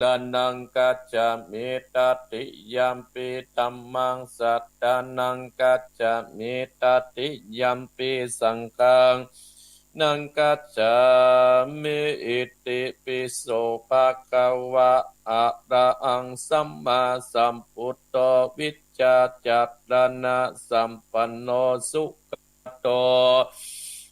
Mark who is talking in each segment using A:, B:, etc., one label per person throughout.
A: ดานังกัจจามิตติยัมปิธัมมังสัตตานังกัจจามิตติยัมปิสังฆังนังกัจจามิอิติปิโสภะคะวะอะระหังสัมมาสัมพุทโธวิจจาจัตตานะสัมปันโนสุขโต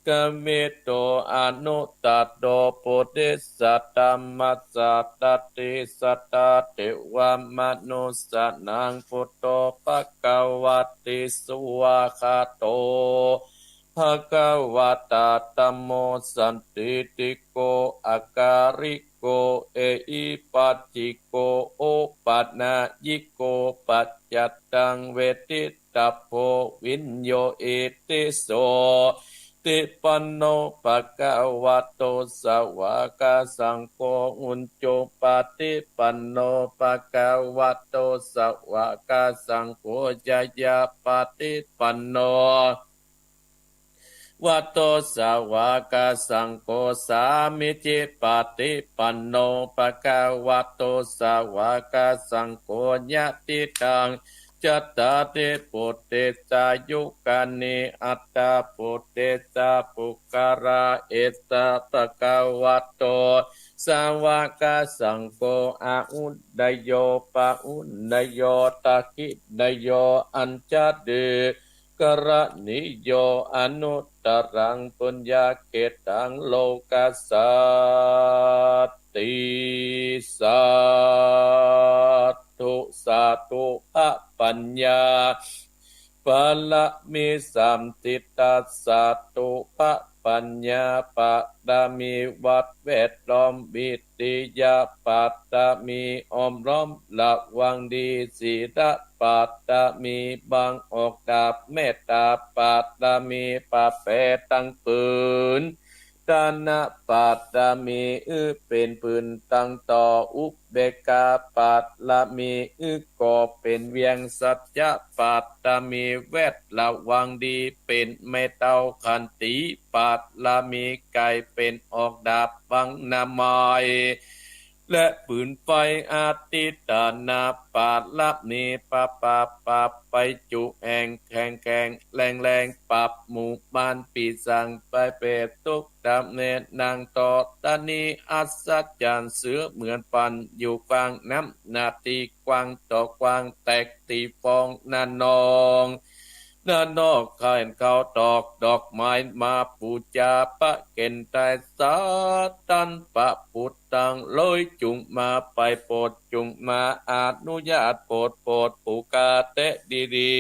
A: กเมโตอนุตตโตปุริสัตตมัสสะตติสัตตเทวมนุสสนังพุทโธภควติสุวาคาโตภควตาธัมโมสันติติโกอาการิโกเอหิปัสสิโกโอปัฏนายิโกปัจจัตตังเวทิตาโพวินโยเอติโสติปันโนภะคะวะโตสาวกสังโฆอุจโจปาติปันโนภะคะวะโตสาวกสังโฆจายาปาติปันโนวัตโตสาวกสังโฆสามิจิปาติปันโนภะคะวะโตสาวกสังโฆญาติตังจัตตาเตปุตเตจายุกานิอัตตาปุตเตจาปุการะเอตตาภะคะวะโตสาวกสังโฆอาอุดดโยปะอุดดโยตะกิดโยอัญจเดกระนิโยอนุตตรังปุญญาเกตังโลกัสสติสาธุสาธุอะปัญญาปะละมิสัมติตัสสะตุปะปัญญาปะดามีวัดเวทล้อมบิติยาปัตตามีอมล้อมละวังดีศีระปัตตามีบางออกดาบเมตตาปัตตามีปะเปตังปืนตานะปัตตามีเป็นปืนตั้งต่ออุเบกาปัตละมีก่อเป็นเวียงสัจจะปัตตามีเวทละวังดีเป็นเมตเตาขันติปัตละมีไก่เป็นออกดาบบังนามายและปืนไฟอาติตานาปาลับนีปะไปจุแองแข่งแข่งแรงปรับหมู่บ้านปีสังไปเปรตตุกดำเนนางต่อตานีอัศจรรย์เสือเหมือนปันอยู่กลางน้ำนาทีกวางต่อกวางแตกตีฟองนานองด้านนอกข้าเห็นเขาตอกดอกไม้มาปูจาปะเก่นแต่สาตันปะปุตตังลอยจุงมาไปโปรดจุงมาอนุญาตโปรดปูกาเตะดี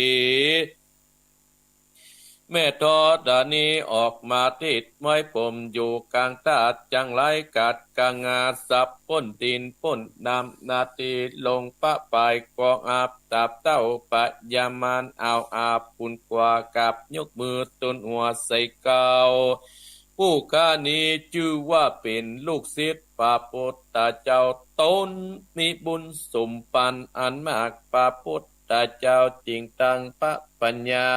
A: แม่ทอดานีออกมาติดไม้ผมอยู่กลางตาจังไรกัดกางาสับป้นตีนป้นนำนาทีลงปะปายกองอาบตับเต้าปะยามานเอาอาบปุ่นกว่ากับยกมือตุนหัวใส่เกาผู้ข้านี้ชื่อว่าเป็นลูกศิษย์พระพุทธเจ้าตนมีบุญสมปันอันมากพระพุทธเจ้าจริงตังพระปัญญา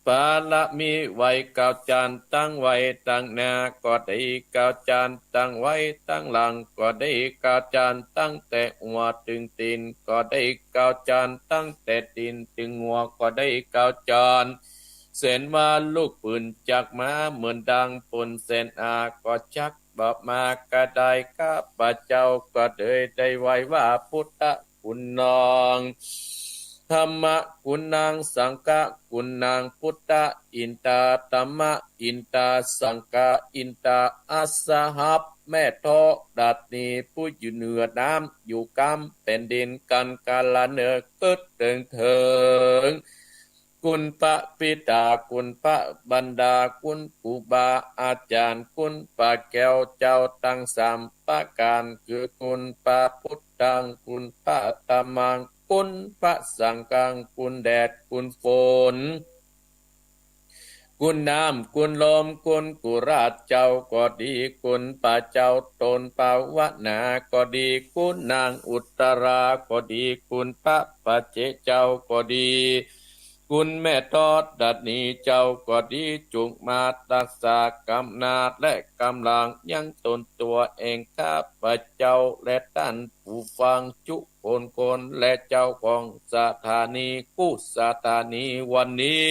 A: ปาละมีไว้เก้าจานตั้งไว้ตั้งหน้าก็ได้เก้าจานตั้งไว้ตั้งหลังก็ได้เก้าจานตั้งแต่หัวถึงตีนก็ได้เก้าจานตั้งแต่ตีนถึงหัวก็ได้เก้าจานเส้นมาลูกปืนจากมาเหมือนดังปนเส้นอาก็ชักบอกมาก็ได้ข้าพเจ้าก็ได้ไว้ว่าพุทธคุณนองธรรมะกุณังสังฆะกุณังพุทธอินตาธรรมะอินตาสังฆะอินตาอัสสหับแม่ทอดัดนีผู้อยู่เหนือน้ำอยู่กำเป็นดินกันกาลเนอเกิดเถิงกุณพระปิตากุณพระบรรดากุณครูบาอาจารย์กุณพระแก้วเจ้าตั้งสามประการคือกุณพระพุทธังกุณพระธรรมังกุณพระสังฆังกุณแดดกุณฝนกุณน้ำกุณลมกุณกุราชเจ้าก็ดีกุณป่าเจ้าตนปาวนาก็ดีกุณนางอุตราก็ดีกุณพระปัจเจเจ้าก็ดี คุณแม่ทอดดัดนี้เจ้าก็ดีจุงมารักษากำนาจและกำลังยังตนตัวเองข้าพเจ้าและท่านผู้ฟังจุคนและเจ้าของสถานีกู้สถานีวันนี้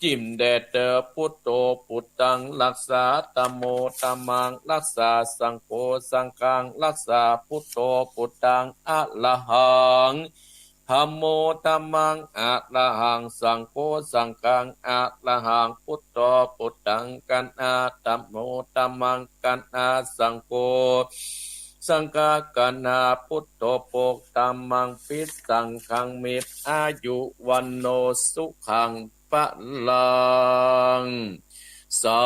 A: จิมแดดเตอพุทโธพุทธังรักษาตัมโมตัมมังรักษาสังโฆสังฆังรักษาพุทโธพุทธังอะระหังธัมโมธัมมังอะระหังสังโฆสังฆังอะระหังพุทโธพุทธังกันอาธัมโมธัมมังกันอาสังโฆสังฆากันนาพุทโธโภคธัมมังปิสังขังมิตรอายุวันโนสุขังพลังสา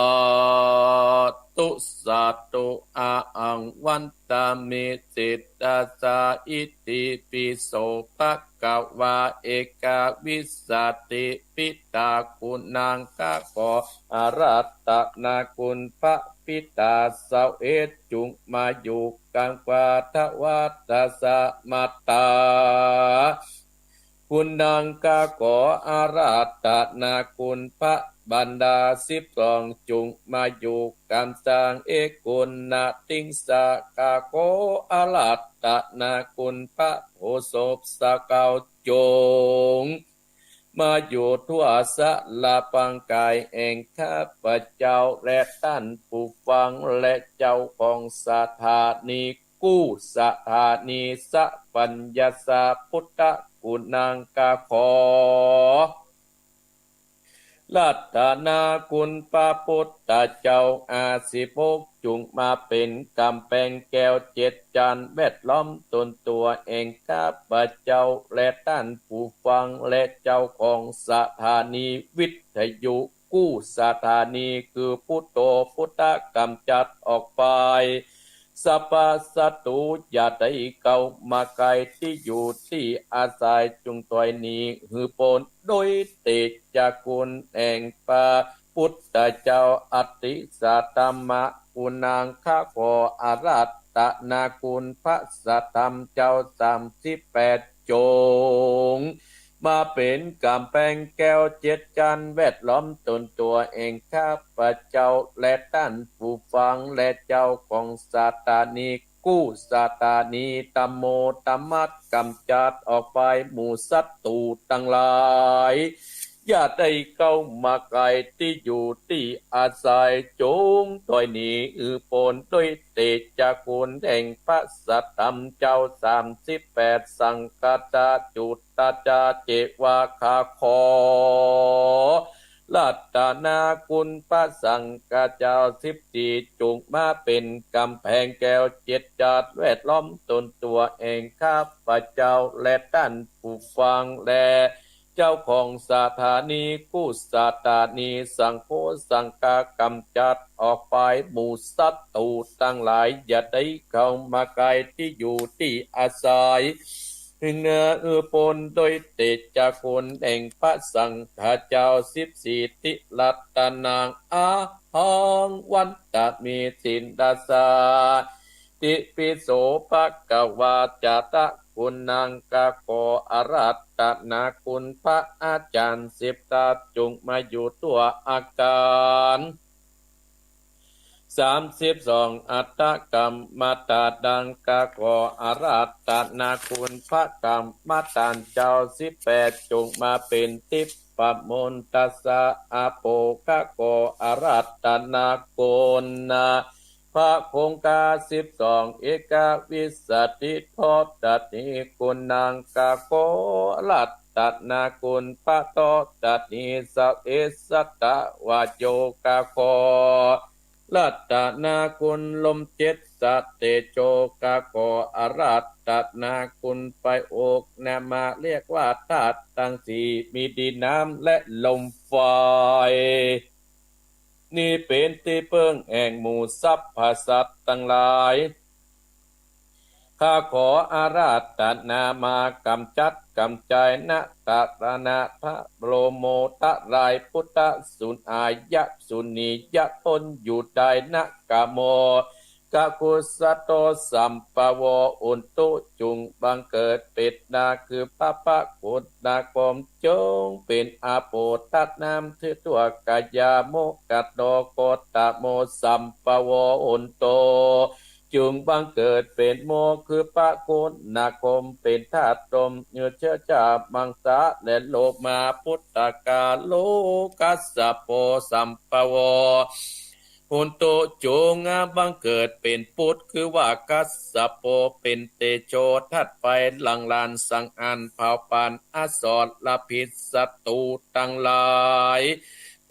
A: ธุสาธุอาอังวันตามิสิตตาสาอิติปิโสภะคะวะเอกาวิสัตติปิตาคุณังกะโกอารัตตนาคุณพระปิตาสาวเอตจุงมาอยู่กังปาทวัตตสะมัตตาคุณดังกาขออาราธนาคุณพระบรรดา12จุงมาอยู่กันสร้างเอกุณนาติงสากาโกอาราธนาคุณพระโอสถสกาวจงมาอยู่ทั่วสะละปังกายแห่งข้าพเจ้าและท่านผู้ฟังและเจ้าของสถานีกู้สถานีสัพพัญญสาพุทธกุณังกาขอรัตนาคุณพระพุทธเจ้าอาสิภกจุงมาเป็นกำแพงแก้ว7 จันทร์แวดล้อมตนตัวเองข้าพเจ้าและท่านผู้ฟังและเจ้าของสถานีวิทยุกู้สถานีคือพุทโธพุทธกำจัดออกไปสัพพสัตตุอย่าได้เข้ามาไกลที่อยู่ที่อาศัยจงต่อยหนีหือปนโดยเตจากคุณแห่งพระพุทธเจ้าอติสัตตมะกุณังข้าขออาราธนาคุณพระสัตธรรมเจ้า38จงมาเป็นกำแพงแก้ว7 จันทร์แวดล้อมตนตัวเองข้าพเจ้าและท่านผู้ฟังและเจ้าของสถานีกู้สถานีตัมโมตัมมัดกำจัดออกไปหมู่ศัตรูทั้งหลายอย่าได้เข้ามาไกลที่อยู่ที่อาศัยจงถอยหนีปนด้วยเตจากคุณแห่งพระสัตธรรมเจ้า38สังฆจาจุตตาจาเจวาคาขอรัตนาคุณพระสังฆเจ้า14จุงมาเป็นกำแพงแก้ว7 จัดแวดล้อมตนตัวเองข้าพเจ้าและท่านผู้ฟังและเจ้าของสถานีกู้สถานีสังโฆสังฆกำจัดออกไปหมู่ศัตรูทั้งหลายอย่าได้เข้ามาไกลที่อยู่ที่อาศัยเนื้อปนโดยเตจากคนแห่งพระสังฆเจ้า14ติลัตตนางอาหังวันตมีสินดาสาติปิโสภะกวาจาตะคุณนางกาโกอารัตตนาคุณพระอาจารย์10 ตาจุงมาอยู่ตัวอาการ32อัตตกรรมมาตาดังกะโกอาราตนาคุณพระกรรมมาตานเจ้า18จงมาเป็นทิพปมนตัสสะอาโปกะโกอาราตนาคุณนาพระคงคา12เอกวิสัตติทบตัดนิคุณนางกะโกรัตตนาคุณพระโตตัดนิสัพเอสัตตะวาโยกะโกรัตนาคุณลม7สัตเตโจกะโกอารัตตนาคุณไปอกนามาเรียกว่าธาตุทั้ง4มีดินน้ำและลมไฟนี่เป็นที่เพิ่งแห่งหมู่สรรพสัตว์ทั้งหลายข้าขออาราธนามากำจัดกำจายนะตะระนะพระโปรโมตะรายพุทธสุนอายะสุนียะตนอยู่ใดนะกะโม กะกุสโตสัมปโวอุนตุจุงบังเกิดเป็ดนาคือพระปะกุณนาคมจงเป็นอาโปตัดนามทือตัวกายาโมกัดโดโกตะโมสัมปโวอุนโตจุงบังเกิดเป็นโมคือปะกุณนาคมเป็นธาตุตมเนื้อเชื้อชามังสะและโลมาพุทธกาโลกัสสะโปสัมปโวอุนโตโจงาบังเกิดเป็นปุตคือว่ากัสสะโปเป็นเตโชทัดไฟหลังลานสังอันเผาปานอสอดละพิษศัตรูตั้งหลาย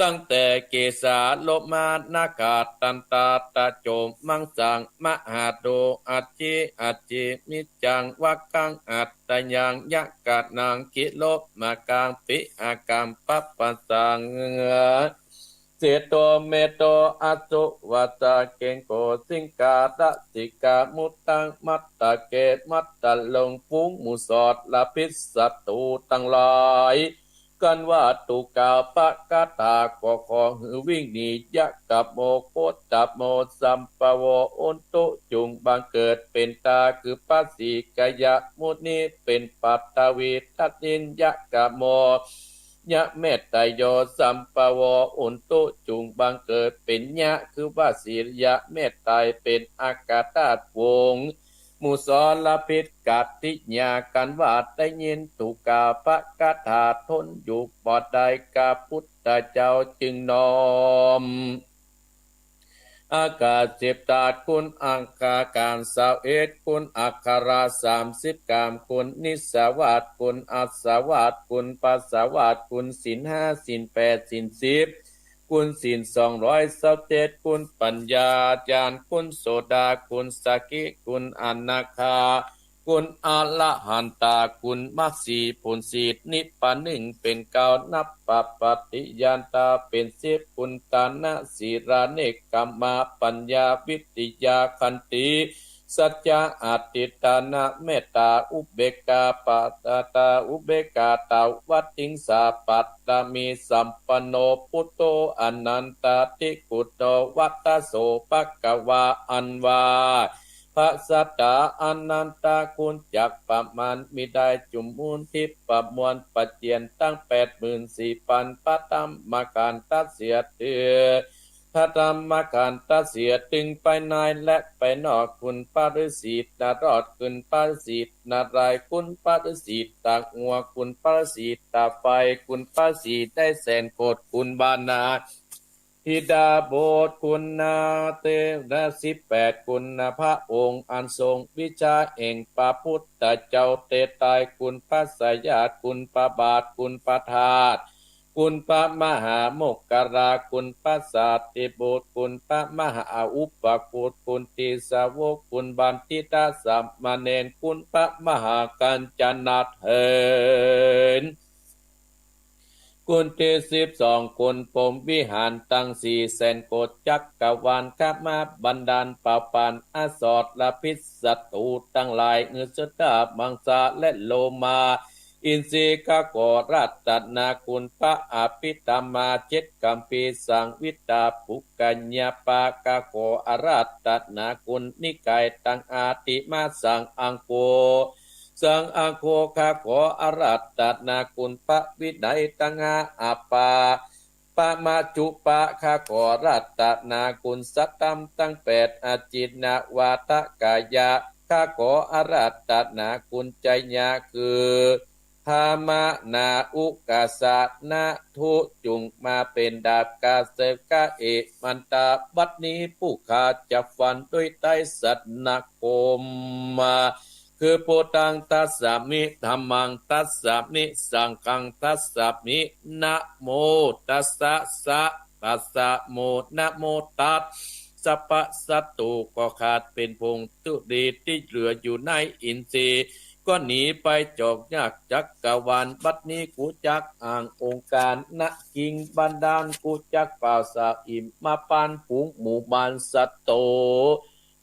A: ตั้งแต่เกสาโลมานาคาตันตาตะโจมมังสังมหาโดอัจจิอัจจิมิจังวักกังอัตตยังยักกะนางกิโลมากังปิอากรรมปัปปัสสังเสโตเมโตอัตุวัตาเกงโกสิงกาตะสิกามุตตังมัตตะเกตมัตตะลงปุงมุสอดละพิสสัตตูตั้งหลายกันว่าตุกาปะกะตาก็ขอหือวิ่งหนียะกับโมโคตับโมสัมปโวอุนตุจุงบังเกิดเป็นตาคือปัสสิกายะมุนีเป็นปัตตวีทัตตินยะกับโมยะเมตตาโยสัมปโวอุนตุจุงบังเกิดเป็นยะคือว่าศีลยะเมตตาเป็นอากาตาตวงมุสลพิษกัตติญากันว่าได้ยินตุกาปะกะถาทนอยู่ปอดใดกาพุทธเจ้าจึงน้อมอากาศ18คุณอังคาการ21คุณอัครา30กามคุณนิสวัสคุณอัสวัสคุณปัสสวัสคุณศีล5ศีล8ศีล10คุณศีล227คุณปัญญาญาณคุณโสดาคุณสกิคุณอนาคาคุณอรหันตาคุณมัคสีผลสีนิพพาน1เป็น9นับปฏิญาณตาเป็น10คุณตานะสีราเนกกัมมาปัญญาวิติยาคันติสัจจะอติตานะเมตตาอุเบกขาปัตตาอุเบกขาตาวัตติงสาปัตตมีสัมปันโนพุทโธอนันตติกุตโตวัตตโสภควาอันวาพระสัตตาอนันตาคุณจักประมาณมิได้จุมมูลทิพประมวลปัจเจียนตั้ง84,000ปะตัมมาการตัดเสียเตือพระธรรมการตัดเสียตึงไปในและไปนอกคุณปาริสีนารอดคุณปาริสีนารายคุณปาริสีตากงัวคุณปาริสีตาไฟคุณปาริสีได้แสนโกดคุณบานาธิดาโบสคุณนาเตนะ18คุณพระองค์อันทรงวิชาเองพระพุทธเจ้าเตตายคุณพระสยาคุณพระบาทคุณพระธาตุคุณพระมหาโมกขราคุณพระสาติบุตรคุณพระมหาอุปกุฎคุณติสาวกคุณบันทิตาสัมมาเนนคุณพระมหากัญจนาถเถินคุณที่12คุณพรหมวิหารตั้ง400,000โกฏจักรวาลข้ามาบันดาลป่าปานอสอดละพิษศัตรูตั้งหลายเงือสตามังสาและโลมาอินทรีกโกรัตนาคุณพระอภิธรรมา7กัมปีสังวิตาภุกัญญาปากโกอรัตนาคุณนิกายตังอาติมาสังอังโกสังอังโคคาโกอรัตนาคุณพระวินัยตังอาปาปะมาจุปะคาโกรัตนาคุณสัตตัมตั้ง8อาจินาวาตกายะคาโกอรัตนาคุณใจญาคือธามานาอุกาสะนาทุจุงมาเป็นดาบกาเสกะเอมันตาบัดนี้ผู้ขาจะฟันด้วยไตสัตนาคมมาคือโพตังตัสสะมิธัมมังตัสสะมิสังฆังตัสสะมินะโมตัสสะสะตัสสะโมนะโมตัสสัพพะสัตตุก็ขาดเป็นพงทุดีที่เหลืออยู่ในอินทรีย์ก็หนีไปจอกยากจักกวาลบัดนี้กูจักอ่างองค์การณกิงบันดาลกูจักเป่าสาอิมมาปานฝูงหมู่บานสัตโต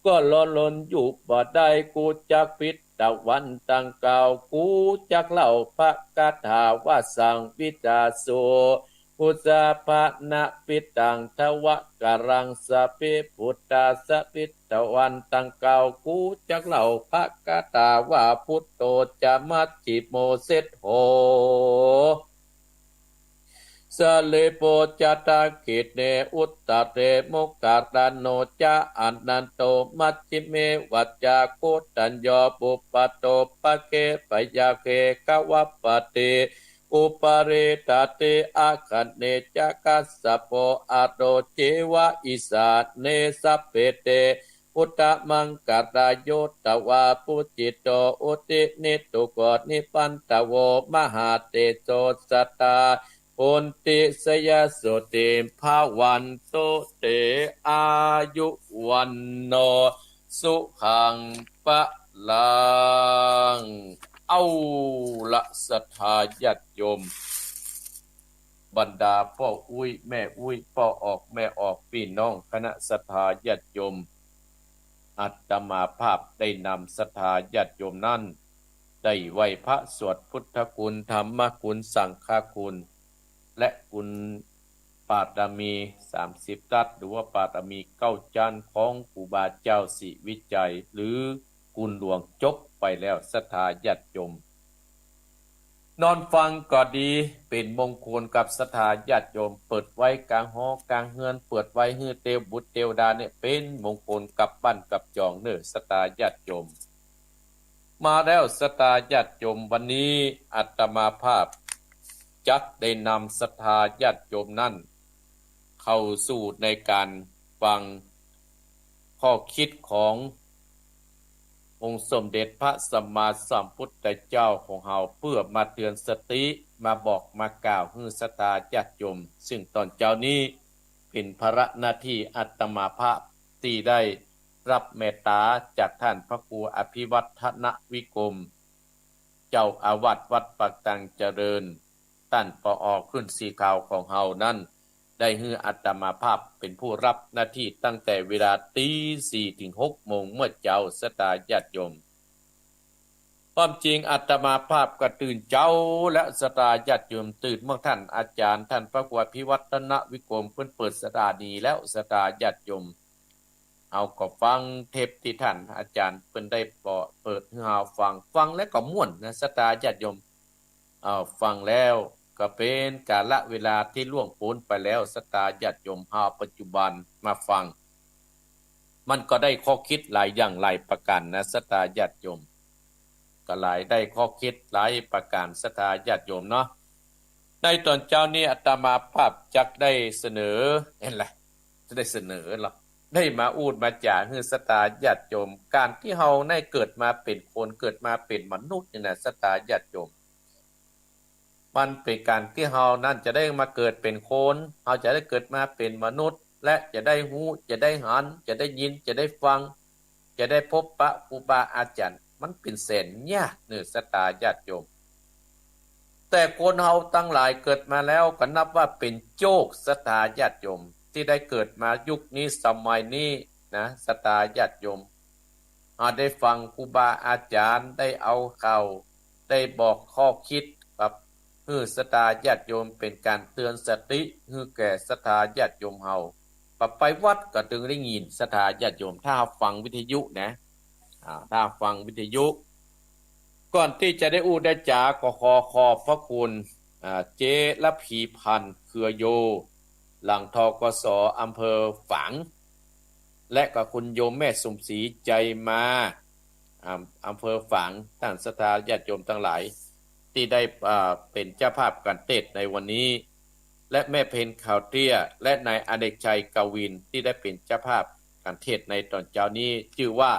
A: ก็ลนอยู่บ่ได้กูจักปิดตะวันตั้งเก่ากูจักเล่าพระคาถาว่าสังวิจาโส พุทธาภะนะปิตังทวะกะรังสะปิพุทธาสะปิตะวันตังเก่ากูจักเล่าภะกะตาว่าพุทโธจะมัจฉิโมเสสโหสะเลโปจัตตากิเนอุตตะเรมุกาตโนจะอันนันโตมัจฉิเมวัจจาโคตัญญปุปปะโตปะเกปยาเกกวัปปะเตอุปาเรตเตอาคันเนจักสสะโปอะโตเจวะอิสาเนสัพเพเตพุทธมังกตายโยตวาปุจิตโตอุตินิตุกอนิปันตโวมหาเตโสสตาปุนติสยสุติภาวันโตเตอายุวันโนสุขังปะลังเอาละศรัทธาญาติโยมบรรดาพ่ออุ้ยแม่อุ้ยพ่อออกแม่ออกพี่น้องคณะศรัทธาญาติโยมอาตมาภาพได้นำศรัทธาญาติโยมนั้นได้ไหว้พระสวดพุทธคุณธรรมคุณสังฆคุณและคุณปาตมี30ทัศหรือว่าปาตมี9จานของครูบาเจ้าสิวิจัยหรือคุณหลวงจบไปแล้วศรัทธาญาติโยมนอนฟังก็ดีเป็นมงคลกับศรัทธาญาติโยมเปิดไว้กลางหอกลางเฮือนเปิดไว้ฮือเตวบุตรเทวดาเนี่ยเป็นมงคลกับบ้านกับจองเน้อศรัทธาญาติโยมมาแล้วศรัทธาญาติโยมวันนี้อาตมาภาพจักได้นำศรัทธาญาติโยมนั่นเข้าสู่ในการฟังข้อคิดขององค์สมเด็จพระสัมมาสัมพุทธเจ้าของเฮาเพื่อมาเตือนสติมาบอกมากล่าวให้ศรัทธาญาติโยมซึ่งตอนเจ้านี้เป็นภาระหน้าที่อาตมาภาพที่ได้รับเมตตาจากท่านพระครูอภิวัฒนวิกรมเจ้าอาวาสวัดปากตังเจริญท่านปอขึ้นสีขาวของเฮานั้นได้ให้อาตมาภาพเป็นผู้รับหน้าที่ตั้งแต่เวลาตี 4 ถึง 6 โมงเมื่อเจ้าศรัทธาญาติโยมความจริงอาตมาภาพก็ตื่นเจ้าและศรัทธาญาติโยมตื่นเมื่อท่านอาจารย์ท่านพระครูอภิวัฒนวิกรมเพิ่นเปิดสถานีแล้วศรัทธาญาติโยมเอาก็ฟังเทปที่ท่านอาจารย์เพิ่นได้เปิดให้เฮาฟังแล้วก็ม่วนนะศรัทธาญาติโยมฟังแล้วก็เป็นกาลเวลาที่ล่วงพ้นไปแล้วศรัทธาญาติโยมเฮาปัจจุบันมาฟังมันก็ได้ข้อคิดหลายอย่างหลายประการนะศรัทธาญาติโยมก็หลายได้ข้อคิดหลายประการศรัทธาญาติโยมเนาะในตอนเจ้านี้อาตมาภาพจักได้เสนอเห็นไรจะได้เสนอหรอได้มาอูดมาจากให้ศรัทธาญาติโยมการที่เฮาได้เกิดมาเป็นคนเกิดมาเป็นมนุษย์นี่นะศรัทธาญาติโยมมันเป็นการที่เฮานั่นจะได้มาเกิดเป็นคนเฮาจะได้เกิดมาเป็นมนุษย์และจะได้หูจะได้หันจะได้ยินจะได้ฟังจะได้พบปะครูบาอาจารย์มันเป็นแสนยากเนื้อศรัทธาญาติโยมแต่คนเฮาตั้งหลายเกิดมาแล้วก็นับว่าเป็นโชคศรัทธาญาติโยมที่ได้เกิดมายุคนี้สมัยนี้นะศรัทธาญาติโยมได้ฟังครูบาอาจารย์ได้เอาเข้าได้บอกข้อคิดกับให้ศรัทธาญาติโยมเป็นการเตือนสติให้แก่ศรัทธาญาติโยมเฮาไปวัดก็ถึงได้ยินศรัทธาญาติโยมถ้าฟังวิทยุนะถ้าฟังวิทยุก่อนที่จะได้อู้ได้จาก็ขอบพระคุณเจละพีพันธ์เครือโยหลังทกสอำเภอฝางและก็คุณโยมแม่สมศรีใจมาอำเภอฝางท่านศรัทธาญาติโยมทั้งหลายที่ได้เป็นเจ้าภาพการเทศในวันนี้และแม่เพนข่าวเตี้ยและนายอเนกชัยกวินที่ได้เป็นเจ้าภาพการเทศในตอนเช้านี้ชื่อว่า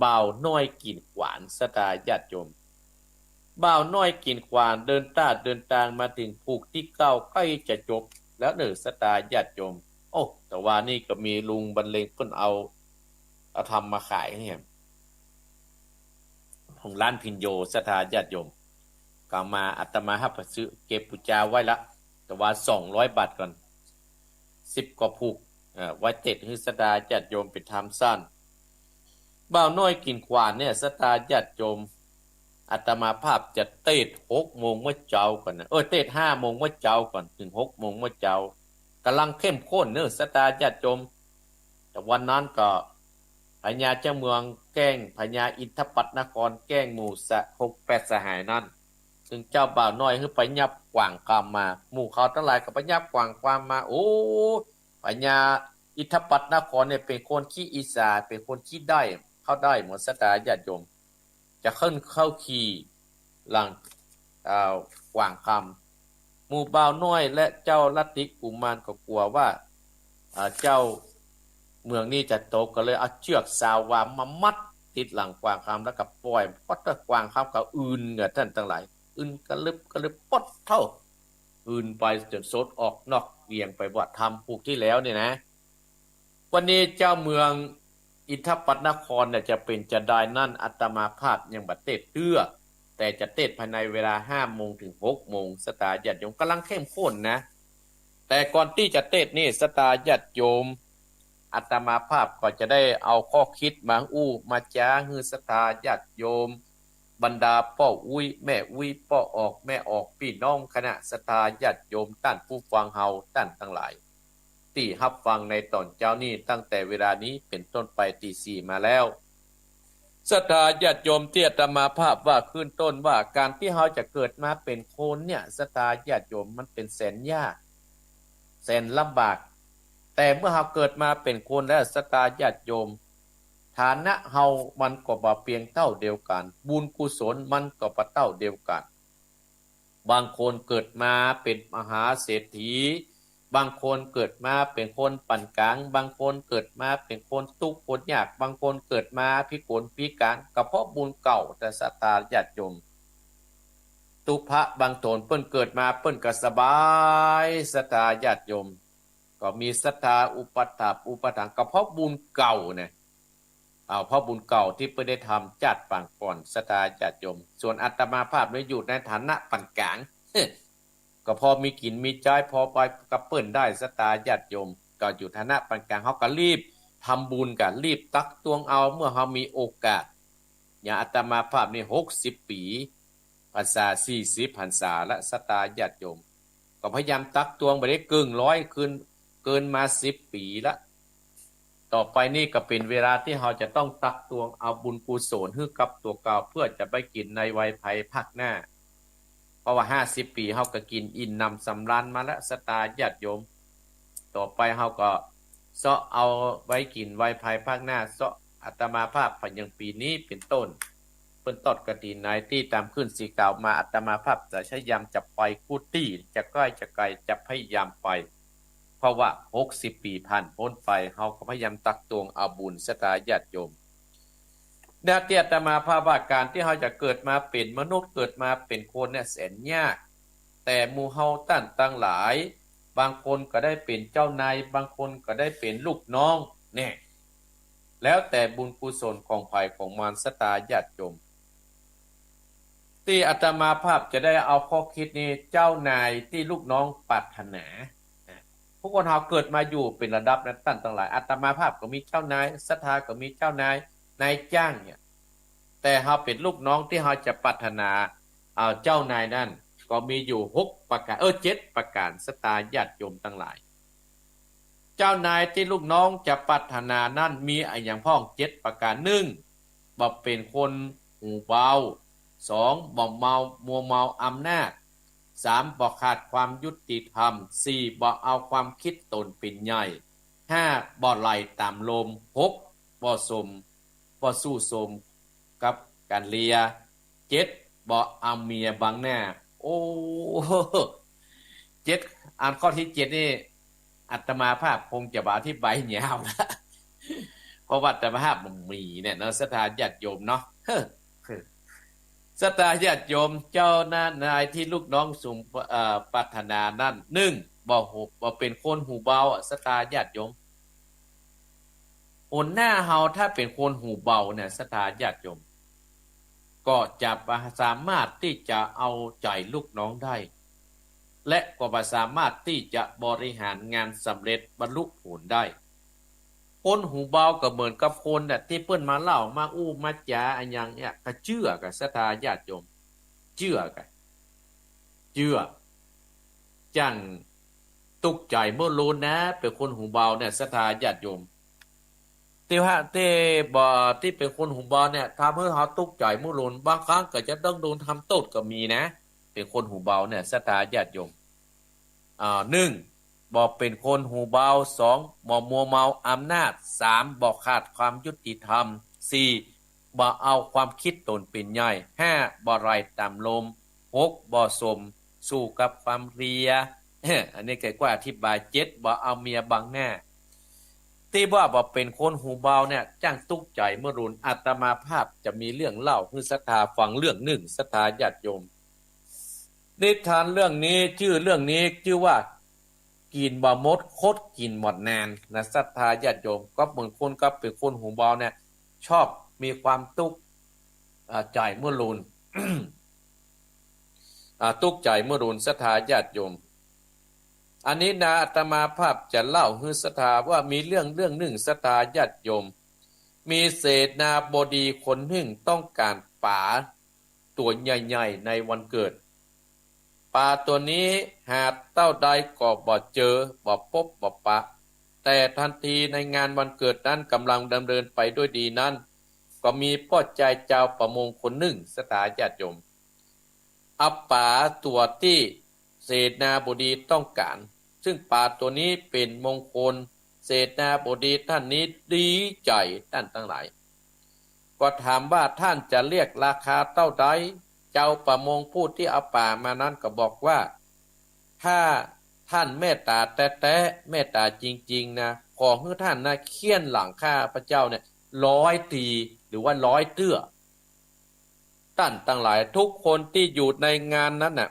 A: บ่าวน้อยกินขวานศรัทธาญาติโยมบ่าวน้อยกินขวานเดินทางมาถึงผูกที่9ใกล้จะจบแล้วเด้อศรัทธาญาติโยมโอ้แต่ว่านี่ก็มีลุงบรรเลงเพิ่นเอาทำมาขายเนี่ยของร้านพินโยศรัทธาญาติโยมก็มาอาตมาให้ซื้อเก็บปุจจาไว้ละแต่ว่า200 บาทก่อน10 กว่าผูกไว้เต็ดให้ศรัทธาญาติโยมเป็นธรรมสั้นบ่าวน้อยกินขวานเนี่ยศรัทธาญาติโยม อาตมาภาพจะเทศ6 โมงเมื่อเจ้าก่อนนะเทศ5 โมงเมื่อเจ้าก่อนถึง6 โมงเมื่อเจ้ากำลังเข้มข้นเนื้อสตาญาติโยมแต่วันนั้นก็พญาเจ้าเมืองแกล้งพญาอินทปัตนครแกล้งหมู่6 8 สหายนั่นซึ่งเจ้าบ่าวน้อยคือไปยับกว่างกามมาหมู่เขาทั้งหลายก็ไปยับกว่างความมาโอ้พญาอินทปัตนครเนี่ยเป็นคนขี้อิจฉาเป็นคนขี้ได้เข้าได้เหมือนสตาญาติโยมจะขึ้นเข้าขี่หลังกว่างคำหมู่บ่าวน้อยและเจ้าลัทธิกุมารก็กลัวว่าเจ้าเมืองนี้จะตกก็เลยเอาเชือกสาวามามัดติดหลังกวางคำแล้วก็ปล่อยปดกวางคำก็อื่นเงท่านทั้งหลายอื่นกระลึบปดเท่าอื่นไปจนสดออกนอกเวียงไปวัดธรรมผูกที่แล้วเนี่ยนะวันนี้เจ้าเมืองอินทปัตนครเนี่ยจะเป็นจะได้นั่นอาตมาภาพยังบัดเทศเตื้อแต่จะเทศภายในเวลา5 โมงถึง6 โมงสตาญาติโยมกำลังเข้มข้นนะแต่ก่อนที่จะเทศนี่สตาญาติโยมอาตมาภาพก็จะได้เอาข้อคิดมามาจ้าฮือสตาญาติโยมบรรดาพ่ออุ้ยแม่อุ้ยพ่อออกแม่ออกพี่น้องคณะสตาญาติโยมท่านผู้ฟังเฮาท่านทั้งหลายที่รับฟังในตอนเจ้านี้ตั้งแต่เวลานี้เป็นต้นไปตี 4มาแล้วศรัทธาญาติโยมที่อาตมาภาพว่าขึ้นต้นว่าการที่เราจะเกิดมาเป็นคนเนี่ยศรัทธาญาติโยมมันเป็นแสนยากแสนลำบากแต่เมื่อเราเกิดมาเป็นคนแล้วศรัทธาญาติโยมฐานะเฮามันก็บ่เพียงเท่าเดียวกันบุญกุศลมันก็บ่เท่าเดียวกันบางคนเกิดมาเป็นมหาเศรษฐีบางคนเกิดมาเป็นคนปานกลางบางคนเกิดมาเป็นคนทุกข์คนยากบางคนเกิดมาพิกลพิการก็เพราะบุญเก่าแต่ศรัทธาญาติโยมตุพระบางตนเปิ้นเกิดมาเปิ้นก็สบายศรัทธาญาติโยมก็มีศรัทธาอุปถัมภ์ก็เพราะบุญเก่าเนี่ยเพราะบุญเก่าที่เปิ้นได้ทำจัดปางก่อนศรัทธาญาติโยมส่วนอาตมาภาพเนี่ยอยู่ในฐานะปานกลางก็พอมีกินมีใจพอไปกับเปิ้นได้ศรัทธาญาติโยมก็อยู่ฐานะปานกลางเฮาก็รีบทำบุญกันรีบตักตวงเอาเมื่อเฮามีโอกาสอย่างอาตมาภาพนี่60 ปีพรรษา40 พรรษาและศรัทธาญาติโยมก็พยายามตักตวงไปได้เกิน100ขึ้นเกินมา10 ปีละต่อไปนี่ก็เป็นเวลาที่เราจะต้องตักตวงเอาบุญกุศลให้กับตัวเก่าเพื่อจะไปกินในวัยภัยภาคหน้าเพราะว่า50 ปีเราก็กินอิ่มนำสำราญมาแล้วศรัทธาญาติโยมต่อไปเราก็เสาะเอาไว้กินวัยภัยภาคหน้าเสาะอาตมาภาพพยังปีนี้เป็นต้นเพิ่นตอดกฐินในที่ตามขึ้นสีกล่าวมาอาตมาภาพจะพยายามจะไปกุฏิจะใกล้จะไกลจะพยายามไปเพราะว่า60 ปีผ่านพ้นไปเฮาก็พยายามตักตวงเอาบุญศรัทธาญาติโยมแนวที่อาตมาภาพว่าการที่เฮาจะเกิดมาเป็นมนุษย์เกิดมาเป็นคนเนี่ยแสนยากแต่หมู่เฮาตั้นตั้งหลายบางคนก็ได้เป็นเจ้านายบางคนก็ได้เป็นลูกน้องเนี่ยแล้วแต่บุญกุศลของไผของมันศรัทธาญาติโยมที่อาตมาภาพจะได้เอาข้อคิดนี้เจ้านายที่ลูกน้องปรารถนาพวกคนเฮาเกิดมาอยู่เป็นระดับนั้นตั้งหลายอาตมาภาพก็มีเจ้านายศรัทธาก็มีเจ้านายนายจ้างเนี่ยแต่เฮาเป็นลูกน้องที่เฮาจะปรารถนาเจ้านายนั่นก็มีอยู่6 ประการ7 ประการศรัทธาญาติโยมทั้งหลายเจ้านายที่ลูกน้องจะปรารถนานั่นมีอย่างพ้อง7 ประการ1บ่เป็นคนหูเบา2บ่เมามัวเมาอำนาจ3บ่ขาดความยุติธรรม4บ่เอาความคิดตนเป็นใหญ่5บ่ไหลตามลม6บ่สู้สมกับการเลีย7บ่เอาเมียบังหน้าโอ้7อันข้อที่7นี่อาตมาภาพคงจะบ่อธิบายยาวนะเพราะว่าอาตมาภาพมันมีเนี่ยเนาะศรัทธาญาติโยมเนาะศรัทธาญาติโยมเจ้านายที่ลูกน้องสุมปรารถนานั่นบ่เป็นคนหูเบาศรัทธาญาติโยมหัวหน้าเฮาถ้าเป็นคนหูเบาเนี่ยศรัทธาญาติโยมก็จะสามารถที่จะเอาใจลูกน้องได้และก็สามารถที่จะบริหารงานสำเร็จบรรลุผลได้ค คนหูเบาก็เหมือนกับคนเนี่ยที่เปิ้นมาเล่ามาอู้มาจาอันยังเนี่ยก็เชื่อกับศรัทธาญาติโยมเชื่อกันเชื่อจังตุกใจเมื่อรู้นะเป็นคนหูเบาเนี่ยศรัทธาญาติโยมที่ว่าที่บ่ที่เป็นคนหูเบาเนี่ยทำให้เขาตุกใจเมื่อรู้บางครั้งก็จะต้องโดนทำโทษก็มีนะเป็นคนหูเบาเนี่ยศรัทธาญาติโยมหนึ่งบอกเป็นคนหูเบาสองบอกมัวเมาอำนาจสามบอกขาดความยุติธรรมสี่บอกเอาความคิดตนเป็นใหญ่ห้าบอกไรตามลมหกบอกสมสู่กับความเรียอันนี้เกิดว่าอธิบายเจ็ดบอกเอาเมียบังหน้าที่ว่าบอกเป็นคนหูเบาเนี่ยจ้างตุกใจเมื่อรุนอาตมาภาพจะมีเรื่องเล่าคือศรัทธาฟังเรื่องหนึ่งศรัทธาญาติโยมนิทานเรื่องนี้ชื่อว่ากินบ่หมดคดกินหมดนานนะศรัทธาญาติโยมก็เหมือนคนก็เป็นคนหูเบาเนี่ยชอบมีความตุกใจเมื่อรุน ตุกใจเมื่อรุนศรัทธาญาติโยมอันนี้นะอาตมาภาพจะเล่าให้ศรัทธาว่ามีเรื่องหนึ่งศรัทธาญาติโยมมีเศนาบดีคนหนึ่งต้องการป๋าตัวใหญ่ๆในวันเกิดปลาตัวนี้หาเต้าใดก็บ่เจอบ่พบบ่ปะแต่ทันทีในงานวันเกิดนั้นกำลังดำเนินไปด้วยดีนั้นก็มีพ่อใจเจ้าประมงคนหนึ่งศรัทธาญาติโยมเอาป่าตัวที่เศนาบดีต้องการซึ่งป่าตัวนี้เป็นมงคลเศนาบดีท่านนี้ดีใจท่านทั้งหลายก็ถามว่าท่านจะเรียกราคาเท่าใดเจ้าประมงผู้ที่เอาป่ามานั้นก็บอกว่าถ้าท่านเมตตาแท้ๆเมตตาจริงๆนะขอให้ท่านนะเคี่ยนหลังข้าพระเจ้าเนี่ย100 ทีหรือว่า100 เตื้อท่านทั้งหลายทุกคนที่อยู่ในงานนั้นน่ะ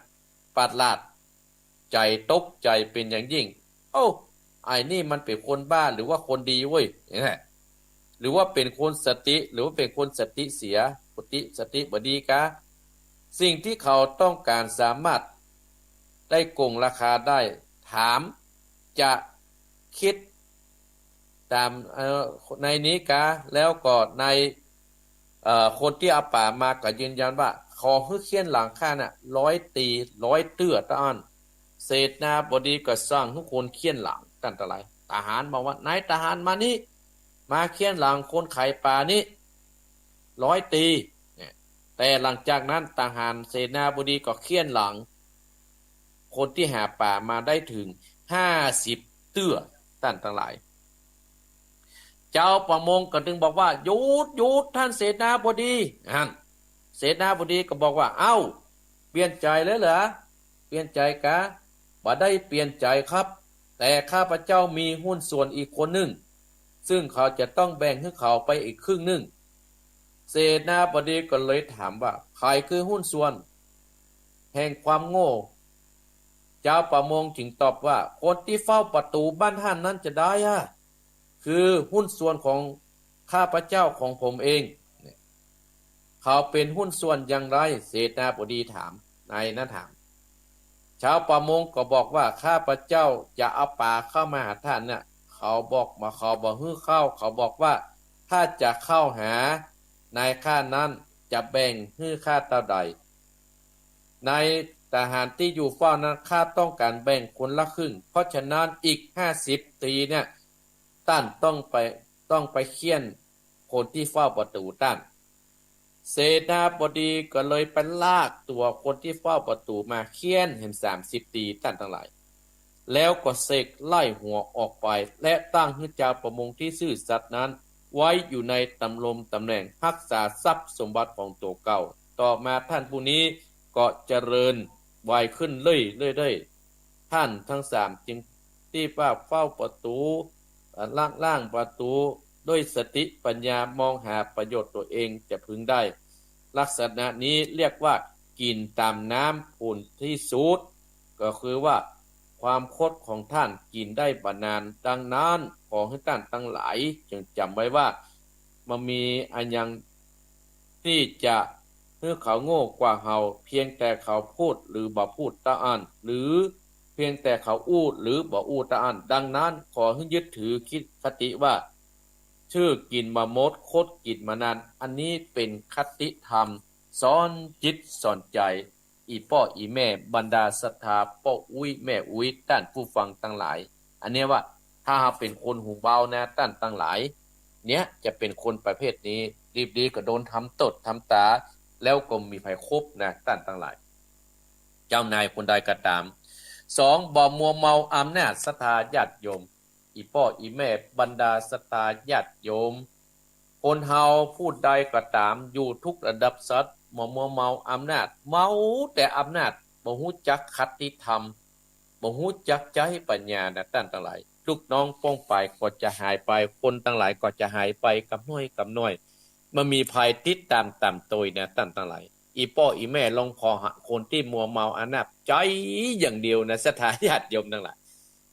A: ประหลาดใจตกใจเป็นอย่างยิ่งโอ้ไอ้นี่มันเป็นคนบ้าหรือว่าคนดีเว้ยอย่างนี้หรือว่าเป็นคนสติหรือว่าเป็นคนสติเสียสติบดีกะสิ่งที่เขาต้องการสามารถได้โกงราคาได้ถามจะคิดตามในนี้กะแล้วก็ในคนที่เอาป่ามาก็ยืนยันว่าขอให้เขียนหลังค่าน่ะ100 ตี100 เตื้อตะอันเศษนาบดีก็สร้างทุกคนเขียนหลังกันตะไรทหารบอกว่านายทหารมานี่มาเขียนหลังคนไข่ป่านี้100 ตีแต่หลังจากนั้นทหารเสนาบดีก็เขียนหลังคนที่หาป่ามาได้ถึง50 เตื้อท่านทั้งหลายเจ้าประมงก็จึงบอกว่าหยุดท่านเสนาบดีเสนาบดีก็บอกว่าเอ้าเปลี่ยนใจแล้วเหรอเปลี่ยนใจกะบ่ได้เปลี่ยนใจครับแต่ข้าพเจ้ามีหุ้นส่วนอีกคนหนึ่งซึ่งเขาจะต้องแบ่งให้เขาไปอีกครึ่งหนึ่งเสนาบดีก็เลยถามว่าใครคือหุ้นส่วนแห่งความโง่เจ้าประมงจึงตอบว่าคนที่เฝ้าประตูบ้านท่านนั้นจะได้คือหุ้นส่วนของข้าพเจ้าของผมเองเขาเป็นหุ้นส่วนอย่างไรเสนาบดีถามนายนั้นถามชาวประมงก็บอกว่าข้าพเจ้าจะเอาปลาเข้ามาหาท่านเนี่ยเขาบอกฮื้อเข้าเขาบอกว่าถ้าจะเข้าหานายข้านั้นจะแบ่งฮื้อข้าเท่าใดนายทหารที่อยู่เฝ้านั้นข้าต้องการแบ่งคนละครึ่งเพราะฉะนั้นอีก50 ตีเนี่ยท่านต้องไปเคี่ยนคนที่เฝ้าประตูท่านเสนาบดีก็เลยไปลากตัวคนที่เฝ้าประตูมาเคี่ยนเห็น30 ตีท่านทั้งหลายแล้วก็เสกไล่หัวออกไปและตั้งให้เจ้าประมงที่ซื่อสัตย์นั้นไว้อยู่ในตำแหน่งรักษาทรัพย์สมบัติของตัวเก่าต่อมาท่านผู้นี้ก็เจริญวัยขึ้นเรื่อยท่านทั้ง3จึงที่ว่าเฝ้าประตูล่างประตูด้วยสติปัญญามองหาประโยชน์ตัวเองจะพึงได้ลักษณะนี้เรียกว่ากินตามน้ำอุ่นที่สุดก็คือว่าความคดของท่านกินได้บานานดังนั้นขอให้ท่านทั้งหลายจงจำไว้ว่ามันมีอันยังที่จะเมื่อเขาโง่กว่าเราเพียงแต่เขาพูดหรือบ่พูดตะอันหรือเพียงแต่เขาอู้หรือบ่อู้ตะอันดังนั้นขอให้ยึดถือคิดคติว่า ชื่อกินมามดคดกินมานานอันนี้เป็นคติธรรมสอนจิตสอนใจอีพ่ออีแม่บรรดาศรัทธาพ่ออุ้ยแม่อุ้ยท่านผู้ฟังทั้งหลายอันนี้ว่าถ้าหากเป็นคนหูเบานะท่านทั้งหลายเนี้ยจะเป็นคนประเภทนี้รีบดีก็โดนทำตดทำตาแล้วก็มีภัยครบนะท่านทั้งหลายเจ้านายคนใดก็ตามสองบ่มัวเมาอำนาจศรัทธาญาติโยมอีพ่ออีแม่บรรดาศรัทธาญาติโยมคนเฮาพูดใดก็ตามอยู่ทุกระดับสัตว์บ่มัวเมาอำนาจเมาแต่อำนาจบ่ฮู้จักคติธรรมบ่ฮู้จักใจปัญญานะท่านทั้งหลายลูกน้องป้องไปก็จะหายไปคนทั้งหลายก็จะหายไปกับน้อยกับน้อยมันมีภัยติดตามต่ำตัวนะท่านทั้งหลายอีพ่ออีแม่ลงพอหะคนที่มัวเมาอำนาจใจอย่างเดียวนะศรัทธาญาติโยมทั้งหลาย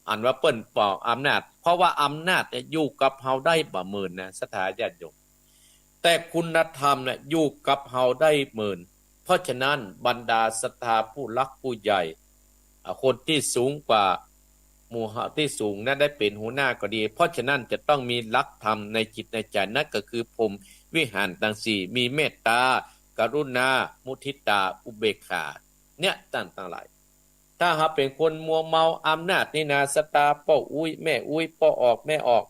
A: อันว่าเปิ้นเป่าอำนาจเพราะว่าอำนาจอยู่กับเฮาได้บ่หมื่นนะศรัทธาญาติโยมแต่คุณธรรมเนี่ยอยู่กับเฮาได้หมื่นเพราะฉะนั้นบรรดาศรัทธาผู้รักผู้ใหญ่คนที่สูงกว่าหมู่ที่สูงนั้นได้เป็นหัวหน้าก็ดีเพราะฉะนั้นจะต้องมีหลักธรรมในจิตในใจนั่นก็คือพรหมวิหารทั้งสี่มีเมตตากรุณามุทิตาอุเบกขาเนี่ยต่างๆหลายถ้าหากเป็นคนมัวเมาอำนาจนี่นะสตาพ่ออุ้ยแม่อุ้ยพ่อออกแม่ออก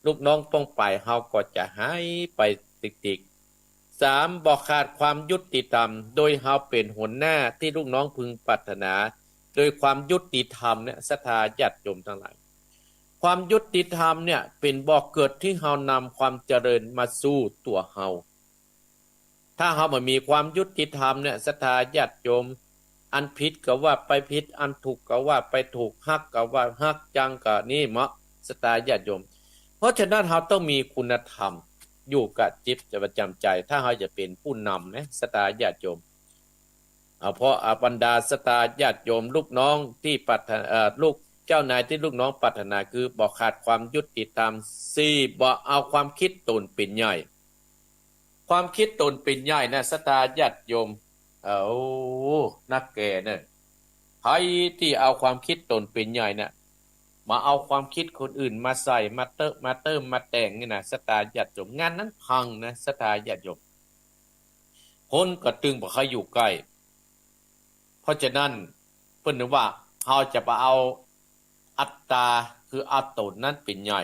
A: ลูกน้องต้องไปเฮาก็จะหายไปติกๆสามบ่ขาดความยุติธรรมโดยเฮาเป็นหัวหน้าที่ลูกน้องพึงปรารถนาโดยความยุติธรรมเนี่ยศรัทธาญาติโยมทั้งหลายความยุติธรรมเนี่ยเป็นบ่อเกิดที่เฮานำความเจริญมาสู่ตัวเฮาถ้าเฮาบ่มีความยุติธรรมเนี่ยศรัทธาญาติโยมอันผิดก็ว่าไปผิดอันถูกก็ว่าไปถูกฮักก็ว่าฮักจังก็นี่เหมาะศรัทธาญาติโยมเพราะฉะนั้นเฮาต้องมีคุณธรรมอยู่กับจิตจะประจำใจถ้าเฮาจะเป็นผู้นำนะศรัทธาญาติโยมเพราะบรรดาศรัทธาญาติโยมลูกน้องที่ปรารถนาลูกเจ้านายที่ลูกน้องปรารถนาคือบ่ขาดความยุติธรรม4บ่เอาความคิดตนเป็นใหญ่ความคิดตนเป็นใหญ่นะศรัทธาญาติโยมนักแก่เนี่ยใครที่เอาความคิดตนเป็นใหญ่เนี่ยมาเอาความคิดคนอื่นมาใส่มาเติมมาแต่งนี่นะศรัทธาญาติโยมงานนั้นพังนะศรัทธาญาติโยมคนก็ตึงบ่ใครอยู่ใกล้เพราะฉะนั้นเพิ่นว่าเฮาจะไปเอาอัตตาคือเอาตนนั้นเป็นใหญ่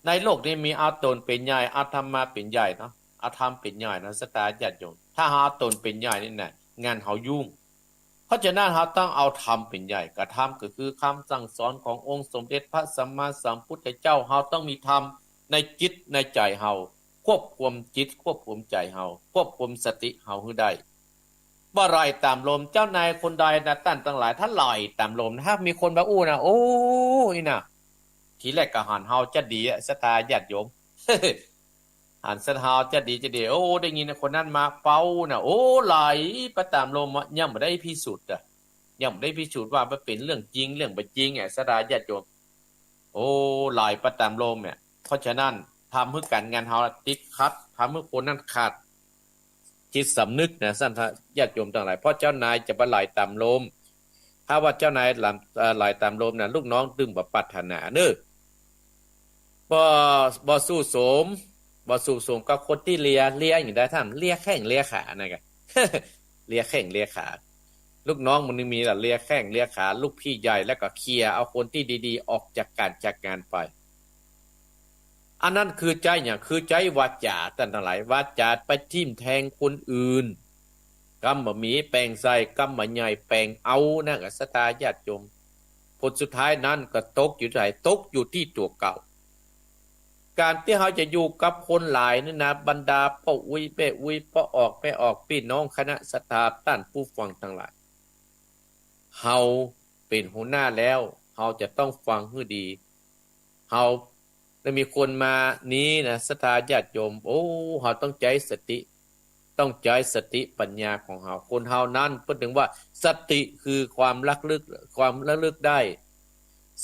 A: ในโลกนี้มีเอาตนเป็นใหญ่เอาธรรมมาเป็นใหญ่เนาะเอาธรรมเป็นใหญ่นะศรัทธาญาติโยมถ้าหาตนเป็นใหญ่นี่น่ะงานเฮายุ่งเพราะฉะนั้นเฮาต้องเอาธรรมเป็นใหญ่กระธรรมก็คือคำสั่งสอนขององค์สมเด็จพระสัมมาสัมพุทธเจ้าเฮาต้องมีธรรมในจิตในใจเฮาควบคุมจิตควบคุมใจเฮาควบคุมสติเฮาให้ได้บ่ไหลตามลมเจ้านายคนใดนะท่านทั้งหลายถ้าไหลตามลมถ้ามีคนมาอู้นะโอ้ยนะทีแรกก็หันเฮาจะดีศรัทธาญาติโยม หันศรัทธาจะดีโอ้ได้ยินคนนั้นมาเป้านะโอ้ไหลไปตามลมยังบ่ได้พิสูจน์ยังบ่ได้พิสูจน์ว่ามันเป็นเรื่องจริงเรื่องบ่จริงศรัทธาญาติโยมโอ้ไหลไปตามลมเนี่ยเพราะฉะนั้นทำให้การงานเฮาติดขัดทำให้คนนั้นขาดจิตสำนึกนะท่านญาติโยมทั้งหลายเพราะเจ้านายจะบ่ไหลตามลมถ้าว่าเจ้านายไหลตามลมน่ะลูกน้องดึงบ่ปรารถนาเด้อบ่สู้สมบ่สู้สมกับคนที่เลียอย่างได้ท่านเลียแข้งเลียขานะกะ เลียแข้งเลียขาลูกน้องมันมีล่ะเลียแข้งเลียขาลูกพี่ใหญ่แล้วก็เคลียร์เอาคนที่ดีๆออกจากการจากงานไปอันนั้นคือใจอย่างคือใจวาจาท่านทั้งหลายวาจาไปทิ่มแทงคนอื่นกำบ่มีแปลงใส่กำบ่ใหญ่แปลงเอานะก็ศรัทธาญาติโยมผลสุดท้ายนั้นก็ตกอยู่ที่ตกอยู่ที่ตัวเก่าการที่เฮาจะอยู่กับคนหลายนี่นะบรรดาพ่ออุ้ยแม่อุ้ยพ่อออกแม่ออกพี่น้องคณะศรัทธาท่านผู้ฟังทั้งหลายเฮาเป็นหัวหน้าแล้วเฮาจะต้องฟังให้ดีเฮาแล้วมีคนมานี้นะศรัทธาญาติโยมโอ้เฮาต้องใจสติต้องใจสติปัญญาของเฮาคนเฮานั้นพูดถึงว่าสติคือความระลึกได้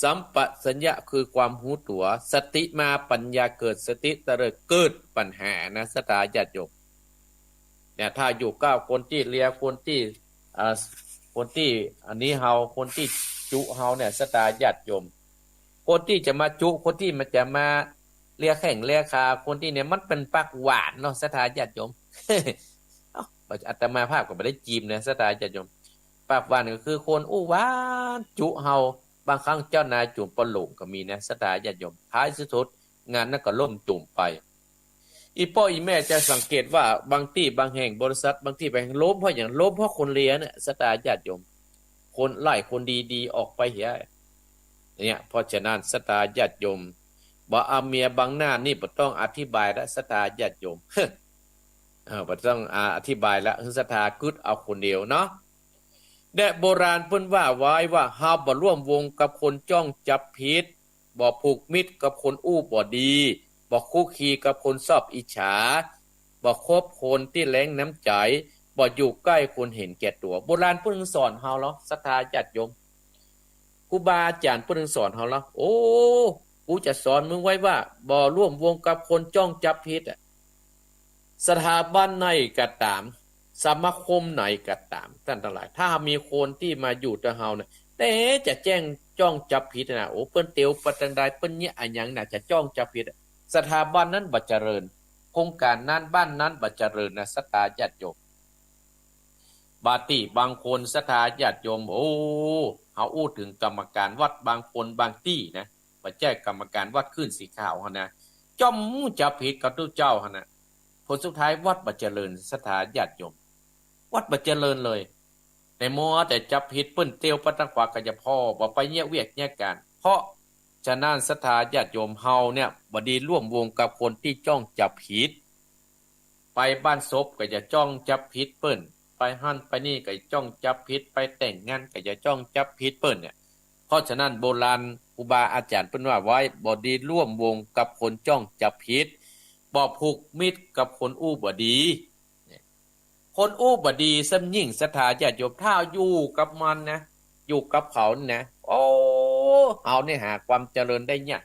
A: สัมปชัญญะคือความรู้ตัวสติมาปัญญาเกิดสติเตริดเกิดปัญหานะศรัทธาญาติโยมเนี่ยถ้าอยู่9คนที่เลียคนที่คนที่อันนี้เฮาคนที่จุเฮาเนี่ยศรัทธาญาติโยมคนที่จะมาจุคนที่มันจะมา เลียแข่งเลียคาคนที่เนี่ยมันเป็นปากหวานเนาะศรัทธาญาติโยม เอ้าอาตมาภาพก็บ่ได้จีมนะศรัทธาญาติโยมปากหวานก็คือคนอู้หวานจุเฮาบางครั้งเจ้านายจุ่มปลโหลงก็มีนะศรัทธาญาติโยมท้ายสุดงานนั้นก็ล่มตุ่มไปอีพ่ออีแม่จะสังเกตว่าบางที่บางแห่งบริษัทบางที่บางแห่งล้มเพราะอย่างล้มเพราะคนเลียเนี่ยศรัทธาญาติโยมคนไล่คนดีๆออกไปเหียเนี่ยเพราะฉะนั้นศรัทธาญาติโยมบ่เอาเมียบังหน้านี่บ่ต้องอธิบายและศรัทธาญาติโยม บ่ต้องอธิบายแล้วศรัทธากึดเอาคนเดียวเนาะแต่โบราณเพิ่นว่าไว้ว่าเฮาบ่ร่วมวงกับคนจ้องจับผิดบ่ผูกมิตรกับคนอู้บ่ดีบ่คุกคีกับคนชอบอิจฉาบ่คบคนที่แรงน้ำใจบ่อยู่ใกล้คนเห็นแก่ตัวโบราณเพิ่นสอนเฮาแล้วศรัทธาญาติโยมครูบาอาจารย์เพิ่นสอนเฮาแล้วโอ้กูจะสอนมึงไว้ว่าบ่ร่วมวงกับคนจ้องจับผิดสถาบันไหนก็ตามสมาคมไหนก็ตามท่านทั้งหลายถ้ามีคนที่มาอยู่กับเฮาเนี่ยแต่จะแจ้งจ้องจับผิดนะโอ้เปิ้นเตียวปะจังใดเปิ้นเนี่ยอันหยังน่ะจะจ้องจับผิดสถาบันนั้นบ่เจริญโครงการนั้นบ้านนั้นบ่เจริญนะศรัทธาญาติโยมบาติบางคนศรัทธาญาติโยมโอ้เฮาอู้ถึงกรรมการวัดบางคนบางที่นะบ่แจ้กรรมการวัดขึ้นสีขาวหั่นนะจ้อมจับผิดกับทุกเจ้าหั่นน่ะผลสุดท้ายวัดบ่เจริญศรัทธาญาติโยมวัดบ่เจริญเลยในมัวแต่จับผิดเปิ้นเตียวปะตังขวาก็จะพ่อบ่ไปแยกเวียกแยกกันเพราะฉะนั้นศรัทธาญาติโยมเฮาเนี่ยบ่ดีร่วมวงกับคนที่จ้องจับผิดไปบ้านศพก็จะจ้องจับผิดเปิ้นไปหั่นไปนี่ก็จ้องจับผิดไปแต่งงานก็จะจ้องจับผิดเปิ้นเนี่ยเพราะฉะนั้นโบราณครูบาอาจารย์เปิ้นว่าไว้บ่ดีร่วมวงกับคนจ้องจับผิดบ่ผูกมิตรกับคนอู้บ่ดีคนอู้บ่ดีซ้ำยิ่งศรัทธาญาติโยมถ้าอยู่กับมันนะอยู่กับเขานะโอ้เอาเนี่ยหาความเจริญได้ยาก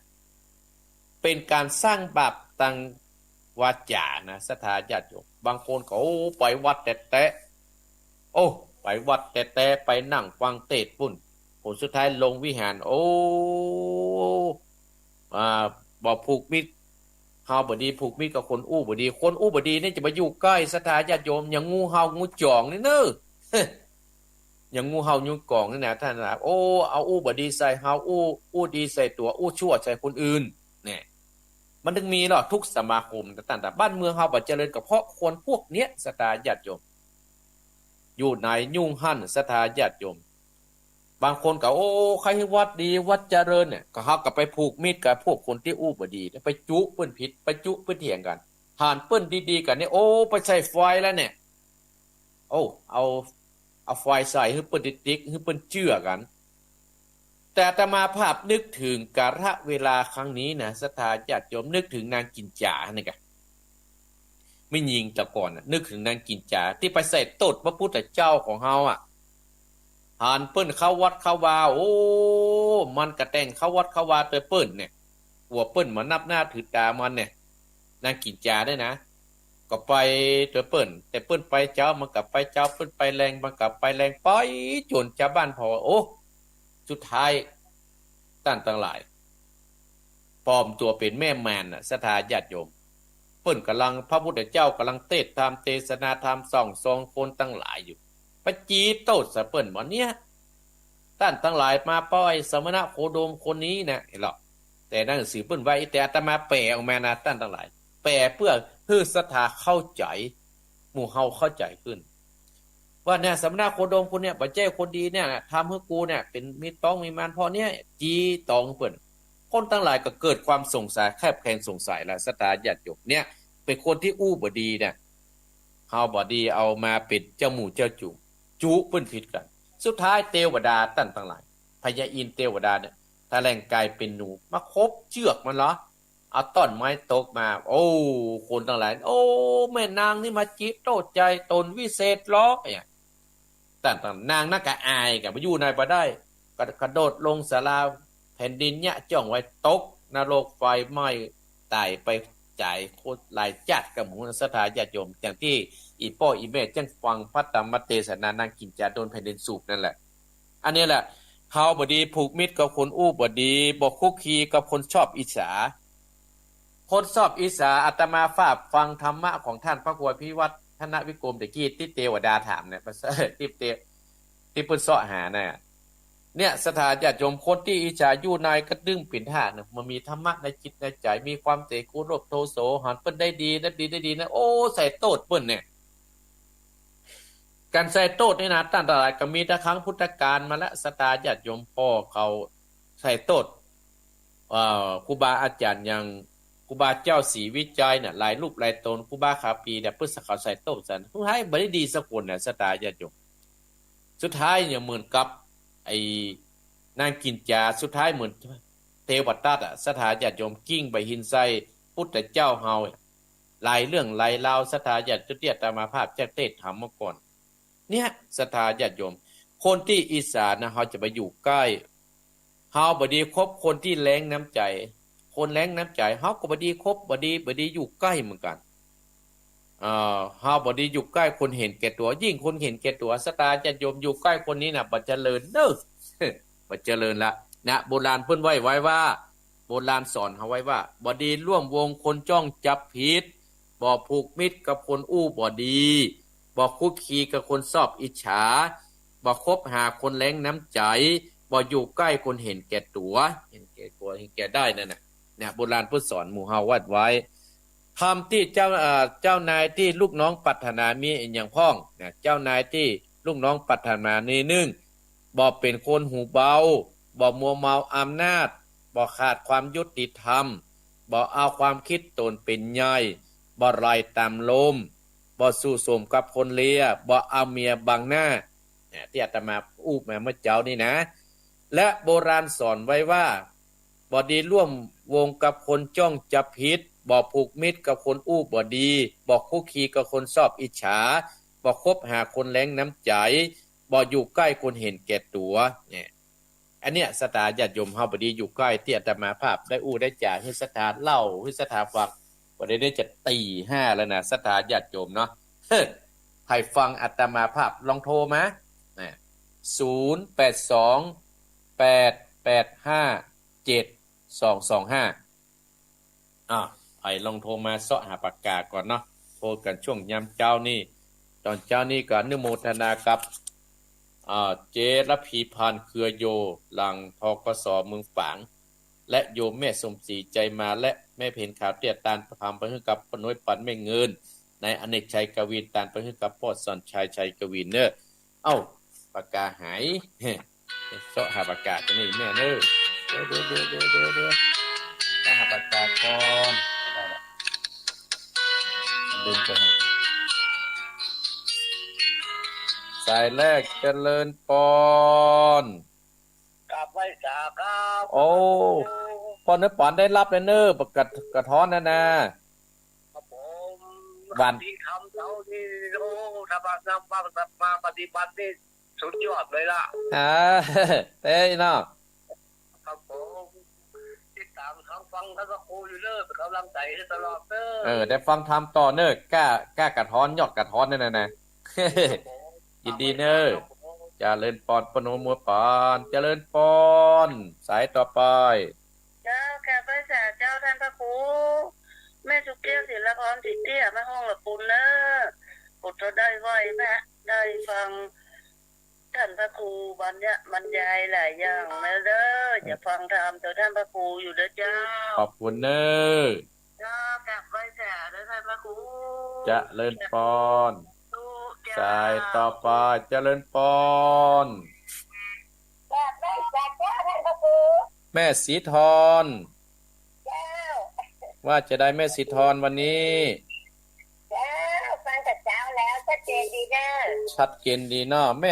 A: เป็นการสร้างบาปตังวาจานะศรัทธาญาติโยมบางคนก็โอ้ไปวัดแต่โอ้ไปวัดแต่ไปนั่งฟังเทศน์ปุ่นผลสุดท้ายลงวิหารโอ้อ่าบ่ผูกมิตรเฮาบ่ดีผูกมิตรกับคนอู้บ่ดีคนอู้บ่ดีนี่จะมาอยู่ใกล้ศรัทธาญาติโยมอย่างงูเห่างูจ่องนี่เน้อ อย่างงูเห่างูกองนี่นะท่านนะโอ้เอาอู้บ่ดีใส่เฮาอู้ดีใส่ตัวอู้ชั่วใส่คนอื่นเนี่ยมันถึงมีเนาะทุกสมาคมต่างๆบ้านเมืองเฮาบ่เจริญก็เพราะคนพวกเนี้ยศรัทธาญาติโยมอยู่ไหนยุ่งหั่นศรัทธาญาติโยมบางคนก็โอ้ใครวัดดีวัดเจริญเนี่ยก็เฮาก็ไปผูกมิตรกับพวกคนที่อู้บ่ดีไปจุเปิ้นผิดไปจุเปิ้นเถียงกันหานเปิ้นดีๆกันเนี่ยโอ้ไปใส่ไฟแล้วเนี่ยโอ้เอาไฟใส่ให้เปิ้นติ๊กให้เปิ้นเชื่อกันแต่อาตมาภาพนึกถึงกาลเวลาครั้งนี้นะศรัทธาญาติโยมนึกถึงนางกินจานี่กะไม่ยิงแต่ก่อนนึกถึงนางกินจาที่ไปใส่ตดพระพุทธเจ้าของเฮาหานเปิ้นเข้าวัดเข้าวาโอ้มันกระแต่งเข้าวัดเข้าวาตัวเปิ้นเนี่ยหัวเปิ้นมานับหน้าถือตามันเนี่ยนางกินจาได้นะก็ไปตัวเปิ้นแต่เปิ้นไปเจ้ามันกลับไปเจ้าเปิ้นไปแรงมันกลับไปแรงไปจนชาวบ้านพอโอ้สุดท้ายท่านทั้งหลายปลอมตัวเป็นแม่แมนศรัทธาญาติโยมเปิ้นกำลังพระพุทธเจ้ากำลังเทศน์ธรรมเทศนาธรรมส่องทรงคนตั้งหลายอยู่ไปจีโต้ซะเปิ้นบ่เนี่ยท่านทั้งหลายมาปล่อยสมณะโคดมคนนี้นะเห็นหรอแต่หนังสือเปิ้นไว้แต่อาตมาแปลออกมานะท่านทั้งหลายแปลเพื่อให้ศรัทธาเข้าใจหมู่เฮาเข้าใจขึ้นว่าเนี่ยสมณะโคดมคนเนี่ยบ่ใช่คนดีเนี่ยทำให้กูเนี่ยเป็นมีต้องมีมารพอเนี่ยจีตองเปิ้นคนทั้งหลายก็เกิดความสงสัยแคบแคลงสงสัยแล้วศรัทธาญาติโยมเนี่ยเป็นคนที่อู้บ่ดีเนี่ยเฮาบ่ดีเอามาเป็นเจ้าหมู่เจ้าจุเปิ้นผิดกันสุดท้ายเทวดาท่านทั้งหลายพญาอินทร์เทวดาเนี่ยถ้าแรงกายเป็นหนูมาคบเชือกมันเหรอเอาต้นไม้ตกมาโอ้คนทั้งหลายโอ้แม่นางนี่มาจิตโตใจตนวิเศษล้อเนี่ยต่างๆนางนักกะอายกับอยู่ในบ่ได้กระโดดลงศาลาแผ่นดินเนี่ยจ้องไว้ตกนรกไฟไหม้ตายไปจ่ายโคตรหลายจัดกับหมู่ศรัทธาญาติโยมอย่างที่อีป้ออีแม่จังฟังพระธรรมเทศนานางกินจาโดนแผ่นดินสูบนั่นแหละอันนี้แหละเฮาบ่ดีผูกมิตรกับคนอู้บ่ดีบ่คุกคีกับคนชอบอิจฉา ทดสอบอีสาอาตมาฝากฟังธรรมะของท่านพระครูพิวัตรธนวิกรมตะกี้ที่เทวดาถามเนี่ยที่ที่พุทธเสาะหาเนี่ยสถานญาติโยมคนที่อิจฉาอยู่ในกระดึงปิ่นท่าเนี่ยมันมีธรรมะในจิตในใจมีความเตกูโลภโทโสหันเปิ้นได้ดีนะดีได้ดีนะโอ้ใส่โตดเปิ้นเนี่ยการใส่โตดนี่นะตั้งแต่หลายก็มีแต่ครั้งพุทธกาลมาแล้วสตาญาติโยมพ่อเขาใส่โตดครูบาอาจารย์อย่างครูบาเจ้าศรีวิจัยเนี่ยหลายรูปหลายตนครูบาขาปีเนี่ยเพิ่นสักเขาใส่โตดซั่นสุดท้ายบ่ได้ดีสักคนน่ะสตาญาติโยมสุดท้ายเนี่ยเหมือนกับไอ้นางกินจาสุดท้ายเหมือนเทวทัตสถาญาติโยมกิ้งไปหินไซพุทธเจ้าเฮาหลายเรื่องหลายราวสถาญาติจุติตามาภาพแจ้งเทศถามมาก่อนเนี่ยสถาญาติโยมคนที่อีสานนะเฮาจะไปอยู่ใกล้เฮาบ่ดีคบคนที่แรงน้ำใจคนแรงน้ำใจเฮาก็บ่ดีคบบ่ดีอยู่ใกล้เหมือนกันเฮาบ่ดีอยู่ใกล้คนเห็นแก่ตัวยิ่งคนเห็นแก่ตัวสตาญาติโยมอยู่ใกล้คนนี้น่ะบ่เจริญเด้อ บ่เจริญละนะโบราณเพิ่นไว้ว่าโบราณสอนเฮาไว้ว่าบ่ดีร่วมวงคนจ้องจับผิดบ่ผูกมิตรกับคนอู้บ่ดีบ่คุกคีกับคนชอบอิจฉาบ่คบหาคนแรงน้ำใจบ่อยู่ใกล้คนเห็นแก่ตัวเห็นแก่ตัวเห็นแก่ได้นั่นน่ะเนี่ยโบราณเพิ่นสอนหมู่เฮาไว้คำที่เจ้านายที่ลูกน้องปรารถนามีอย่างพ้องนะเจ้านายที่ลูกน้องปรารถนานี้นึ่งบ่เป็นคนหูเบาบ่มัวเมาอำนาจบ่ขาดความยุติธรรมบ่เอาความคิดตนเป็นใหญ่บ่ไล่ตามลมบ่สู้สมกับคนเลวบ่เอาเมียบังหน้าเนี่ยที่อาตมาอู้มาเมื่อเจ้านี่นะและโบราณสอนไว้ว่าบ่ดีร่วมวงกับคนจ้องจับผิดบ่ผูกมิตรกับคนอู้บ่ดีบ่คุกคีกับคนชอบอิจฉาบ่คบหาคนแรงน้ำใจบ่อยู่ใกล้คนเห็นแก่ตัวเนี่ยอันเนี้ยสถาญาติโยมเฮาบ่ดีอยู่ใกล้ที่อาตมาภาพได้อู้ได้จ่าให้สถาเล่าให้สถาฟังบ่ได้จะตี5แล้วนะสถาญาติโยมเนาะให้ฟังอาตมาภาพลองโทรมา0828857225ไผลองโทรมาเสาะหาปากกาก่อนเนาะโทรกันช่วงยามเจ้านี่ตอนเจ้านี่ก็อนุโมทนากับเจรพีพันธ์เครือโยหลังทกสเมืองฝางและโยมแม่สมศรีใจมาและแม่เพนขาวเตี้ยตาลประคำไปให้กับปน้อยปันแม่เงินในอเนกชัยกวินตาลไปให้กับพ่อสอนชัยกวินเนอะเอ้าปากกาหายเสาะหาปากกาจะนี่แม่เนอะเดี๋ยวต้องหาปากกาก่อนได้ละลืมไปสายแรกเจริญปอน
B: กลับไว้สาครับ
A: โอ้พอเนื้อปอนได้รับเลยเนอะประกระท้อน
B: ครับผมวันที่ทำเท่าที่โอ้ถ้ามาปฏิบัตินี่สุดยอดเลยล่ะ
A: เต้เนาะ
B: ครับผมติดตามทั้งฟังทั้งก็ครูอยู่เด้อกำลังใจให้ตลอดเด้อ
A: ได้ฟังทำต่อเนอะกล้ากระท้อนยอดกระท้อนนั่นนะยินดีเนอะเจริญปอนปนมัวปอนเจริญปอนสายต่อไป
C: เจ้าแค่พระเจ้าท่านพระครูแม่สุเกี้ยวศิลปรสิทธิ์เตี้ยแม่ห้องละปุนเนอะปุตได้ไหวแม่ได้ฟังท่านพระครูบรรยายหลายอย่างนะเด้อจะฟังธรรมจากท่านพระครูอยู่เด้อเจ้า
A: ขอบคุณเนอะ
C: เจ้าแค่พระเจ้าท่านพระครู
A: เจริญปอนสายต่อไปเจริญปอนแม่สีทรว่าจะได้แม่สีทรวันนี้
C: ฟังจากเจ้าแล้วชัดเจนดีเด้อ
A: ชัดเจนดีเนาะแ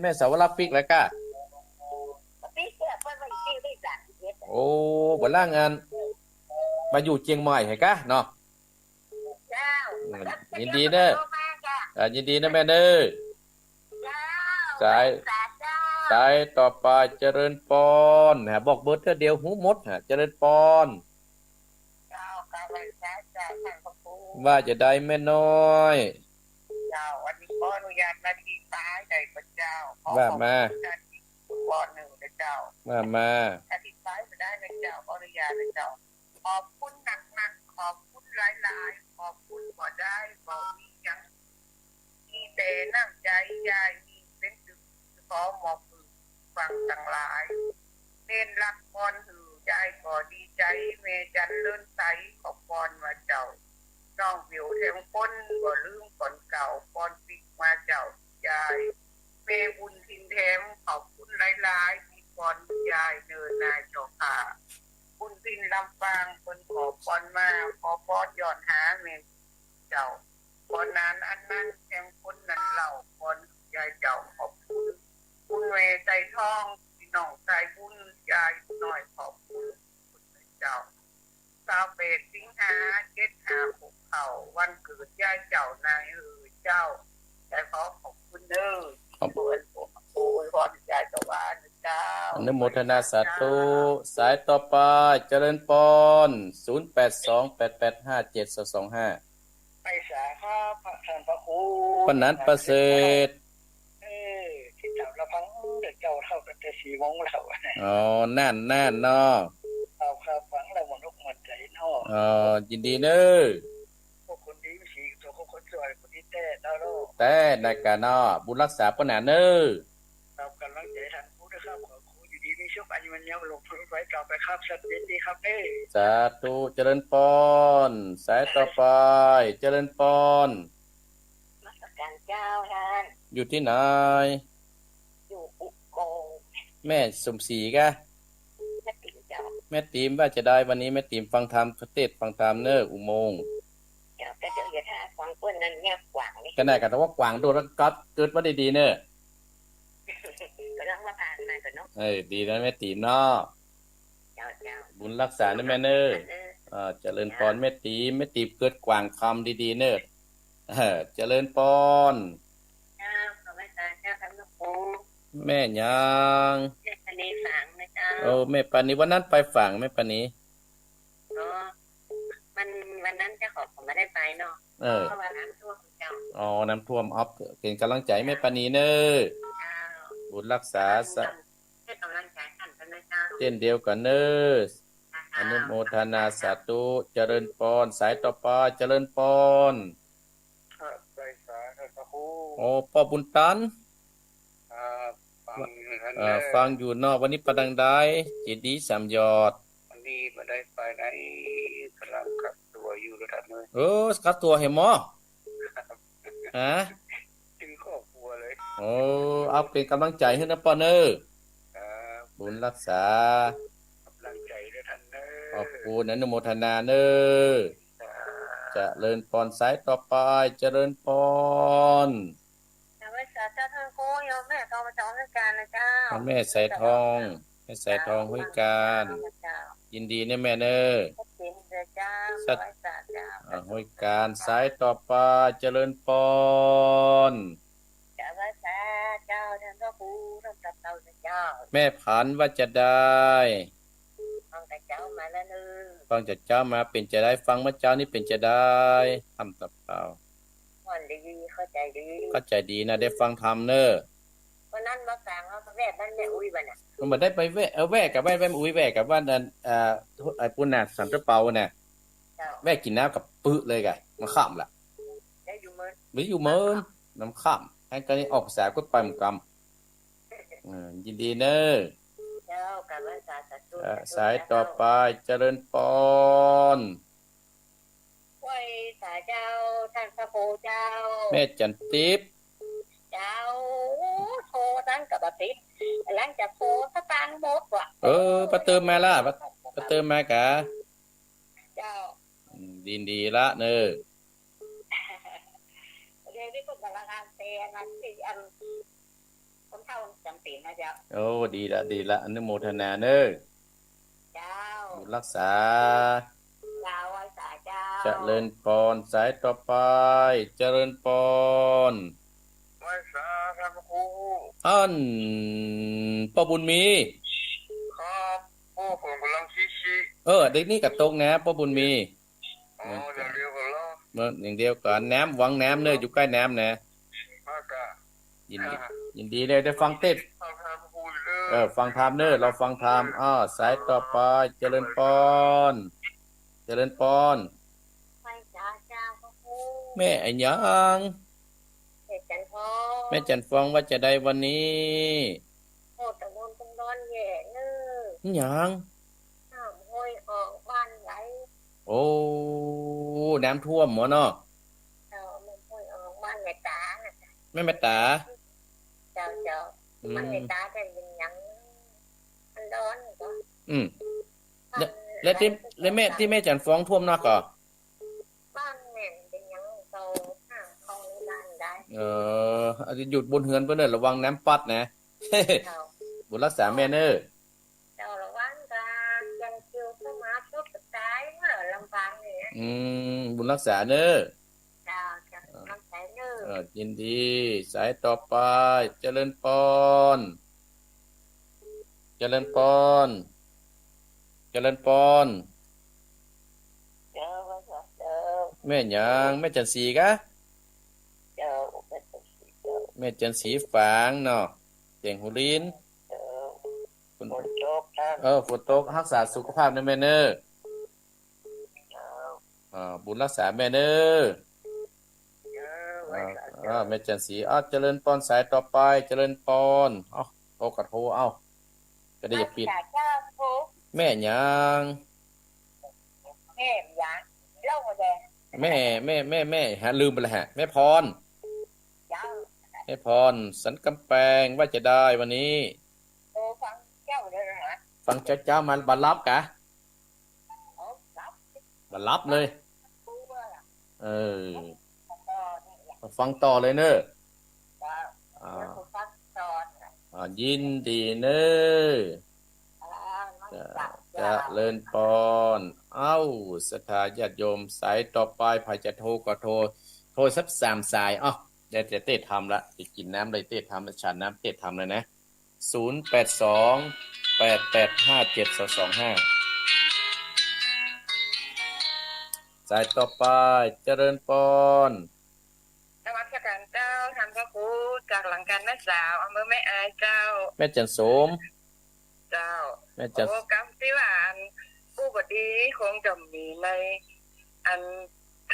A: ม่สาวรักปิกแล้วก็
C: ปิกเพิ่นบ่ชื่อได้จัก
A: โอ้บ่ล่างงานมาอยู่เชียงใหม่ให้กะเนาะ
C: เจ้า
A: ยินดีเด้อยินดีนะแม่เด้อสายต่อไปเจริญปอนบอกเบอร์เท่าเดียวหูหมดเจริญปอนว่าจะได้แม่น้อย
C: วันนี้ขออนุญาตนาทีซ้ายได้พระเจ้า
A: ว่ามา
C: ปอนหนึ่งนะเจ้า
A: มา
C: นาทีซ้ายจะได้นะเจ้าขออนุญาตนะเจ้าขอบคุณหนักๆข ขอบคุณหลายๆขอบคุณบ่ได้บอกมีหยังมีแต่น้ำใจยายมีเป็นตึกขอหมอบมือฟังทั้งหลายเน้นรักพรหือยายก็ดีใจเมจันเลื่อนใสขอบพรมาเจ้าน้องวิวเทมพ้นก็ลืมก่อนเก่าพรปิกมาเจ้ายายเมบุญทินแถมขอบคุณหลายๆมีพรยายเดินนายเจ้าค่ะคุณพินลำปางคนขอพรมาขอพรย้อนหาเมเจ้าพรนานอันนั้นแทงคนนั้นเล่าพรยายเจ้าขอบคุณคุณเวใจทองพี่น้องใจบุญยายหน่อยขอบคุณคุณเจ้าสาวเป็ดสิงหาเจ็ดหาภูเขาวันเกิดยายเจ้านายเจ้าแต่ขอขอบคุณเด้อขอบคุณโอ้ยพรยายตะวันเจ้า
A: อนุโมทนาสาธุสายต่อไปเจริญพร0828857225
B: ไปสาครับพระท่านพระครู
A: ปนัดประเสริฐ
B: ที่เจ้าละพังเด็กเจ้าเท่ากันแต่4 โมงแล้ว
A: อ๋อนั่นเนาะ
B: เอาครับฟังแล้วมันอกมันใจเนาะ
A: อ๋อยินดีเด้อ
B: พวกคนดีวิธีตัวคนสวยคนที่แต่แล้วเนาะ
A: แต่นายกาเนาะบุญรักษาปนาเด้อ
B: เรากำลังใจท่านครูนะครับขอครูอยู่ดีมีโชคอายุมันยาวลงพื้นไว้กลับไปครับสัตว์ดีครับเด้
A: สาธุเจริญพรสายต่อไปเจริญพร
C: มาสักการเจ้าท่าน
A: อยู่ที่ไหน
C: อยู่อุโกง
A: แม่สมศรีกะ
C: แม่ติ๋มเจ้า
A: แม่ติ๋มว่าจะได้วันนี้แม่ติ๋มฟังธรรมเทศน์ฟังธรรมเนออุโมงค์
C: เจ้าก็เจออย่าท่าฟังเพื่อนนั้นเงียบกว่างนี่
A: ก็ได้กันแต่ว่ากวางโดนแล้วก็เกิดว่าดีๆเนอะ
C: ก็ต้องมาผ่านมาก่อนเนาะ
A: ดีนะแม่ติ๋มเนาะ
C: เจ้าเจ้า
A: บุญรักษานะแม่เนอเจริญพรแม่ติ๋มเกิดกวางคำดีๆเนอะเจริญพร
C: เจ้าขอพระสาเจ้าท่านพระครู
A: แม่ยัง
C: เจ้าทะเลฝังนะเจ้า
A: โอ้แม่ปานีวันนั้นไปฝั่งแม่ปานี
C: เนาะมันวันนั้นเจ้าของผมไม่ได้ไปเนาะเพราะว่าน้ำท่วมเจ้า
A: อ๋อน้ำท่วมเป็นกำลังใจแม่ปานีเนอะ
C: เจ้า
A: บุญรักษา
C: ให้กำลังใจท่านกันนะเจ้า
A: เช่นเดียวกันเนอะอนุโมทนาสาธุเจริญพรสายต่อไปเจริญพร
B: ไปสาท่านพระครู
A: โอ้พ่อบุญตัน
B: ฟังท่าน
A: ฟังอยู่เนอกวันนี้ประดังได้จิตดีสามยอด
B: วันนี้มาได้ไปไหนกำลังกับตัวอยู่ระดับเลย
A: กัดตัวให้หมอฮะ
B: ถึงครอบครัวเลย
A: โอ้เอาเป็นกำลังใจให้นะปอเนอ
B: ครับ
A: บุญรักษาก
B: ำลังใจด้วยท่านเนอ
A: ขอบคุณอนุโมทนาเนอเจริญพรสายต่อไปเจริญพร
C: เจ้าพระสาเจ้าท่านครูโยมแม่ทองมาจองด้วยกันนะเจ้า
A: แม่ใส่ทองแม่ใส่ทองห้วยการ
C: เจ้า
A: ยินดีนะแม่เนอ
C: พระสินเจ้าขอพระสาเจ้า
A: ห้วยการสายต่อไปเจริญพร
C: เจ้าพระสาเจ้าท่านพระครูท่านตัดเต่าเจ้า
A: แม่ผันว่าจะได้
C: ฟังแต่เจ้ามาแล้วนึง
A: ฟังจากเจ้ามาเป็นจะได้ฟังเมื่อเจ้านี่เป็นจะได้ทำตับเปล่า
C: วันดีเข้าใจดี
A: เข้าใจดีนะได้ฟังธรรมเนอ
C: วันนั้นมาสั่งเอาแวะบ้านแม่อุ้ยบ้านน่ะ
A: มันบ่ได้ไปแวะกับแว่อุ้ยแวะกับว่านั่นไอ้ปุ่นน่ะสันตะเปาน่ะ
C: เจ้า
A: แวะกินน้ำกับปึ๊เลยกะมันข้ามล่ะ
C: ได้อยู่เมือง
A: หรืออยู่เมินน้ำข้ามให้กันนี้ออกภาษาก็ไปเหมือนกันยินดีเนอ
C: เจ้ากับพระสาสาธุ
A: สายต่อไปเจริญพร
C: ไหว้สาเจ้าท่านพระครูเจ้า
A: แม่จันทิพย์
C: เจ้าโทรตั้งกับอาทิตย์หลังจากโทรสตางค์หมดว่ะ
A: ประเติมมาละประเติมมากะ
C: เจ้า
A: ดีละเนอ
C: เรียนที่คนกำลังงานเตียงานที่อันคนเท่าจำเป็นนะเจ้า
A: โอ้ดีละอนุโมทนาเนอ
C: เจ้า
A: บุญรักษา
C: เจ้าไหว้สาเจ้า
A: เจริญพรสายต่อไปเจริญพร
B: ไหว้สาท่านพระครู
A: ท่านพ่อบุญมี
B: ครับโอ้ผมกำลังชี้
A: เด็กนี่กับตรงนะพ่อบุญมี
B: อ๋อเดี๋ยวเรียวกันแล้ว
A: เมื่ออย่างเดียวก่อนน้ำวังน้ำเนออยู่ใกล้น้ำนะ
B: มากะ
A: ยินดีเลยได้ฟังเต้น
B: ท่านพระครูเด้อ
A: ฟังธรรมเนอเราฟังธรรมสายต่อไปเจริญพรเจริญพร แม่ไอ้ยัง
C: เด็กจันทอ
A: แม่จันฟองว่าจะได้วันนี้
C: โอ้ตะวันตะนอนแย่เนื้อ
A: ยัง
C: น้ำห้อยออกบ้านไหล
A: โอ้น้ำท่วมหมอเนาะ
C: มันห้อยออกบ้านในตา
A: แม่แม่ตา
C: เจ้า
A: อื
C: มันใน
A: ม
C: ตาแต่ยังยังมันร้อนก็
A: อืมแล้วที่แม่จันฟองท่วมเนาะก็
C: บ้านแม่นเป็นยังโตห้างคลองในบ้านได้
A: อาจจะหยุดบนเฮือนเพิ่นเด้อระวังน้ำปัดนะ
C: เจ้า
A: บุญรักษาแม่เน้อ
C: เจ้าระวังกันยังคิวเข้ามาชุบกระจายเมื่อลำพังเนี่ย
A: บุญรักษาเน้อ
C: เจ้าจะทำใจเนื้อ
A: ยินดีสายต่อไปเจริญปอน เจริญปอน เจริญปอน
C: เจ้าเจ้า
A: แม่หยังแม่จันสีกะ
C: เจ้าเป็นสีเจ้า
A: แม่จันสีฝางเนาะเจียงหูลิน
C: เจ้า
A: คุณ
C: ฝนตกท่าน
A: ฝนตกรักษาสุขภาพนะแม่เน้อ
C: เจ้า
A: บุญรักษาแม่เน้อ
C: เจ้า
A: แม่จันสีเจริญปอนสายต่อไปเจริญปอนโทรกับโทรก็ได้อย่าปิด
C: เจ้าโอ้
A: แม่หยัง
C: แม่ยาเล่ามาแดง
A: แม่ฮะลืมไปแล้วฮะแม่พร
C: เจ้า
A: แม่พรสันกำแพงว่าจะได้วันนี้
C: โอ้ฟังเจ้าเลยนะ
A: ฟังเจ้ามาบัลลับกะ
C: โอ้รับ
A: บัลลับเลย
C: รู้ว่าล่ะ
A: เออ
C: ก็นี่แหละ
A: ฟังต่อเลยเนอะ
C: เจ้า
A: อ่า
C: เดี๋ยวผมฟังตอน
A: ยินดีเนอะ
C: มัน
A: จะ
C: จับ
A: จะเลินปอนศรัทธาญาติโยมสายต่อไปใครจะโทรก็โทรสัก3 สายได้แต่เต้ทำละจะกินน้ำเลยเต้ทำฉันน้ำเต้ทำเลยนะ0828857225สายต่อไปเจริญปอน
C: นมัสการเจ้าท่านพระครูจากหลังการแม่สาวอำเภอแม่อายเจ้า
A: แม่จันโสม
C: เจ้า
A: แม่จัน
C: โอ้กรรมที่ว่าอันผู้บดีคงจะมีในอัน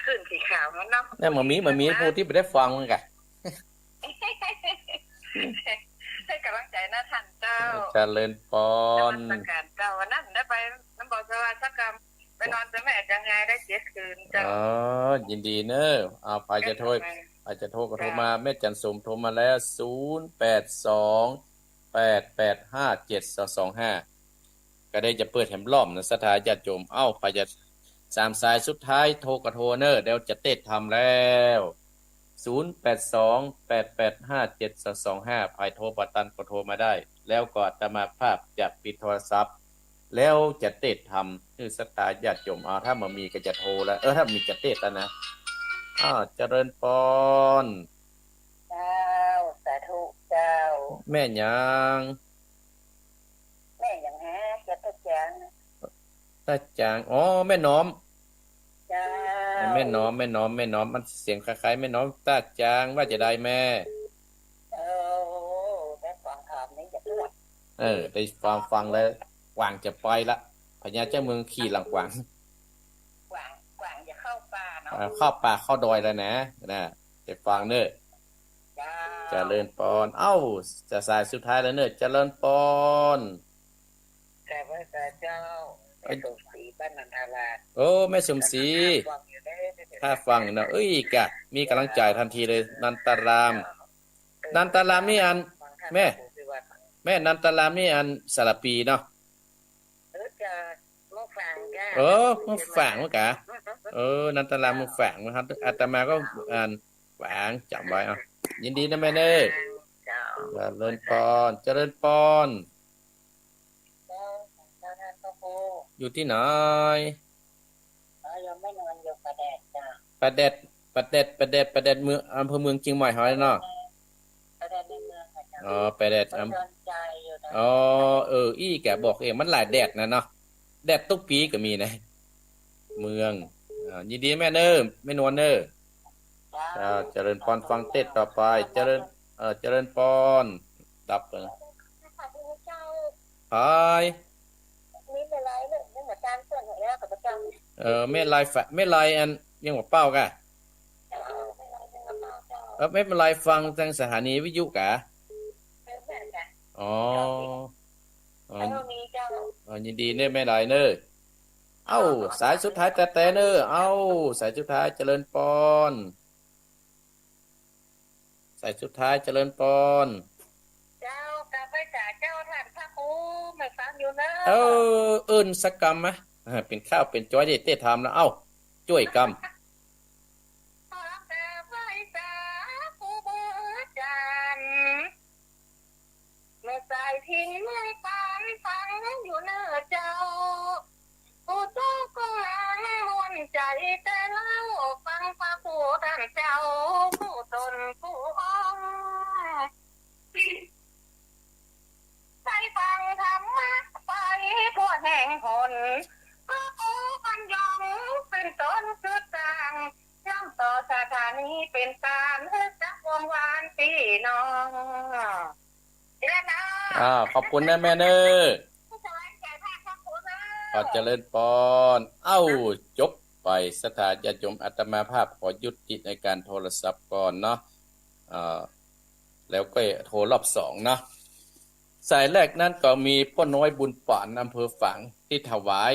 C: ขึ้นสีขาวนั่นเนาะ
A: นี่มันมีผู้ที่ไม่ได้ฟังมันกะ
C: ให้กำลังใจนะท่านเจ้า
A: เจริญปอน
C: นมัสการเจ้าวันนั้นได้ไปน้ำบอกสวัสดิ์กรรมไปนอนจะแม่จะไงได้7 คืนเจ้า
A: ยินดีเนอะไปจะโทรอาจจะโทรก็โทรมาแม่จันสมโทรมาแล้ว0828857225ก็ได้จะเปิดแหมล้อมนะสถาญาติโยมไปจะ3 สายสุดท้ายโทรก็โทรเนอะเดี๋ยวจะเต็ดทำแล้ว0828857225ไปโทรปัตตันก็โทรมาได้แล้วก็อาตมาภาพจะปิดโทรศัพท์แล้วจะเต็ดทำคือสถาญาติโยมถ้ามันมีก็จะโทรแล้วถ้ามีจะเต็ดแล้วนะเจริญปอน
C: เจ้าสาธุเจ้า
A: แม่หยัง
C: แม่อย่างฮะจะตะแจง
A: ตาจางแม่น้อม
C: เจ้า
A: แม่น้อมมันเสียงคล้ายๆแม่น้อมตาจางว่าจะได้แม่
C: ได้ฟังข่าวนี้จะเลือด
A: ได้ฟังแล้วกวางจะไปละพญาเจ้าเมืองขี่หลังกวาง
C: กว่างจะเข้าป่าเนาะ
A: เข้าป่าเข้าดอยแล้วนะจะฟังเนอะ
C: เจ้า
A: เจริญปอนจะสายสุดท้ายแล้วเนอะเจริญปอน
C: แต่ว่าเจ้าไอ้สมศรีบ้านนันทารา
A: แม่สมศรีถ้าฟังเนาะกะมีกำลังใจทันทีเลยนันตารามนี่อันแม่นันตารามนี่อันสารปีเนาะ
C: จะมาฟังกัน
A: มึงฝางมั้งกะนันตารามมึงฝางมั้งครับอาตมาก็อ่านฝางจำไว้ยินดีนะแม่เน้อ
C: เจ้า
A: เจริญปอนเจริญปอน
C: เจ้าท่านพระครู
A: อยู่ที่ไหน
C: ยังไม่นอนอยู่ประแดดจ้า
A: ประเด็ดเมืองอำเภอเมืองเชียงใหม่หอยเนาะ
C: ประแดดในเมืองค่ะเจ้า
A: ประเด็ด
C: สนใจอยู่นะ
A: แกบอกเองมันหลายแดดนะเนาะแดดทุกปีก็มีนะเมืองยินดีแม่เน้อแม่นวลเน้อเจริญปอนฟังเต็ดต่อไปเจริญปอนดับเลยฮาย
C: มีอะไรเนี่ยยังเหมือนการส่วนของแล้วกับประจำ
A: แม่ลายอันยังหัวเป้ากะ
C: เจ้า
A: ไม่เป็นไรฟังทางสถานีวิทยุกะอ๋ออ๋อ
C: มีเจ้า
A: ยินดีเนอะแม่หลายเนอะเอ้าสายสุดท้ายแต่เนอะเอ้าสายสุดท้ายเจริญปอนสายสุดท้ายเจริญปอน
C: เจ้ากาไปจ่าเจ้าท่านพระครูไม่ฟังอยู่เนอะ
A: เอิ้นสักกรรมมะเป็นข้าวเป็นจ้อยได้เต้ทำแล้วเอ้าจ้วยกรรม
C: ขอแต่ไหว้สาผู้บูชาไม่ใส่ทิ้งไม่ปานฟังอยู่เนอะเจ้าผู้โตก็งานมวนใจแต่เล่าฟังพระครูท่านเจ้าผู้ตนผู้อ้อมใส่ฟังธรรมะไปทั่วแห่งหนพระครูปัญญองเป็นต้นคือต่างย่ำต่อสถานีเป็นการจักวงวานพี่น้องเจ้านะ
A: ขอบคุณนะแม่เนอะขอเจริญปอนจบไปสถานญาติโยมอาตมาภาพขอยุติในการโทรศัพท์ก่อนเนาะแล้วก็โทรรอบ2เนาะสายแรกนั้นก็มีพ่อน้อยบุญป่านอำเภอฝางที่ถวาย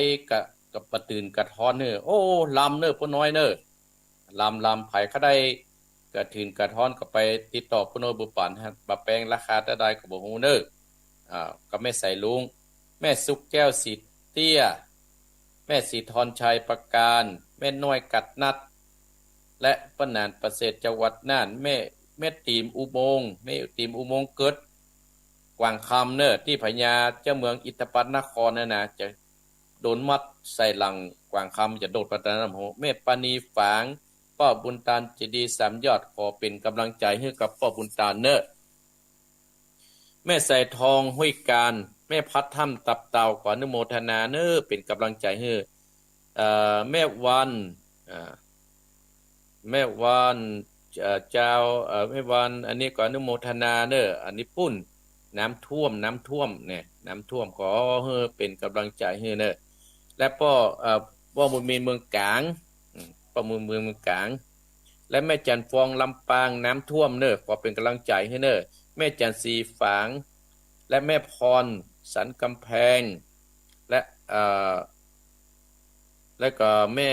A: กับประตื่นกระท้อนเนอโอ้ลำเนอพ่อน้อยเนอลำไผ่เขาได้กระถืนกระท้อนก็ไปติดต่อพ่อน้อยบุญป่านฮะปะแปลงราคาได้ก็บ่ฮู้เนอก็ไม่ใส่ลุงแม่สุกแก้วสีเตี้ยแม่สีทรชัยประการแม่น้อยกัดนัดและป้านานประเสริฐจังหวัดน่านแม่ตีมอุโมงค์แม่ตีมอุโมงค์เกิดกวางคำเนอะที่พญาเจ้าเมืองอิตาปัตนครนั่นนะจะโดนมัดใส่หลังกวางคำจะโดดประตานน้ำโหแม่ปานีฝางป้อบุญตาลเจดีย์3 ยอดขอเป็นกำลังใจให้กับป้อบุญตาลเนอะแม่ใส่ทองห้วยการแม่พัดถ้ำตับเต่าขออนุโมทนาเนอะเป็นกำลังใจให้แม่วันแม่วันเจ้าแม่วันอันนี้ขออนุโมทนาเนอะอันนี้ปุ้นน้ำท่วมเนี่ยน้ำท่วมขอให้เป็นกำลังใจให้เนอะและป้อบุญมีเมืองกลางป้อบุญเมืองกลางและแม่จันฟองลำปางน้ำท่วมเนอะขอเป็นกำลังใจให้เนอะแม่จันสีฝางและแม่พรสันกำแพงและก็แม่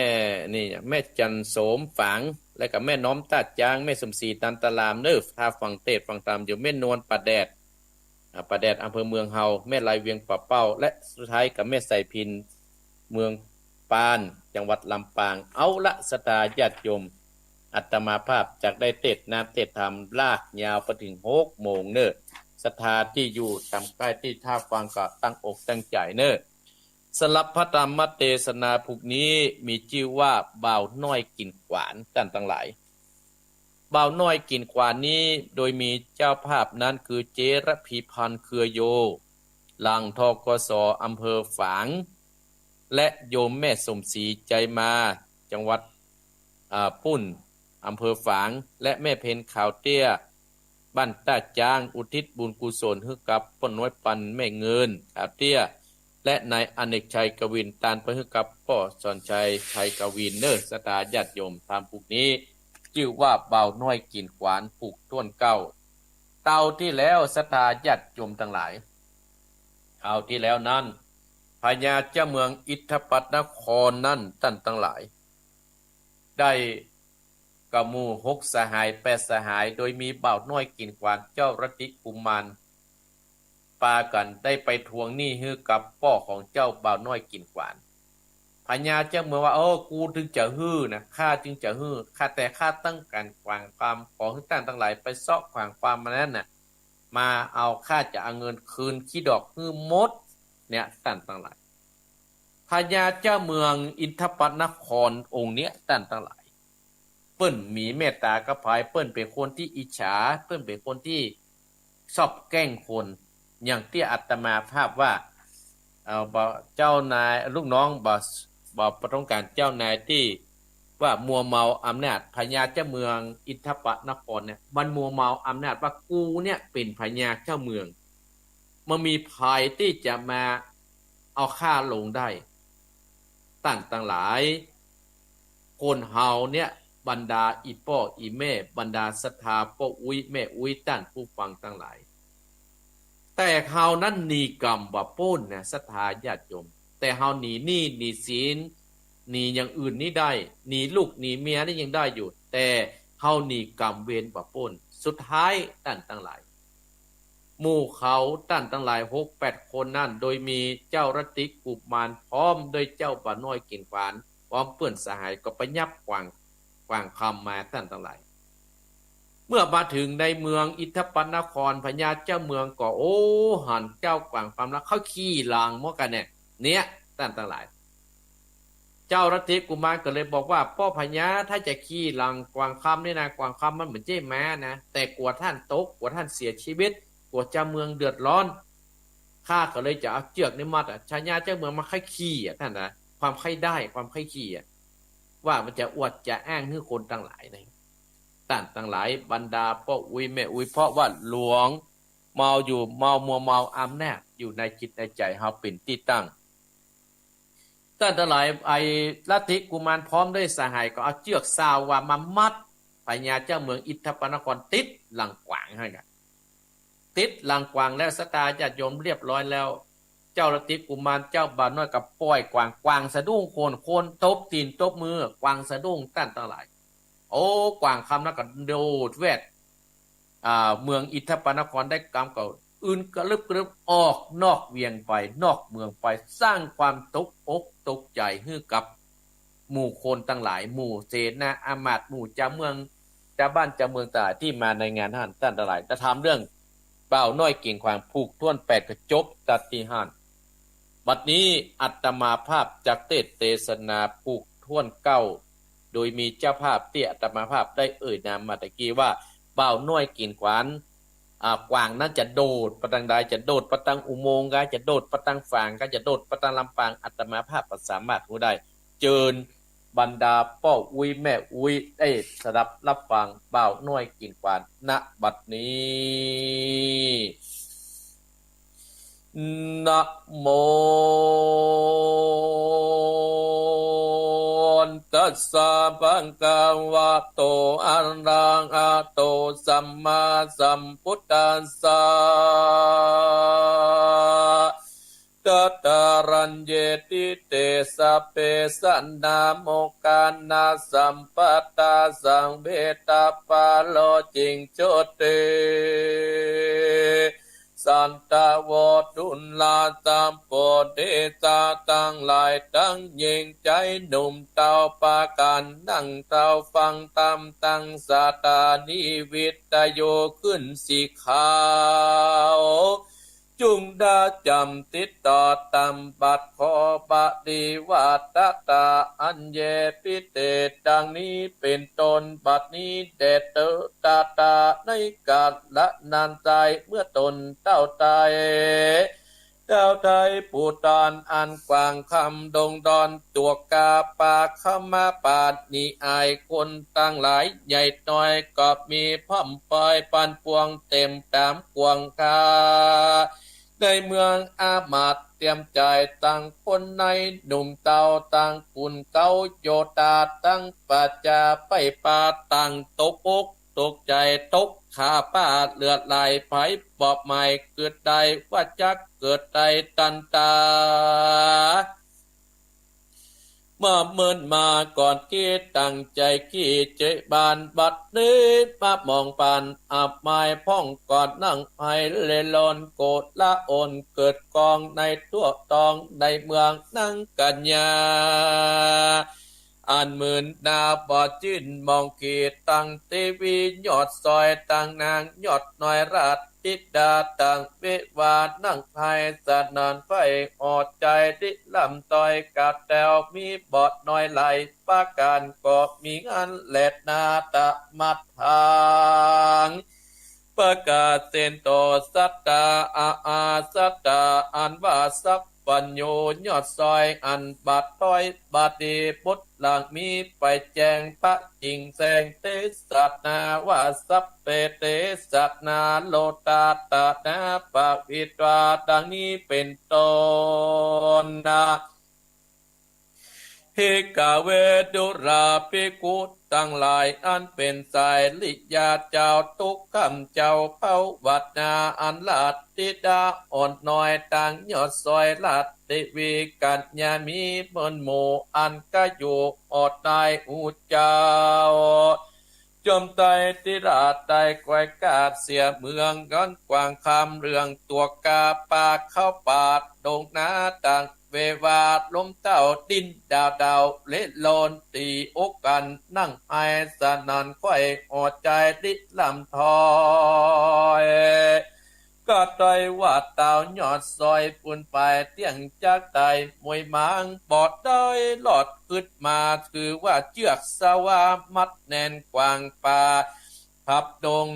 A: นี่แม่จันโสมฝางและก็แม่น้อมตาจางแม่สมศรีตันตะลามเนอะทาฝั่งเตดฝั่งตามอยู่แม่นวลปะแดดอำเภอเมืองเฮาแม่ลายเวียงปะเป้าและสุดท้ายกับแม่ใส่พินเมืองปานจังหวัดลำปางเอาละสตาญาติโยมอาตมาภาพจากได้เทศนาเทศธรรมลากยาวไปถึง6 โมงเนอะศรัทธาที่อยู่ตามใกล้ที่ท่าฟังก็ตั้งอกตั้งใจเนอะสลับพระธรรมเทศนาพุกนี้มีชื่อว่าบ่าวน้อยกินขวานท่านทั้งหลายบ่าวน้อยกินขวานนี้โดยมีเจ้าภาพนั้นคือเจระพีพันธ์เครือโยลังทกสอำเภอฝางและโยมแม่สมศรีใจมาจังหวัดปุ้นอำเภอฝางและแม่เพนขาวเตี้ยบ้านตาจางอุทิศบุญกุศลให้กับป้นน้อยปันแม่เงินขาวเตี้ยและนายอเนกชัยกวินตานไปให้กับพ่อสอนชัยชัยกวินเนอร์สตาญาติโยมตามปุกนี้ชื่อว่าบ่าวน้อยกินขวานผูกต้นเก้าเตาที่แล้วสตาญาติโยมทั้งหลายเอาที่แล้วนั้นพญาเจ้าเมืองอิทธปัตนครนั่นท่านทั้งหลายได้กะหมู่6 สหาย8 สหายโดยมีบ่าวน้อยกินขวานเจ้ารัติกุมารปากันได้ไปทวงหนี้ให้กับพ่อของเจ้าบ่าวน้อยกินขวานพญาเจ้าเมืองว่ากูถึงจะฮื้อนะข้าจึงจะฮื้อข้าแต่ข้าตั้งการขวางความขอให้ท่านทั้งหลายไปเซาะขวางความมานั้นน่ะมาเอาข้าจะเอาเงินคืนขี้ดอกฮื้อหมดเนี่ยท่านทั้งหลายพญาเจ้าเมืองอินทปัตนครองค์เนี้ยท่านทั้งหลายเปิ้นมีเมตตากระพายเปิ้นเป็นคนที่อิจฉาเปิ้นเป็นคนที่ชอบแกล้งคนอย่างที่อาตมาภาพว่าเจ้านายลูกน้องบ่ประต้องการเจ้านายที่ว่ามัวเมาอำนาจพญาเจ้าเมืองอินทปัตนครเนี่ยมันมัวเมาอำนาจว่ากูเนี่ยเป็นพญาเจ้าเมืองมันมีภัยที่จะมาเอาข้าลงได้ตั้งหลายคนเฮาเนี่ย บรรดาอีป้ออีแม่บรรดาศรัทธาป้ออุ้ยแม่อุ้ยต้านผู้ฟังทั้งหลายแต่เฮานั้นหนีกรรมว่าโป้นนะศรัทธาญาติโยมแต่เฮาหนีหนี้หนีศีลหนีอย่างอื่นนี่ได้หนีลูกหนีเมียนี่ยังได้อยู่แต่เฮาหนีกรรมเวรว่าโป้นสุดท้ายท่านทั้งหลายหมู่เขาท่านทั้งหลาย6-8คนนั่นโดยมีเจ้ารติกุมารพร้อมโดยเจ้าบ่าน้อยเก่งขวานพร้อมเปื้อนสหายก็ไปยับกวางคำมาท่านทั้งหลายเมื่อมาถึงในเมืองอิทธปนครพญาเจ้าเมืองก็โอ้หันเจ้ากวางคำแล้วเขาขี้ลางมั่วกันเนี่ยท่านทั้งหลายเจ้ารติกุมารก็เลยบอกว่าพ่อพญาถ้าจะขี้ลางกวางคำนี่นะกวางคำมันเหมือนเจ้แม้นะแต่กลัวท่านตกกลัวท่านเสียชีวิตกลัวเจ้าเมืองเดือดร้อนข้าก็เลยจะเอาเจือกนี่มัดชายาเจ้าเมืองมาไข่ขี้ท่านนะความไข่ได้ความไข่ขี้ว่ามันจะอวดจะอ้างให้คนทั้งหลายนะท่านทั้งหลายบรรดาพ่ออุ้ยแม่อุ้ยเพราะว่าหลวงเมาอยู่เมามัวเมาอำนาจอยู่ในจิตในใจเฮาเป็นที่ตั้งท่านทั้งหลายไอ้ลัทธิกุมารพร้อมด้วยสหายก็เอาเชือกซาวว่ามามัดพญาเจ้าเมืองอิทธปนครติดหลังกวางให้กันติดหลังกวางแล้วสตาญาติโยมเรียบร้อยแล้วเจ้าลัทธิกุมารเจ้าบ่าวน้อยกับปล่อยกวางสะดุ้งโคนตบตีนตบมือกวางสะดุ้งท่านทั้งหลายโอ้กวางคำแล้วก็โดดแวดเมืองอิทธปนครได้กำเก่าอื่นกระลึบออกนอกเวียงไปนอกเมืองไปสร้างความตกอกตกใจให้กับหมู่คนทั้งหลายหมู่เสนาอามาตย์หมู่เจ้าเมืองเจ้าบ้านเจ้าเมืองต่างที่มาในงานท่านทั้งหลายจะทำเรื่องเป่าน้อยเก่งขวางผูกท่วน8กระจบตัดตีหันบัดนี้อัตมาภาพจากเทศนาผูกท่วนเก้าโดยมีเจ้าภาพที่อัตมาภาพได้นามมาตะกี้ว่าเป่าน้อยเก่งขวานกวางนั้นจะโดดประตังใดจะโดดประตังอุโมงค์ก็จะโดดประตังฝางก็จะโดดประตังลำปางอัตมาภาพสามารถรู้ได้เจิญบรรดาป้ออุ้ยแม่อุ้ยได้สดับรับฟังเป่าน้อยกินกวานณบัดนี้นะโมตัสสะภะคะวะโตอะระหะโตสัมมาสัมพุทธัสสะตัตตารัญเยติเตสะเปสันนาโมกานาสัมปัตตาสังเบตาปาโลจิงโชติสันตาวดุลลาตามโปเดตาตั้งหลายตั้งยิงใจหนุ่มเต้าปากันนั่งเต้าฟังตามตั้งสาตานิวิตโยขึ้นสีขาวจุงดาจำติดต่อตามบัดขอบดีวัตตาอันเยปิเตดังนี้เป็นต้นบัดนี้เดตตาในกาลละนานใจเมื่อตนเต้าตายเต้าไทยปูตานอันกว้างคำดงดอนตัวกาปาขมาปาดนิอายคนตั้งหลายใหญ่น้อยก็มีพ่อมปอยปันปวงเต็มตามกวงกาในเมืองอามาตย์เตรียมใจตั้งคนในหนุ่มเต่าตั้งกุนเก้าโยตาตั้งปัจจาไปปาตั้งตกอกตกใจตกขาป้าเลือดไหลไผปอบใหม่เกิดใดว่าจักเกิดใดตันตาเมื่อเมินมาก่อนคิดตั้งใจขี้เจบานบัดนี้มามองปานอับไม้พ่องก่อนนั่งไผ่เลลอนโกดละโอนเกิดกองในตัวตองในเมืองนั่งกัญญาอันหมื่นนาบอดจิ้นมองขีดตั้งทีวียอดซอยตั้งนางยอดหน่อยราชติดาตั้งเววานั่งไผ่สะนานไฟอดใจดิลำต้อยกาดแตวมีบอดน้อยไหลปาการก็มีงานแหลดนาตะมัดทางประกาศเส้นโตสัตตาอาสัตตาอันว่าสัพปัญโยยอดซอยอันบาดต้อยบาดีพุทธหลังมีไปแจงพระจริงแสงเตสัตนาว่าสัพเปเตสัตนาโลตาตานาปะวิตราดังนี้เป็นต้นนะเฮกาเวดุราปิกุ ตั้งหลายอันเป็นสายลิยาเจ้าทุกคำเจ้าเผาวัดนาอันลาดติดาอ่อนน้อยต่างยอดซอยลาดติวีกัญญามีเมินหมู่อันก็อยู่อดได้อูเจ้าจมไตติราชไตกวยกาดเสียเมืองก้อนกวางคำเรื่องตัวกาปากเข้าปาดดงนาต่างเววาลมเต้าดินดาวเละโลนตีอกกันนั่งไอสนันไข่อดใจดิลำทอยก็ต่อยว่าเต่ายอดซอยปุ่นไปเตียงจากไตมวยมังบอดได้หลอดขึ้นมาคือว่าเจือกสวามัดแน่นกวางป่าขับดง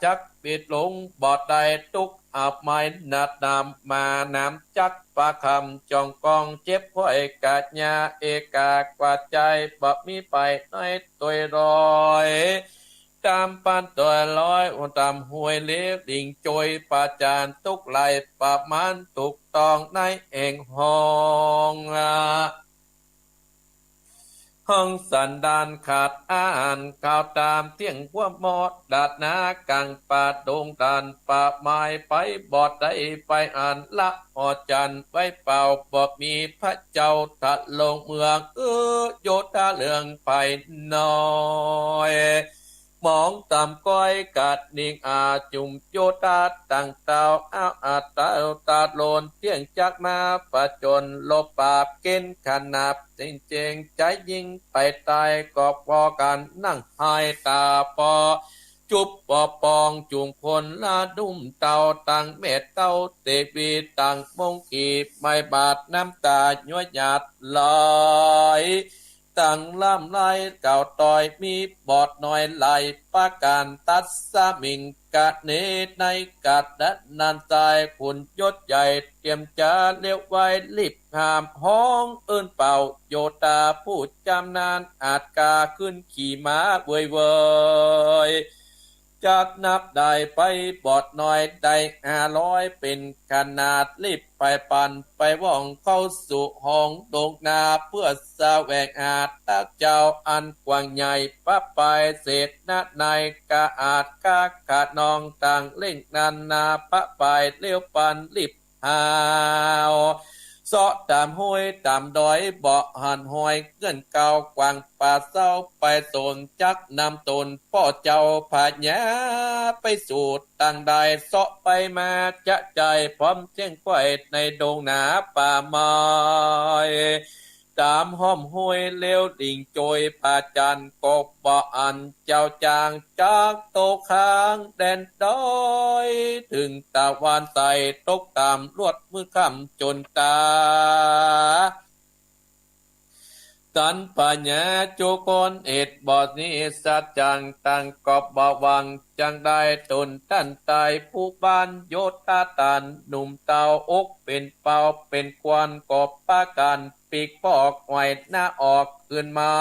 A: จักปิดลงบอดได้ตุกอาบไม้นาดนำมาน้ำจักปาคำจองกองเจ็บพ่อยกาดญาเอกากว่าใจบ่มีไปน้อยตัวรอยตามปันตัวลอยตามห้วยเล็บดิ่งโจยปาจานตุกไหลปะมันตุกตองในเองห้องห้องสันดานขาดอ่านข่าวตามเที่ยงหัวหมอดดาดนากังป่าดงดานป่าไม้ไปบอดได้ไปอ่านละออจันไว้เป่าบอกมีพระเจ้าตะลงเมืองโยธาเลืองไปน้อยมองตามก้อยกัดนิ่งอาจุมโยตาตั้งเตาอ้าวอาตาตาโลนเที่ยงจักมาประจนลบปราบเกณฑ์ขนาบจริงเจงใจยิงไปตายกอบพอกันนั่งหายตาปอจุบปอปองจุมคนละดุ่มเตาตังเม็ดเตาเตวีตังมงกีไม่บาดน้ำตาหยวดหยาดลอยตั้งล่ำไรเก่าต่อยมีบอดหน่อยไหลปาการตัดสามิงกะเนในกัดดัดนานใจขุนยศใหญ่เตรียมจะเลี้ยวไว้รีบหามห้องเอิ้นเป่าโยตาพูดจำนานอาจกาขึ้นขี่ม้าเว่ยเว่ยจากนับได้ไปบอดหน่อยได้500เป็นขนาดรีบไปปันไปว่องเข้าสู่ห้องดงนาเพื่อแสวงหาตาเจ้าอันกว้างใหญ่ป้าไปเศษนาในกาอาจกาขาดนองต่างเล่งนันนาป้าไปเลี้ยวปันรีบหาวเสาะตามห้วยตามดอยเบาะหันห้อยเงื่อนเก่ากวางป่าเศร้าไปโซนจักนำตนพ่อเจ้าผาญาไปสู่ต่างใดเสาะไปมาจะใจพร้อมเที่ยงไข่ในดงหนาป่าไม้ตามห้อมห้วยเลี้ยวดิ่งโจยป่าจันกบบ่ออันเจ้าจางจากโตค้างแดนดอยถึงตะวันใสตกตามลวดมือค่ำจนตาสันปัญญาจุกนเอ็ดบอดนี้สัจจังตั้งกอบบ่วังจังได้ตนท่านตายผู้บ้านโยตาตันหนุ่มเตาอกเป็นเป่าเป็นควันกอบปากันปีกปอกไหวหน้าออกขึ้นมา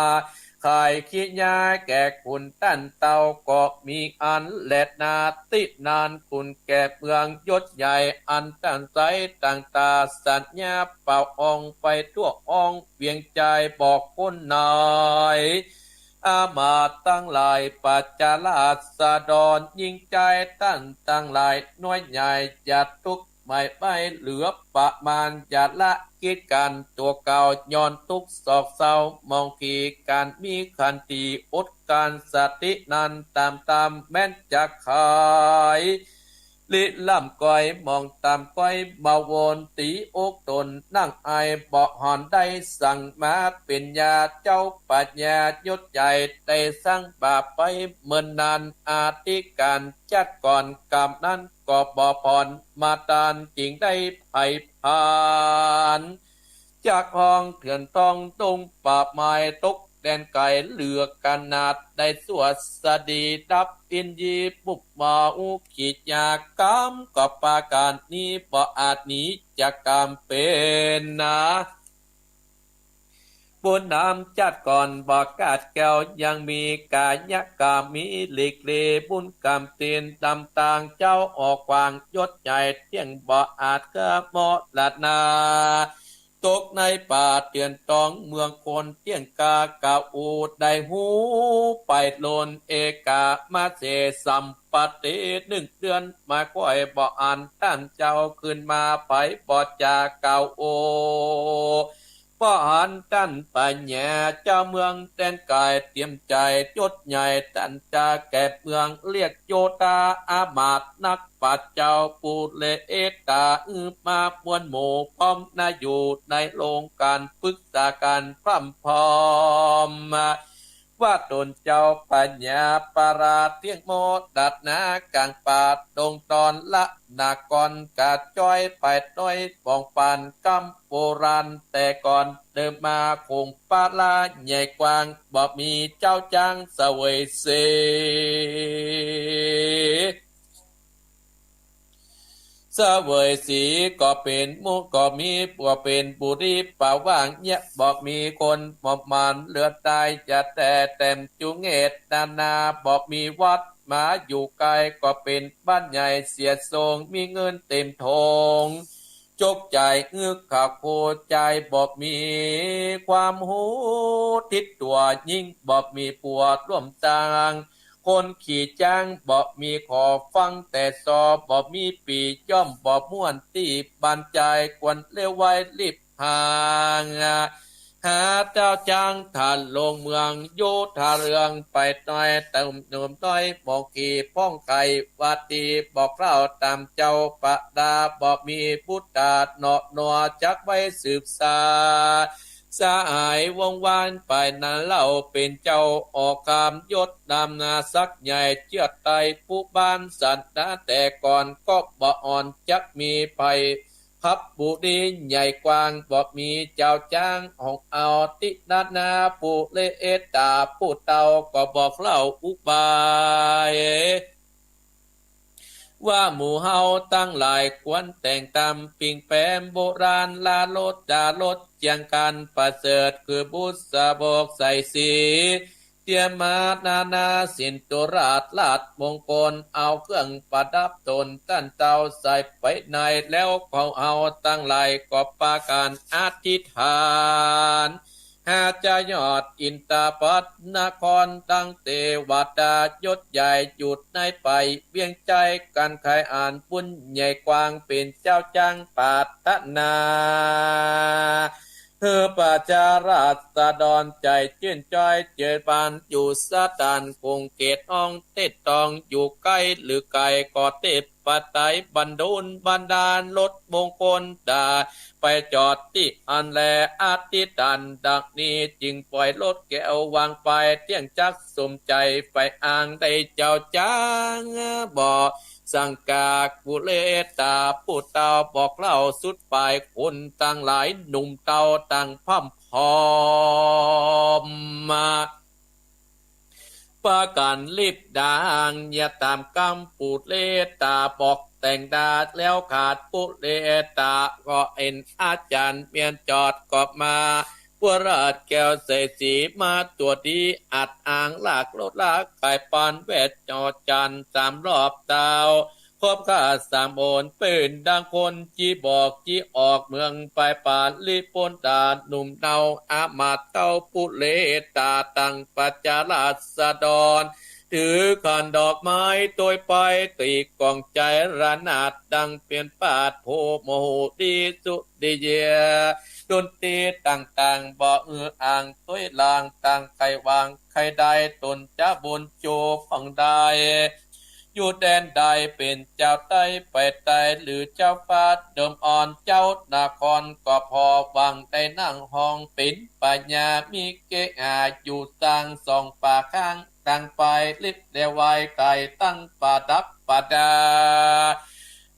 A: ขายขี้ยาแก่คุณตั้นเตาก็มีอันแลดนาตินานคุณแก่เมืองยศใหญ่อันตั้งใจต่างตาสัญญาเป่าอองไปทั่วอ่องเวียงใจบอกคนนายอามาตั้งหลายปัจจาราสะดอนยิงใจตั้งหลายน้อยใหญ่จัดทุกไม่เหลือประมาณจัดละกิจกันตัวเก่าย้อนทุกศอกเศร้ามองขีการมีขันตีอดการสตินันตามแม้นจะขายลิล่ำก้อยมองตามก้อยเบาวนตีอกตนนั่งไอเบาะหอนได้สั่งมาเป็นยาเจ้าปัญญายศใหญ่ได้สร้างบาปไปเมินนานอาธิการจัดก่อนกรรมนั้นก็บ่พรมาตานจริงได้ไผ่ผ่านจากห้องเถื่อนทองตรงป่าไม้ตกแดนไก่เหลือกันนาดได้สวดสดีดับอินยีปุบมาอุขีดยากรรมกับปาการนี้บ่อาจหนีจากกรรมเป็นนะบุญนำจัดก่อนบอกกาดแก้วยังมีกายกรรมมีหลีกเลบุญกรรมเตียนตำต่างเจ้าออกวางยศใหญ่เที่ยงบ่อาจก็เหมาะละนา ตกในป่าเตือนตองเมืองคนเตี้ยงกากาอูดได้หูไปโลนเอกามาเสสัมปติ1 เดือนมาก้อยบ่อ่านท่านเจ้าขึ้นมาไปบ่จากเก่าโอป้อนท่านปัญญาเจ้าเมืองแดนกายเตรียมใจจดใหญ่ท่านจะแก่เมืองเรียกโยตาอามาตนักปัดเจ้าปูเลเอตามาปวนหมู่พร้อมนาอยู่ในโรงการปรึกษาการพร่ำพร้อมว่าตนเจ้าปัญญาปาราเที่ยงโมดัดนากลางป่าดงตอนละนากรกาจ้อยไปต้อยปองปานกำโบราณแต่ก่อนเดิมมาคงปาลาใหญ่กว้างบ่มีเจ้าจังเสวยเส เสวยสีก็เป็นมุกก็มีปัวเป็นบุรีป่าว่างเนี่ยบอกมีคนหมอบมันเลือดตายจะแต่เต็มจุงเอตนาบอกมีวัดมาอยู่ไกลก็เป็นบ้านใหญ่เสียทรงมีเงินเต็มทงจกใจเงือกขาโคใจบอกมีความหูทิศตัวยิ่งบอกมีปวดร่วมต่างคนขี่จ้างบ่มีขอฟังแต่ซอบ่มีปีย่อมบ่ม่วนตีบันใจกวนเร็วไว้รีบห่างหาเจ้าจ้างท่านลงเมืองโยธาเรืองไปหน่อยเติมเติมต้อยบอกขี่ป้องไก่วัดตีบอกเล่าตามเจ้าปะดาบอกมีพุทธาเนาะนัวจักไว้สืบสาสหายวงวานไปนั้นเล่าเป็นเจ้าออกคำยศดำนาสักใหญ่เจือดไตผู้บ้านสัตว์นะแต่ก่อนก็บ่อ่อนจักมีภัยพับบุรีใหญ่กว้างบอกมีเจ้าจ้างของเอาตินานาปุเลเอตาผู้เต่าก็บอกเล่าอุบายว่าหมู่เฮาตั้งหลายควรแต่งตามปิ่งแปมโบราณลาลดดาลดเจียงกันประเสริฐคือบุษบอกใส่สีเตรียมมานานาสินตุราชลาดมงคลเอาเครื่องประดับตนตั้นเต้าใส่ไปในแล้วของเอาตั้งหลายก็ปาการอธิษฐานหาจะยอดอินตาปัตนครตั้งเทวดายศใหญ่จุดในไปเวียงใจกันใครอ่านปุ้นใหญ่กว้างเป็นเจ้าจังปาตนาเธอประชาราษฎรใจชื่นใจเจริญปานอยู่สถานคงเกตอ่องเตดตองอยู่ใกล้หรือไกลก็เตดปัตไตบันดุลบันดาลลดมงคลดาไปจอดที่อันแลอาทิตันดักนี้จึงปล่อยรถแก้ววางไปเที่ยงจักสมใจไปอ่างได้เจ้าจ้างบ่สังกากุเลตาผู้เต่าบอกเล่าสุดปลายคนต่างหลายหนุ่มเต่าต่างพั่มพอมมาปาการรีบด่างอย่าตามกำปูเลตาบอกแต่งดาแล้วขาดปุเลตาก็เอ็นอาจารย์เปลี่ยนจอดกอบมาปัวราชแก้วใส่สีมาตัวดีอัดอ่างลากรถลากไก่ปานเวทจอจัน3 รอบดาวครบข้า3 โอนปืนดังคนจีบอกจีออกเมืองไปป่านลิปนตาหนุ่มเนาอามาตเต้าปุเลตาตั้งปัจจาราษฎรถือขันดอกไม้ตัวไปตีกองใจระนาดดังเปลี่ยนปาดโพโมโหดีสุดีเยดนตรีต่างๆบ่อ่างตัวลางต่างไขวางไขได้ตนจะบุญโจฟังได้อยู่แดนใดเป็นเจ้าใต้ไปใต้หรือเจ้าฟ้าเดิมอ่อนเจ้านครก็พอวังได้นั่งห้องปิ่นปัญญามีเกอาอยู่ต่างสองป่าข้างต่างไปลิบเดวายไก่ตั้งป่าดับป่าดา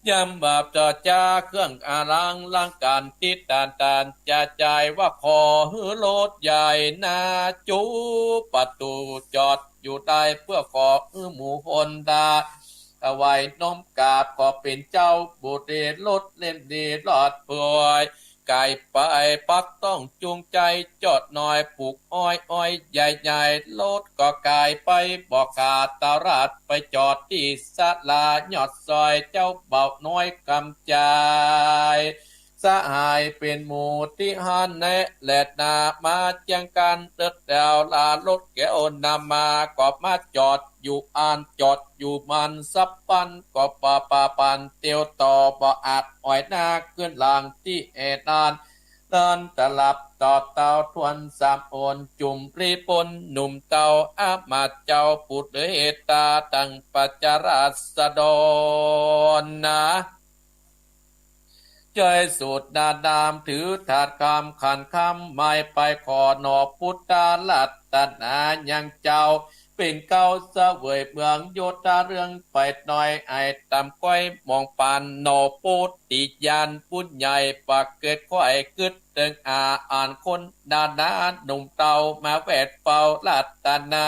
A: ยำบาปจอจ้าเครื่องอารังร่างการติดตานจะใจว่าขอหือโลดใหญ่นาจูประตูจอดอยู่ใต้เพื่อขอหมู่คนดาเอาไว้น้อมกราบก็เป็นเจ้าบุตรลดเล่มดีรอดเปื่อยไก่ไปปักต้องจูงใจจอดหน่อยปลูกอ้อยใหญ่ๆลดก็กายไปบอกขาดตาราดไปจอดที่ศาลาหยอดซอยเจ้าเบาน้อยกำจาย สหายเป็นหมู่ที่หันแนะแลดนามาจังกันเติดดาวลารถแก้วนำมากอบมาจอดอยู่อ่านจอดอยู่มันสับปันกอบปาปันเตียวต่อบ่อาจอ่อยหน้าขึ้นหลังที่เอนานเดินตลับต่อเตาทวนสามโอนจุ่มปรีปนหนุ่มเตาอามาเจ้าปุดเหตาตั้งปัจจาราสดรนะใจสุดดาดามถือถาดคำขันคำไม่ไปขอหนอพุทธาลัตตนายังเจ้าเป็นเก้าเสวยเมืองโยธาเรื่องไปหน่อยไอตำก้อยมองปานหนอปุตติยานปุญใหญ่ปากเกิดก้อยกึดเติงอ่านคนดาดาหนุ่มเตามาแวดเฝ้าลัตตนา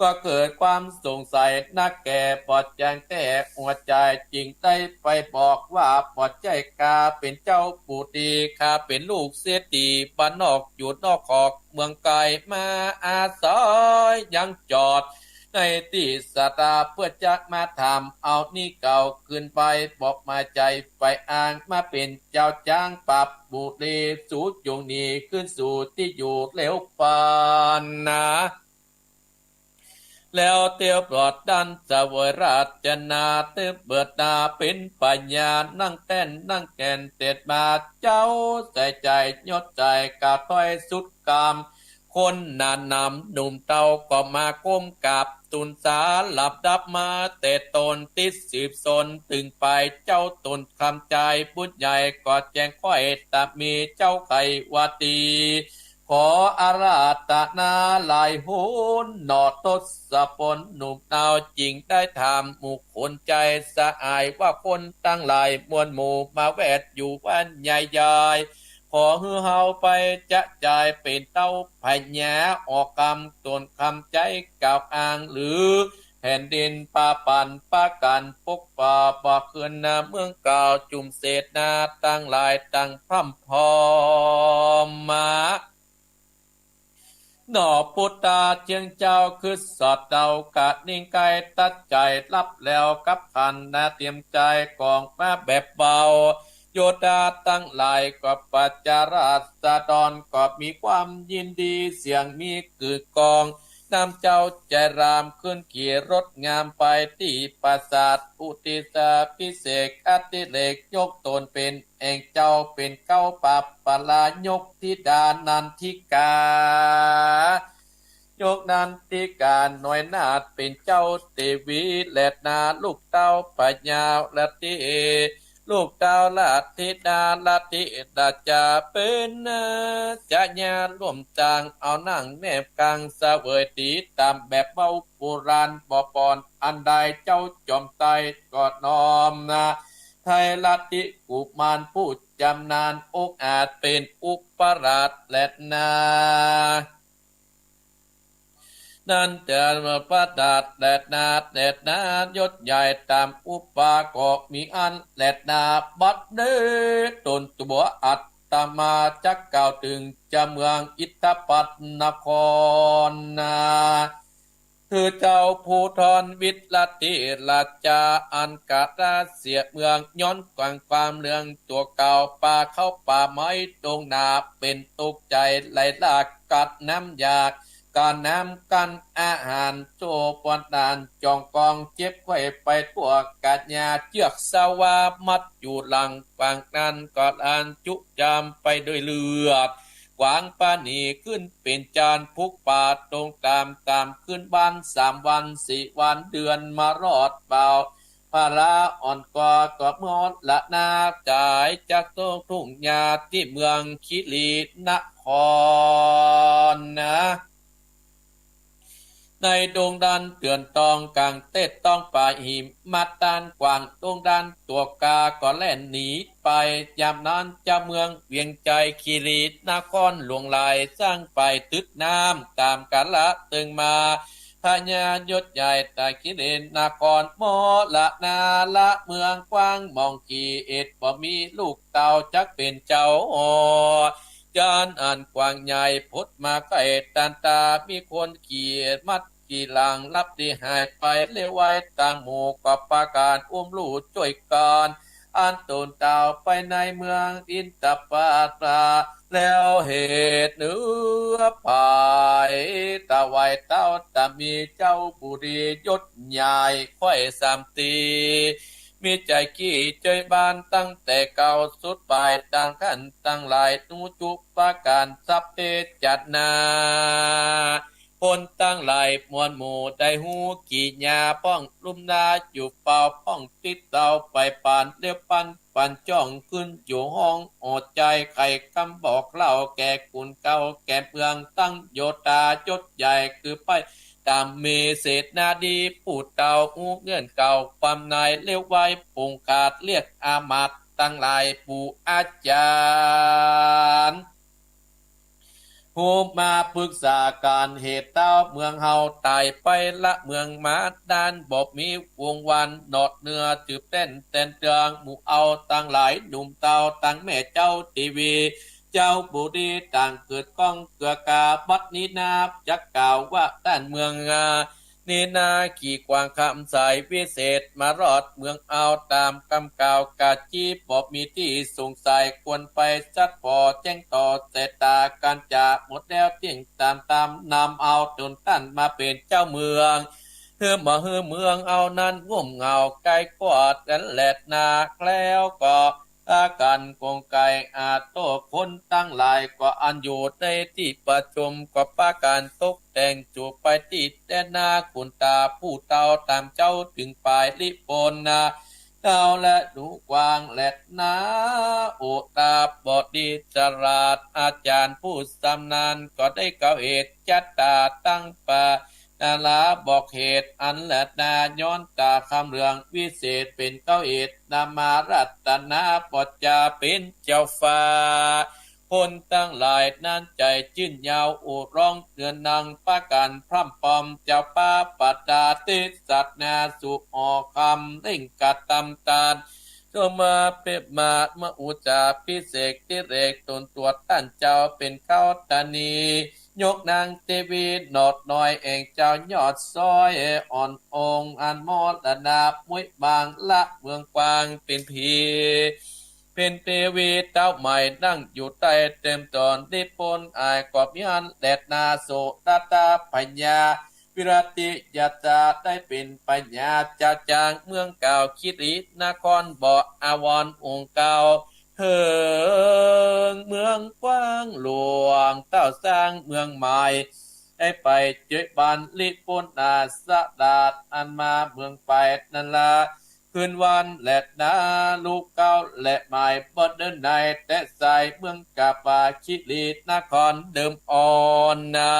A: ก็เกิดความสงสัยนักแก่ปอดแจงแต่หัวใจจริงได้ไปบอกว่าปอดใจกาเป็นเจ้าปู่ดีข้าเป็นลูกเสียตีบ้านนอกอยู่นอกขอกเมืองไกลมาอาศัยยังจอดในที่สตาเพื่อจะมาทำเอานี่เก่าขึ้นไปบอกมาใจไฟอ่างมาเป็นเจ้าจ้างปรับบุรีสูดยงนี้ขึ้นสู่ที่อยู่เลี้ยวปานนะแล้วเตียวปลอดดันจะวยราชนาเตือเบิดนาเป็นปัญญานั่งแต้นนั่งแก่นเตดมาเจ้าใส่ใจยดใจกาต้อยสุดกามคนนานนำหนุ่มเตาก็มาก้มกับตุนสาหลับดับมาแต่ตนติดสืบสนตึงไปเจ้าตนคำใจพุทธใหญ่ก็แจ้งค่อยตามีเจ้าไขวาตีขออาราธนาลายหุนนอทศพลหนุ่มเตาจริงได้ทำหมู่คนใจสะอายว่าคนตั้งหลายมวลหมู่มาแวดอยู่บ้านใหญ่ๆขอฮือเฮาไปจะจ่ายเป็นเต้าพญาออกกรรมตนคำใจกล่าวอ้างหรือแผ่นดินป่าปันป่ากันปกป่าบ่เคือนนาเมืองเก่าจุ่มเศษนาตั้งหลายตั้งพร่ำพอมาหนอพุทธาเจียงเจ้าคือสอดเดากะนิ่งไกตัดใจรับแล้วกับขันนะเตรียมใจกองมาแบบเบาโยธาตั้งหลายก็ปัจจาราษฎรก็มีความยินดีเสียงมีคือกองนำเจ้าใจรามขึ้นขี่รถงามไปที่ปราสาทอุติสาพิเศษอติเลกยกตนเป็นเองเจ้าเป็นเก้าปับปลายกธิดานันทิกายกนันติการหน่วยนาฏเป็นเจ้าเตวีและนาลูกเต้าปัญญาละติลูกเต้าละธิดาละติดาจะเป็นจะญาร่วมจางเอานั่งแนบกลางเสวยตีตามแบบเบาโบราณบ่ปอนอันใดเจ้าจอมไตก็น้อมนะไทยลัทธิกุมารผู้จำนานอกอาจเป็นอุปราชและนานั่นเจริญประดาดแดดนาแดดนายศใหญ่ตามอุปากอกมีอันแดดนาบัดเดตนตัวอัตตมาจักกล่าวถึงจะเมืองอิทธปัตนครนาคือเจ้าภูธรวิทย์ลัทธิราชาอันกาตาเสียเมืองย้อนกวางความเรื่องตัวเก่าป่าเข้าป่าไม้ตรงนาเป็นตกใจไหลลากกัดน้ำยากการน้ำกันอาหารโจปอนดานจองกองเจ็บไข้ไปตัวกัดยาเจือกสาวามัดอยู่หลังปางนั้นกอดอันจุจามไปด้วยเลือดกวางปานีขึ้นเป็นจานพุกป่าตรงตามขึ้นบ้าน3 วัน4 วันเดือนมารอดเปล่าภาระอ่อนกว่ากอบมอดละนาจ่ายจากโต้ทุ่งยาที่เมืองคิรีนครนะในดงดันเตือนตองกลางเต้ต้องป่าหิมมาตานกวางดงดันตัวกาก็แล่นหนีไปยามนั้นจะเมืองเวียงใจคีรีนครหลวงลายสร้างไปตึกน้ำตามกาละตึงมาพญายศใหญ่ตาคิรินนครโมละนาละเมืองกว้างมองกีเอ็ดบ่มีลูกเต่าจักเป็นเจ้าจานอ่านกว้างใหญ่พุทธมาไก่ตันตามีคนเกียรมัดกี่หลังรับที่หายไปเลวไว้ต่างหมู่กับประกาศลูกช่วยกัน อันตนเต่าไปในเมืองอินตปาตราแล้วเหตุเนื้อภายตะไวเต้าตะมีเจ้าบุรียศใหญ่ค่อยสามตีมีใจกี้ใจบานตั้งแต่เก่าสุดปลายต่างขันตั้งหลายนูจุปาการสัพเพจัดนาคนตั้งหลายมวลหมู่ได้หูกี่ญาป้องลุ่มนาอยู่เป่าป้องติดเตาไปปานเลี้ยวปันจ้องขึ้นอยู่ห้องอดใจไข่คำบอกเล่าแก่กุนเก่าแก่เปลืองตั้งโยตาจดใหญ่คือไปตามเมเศษนาดีปูดเต่าอูเงื่อนเก่าความนายเลี้ยวไว้ปุงขาดเรียกอามาตตั้งหลายปู่อาจารย์ผู้มาปรึกษาการเหตุเต้าเมืองเฮาตายไปละเมืองมาด้านบบมีวงวันนอดเนื้อจืบเต้นเต้นเตืองหมู่เอาตั้งหลายหนุ่มเต้าตั้งแม่เจ้าทีวีเจ้าบุรีต่างเกิดก้องเกือกาบัดนี้นาจักกล่าวว่าด้านเมืองนี่นาขี่กวางคำสายวิเศษมารอดเมืองเอาตามคำกล่าวกาจีบอกมีที่สงสัยควรไปจัดพอแจ้งต่อเสตาการจะหมดแล้วเที่ยงตามนำเอาจนตั้นมาเป็นเจ้าเมืองเฮือมาเฮือเมืองเอานั้นง่วมเงาไกลกอดกันแหลดนาแล้วก็อาการกงไกอาโต้คนตั้งหลายก็อันอยู่ในที่ประชุมก็ป้าการตกแต่งจูบไปที่แต่นาคุณตาผู้เต่าตามเจ้าถึงปลายลิปนนาเต่าและดูกวางแหลดนาโอตาบอดีจราดอาจารย์ผู้สำนานก็ได้เก่าเหตุจัตตาตั้งปานาลาบอกเหตุอันแหลดนาย้อนตาคำเรืองวิเศษเป็นเก้าเหตุนามารัตนาปอดจาเป็นเจ้าฟ้าคนตั้งหลายนั้นใจจื่นยาวอุร้องเดือนนางป้ากันพร่ำปอมเจ้าป้าปัตตาติสัตนาสุออกคำเล่งกัดตำตาลโจมาเปบมาเมื่ออุจาพิเศษที่เรกตนตัวตั้นเจ้าเป็นเข้าตานียกนางเทวีนอดน้อยเองเจ้ายอดซอยอ่อนองอันมอดนาบมวยบางละเมืองกวางเป็นผีเป็นเทวีเต้าใหม่นั่งอยู่ใต้เต็มตอนได้ปนอายกอบยันแดดนาโสตตาปัญญาวิรติยาจาได้เป็นปัญญาจาจางเมืองเก่าคิรินครบ่ออาวรองค์เก่าเฮิงเมืองกว้างหลวงเต้าสร้างเมืองใหม่ให้ไปเจยบานลิปนอาสะดาดอันมาเมืองไปนั่นละคืนวันและนาลูกเก้าและหมายบดเดินในแต่ใส่เมืองกาปาคิรินครเดิมอ่อนนา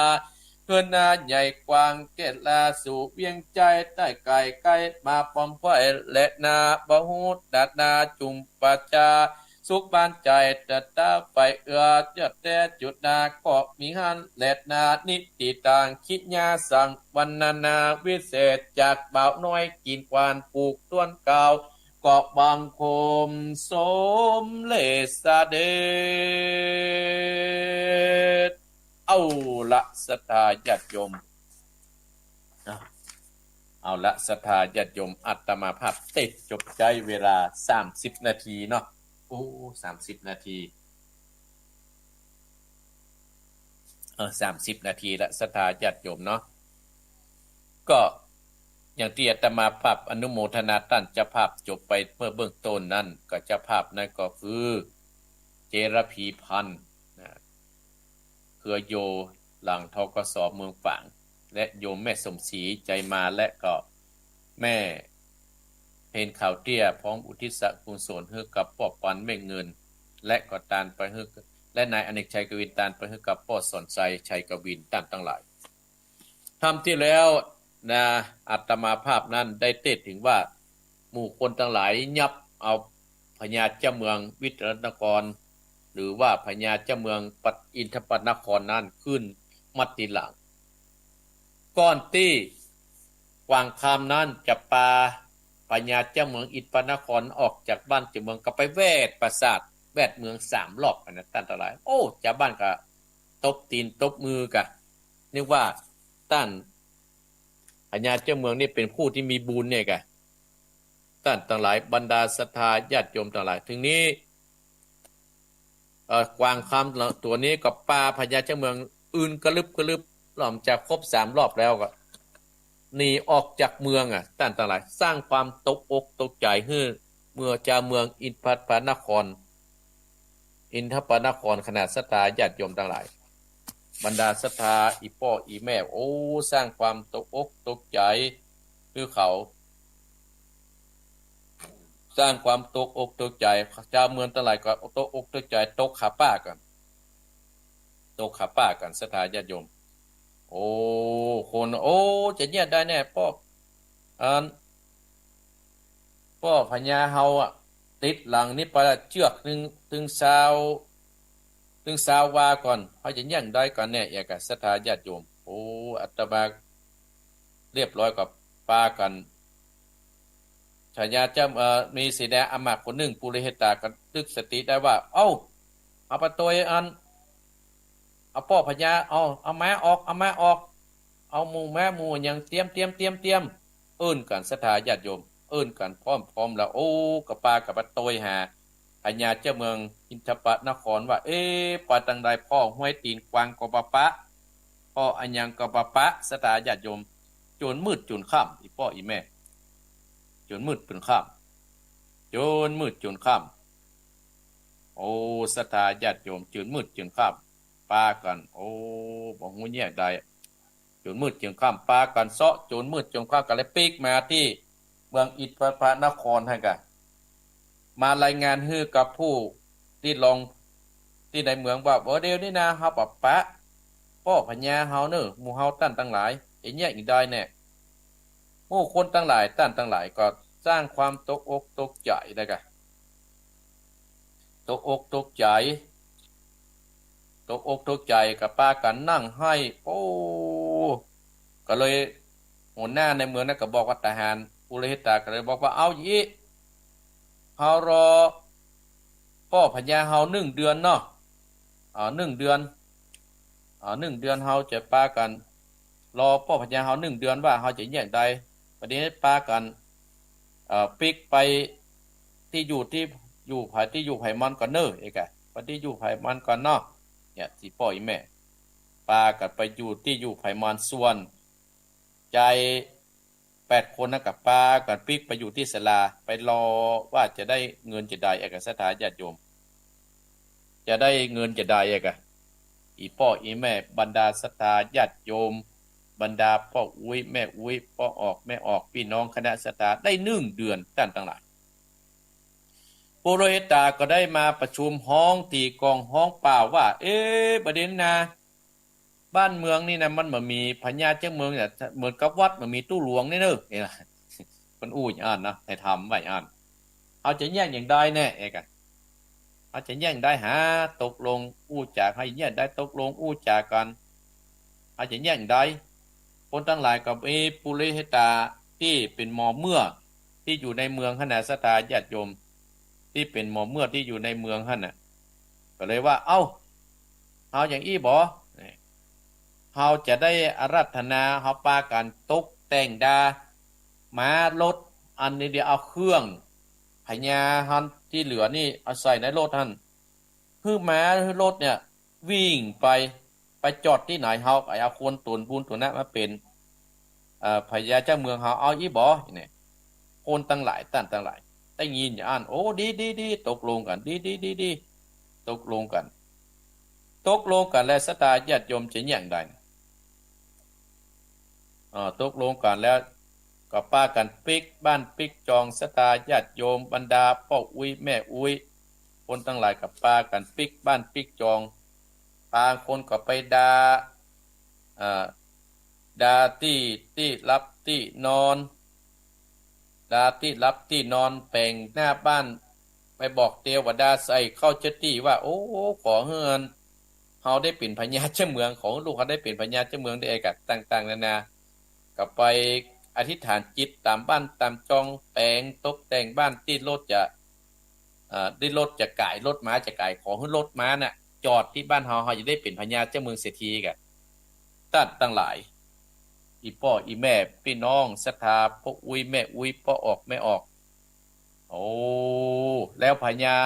A: เพื่อนนาใหญ่กว้างเกลาสู่เวียงใจใต้ไก่ไก่มาปอมพ่อยและนาบหูดัดนาจุมปาจาสุขบานใจตัดตาไฟเอือจัดแต่จุดนาเกาะมีหันแลดนานิติต่างคิดญาสั่งวันนาวิเศษจากบ่าวน้อยกินกวานปลูกต้นเก่าเกาะบางคมสมเลสเดชเอาละศรัทธาญาติโยมเอาละศรัทธาญาติโยมอัตมาภาพติดจบใจเวลา30นาทีเนาะโอ้30นาที30นาทีละศรัทธาญาติโยมเนาะก็อย่างที่อาตมาภาพอนุโมทนาท่านเจ้าภาพจบไปเมื่อเบื้องต้นนั้นก็เจ้าภาพนั่นก็คือเจรพีพันธ์เครือโยหลังทกสเมืองฝางและโยมแม่สมศรีใจมาและก็แม่เพนข่าวเตี้ยพร้อมอุทิศกุศลให้กับป้อปันแม่เงินและก็ตานไปให้และนายอเนกชัยกวินตานไปให้กับป้อสอนใจชัยกวินตานทั้งหลายทำที่แล้วนะอาตมาภาพนั้นได้เทศถึงว่าหมู่คนทั้งหลายยับเอาพญาเจ้าเมืองวิตรนครหรือว่าพญาเจ้าเมืองปัตอินทปนครนั้นขึ้นมัดทีหลังก้อนตี้กวางคามนั้นจะปาพญาเจ้าเมืองอินทปนครออกจากบ้านเจ้าเมืองก็ไปแวดปราสาทแวดเมือง3รอบอันนั้นตั้นตะหลายโอ้เจ้าบ้านก็ตบตีนตบมือกะนึกว่าตั้นพญาเจ้าเมืองนี่เป็นผู้ที่มีบุญเนี่ยกะ ท่านทั้งหลายบรรดาศรัทธาญาติโยมทั้งหลายถึงนี้กวางคำตัวนี้กับปลาพญาเจ้าเมืองอื่นกระลึบหล่อมจากครบ3 รอบแล้วก็หนีออกจากเมืองท่านทั้งหลายสร้างความตกอกตกใจให้เมื่อเจ้าเมืองอินทปนครขนาดศรัทธาญาติโยมทั้งหลายบรรดาศรัทธาอีพ่ออีแม่โอ้สร้างความตกอกตกใจคือเขาสร้างความตกอกตกใจเจ้าเมืองทั้งหลายก็ตกอกตกใจตกขาป้ากันศรัทธาญาติโยมโอ้คนโอ้จะเงียบได้แน่อันพ่อพญาเฮาติดหลังนี่ไปละเชือกหนึ่งถึงสาววาก่อนเขาจะยังได้ก่อนเนี่ยอย่างกับศรัทธาญาติโยมโอ้อัตมาเรียบร้อยกับปากันชายาเจ้ามีสีแดงอมาตย์คนหนึ่งปุริเหตากันตึกสติได้ว่าเอาปะตวยเอาพ่อพญาเอาแม้ออกเอาหมูแม่หมูยังเตรียมเอิ้นกันศรัทธาญาติโยมเอิ้นกันพร้อมแล้วโอ้กับปากับปะตวยหาพญาเจ้าเมืองอินทปนครว่าปาตังใดพ่อห้วยตีนกวางกบปะพ่ออัญญังกบปะศรัทธาญาติโยมจนมืดจนค่ำอีพ่ออีแม่จนมืดจนค่ำโอ้ศรัทธาญาติโยมจนมืดจนค่ำปากันโอ้บ่ฮู้แยกได้จนมืดจนค่ำปากันเซาะจนมืดจนค่ำก็เลยปีกมาที่เมืองอินทปนครให้กันมารายงานให้กับผู้ที่ลงที่ในเมืองว่าบ่เดี๋ยวนี้นะเฮาปะปะพ่อพญาเฮาเน้อหมู่เฮาตั้นทั้งหลายแยกอีกได้แน่หมู่คนตั้งหลายตั้นทั้งหลายก็สร้างความตกอกตกใจได้กันตกอกตกใจกับป้ากันนั่งให้โอ้ก็เลยหัวหน้าในเมืองนั้นก็บอกว่าทหารปุริหิตาก็เลยบอกว่าเอาอีเฮารอพ่อพญาเฮา1 เดือนเนาะ1 เดือน1 เดือนเฮาจะป้ากันรอพ่อพญาเฮา1 เดือนว่าเฮาจะแยกใดประเดี๋ยวป้ากันปิกไปที่อยู่ไผมันก่อนเน้อเอกะปฏิอยู่ไผมันก่อนเนาะเนี่ยสิพ่ออีแม่ป้ากันไปอยู่ไผมันส่วนใจ8 คนนะกับป้ากันปิกไปอยู่ที่ศาลาไปรอว่าจะได้เงินจะได้เอกศรัทธาญาติโยมจะได้เงินจะได้เอกะอีพ่ออีแม่บรรดาศรัทธาญาติโยมบรรดาพ่ออุ้ยแม่อุ้ยพ่อออกแม่ออกพี่น้องคณะศรัทธาได้1 เดือนท่านทั้งหลายปุโรหิตาก็ได้มาประชุมห้องตีกองห้องเปล่าว่าประเด็นนะบ้านเมืองนี่นะมันบ่มีพญาเจ้าเมืองเนี่ยเหมือนกับวัดมันมีตู้หลวงนี่เด้อนี่ล่ะมันอู้อ่านนะให้ทำไว้อ่านเอาจะแย่งอย่างใดแน่เอกะเอาจะแย่งได้หาตกลงอู้จากให้แย่งได้ตกลงอู้จากกันเอาจะแย่งได้คนทั้งหลายกับปุริหิตาที่เป็นหมอเมื่อที่อยู่ในเมืองคณะศรัทธาญาติโยมที่เป็นหมอเมื่อที่อยู่ในเมืองหั่นน่ะก็เลยว่าเอาอย่างอี้บ่เฮาจะได้อาราธนาเฮาปากันตกแต่งดามารถอันนี้เดี๋ยวเอาเครื่องพญาหันที่เหลือนี่เอาใส่ในรถหั่นคือม้ารถเนี่ยวิ่งไปจอดที่ไหนเฮาเอาคนตุนบุญตัวนั้นมาเป็นพญาเจ้าเมืองเฮาเอาอีบ่นี่คนตั้งหลายตั้งหลายได้ยินอ่านโอ้ดีตกลงกันดีตกลงกันและศรัทธาญาติโยมจะแย่งได้ตกลงกันแล้วก็ป้ากันปิกบ้านปิกจองศรัทธาญาติโยมบรรดาพ่ออุ้ยแม่อุ้ยคนทั้งหลายกับป้ากันปิกบ้านปิกจองบางคนก็ไปด่าที่รับที่นอนแปลงหน้าบ้านไปบอกเทวดาใส่เข้าเจตีว่าโอ้ขอเฮือนเฮาได้เป็นพญาเจ้าเมืองของลูกเขาได้เป็นพญาเจ้าเมืองได้เอกต่างๆนานาก็ไปอธิษฐานจิตตามบ้านตามจองแปลงตกแต่งบ้านที่รถจะก่ายรถม้าจะก่ายขอให้รถม้าน่ะจอดที่บ้านเฮาจะได้เป็นพญาเจ้าเมืองเศรษฐีกันตั้งหลายอีพ่ออีแม่พี่น้องศรัทธาพ่ออุ้ยแม่อุ้ยพ่อออกแม่ออก โอ้แล้วพญา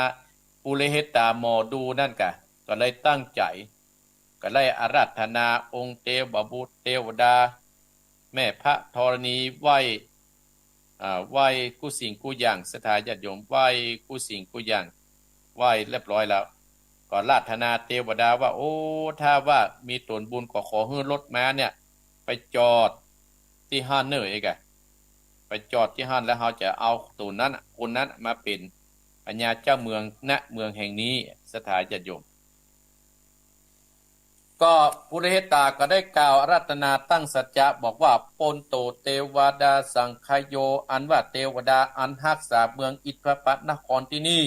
A: ปุเรหิตาหมอดูนั่นก็เลยตั้งใจก็เลยอาราธนาองค์เทวบุตรเทวดาแม่พระธรณีไหว้กู้สิ่งกู้อย่างศรัทธาญาติโยมไหว้กู้สิ่งกู้อย่างไหว้เรียบร้อยแล้วก็ราธนาเทวดาว่าโอ้ถ้าว่ามีตนบุญก็ขอให้รถม้าเนี่ยไปจอดที่ห้านเนอร์เองไปจอดที่ห้านแล้วเขาจะเอาตัวนั้นคนนั้นมาเป็นพญาเจ้าเมืองณเมืองแห่งนี้ศรัทธาญาติโยมก็ปุเรหิตาก็ได้กล่าวอาราธนาตั้งสัจจะบอกว่าปนโตเทวดาสังคโยอันว่าเทวดาอันรักษาเมืองอิทธปนครที่นี่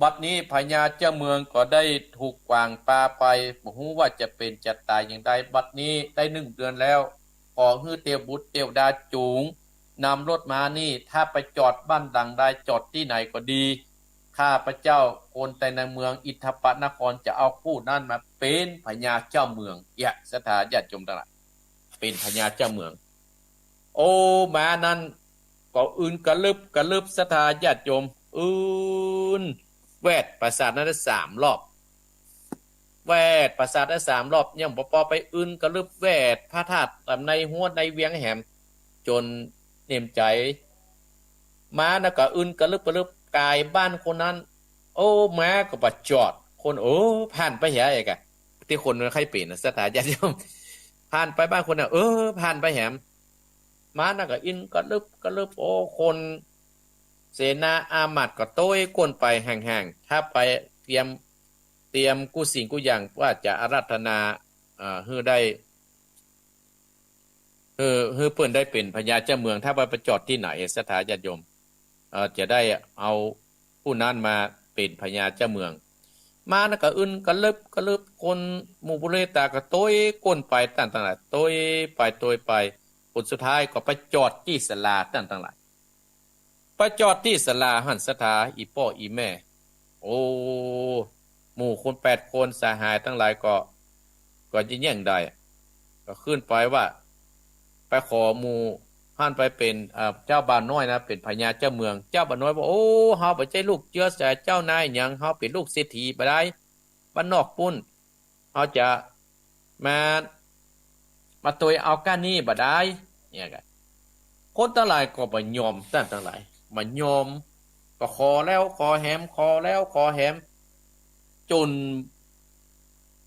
A: บัดนี้พญาเจ้าเมืองก็ได้ถูกกวางปลาไปบ่ฮู้ว่าจะเป็นจะตายอย่างใดบัดนี้ได้1 เดือนแล้วขอให้เทวบุตรเทวดาจูงนำรถมานี่ถ้าไปจอดบ้านดังใดจอดที่ไหนก็ดีข้าพระเจ้าคนแต่ในเมืองอิทธปนครจะเอาผู้นั้นมาเป็นพญาเจ้าเมืองศรัทธาญาติโยมทั้งหลายเป็นพญาเจ้าเมืองโอ้มานั้นก็อื่นกระลึบศรัทธาญาติโยมอื่นแวดปราสาทนั้นได้3 รอบแวดปราสาทได้3 รอบยังบ่พอไปอื่นกระลึบแวดพระธาตุตำในหัวในเวียงแหมจนเต็มใจมานะก็อื่นกระลึบกายบ้านคนนั้นโอ้มาก็บ่จอดคนโอ้ผ่านไปแหอีกอะที่คนมันใครเป็นศรัทธาญาติโยมผ่านไปบ้านคนน่ะผ่านไปแหมมานะก็อินกระลึบโอ้คนเสนาอามาตย์ก็โต้ยก้นไปห่างๆถ้าไปเตรียมกู้สิ่งกู้อย่างว่าจะอาราธนาฮือได้ฮือเปิ้นได้เป็นพญาเจ้าเมืองถ้าไปจอดที่ไหนศรัทธาญาติโยมจะได้เอาผู้นั้นมาเป็นพญาเจ้าเมืองมานะก็อึนกระลึบคนหมู่บุเรตาก็โต้ยก้นไปต่างๆหลายโต้ยไปผลสุดท้ายก็ไปจอดที่ศาลาต่างๆหลายไปจอดที่ศาลาหันศรัทธาอีพ่ออีแม่โอ้หมู่คน8 คนสหายทั้งหลายก็จะแย่งได้ก็ขึ้นไปว่าไปขอหมู่ท่านไปเป็นเจ้าบ้านน้อยนะเป็นพญาเจ้าเมืองเจ้าบ้านน้อยบอกโอ้เฮาบ่ใช่ลูกเชื้อสายเจ้านายหยังเฮาเป็นลูกเศรษฐีบ่ได้บ้านนอกปุ้นเฮาจะมาตวยเอาก้านนี้บ่ได้เนี่ยก็คนทั้งหลายก็บ่ยอมท่านทั้งหลายบ่ยอมก็ขอแล้วขอแหมขอแล้วขอแหมจน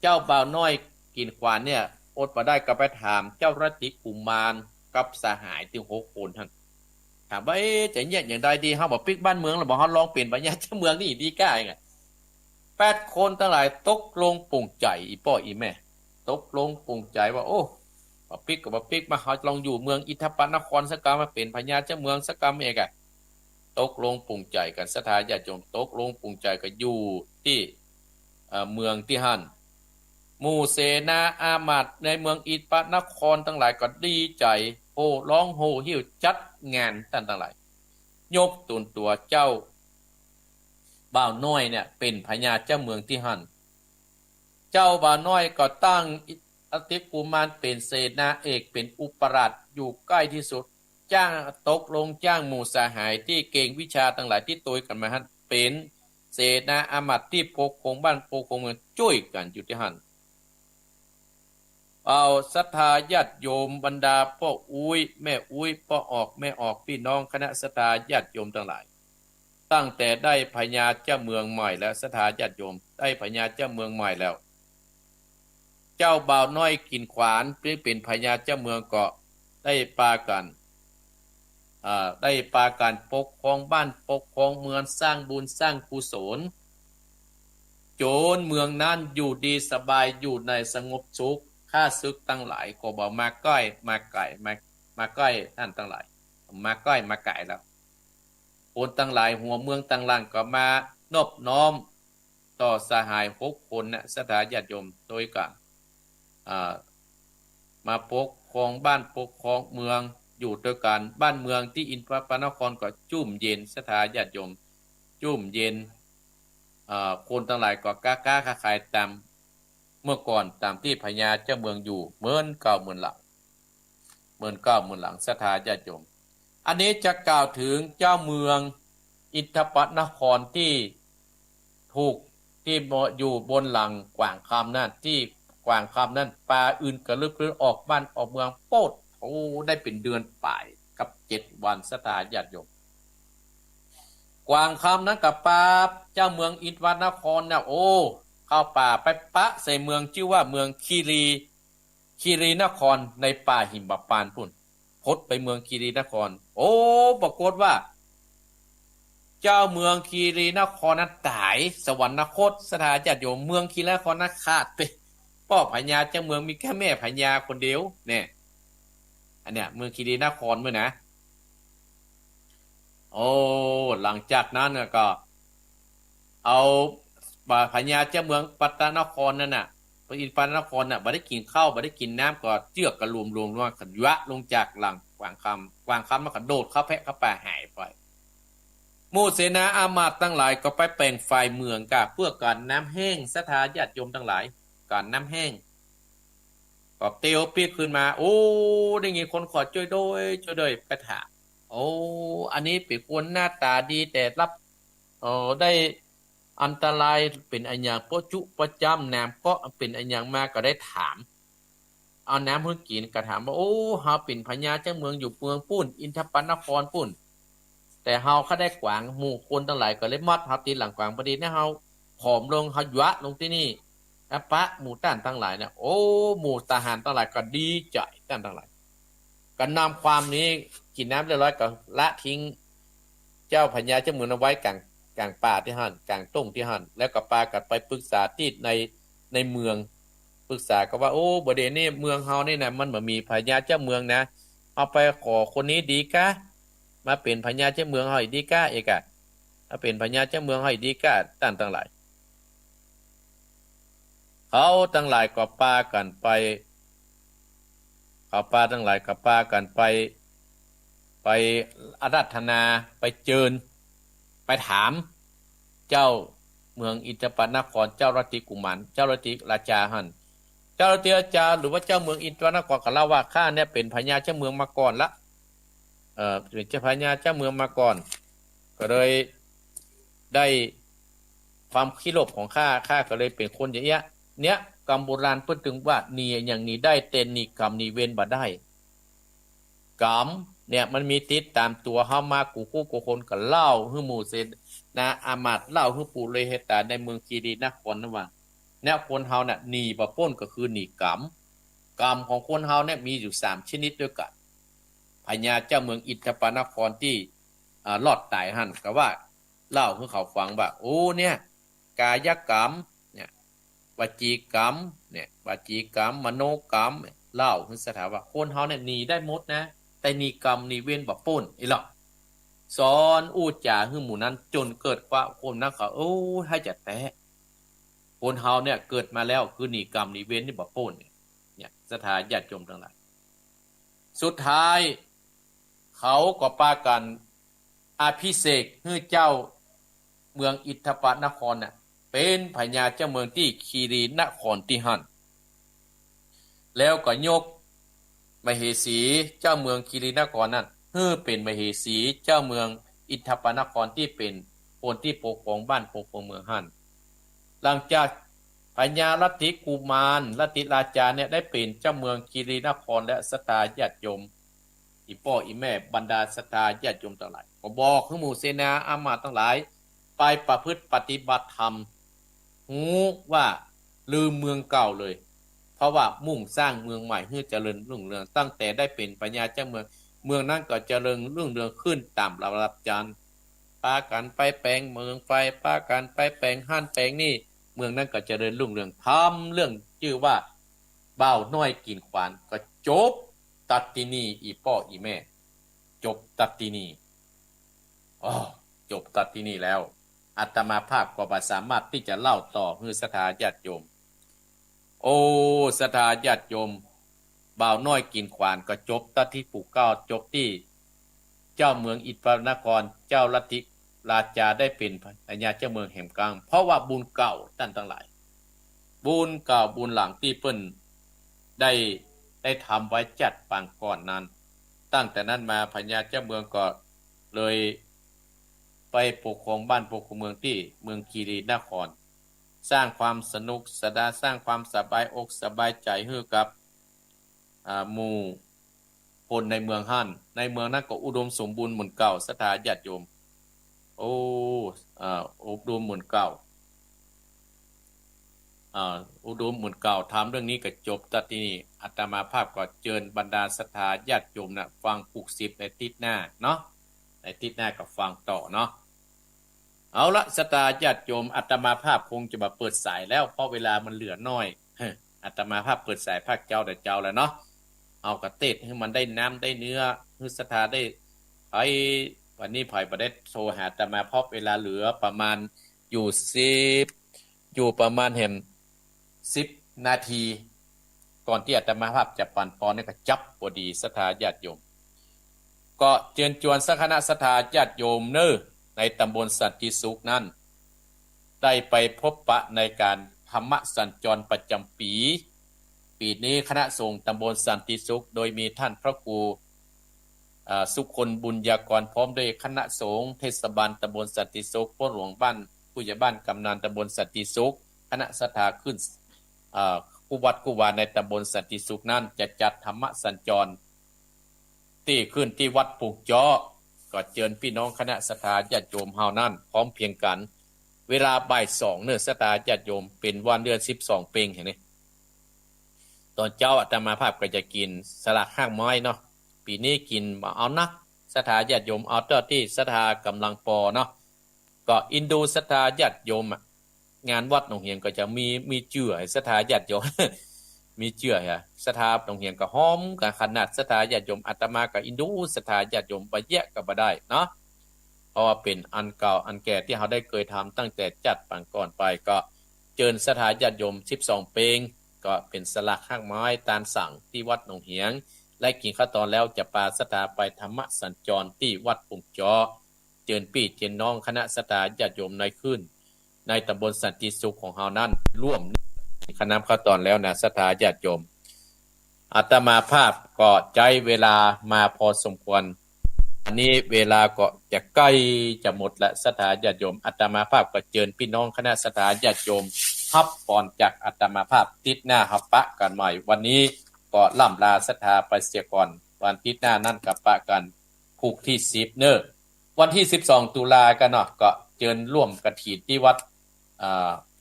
A: เจ้าบ่าวน้อยกินขวานเนี่ยอดบ่ได้ก็ไปถามเจ้ารัตติกุมารกับสหายถึง6 คนท่านถามว่าจะเนี่ยอย่างใดดีเฮาบ่ปิกบ้านเมืองแล้วบ่เฮาลองเปลี่ยนพญาเจ้าเมืองนี่ดีก้าไง8 คนทั้งหลายตกลงปลงใจอีพ่ออีแม่ตกลงปลงใจว่าโอ้บ่ปิกก็บ่ปิกมาเฮาลองอยู่เมืองอิทธปนครสักกรรมมาเป็นพญาเจ้าเมืองสักกรรมเองอ่ะตกลงปลงใจกันศรัทธาญาติโยมตกลงปลงใจก็อยู่ที่เมืองที่หั่นหมู่เสนาอามาตย์ในเมืองอิทธปนครทั้งหลายก็ดีใจโห่ร้องโห่หิ้วจัดงานท่านทั้งหลายยกตุนตัวเจ้าบ่าวน้อยเนี่ยเป็นพญาเจ้าเมืองที่หั่นเจ้าบ่าวน้อยก็ตั้งอติกุมารเป็นเสนาเอกเป็นอุปราชอยู่ใกล้ที่สุดจ้างตกลงจ้างหมู่สหายที่เก่งวิชาทั้งหลายที่ตวยกันมาหั่นเป็นเสนาอามาตย์ที่ปกครองบ้านปกครองเมืองช่วยกันอยู่ที่หั่นเอาศรัทธาญาติโยมบรรดาพ่ออุ้ยแม่อุ้ยพ่อออกแม่ออกพี่น้องคณะศรัทธาญาติโยมทั้งหลายตั้งแต่ได้พญาเจ้าเมืองใหม่แล้วศรัทธาญาติโยมได้พญาเจ้าเมืองใหม่แล้วเจ้าบ่าวน้อยกินขวานเป็นพญาเจ้าเมืองก็ได้ปากันปกครองบ้านปกครองเมืองสร้างบุญสร้างกุศลโจรเมืองนั้นอยู่ดีสบายอยู่ในสงบสุขข้าศึกทั้งหลายก็บอกมาใกล้มาไก่มาใกล้ท่านทั้งหลายมาใกล้มาไก่แล้วคนทั้งหลายหัวเมืองต่างหลังก็มานอบน้อมต่อสหาย6 คนนะศรัทธาญาติโยมโดยกันมาปกครองบ้านปกครองเมืองอยู่ด้วยกันบ้านเมืองที่อินทปนครก็จุ่มเย็นศรัทธาญาติโยมจุ่มเย็นคนทั้งหลายก็กล้าขายตามเมื่อก่อนตามที่พญาเจ้าเมืองอยู่19,000 หลัง19,000 หลังศรัทธาญาติโยมอันนี้จะกล่าวถึงเจ้าเมือง อิทธปนครที่ถูกที่อยู่บนหลังกว่างคำนั่นที่กว่างคำนั่นปลาอื่นกระลึกลือออกบ้านออกเมืองโปดโอ้ได้เป็นเดือนป่ายกับ7 วันสตาญาติโยมกวางคำนั้นกับปลาเจ้าเมืองอินทวานครเนี่ยโอ้เข้าป่าไปปะใส่เมืองชื่อว่าเมืองคีรีนครในป่าหิมพานต์พุ่นพดไปเมืองคีรีนครโอ้ปรากฏว่าเจ้าเมืองคีรีนครนั้นตายสวรรคตสถานญาติโยมเมืองคีรีนครนั้นขาดไปพ่อพญาเจ้าเมืองมีแค่แม่พญาคนเดียวเนี่ยอันเนี้ยเมืองคีรีนครเมื่อนะโอ้หลังจากนั้นก็เอาพญาเจ้าเมืองปัตตนครนั่นน่ะพระอินทร์ปัตตนครน่ะบ่ได้กินข้าวบ่ได้กินน้ำก็เจือกก็รวมว่าขันยะลงจากหลังกวางคำมันก็โดดเข้าแพะเข้าป่าหายไปหมู่เสนาอามาตย์ทั้งหลายก็ไปแปลงฝ่ายเมืองกะเพื่อการน้ำแห้งศรัทธาญาติโยมทั้งหลายการน้ำแห้งก็เตียวปีขึ้นมาโอ้ได้ยินคนขอช่วยด้วยไปถามโอ้อันนี้เป็นคนหน้าตาดีแต่รับได้อันตรายเป็นอันอย่างปจุประจำน้ำก็เป็นอันอย่างมากก็ได้ถามเอาน้ำเพื่อกินก็ถามว่าโอ้เฮาเป็นพญาเจ้าเมืองอยู่เมืองปุ้นอินทปนครปุ้นแต่เฮาเขาได้กวางหมู่คนทั้งหลายก็เลยมัดเฮาตีหลังกวางพอดีนะเฮาผอมลงเฮายวะลงที่นี่แล้วปะหมู่ต้านทั้งหลายเนี่ยโอ้หมู่ทหารทั้งหลายก็ดีใจต้านทั้งหลายก็นำความนี้กินน้ำเรียบร้อยก็ละทิ้งเจ้าพญาเจ้าเมืองเอาไว้กลางป่าที่หั่นกลางต้งที่หั่นแล้วก็ปากัดไปปรึกษาที่ในเมืองปรึกษาก็ว่าโอ้บ่เดนี่เมืองเฮานี่นะมันบ่มีพญาเจ้าเมืองนะเอาไปขอคนนี้ดีกะมาเป็นพญาเจ้าเมืองเฮาดีกะเอกะถ้าเป็นพญาเจ้าเมืองเฮาดีกะตั้งทั้งหลายเขาทั้งหลายก็ปากันไปเขาปาทั้งหลายก็ปากันไปอาราธนาไปเจิญไปถามเจ้าเมืองอินทปนครเจ้ารัตติกุมารเจ้ารัตติราชาหันเจ้ารัตติราชาหรือว่าเจ้าเมืองอินทปนครก็เล่าว่าข้าเนี่ยเป็นพญาเจ้าเมืองมาก่อนละเป็นเจ้าพญาเจ้าเมืองมาก่อนก็เลยได้ความขี้โลภของข้าก็เลยเป็นคนอย่างเงี้ยเนี้ยกรรมโบราณพูดถึงว่านี่อย่างนี้ได้เต็นนี่กรรมนี่เว้นบ่ได้กรรมเนี่ยมันมีติดตามตัวเฮามากูคนก็เล่าให้หมู่เสนาอามาตย์เล่าให้ปู่เลยเหตุการณ์ในเมืองคีรีนครนั่นว่าเนี่ยคนเฮาน่ะหนีบ่พ้นก็คือหนีกรรมของคนเฮาเนี่ยมีอยู่3ชนิดด้วยกันพญาเจ้าเมืองอินทปนครที่รอดตายหั่นก็ว่าเล่าให้เขาฟังว่าโอ้เนี่ยกายกรรมเนี่ยวจีกรรมเนี่ยวจีกรรมมโนกรรมเล่าให้สถาว่าคนเฮาเนี่ยหนีได้หมดนะแต่นี่กรรมนี่เว้นบ่พ้นอีหรอกสอนอู้จาให้หมู่นั้นจนเกิดความคนนั้นเขาโอ้ให้จะแตะคนเฮาเนี่ยเกิดมาแล้วคือนี่กรรมนี่เว้นนี่บ่พ้นเนี่ยสถาญาติโยมทั้งหลายสุดท้ายเขาก็ปากันอภิเษกให้เจ้าเมืองอิทธปนครน่ะเป็นพญาเจ้าเมืองที่คีรีนครที่หั่นแล้วก็ยกมเหสีเจ้าเมืองคีรีนครนั่นให้เป็นมเหสีเจ้าเมืองอิทธปนครที่เป็นคนที่ปกครองบ้านปกครองเมืองหั่นหลังจากพญาลัทธิกุมารลัทธิราชาเนี่ยได้เป็นเจ้าเมืองคีรีนครและศรัทธาญาติโยมอีพ่ออีแม่บรรดาศรัทธาญาติโยมทั้งหลายก็บอกให้หมู่เสนาอามาตย์ทั้งหลายไปประพฤติปฏิบัติธรรมหูว่าลืมเมืองเก่าเลยเพราะว่ามุ่งสร้างเมืองใหม่ให้เจริญรุ่งเรืองตั้งแต่ได้เป็นพญาเจ้าเมืองนั้นก็เจริญรุ่งเรืองขึ้นตามลำดับจานปากันไปแปลงเมืองไฟปากันไปแปลงห้านแปลงนี่เมืองนั้นก็เจริญรุ่งเรืองทำเรื่องชื่อว่าบ่าวน้อยกินขวานก็จบตัดที่นี่อีพ่ออีแม่จบตัดที่นี่จบตัดที่นี่แล้วอาตมาภาพก็บ่สามารถที่จะเล่าต่อให้ศรัทธาญาติโยมโอ้ศรัทธาญาติโยมบ่าวน้อยกินขวานก็จบตัดที่ปู่เก้าจบที่เจ้าเมืองอิทธนครเจ้าลัทธิราชาได้เป็นพญาเจ้าเมืองแห่งกลางเพราะว่าบุญเก่าท่านทั้งหลายบุญเก่าบุญหลังที่เพิ่นได้ทำไว้จัดปางก่อนนั้นตั้งแต่นั้นมาพญาเจ้าเมืองก็เลยป ไปปกครองบ้านปกครองเมืองที่เมืองคีรีนครสร้างความสนุกสนานสร้างความสบายอกสบายใจให้กับหมู่คนในเมืองฮั่นในเมืองนั้นก็อุดมสมบูรณ์เหมือนเก่าศรัทธาญาติโยมโอ้อุดมเหมือนเก่าอุดมเหมือนเก่าถามเรื่องนี้ก็จบแต่ทีนี้อาตมาภาพก็เชิญบรรดาศรัทธาญาติโยมนะฟังปลุกสิบในทิศหน้าเนาะในทิศหน้าก็ฟังต่อเนาะเอาละศรัทธาญาติโยมอาตมาภาพคงจะมาเปิดสายแล้วเพราะเวลามันเหลือน้อยอาตมาภาพเปิดสายภาคเจ้าแต่เจ้าแล้วเนาะเอากระเตดให้มันได้น้ำได้เนื้อให้ศรัทธาได้ไอ้วันนี้ผ่อยประเด็โทรหาอาตมาภาพเวลาเหลือประมาณอยู่ประมาณ10 นาทีก่อนที่อาตมาภาพจะปั่นปอนนี่ก็จับพอดีศรัทธาญาติโยมก็เชิญชวนสักคณะศรัทธาญาติโยมเน้อในตำบลสันติสุขนั้นได้ไปพบปะในการธรรมสัญจรประจำปีนี้คณะสงฆ์ตำบลสันติสุขโดยมีท่านพระครูสุคนบุญญากรพร้อมด้วยคณะสงฆ์เทศบาลตำบลสันติสุขผู้หลวงบ้านผู้ใหญ่บ้านกำนันตำบลสันติสุขคณะศรัทธาขึ้นผู้วัดผู้วาในตำบลสันติสุขนั้นจะจัดธรรมสัญจรที่ขึ้นที่วัดปุกจ้อก็เชิญพี่น้องคณะศรัทธาญาติโยมเฮานั้นพร้อมเพียงกันเวลาบ่าย2เนื้อศรัทธาญาติโยมเป็นวันเดือน12เพ็งเห็นไหมตอนเจ้าอาตมาภาพก็จะกินสลักข้างไม้เนาะปีนี้กินมาเอานักศรัทธาญาติโยมเอาเจ้าที่ศรัทธากำลังปอเนาะก็อินดูศรัทธาญาติโยมงานวัดหนองเฮียงก็จะมีเจื่อให้ศรัทธาญาติโยม มีเจื่อฮะศรัทธาหนองเฮียงก็หอมกับขนาดศรัทธาญาติโยมอาตมาก็อินดูศรัทธาญาติโยมบ่แยะก็บ่ได้เนาะเพราะว่าเป็นอันเก่าอันแก่ที่เราได้เคยทำตั้งแต่จัดปังก่อนไปก็เชิญศรัทธาญาติโยม12เพลงก็เป็นสลักข้างไม้ตามสั่งที่วัดหนองเฮียงและกินข้าวตอนแล้วจะพาศรัทธาไปธรรมสัญจรที่วัดปุงจอเชิญพี่เชิญน้องคณะศรัทธาญาติโยมในขึ้นในตำบลสันติสุขของเฮานั้นร่วมคณะข้าวตอนแล้วนะศรัทธาญาติโยมอาตมาภาพก็ใจเวลามาพอสมควรอันนี้เวลาก็จะใกล้จะหมดและศรัทธาญาติโยมอาตมาภาพก็เชิญพี่น้องคณะศรัทธาญาติโยมฮับก่อนจากอาตมาภาพติดหน้าฮับปะกันใหม่วันนี้ก็ล่ำลาศรัทธาไปเสียก่อนวันติดหน้านั่นกับปะกันผูกที่10เนอวันที่12ตุลากันเนาะก็เชิญร่วมกฐินที่วัด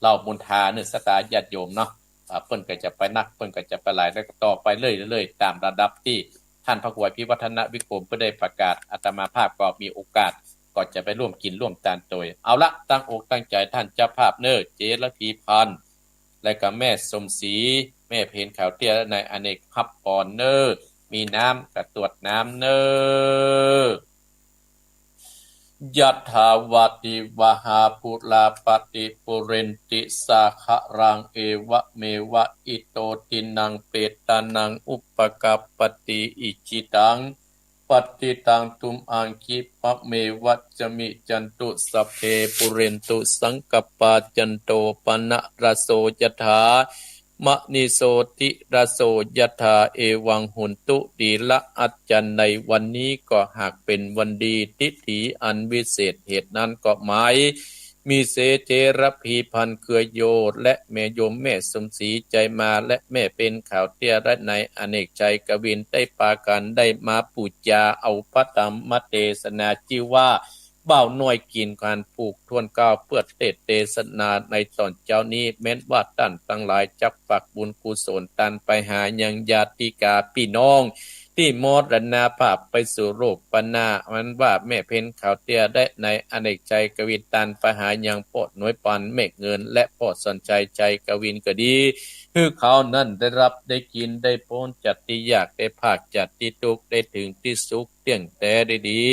A: เหล่าบุญทาเนื้อศรัทธาญาติโยมเนาะเพิ่นก็จะไปนักเพิ่นก็จะไปหลายแล้วก็ต่อไปเรื่อยๆตามระดับที่ท่านพระครูพิวัฒนวิกรมเพิ่นได้ประกาศอาตมาภาพก็มีโอกาสก็จะไปร่วมกินร่วมทานโดยเอาละตั้งอกตั้งใจท่านเจ้าภาพเน้อเจระพีพันธ์และก็แม่สมศรีแม่เพนขาวเตี้ยในอเนกฮับปอนเน้อมีน้ำก็ตรวจน้ำเน้อยัตถาวาติวหาปุราปฏิปุเรนติสาครังเอวะเมวะอิโตตินังเปตานังอุปกัปปติอิจิตังปฏิตังตุมอังคิปะเมวัจจมิจันตุสัพเพปุเรนตุสังกปปาจันโตปนะระโสยถามะนิโสติระโสยถาเอวังหุนตุดีละอัจจันในวันนี้ก็หากเป็นวันดีทิถีอันวิเศษเหตุนั้นก็หมายมีเสเจระพีพันเกือโยและแม่โยมแม่สมศรีใจมาและแม่เป็นข่าวเตี้ยและในอเนกใจกวินได้ปากันได้มาปูจาเอาพระธรรมเทศนาชื่อว่าเบ้าน้อยกินการปลูกทวนก้าวเพื่อเทศนาในตอนเจ้านี้แม้นว่าท่านทั้งหลายจักปักบุญกุศลตันไปหายังญาติกาพี่น้องที่มรณภาพไปสู่โลกปนามันว่าแม่เพนขาวเตี้ยได้ในอเนกใจกวินตันไปหายังโปดหน่วยปันเมฆเงินและโปดสนใจใจกวินก็ดีคือเขานั่นได้รับได้กินได้พ้นจัดที่ยากได้ภาคจัดที่ทุกข์ได้ถึงที่สุขเตี่ยงแต่ได้ดี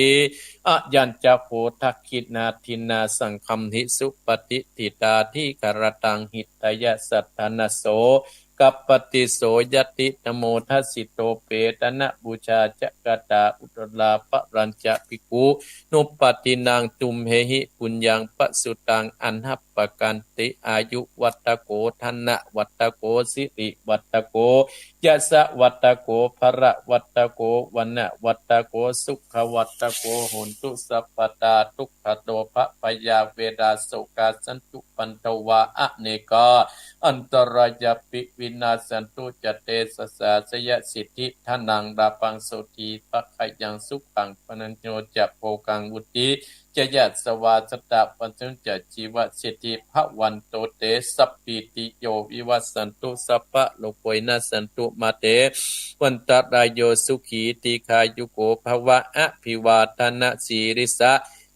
A: อะยัญจะโพทักขินาทินาสังคัมหิสุปฏิทิตาที่กรตังหิตยสัทธนโส กัปปติโสยตินโมทัสสิโตเปตนะบูชาจักตาอุตลาปรัญจะภิกขุนุปตินังตุมเหหิปุญญังปสุตังอันหัปปกันติอายุวัตโกธนะวัตโกสิริวัตโกยะสะวัตโกภระวัตโกวันนะวัตโกสุขวัตโกโหนตุสัพพตาทุกขโตภะพยาเวดาโสกาสันตุปันตวาอเนกาอันตรายปิวินาสันตุจเตสสะสยสิทธิทานังดาปังโสทีปะขยังสุขังปนัญโยจะโภกังวุติจะยัสสวาสตะปัญจจะจีวสิทธิภวันโตเตสัพพิติโยวิวัสสันตุสัพพะโลกโยนัสสันตุมาเตวันตรายโยสุขีติคายุโกภวะอภิวาทนาสีริสะ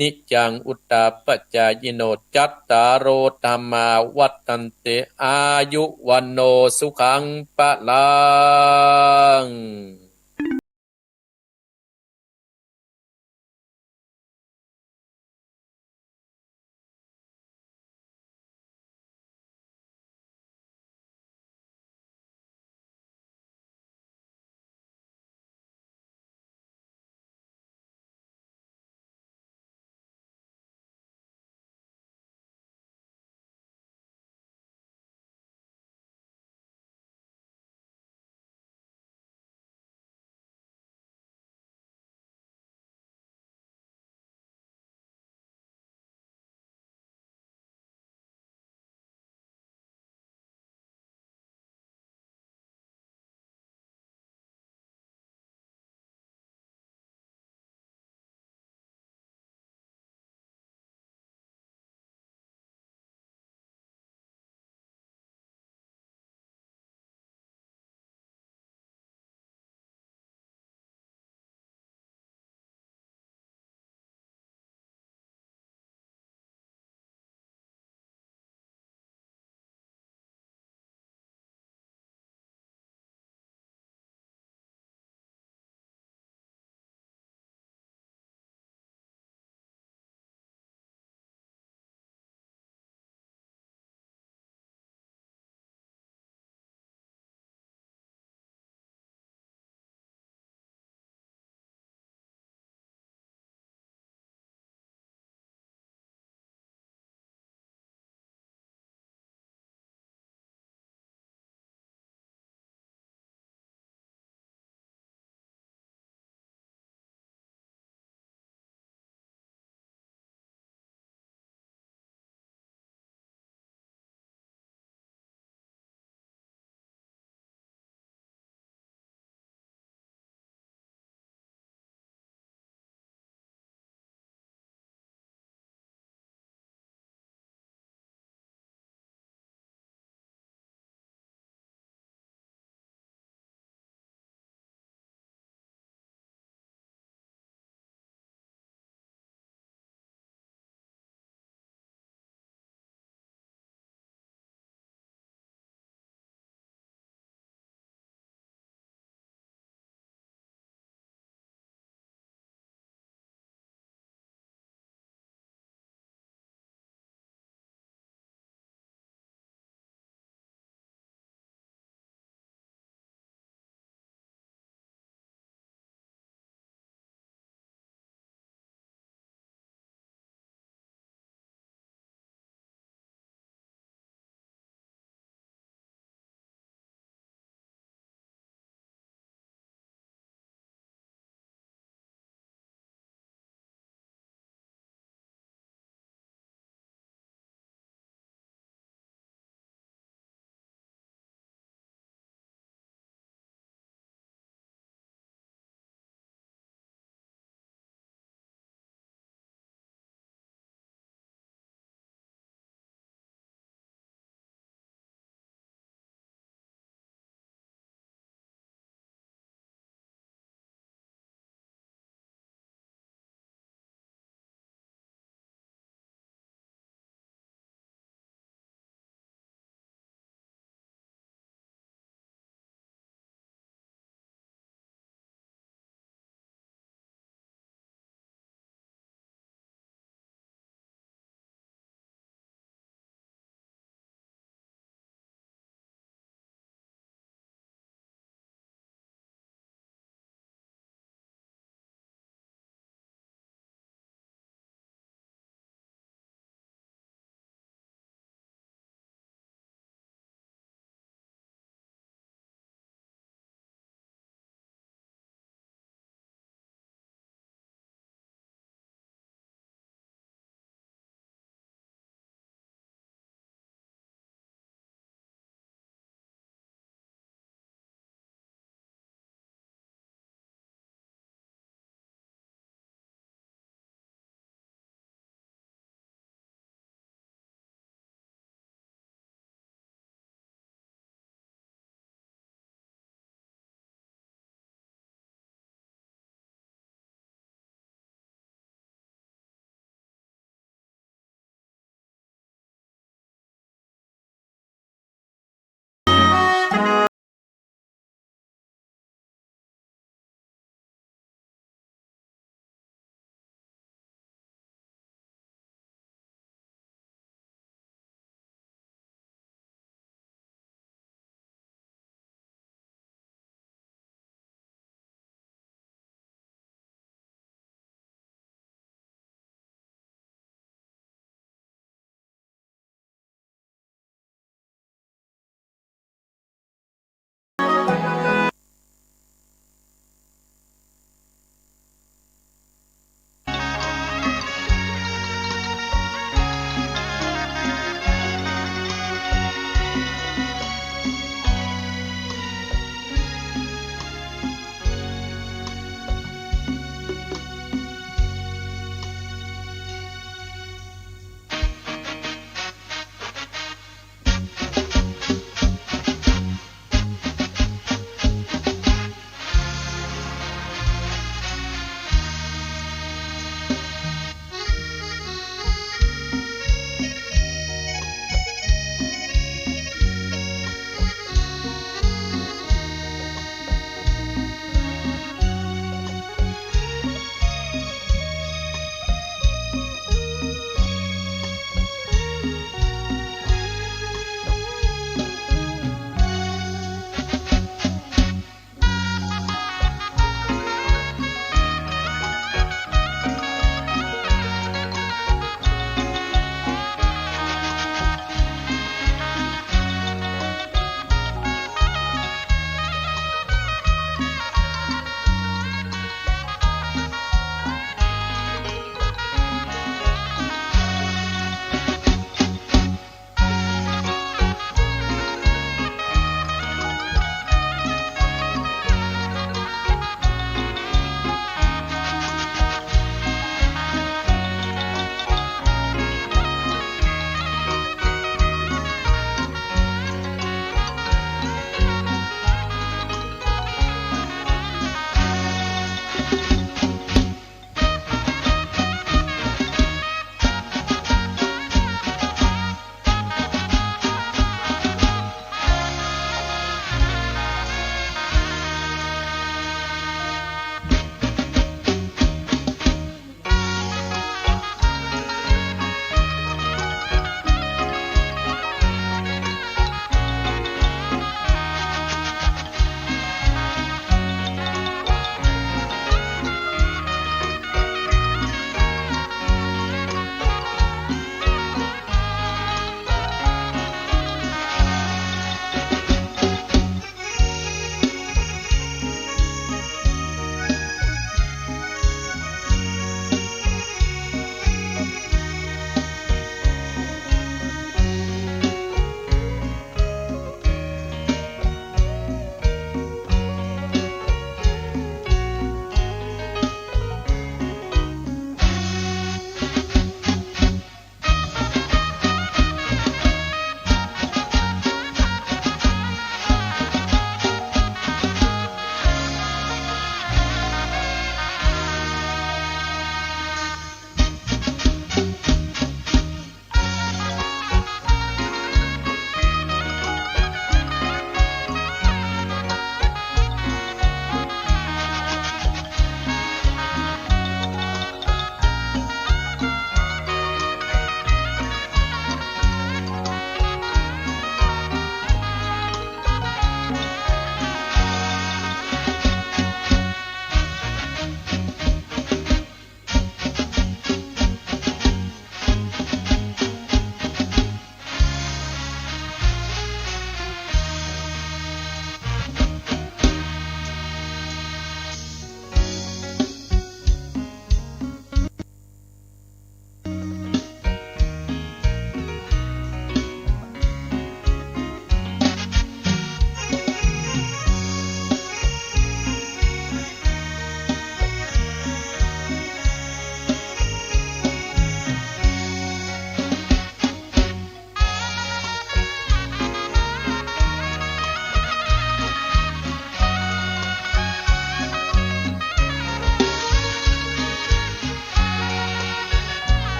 A: นิจังอุตตาปัจจายโนจัตตารโอธรรมาวัฏันเตอายุวันโนสุขังปะลัง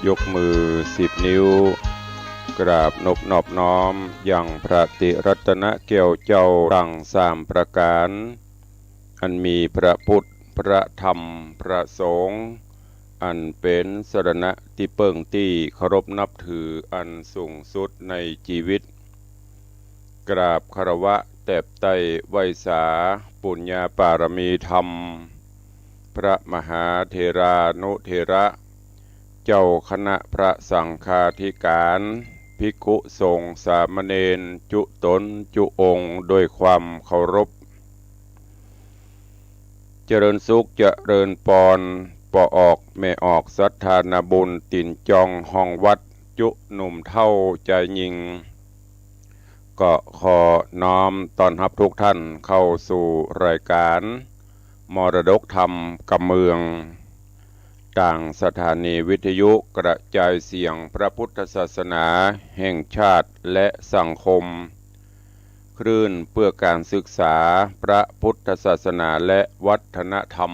D: ยกมือ10 นิ้วกราบนบนอบน้อมยังพระติรัตนแก้วเจ้าทั้ง3 ประการอันมีพระพุทธพระธรรมพระสงฆ์อันเป็นสรณะที่เปิ่งที่เคารพนับถืออันสูงสุดในชีวิตกราบคารวะแตบไต้ไวสาปุญญาปารมีธรรมพระมหาเถรานุเถระเจ้าคณะพระสังฆาธิการภิกขุสงฆ์สามเณรจุตนจุองค์ด้วยความเคารพเจริญสุขเจริญปอนปออกแม่ออกศรัทธานาบุญตินจองห้องวัดจุหนุ่มเท่าใจยิงก็ขอน้อมต้อนรับทุกท่านเข้าสู่รายการมรดกธรรมกับเมืองต่างสถานีวิทยุกระจายเสียงพระพุทธศาสนาแห่งชาติและสังคมคลื่นเพื่อการศึกษาพระพุทธศาสนาและวัฒนธรรม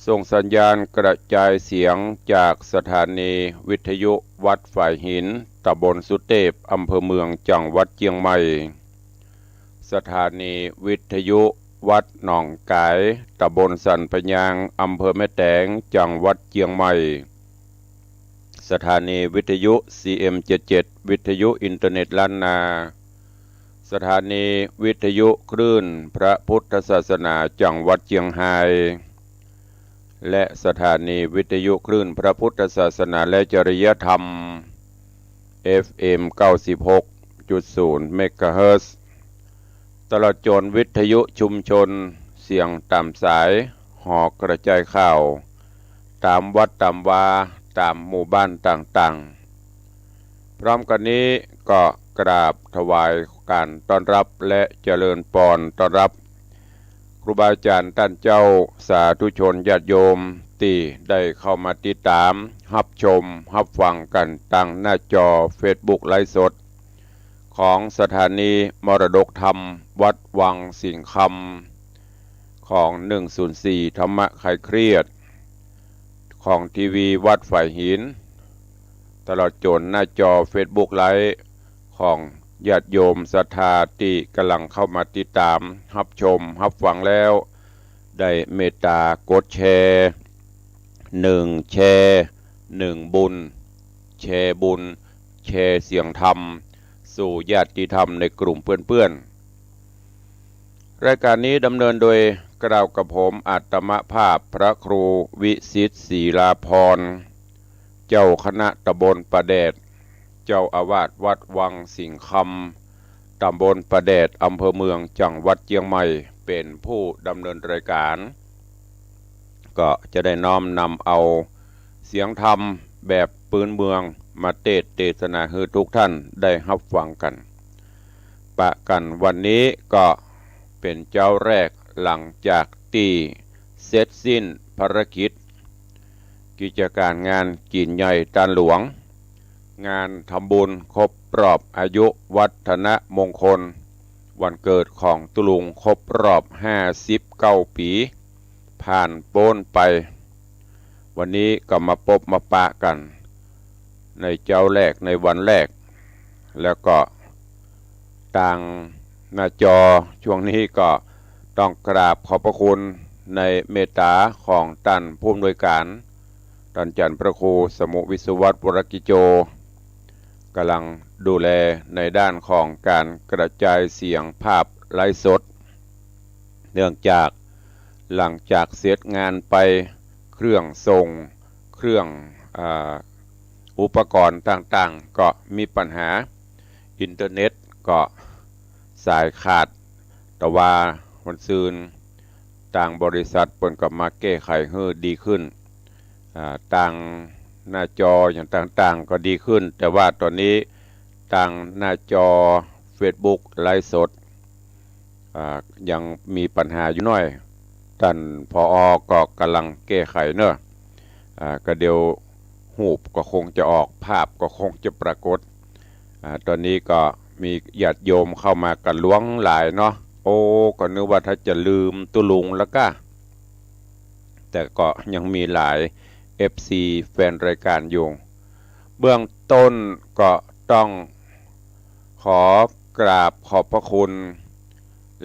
D: ส่งสัญญาณกระจายเสียงจากสถานีวิทยุวัดฝ่ายหินตำบลสุเทพอำเภอเมืองจังหวัดเชียงใหม่สถานีวิทยุวัดหนองกายตำบลสันปะยางอำเภอแม่แตงจังหวัดเชียงใหม่สถานีวิทยุ CM77 วิทยุอินเทอร์เน็ตล้านนาสถานีวิทยุคลื่นพระพุทธศาสนาจังหวัดเชียงรายและสถานีวิทยุคลื่นพระพุทธศาสนาและจริยธรรม FM 96.0 เมกะเฮิรตซ์ตลอดจนวิทยุชุมชนเสียงตามสายหอกกระจายข่าวตามวัดตามวาตามหมู่บ้านต่างๆพร้อมกันนี้ก็กราบถวายการต้อนรับและเจริญพรต้อนรับครูบาอาจารย์ท่านเจ้าสาธุชนญาติโยมที่ได้เข้ามาติดตามรับชมรับฟังกันทางหน้าจอ Facebook ไลฟ์สดของสถานีมรดกธรรมวัดวังสิงห์คำของ104ธรรมะคลายเครียดของทีวีวัดฝ่ายหินตลอดจนหน้าจอ Facebook ไลฟ์ของญาติโยมศรัทธาที่กำลังเข้ามาติดตามรับชมรับฟังแล้วได้เมตตากดแชร์1แชร์1บุญแชร์บุญแชร์เสียงธรรมสู่ญาติธรรมในกลุ่มเพื่อนๆรายการนี้ดำเนินโดยกล่าวกับผมอาตมภาพพระครูวิสิทธิ์ศรีลาภรณ์เจ้าคณะตำบลประแดดเจ้าอาวาสวัดวังสิงห์คำตำบลประแดดอำเภอเมืองจังหวัดเชียงใหม่เป็นผู้ดำเนินรายการก็จะได้น้อมนำเอาเสียงธรรมแบบปืนเมืองมาเทศนาให้ทุกท่านได้รับฟังกันปะกันวันนี้ก็เป็นเจ้าแรกหลังจากที่เสร็จสิ้นภารกิจกิจการงานกินใหญ่ตานหลวงงานทำบุญครบรอบอายุวัฒนมงคลวันเกิดของตุลุงครบรอบ59 ปีผ่านโป้นไปวันนี้ก็มาพบมาปะกันในเจ้าแรกในวันแรกแล้วก็ต่างหน้าจอช่วงนี้ก็ต้องกราบขอบพระคุณในเมตตาของท่านผู้อำนวยการท่านอาจารย์พระครูสมุวิศวัตรวรกิโจกำลังดูแลในด้านของการกระจายเสียงภาพไลฟ์สดเนื่องจากหลังจากเสร็จงานไปเครื่องส่งเครื่องอุปกรณ์ต่างๆก็มีปัญหาอินเทอร์เน็ตก็สายขาดแต่ว่าวันซืนต่างบริษัทเปิดกับมาแก้ไขให้ดีขึ้นต่างหน้าจออย่างต่างๆก็ดีขึ้นแต่ว่าตอนนี้ต่างหน้าจอ Facebook ไลฟ์สดยังมีปัญหาอยู่หน่อยท่านผอ.ก็กำลังแก้ไขเนอะก็เดี๋ยวรูปก็คงจะออกภาพก็คงจะปรากฏตอนนี้ก็มีญาติโยมเข้ามากันล้วงหลายเนาะโอ้ก็นึกว่าถ้าจะลืมตุลุงแล้วก็แต่ก็ยังมีหลาย FC แฟนรายการอยู่เบื้องต้นก็ต้องขอกราบขอบพระคุณ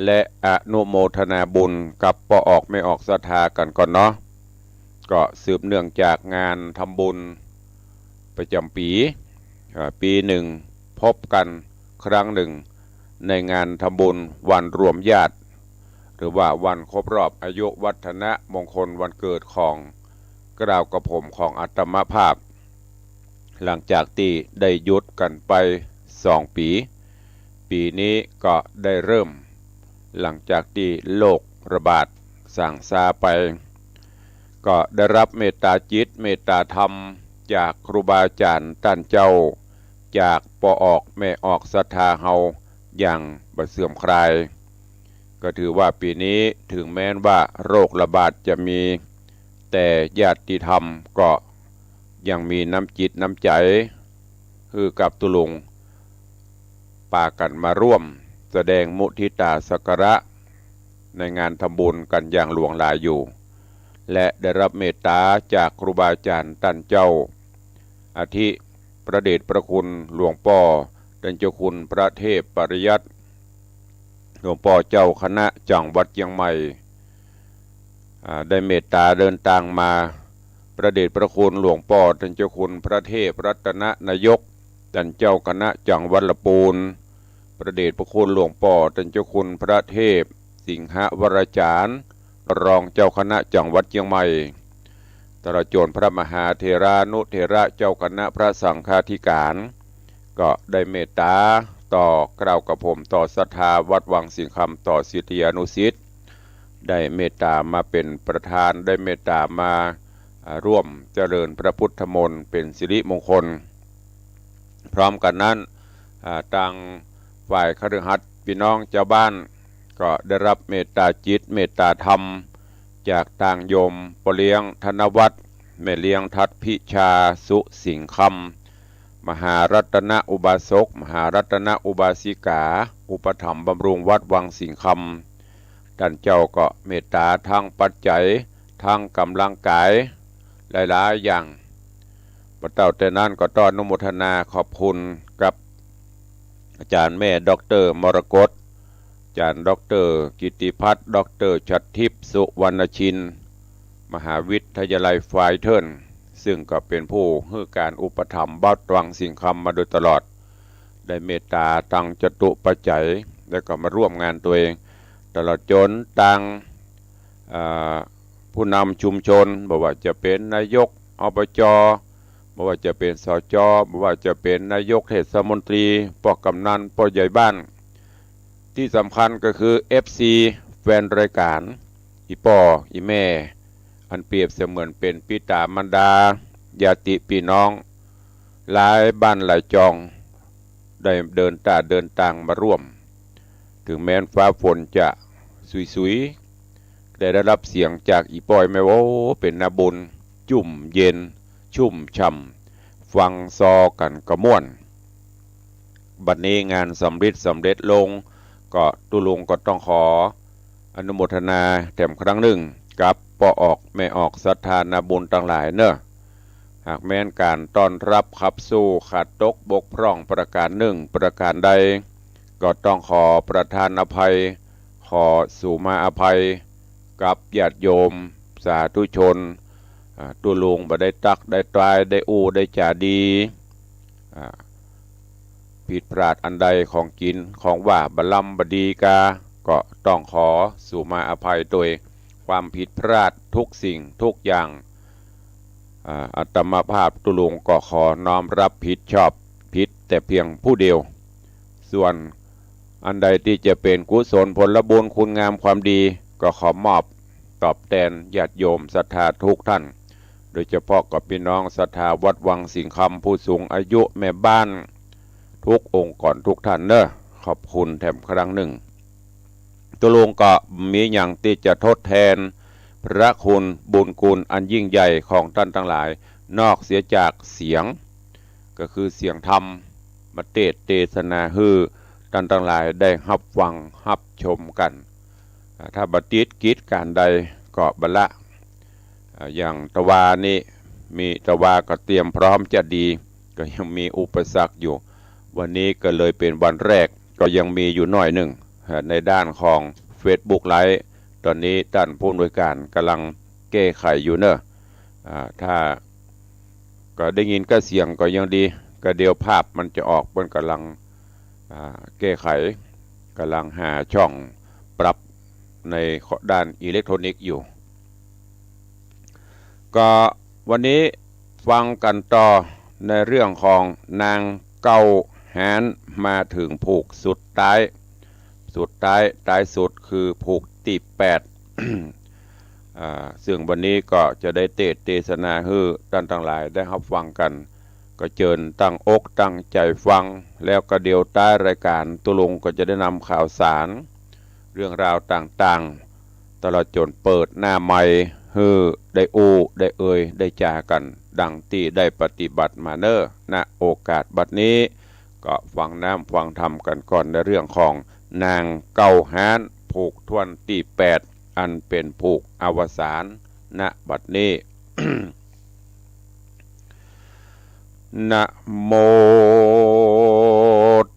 D: และอนุโมทนาบุญกับปออกไม่ออกศรัทธากันก่อนเนาะก็สืบเนื่องจากงานทำบุญประจำปีหนึ่งพบกันครั้งหนึ่งในงานทำบุญวันรวมญาติหรือว่าวันครบรอบอายุวัฒนะมงคลวันเกิดของกล่าวกระผมของอัตมภาพหลังจากที่ได้หยุดกันไป2 ปีนี้ก็ได้เริ่มหลังจากที่โรคระบาดสั่งซาไปก็ได้รับเมตตาจิตเมตตาธรรมจากครูบาอาจารย์ท่านเจ้าจากปออกแม่ออกศรัทธาเฮาอย่างบ่เสื่อมคลายก็ถือว่าปีนี้ถึงแม้ว่าโรคระบาดจะมีแต่ญาติธรรมก็ยังมีน้ำจิตน้ำใจคือกับตุลุงปากันมาร่วมแสดงมุทิตาสักการะในงานทำบุญกันอย่างหลวงหลายอยู่และได้รับเมตตาจากครูบาอาจารย์ท่านเจ้าอาทิพระเดชพระคุณหลวงพ่อท่านเจ้าคุณพระเทพปริยัติหลวงพ่อเจ้าคณะจังหวัดเชียงใหม่ได้เมตตาเดินทางมาพระเดชพระคุณหลวงพ่อท่านเจ้าคุณพระเทพรัตนนายกท่านเจ้าคณะจังหวัดลำพูนพระเดชพระคุณหลวงพ่อท่านเจ้าคุณพระเทพสิงหวรจารย์รองเจ้าคณะจังหวัดเชียงใหม่ตลอดจนพระมหาเถรานุเถระเจ้าคณะพระสังฆาธิการก็ได้เมตตาต่อกล่าวกับผมต่อศรัทธาวัดวังสิงคำต่อศิษยานุศิษย์ได้เมตตามาเป็นประธานได้เมตตามาร่วมเจริญพระพุทธมนต์เป็นสิริมงคลพร้อมกันนั้นทางฝ่ายคฤหัสถ์พี่น้องเจ้าบ้านก็ได้รับเมตตาจิตเมตตาธรรมจากทางโยมปเลี้ยงธนวัฒน์แม่เลี้ยงทัดพิชาสุสิงคำมหารัตนอุบาสกมหารัตนอุบาสิกาอุปถัมภ์บำรุงวัดวังสิงคำท่านเจ้าก็เมตตาทางปัจจัยทางกำลังกายหลายๆอย่างพระเจ้าแต่นั้นก็ต้อนอนุโมทนาขอบคุณกับอาจารย์แม่ดร.มรกตอาจารย์ดร.กิติพัฒน์ดร.ชัดทิพย์สุวรรณชินมหาวิทยาลัยไฟเทิร์นซึ่งก็เป็นผู้ให้การอุปถัมภ์วัดวังสิงคำมาโดยตลอดได้เมตตาตังจตุปัจจัยแล้วก็มาร่วมงานตัวเองตลอดจนตังผู้นำชุมชนบอกว่าจะเป็นนายกอบจบอกว่าจะเป็นสจบอกว่าจะเป็นนายกเทศมนตรีปกำนันปใหญ่บ้านที่สำคัญก็คือ FC แฟนรายการอีป่ออีแม่อันเปรียบเสมือนเป็นปิตามารดาญาติพี่น้องหลายบ้านหลายจองได้เดินต่างมาร่วมถึงแม้นฟ้าฝนจะสุยๆได้รับเสียงจากอีป่อยแม่ว่าเป็นนาบุญจุ่มเย็นชุ่มช่ำฟังซอกันกระม่วนบัดนี้งานสำเร็จลงก็ตุลุงก็ต้องขออนุโมทนาแถมครั้งหนึ่งกับปออกแม่ออกศรัทธานาบุญต่างหลายเนอะหากแม้นการต้อนรับขับสู้ขาดตกบกพร่องประการหนึ่งประการใดก็ต้องขอประทานอภัยขอสู่มาอภัยกับญาติโยมสาธุชนตุลุงบ่ได้ตักได้ตายได้อู้ได้จ่าดีผิดพลาดอันใดของกินของว่าบลำบดีกาก็ต้องขอสู่มาอภัยโดยความผิดพลาดทุกสิ่งทุกอย่างอัตมภาพตุลุงก็ขอน้อมรับผิดชอบผิดแต่เพียงผู้เดียวส่วนอันใดที่จะเป็นกุศลผลบุญคุณงามความดีก็ขอมอบตอบแทนญาติโยมศรัทธาทุกท่านโดยเฉพาะกับพี่น้องศรัทธาวัดวังสิงคำผู้สูงอายุแม่บ้านทุกองค์ก่อนทุกท่านเนอะขอบคุณแถมครั้งหนึ่งตุลุงก็มีอย่างที่จะทดแทนพระคุณบุญคุณอันยิ่งใหญ่ของท่านทั้งหลายนอกเสียจากเสียงก็คือเสียงธรรมมาเทศนาฮือท่านทั้งหลายได้รับฟังรับชมกันถ้าบัติดกิจการใดก็บละอย่างตะวานี่ มีแต่ว่าก็เตรียมพร้อมจะดีก็ยังมีอุปสรรคอยู่วันนี้ก็เลยเป็นวันแรกก็ยังมีอยู่หน่อยหนึ่งในด้านของ Facebook ไลฟ์ตอนนี้ท่านผู้อำนวยการกำลังแก้ไขอยู่เนอะถ้าก็ได้ยินก็เสียงก็ยังดีก็เดียวภาพมันจะออกบนกำลังแก้ไขกำลังหาช่องปรับในด้านอิเล็กทรอนิกส์อยู่ก็วันนี้ฟังกันต่อในเรื่องของนางเก้าหานมาถึงผูกสุดท้ายสุดคือผูกตี8 ซึ่งวันนี้ก็จะได้เทศนาให้ท่านทั้งหลายได้รับฟังกันก็เชิญตั้งอกตั้งใจฟังแล้วก็เดี๋ยวใต้รายการตุลุงก็จะได้นำข่าวสารเรื่องราวต่างๆตลอดจนเปิดหน้าใหม่ให้ได้ได้ได้จากันดังที่ได้ปฏิบัติมาเนอณโอกาสบัดนี้ก็ฟังน้ำฟังธรรมกันก่อนในเรื่องของนางเก้าหานผูกทวนที่8อันเป็นผูกอวสานณบัดนี้ นะโม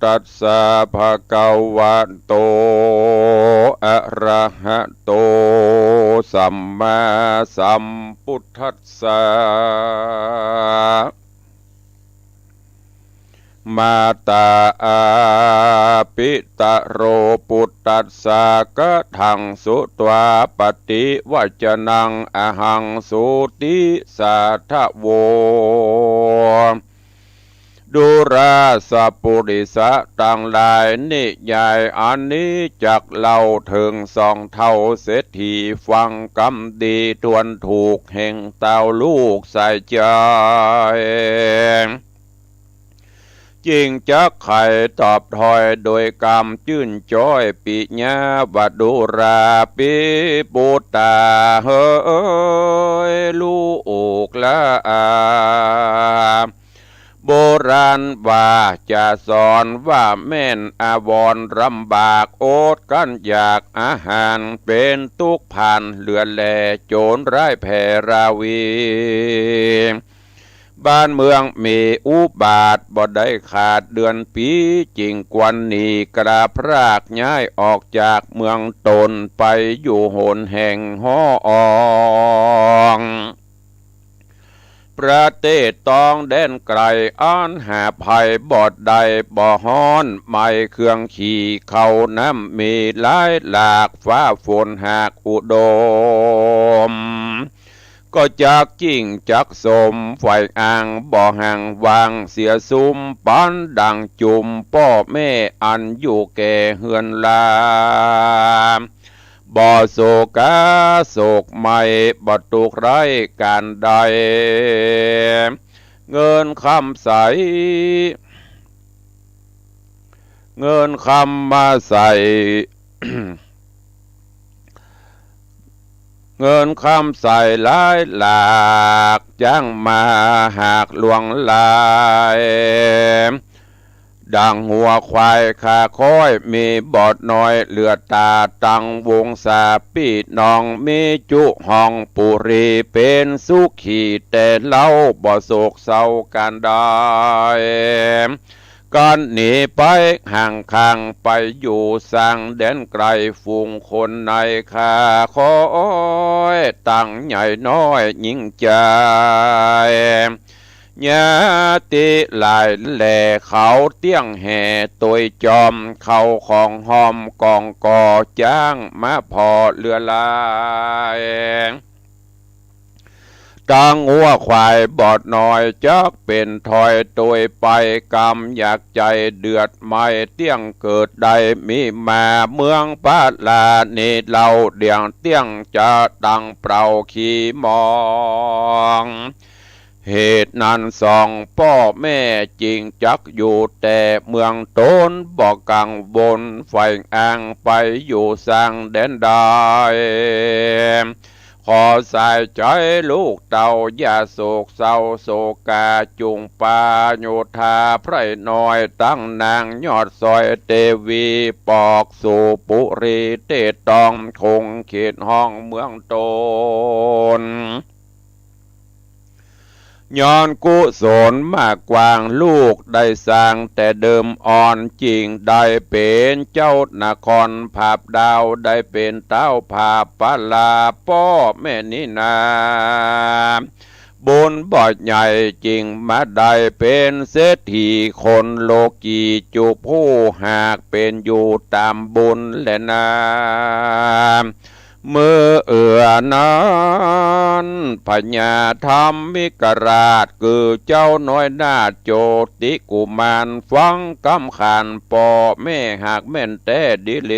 D: ตัสสะภะคะวะโตอะระหะโตสัมมาสัมพุทธัสสะมาตาอาปิตะโรปุตตัสสะกะทังสุตวาปฏิวัจนังอหังสุติสัทธโวดุราสปุริสะต่างหลายนิยายอันนี้จักเล่าถึง2 เท่าเศรษฐีฟังกำดีทวนถูกแห่งเต้าลูกใส่ใจจริงจักไข่ตอบถอยโดยกรรมจื่นจ้อยปิญญาวัดุราปิปุตตาเฮยลูกละโบราณว่าจะสอนว่าแม่นอาวรลำบากโอดกันอยากอาหารเป็นทุกข์ผ่านเลือนแลโจรร้ายแผ่ราวีบ้านเมืองมีอุบาทบ่ได้ขาดเดือนปีจริงกวนนีกระพรากย้ายออกจากเมืองตนไปอยู่โหนแห่งห้ออองประเทศตองแดนไกลอ้อนหาภัยบอดใดบ่ฮ้อนไม่เครื่องขี่เขาน้ำมีหลายหลากฟ้าฝนหากอุดมก็จากจิ้งจักสมไฟอ่างบ่อห่างวางเสียซุ้มปันดังจุมพ่อแม่อันอยู่แก่เฮือนลาบ่โศกาโศกไม่บ่ตุกไรการใดเงินคำใสเงินคำมาใส่ เงินคำใส่หลายหลากจังมาหากหลวงลายดังหัวควายขาค้อยมีบอดน้อยเหลือตาตังวงสาปีน้องมีจุห้องปุรีเป็นสุขีแต่เล่าบ่โศกเศร้าการได้ก่อนหนีไปห่างข้างไปอยู่สร้างแดนไกลฝูงคนในขาคอยตั้งใหญ่น้อยยิ่งใจญาติหลายแหล่เขาเตี้ยงแห่ตวยจอมเขาของหอมกองก่อจ้างมาพอเรือลายตังหัวควายบอดน้อยจักเป็นถอยตัวไปกำอยากใจเดือดไม่เตี้ยงเกิดใดมีมาเมืองปาลาเนเหล่าเดียงเตี้ยงจะดังเปล่าขี้มองเหตุนั้น2 พ่อแม่จริงจักอยู่แต่เมืองตนบอกกังวลไฟอ่างไปอยู่สร้างแดนใดขอใส่ใจลูกเต่าอย่าโศกเศร้าโศกาจุงปาโยธาไพรน้อยตั้งนางยอดซอยเตวีปอกสู่ปุรีเตตองคงเขตห้องเมืองตน ย้อนกุศลมากกว่างลูกได้สร้างแต่เดิมอ่อนจริงได้เป็นเจ้านครภาพดาวได้เป็นเต้าภาพปลาป้อแม่นี่นาบุญบ่อใหญ่จริงมาได้เป็นเศรษฐีคนโลกีจุผู้หากเป็นอยู่ตามบุญและนาเมื่อนั้นพญาธรรมิกราชคือเจ้าน้อยนาถโจติกุมารฟังกำขานป่อแม่หากแม่นแต่ดิเล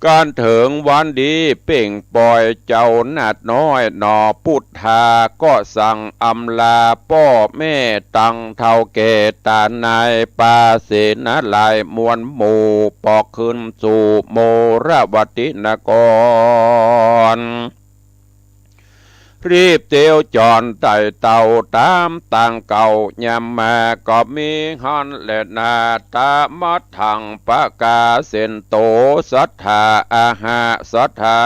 D: การถึงวันดีเป่งปล่อยเจ้านาดน้อยหนอพุทธาก็สั่งอำลาป้อแม่ตังเท่าแก่ตานายปาเสนาลายมวลหมู่ปอกขึ้นสู่โมราวัตินกรรีบเตียวจอนไต่เต่าตามต่างเก่ายำมาก็มีฮอนและนาตามัดถังปะกาเส้นโตสัทธาอาหาสัทธา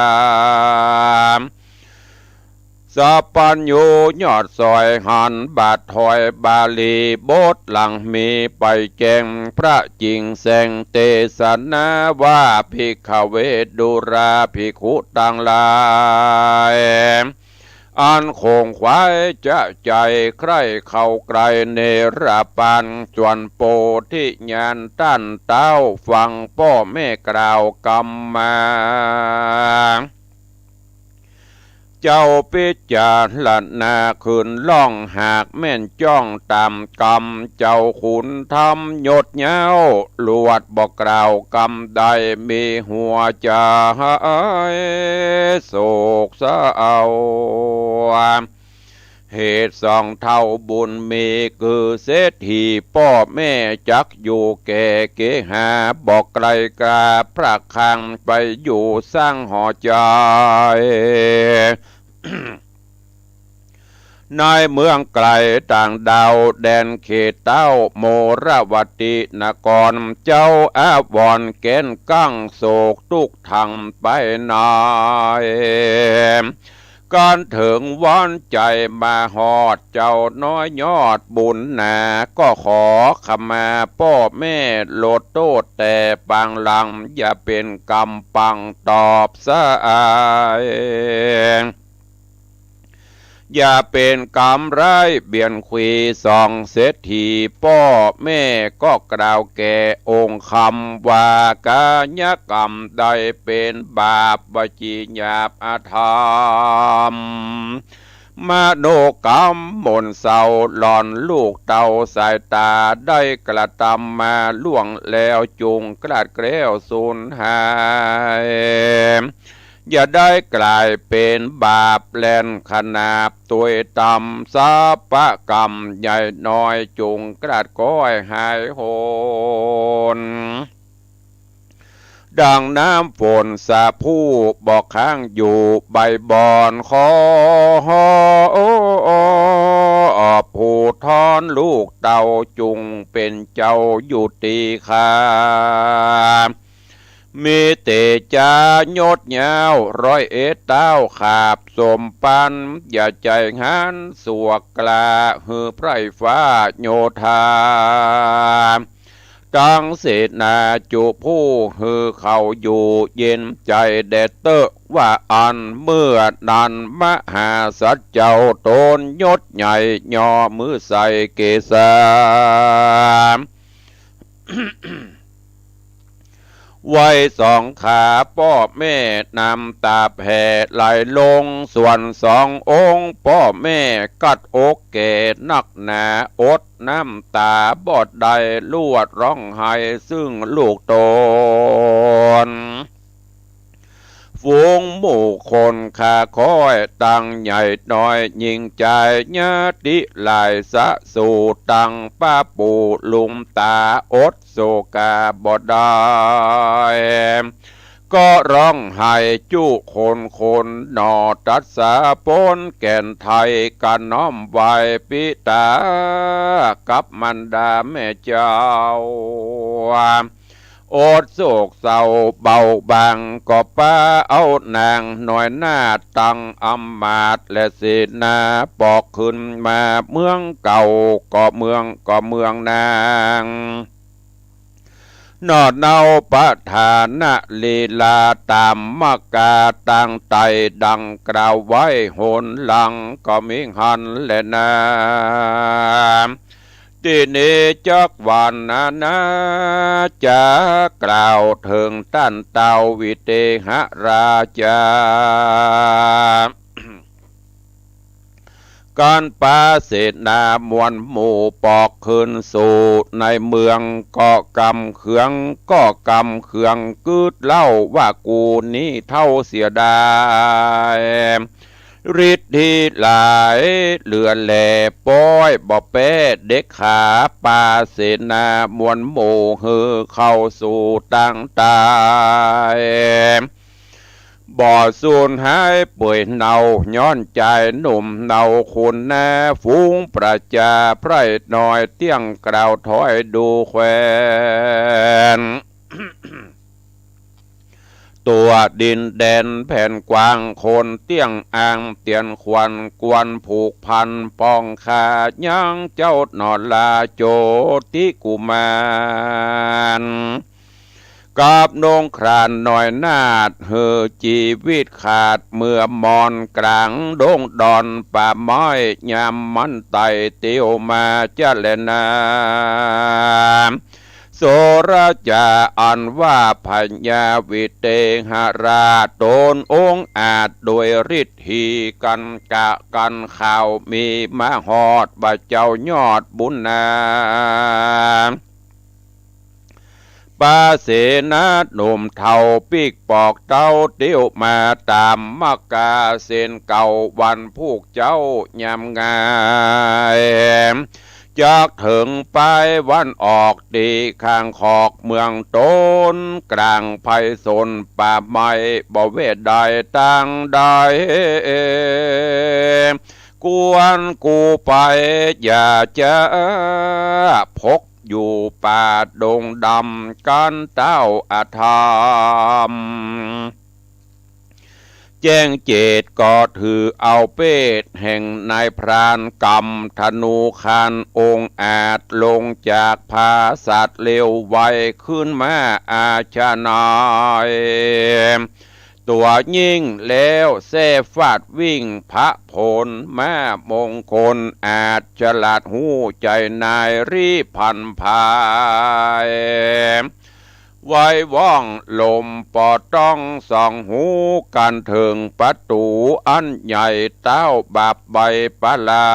D: สัพพัญญูยอดซอยหันบาทถอยบาลีโบสหลังมีไปแจงพระจริงแสงเตสนาว่าภิกขเวดุราภิกขุต่างหลายอันคงควายจะใจใครเข้าไกลเนรปันจวนโปธิญาณต้านเต้าฟังพ่อแม่กล่าวกรรมมาเจ้าพิจารณาคืนล่องหากแม่นจ้องตามกรรมเจ้าขุนทำยศเย้าลวดบอกกล่าวกรรมใดมีหัวใจโศกเศร้าเหตุสองเท่าบุญมีคือเศรษฐีพ่อแม่จักอยู่แก่เกหาบอกไกลกาพระคังไปอยู่สร้างหอใจในเมืองไกลต่างดาวแดนเขตเต้าโมราวัตินกรเจ้าอาวรเกณฑ์กั้งโศกทุกทังไปนายก่อนถึงวันใจมาหอดเจ้าน้อยยอดบุญนาก็ขอขมาพ่อแม่โลดโทษแต่ปางหลังอย่าเป็นกรรมปังตอบสายอย่าเป็นกรรมร้ายเบียนขวีสองเศรษฐีพ่อแม่ก็กล่าวแก่องค์คำว่ากายกรรมได้เป็นบาปวจีหยาบอาธรรมมโนกรรมมนเศร้าหลอนลูกเต่าสายตาได้กระทำมาล่วงแล้วจุงกลาดเกลียวสูญหายอย่าได้กลายเป็นบาปแลนขนาบตัวต่ำสาปะกรรมใหญ่น้อยจุงกระดก้อยหายโหนดังน้ำฝนสาผู้บอกข้างอยู่ใบบอนคอผู้ทอนลูกเต่าจุงเป็นเจ้าอยู่ตีคามีเตจายดยาวร้อยเอ็ดเต้าขาบสมปันอย่าใจหันสวกกลาหือไพรฟ้าโยธาตั้งเศษนาจุผู้หือเขาอยู่เย็นใจเดเตอว่าอันเมื่อนันมหาสัจเจ้าตนยศใหญ่ย่อมือใส่เกศาไว้สองขาพ่อแม่นำตาแผ่ไหลลงส่วนสององค์พ่อแม่กัดอกเกตนักหนาอดน้ำตาบอดใดลวดร้องไห้ซึ่งลูกตนฝูงหมู่คนขาคอยตั้งใหญ่น้อยยิงใจญาติหลายสะสู่ตั้งป้าปู่ลุงตาอดโศกาบอดได้ก็ร้องไห้จุคนนอตัดสาปนแก่นไทยกันน้อมไหวปิตากับมันดาแม่เจ้า อดโศกเศร้าเบาบางก็ป้าเอานางหน่อยหน้าตังอำมาตย์และเสนาปอกขึ้นมาเมืองเก่าก็เมืองนางนอดเนาประธานะลีลาตามมกาตังไตดังกล่าวไว้โหนหลังก็มิหันและนาที่นี้จักวันนาจะกล่าวถึงท่านเตาวิเตหราชาการปาเสนามวลหมู่ปอกคืนสู่ในเมืองก็กำเขืองกึดเล่าว่ากูนี้เท่าเสียดายฤทธิ์ที่หลายเหลือแหล่ป้อยบ่แป้เด็กขาปาเสนามวลหมู่ฮือเข้าสู่ตั้งตายบ่อสูญหายป่วยเนาย้อนใจหนุ่มเนาคุณแน่ฝูงประจาไพร่น้อยเตี้ยงกล่าวถอยดูแควน ตัวดินแดนแผ่นกว้างคนเตี้ยงอ่างเตียนควันกวนผูกพันปองขายังเจ้านอนลาโจติกุมารกับนงครานหน่อยนาดเฮอจีวิตขาดเมื่อมอนกลางดงดอนป่าไม้ยามมันไตเตียวมาเจเลนาโสราจาอันว่าพญาวิเตหราชโดนองค์อาจโดยฤทธีกันกะกันข่าวมีมาหอดบาเจ้ายอดบุญนาปาเสนาหนุ่มเท่าปีกปอกเต้าเตี้ยวมาตามมกาเส้นเก่าวันผูกเจ้ายำงายจากถึงไปวันออกดีข้างขอกเมืองต้นกลางไพศาลป่าไม้บ่เวทใดตั้งใดกวนกูไปอย่าจะพกอยู่ป่าดงดำกันเต้าอาธรรมแจ้งเจตก็ถือเอาเป็ดแห่งนายพรานกำธนูคานองค์อาจลงจากภาสัตว์เร็วไวขึ้นมาอาชานายตัวยิ่งแล้วเสฟาดวิ่งพระผลแม่มงคลอาจฉลาดหูใจนายรีพันภายไว้ว่องลมปอต้องส่องหูกันถึงประตูอันใหญ่เต้าบาบใบปลา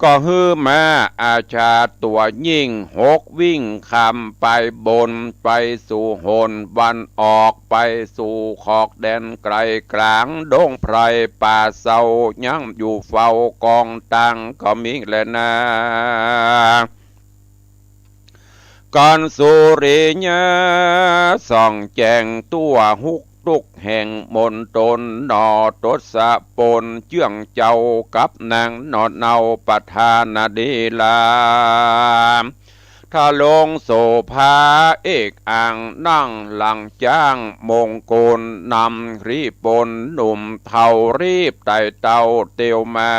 D: ก็ฮือมาอาชาตัวยิ่งหกวิ่งคำไปบนไปสู่หนวันออกไปสู่ขอกแดนไกลกลางดงไพรป่าเศร้ายังอยู่เฝ้ากองตังก็มิแลนาก่อนสุริยะส่องแจงตัวหุกตุกแห่งมนตนนอตสะปนเจื่องเจ้ากับนางนอดเนาประธานดีลาถ้าลงโสภาเอกอ่างนั่งหลังจ้างมงคลนำรีปนหนุ่มเท่ารีบไต่เต้าเตียวมา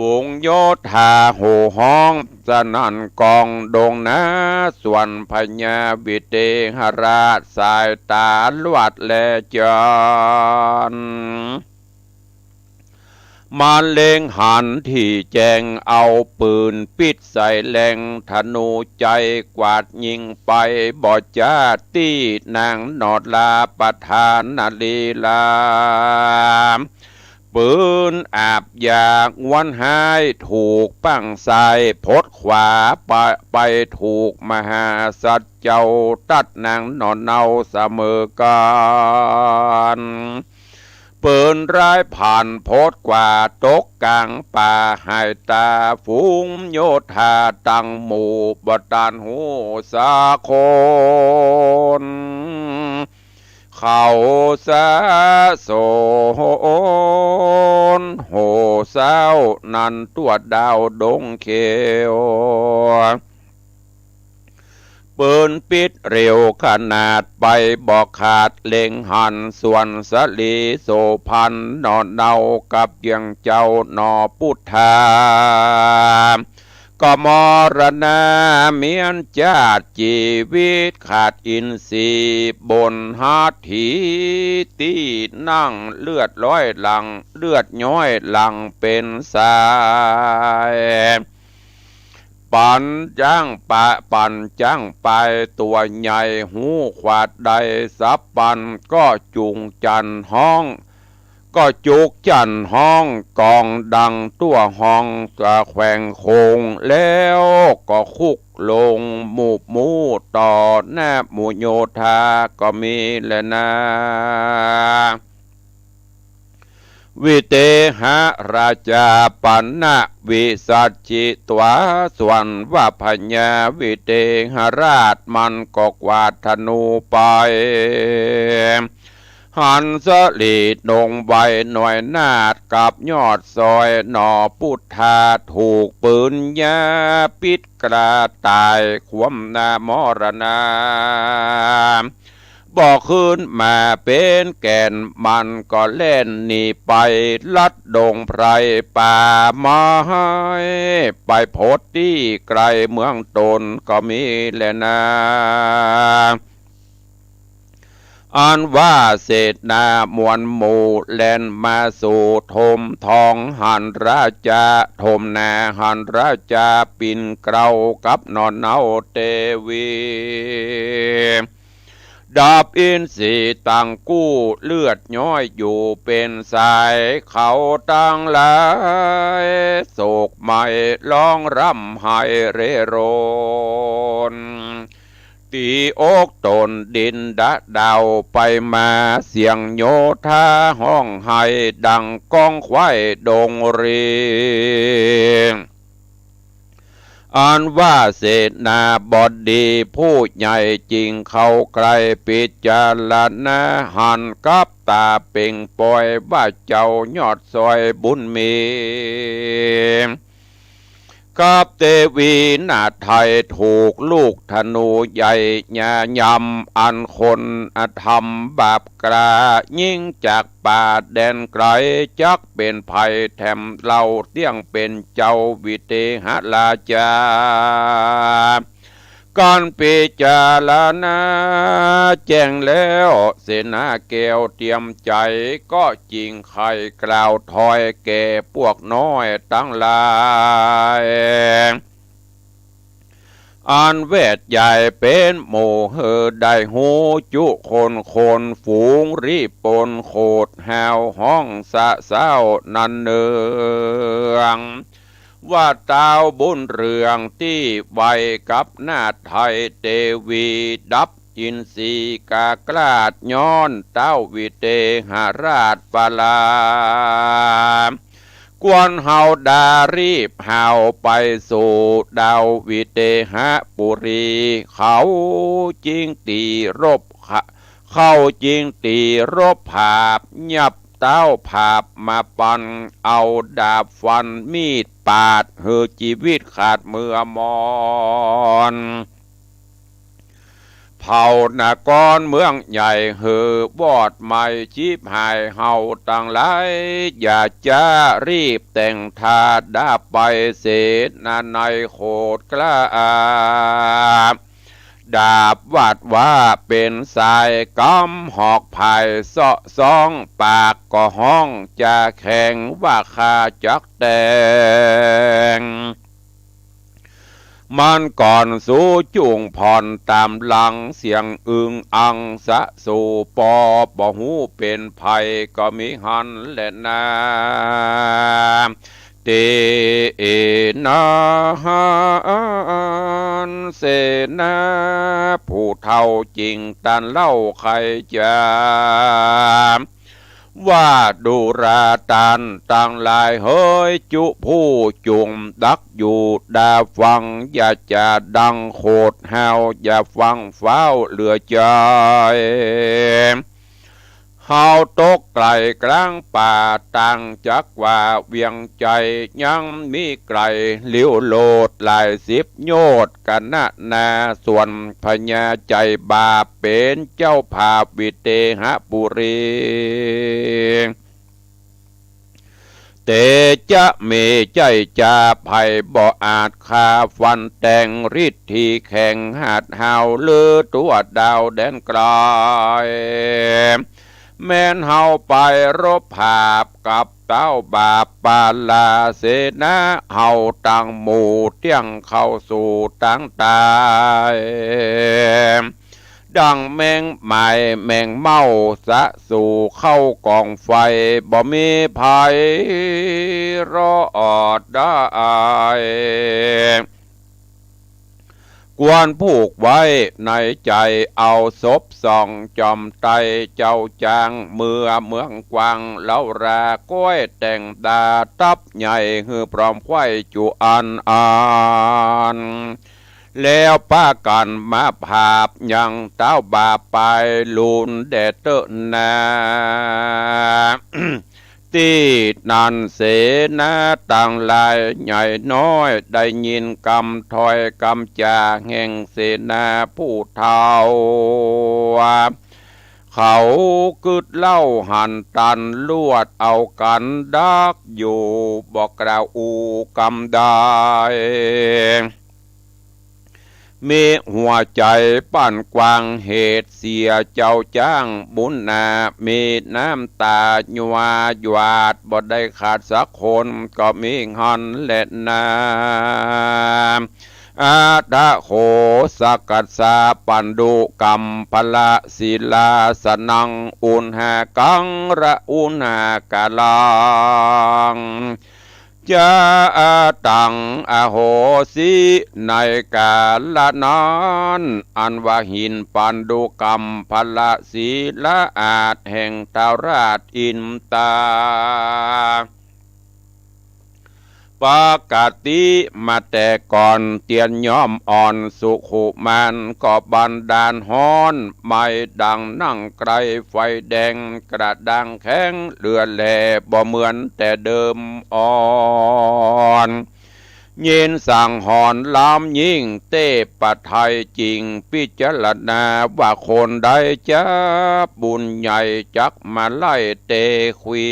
D: ฝูงโยธาโห่ห้องสนั่นกองดงนาส่วนพญาวิเตหราชสายตาลวดแลจรมาเล็งหันที่แจงเอาปืนปิดใส่แหลงธนูใจกวาดยิงไปบ่จ้าตีนางนอดลาประธานลีลาปืนอาบยากวันหายถูกปั้งใส่พดขวาไปถูกมหาสัตว์เจ้าตัดนางนอนเนาเสมอกันปืนร้ายผ่านโพดกว่าตกกลางป่าหายตาฝูงโยธาตั้งหมู่บดานหูสาคนเขาสาโสนโหเศร้านันตัวดาวดงเขียว นปิดเร็วขนาดไปบอกขาดเล็งหันส่วนสลีโสพันนอนเนากับยังเจ้านอพุทธาก็มรณะเมียนจาดชีวิตขาดอินทรีย์บนหาถีตีนั่งเลือดร้อยหลังเลือดย้อยหลังเป็นสายปันจ้างปะปันจ้างไปตัวใหญ่หูขวาดใดสับปันก็จุงจันห้องก็จุกจันห้องกองดังตัวห้องกระแขวงโคงแล้วก็คุกลงหมูต่อหน้าหมู่โยธาก็มีแลนะวิเตหะราชาปันนะวิสัชจิตวาส่วนว่าพญาวิเตหราชมันก็กวาดธนูไปหันสลีดงใบหน่วยนาดกับยอดซอยหนอพุทธาถูกปืนยาปิดกระตายขวมนามรณาบอกขึ้นมาเป็นแก่นมันก็เล่นหนีไปลัดดงไพรป่าไม้ไปโพดที่ไกลเมืองตนก็มีแลนะอันว่าเศษนามวลหมู่แล่นมาสู่ทมทองหันราชาทมนาหันราชาปินเกลากับนอนเนาเตวีดาบอินทรีตั้งกู้เลือดย้อยอยู่เป็นสายเขาตั้งหลายโศกไม่ร้องร่ำไห้เร่ร่อนตีอกตนดินดะดาวไปมาเสียงโยธาห้องไห้ดังก้องควายดงรีอันว่าเศษนาบดีผู้ใหญ่จริงเขาไกลปิจารณาหันกับตาเป่งปล่อยว่าเจ้ายอดซอยบุญมีกับเทวีนาไทยถูกลูกธนูใหญ่ญายำอันคนอธรรมบาปกรายิ่งจากป่าแดนไกลจักเป็นภัยแถมเล่าเตี้ยงเป็นเจ้าวิเตหราชาก่อนพิจารณาแจ้งแล้วเสนาแก้วเตรียมใจก็จริงใครกล่าวถอยแก่พวกน้อยตั้งหลายอันเวทใหญ่เป็นหมู่เฮอได้หูจุคนฝูงรีปนโคดแหวห้องสะเศร้านันเนืองว่าเต้าบุญเรืองที่ไวกับหน้าไทยเทวีดับอินทรีกากลาดย้อนเต้าวิเตหราชปลากวนเฮาดารีบเฮาไปสู่ดาววิเตหปุรีเขาจริงตีรบเข้าจริงตีรบผาบยับเต้าผาบมาปันเอาดาบฟันมีดปาดเหือชีวิตขาดเมื่อมอนเผ่านากรเมืองใหญ่เหือวอดไม่ชีพหายเฮาต่างหลายอย่าจะรีบแต่งทาดาไปเศษนาในโคดกล้าดาบวาดว่าเป็นสายกำหอกภายเสาะซองปากก็ห้องจะแข็งว่าคาจักแดงมันก่อนสู้จุงผ่อนตามหลังเสียงอึงอังสะสู่ปอบ่หูเป็นภัยก็มีหันและนาเตนาเสนาผู้เท่าจริงตันเล่าใครจะว่าดูราตันต่างลายเฮ้ยจุผู้จุงดักอยู่ดาฟังอย่าจะดังโคดแหวอย่าฟังเฝ้าเหลือใจ เฮาตกไกลกลางป่าต่างจักว่าเวียงใจยังมีไกลเลี้ยวโลดหลายสิบโยชน์กันนะนาส่วนพญาใจบาปเป็นเจ้าภาพวิเตหปุรีเตจะเมใจจาภัยบ่อาจคาฟันแต่งฤทธิแข่งหาดหาวเลือตัวดาวแดนไกลแม่นเฮาไปรบภาพกับเต้าบาปปาลาเสนาเฮาตั้งหมู่เที่ยงเข้าสู่ตั้งตายดังแมงใหม่แมงเมาสะสู่เข้ากองไฟบ่มีภัยรอดได้กวนผูกไว้ในใจเอาศพส่องจอมไตเจ้าจางเมืองกวางเล่าราก้อยแต่งดาตับใหญ่ฮือพร้อมไข่จุอันแล้วป้ากันมาภาพยังเต้าบาไปลุนเดเตนา ที่นันเสนาต่างลายใหญ่น้อยได้ยินคำถอยคำจาแห่งเสนาผู้เฒ่าเขากึดเล่าหันตันลวดเอากันดักอยู่บอกกล่าวอูกำได้มีหัวใจปั่นกวางเหตุเสียเจ้าจ้างบุญนามีน้ำตาหยวาหยวาดบ่ได้ขาดสักคนก็มีหันและนาอาดาโขสกัดสาปันดุกรรมพละศิลาสนังอุณหากังระอุณหากาลังจะตังอโหสิในกาลนั้นอันว่าหินปันดุกรรมพละศีละอาจแห่งทาราชอินตาปกติมาแต่ก่อนเตียนย้อมอ่อนสุขุมันก็บันดาลฮ้อนไม่ดังนั่งไกลไฟแดงกระดังแข็งเลือแหล่บ่เหมือนแต่เดิมอ่อนยินสั่งหอนล้ำยิ่งเต้ปะไทยจริงพิจารณาว่าคนใดจะบุญใหญ่จักมาไล่เตควี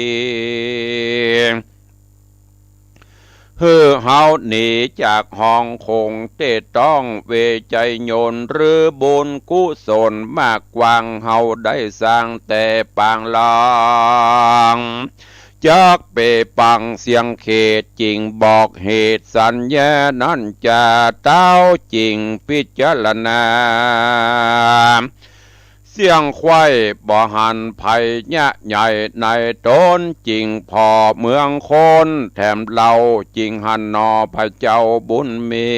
D: เฮาหนีจากห้องคงเตต้องเวใจโยนหรือบุญกุศลมากกว่างเฮาได้สร้างแต่ปางลางจักเปปังเสียงเขตจริงบอกเหตุสัญญานั้นจะเต้าจริงพิจารณาเสียงควายบ่หันภัยยะใหญ่ในต้นจริงพอเมืองคนแถมเราจริงหันนอพระเจ้าบุญมี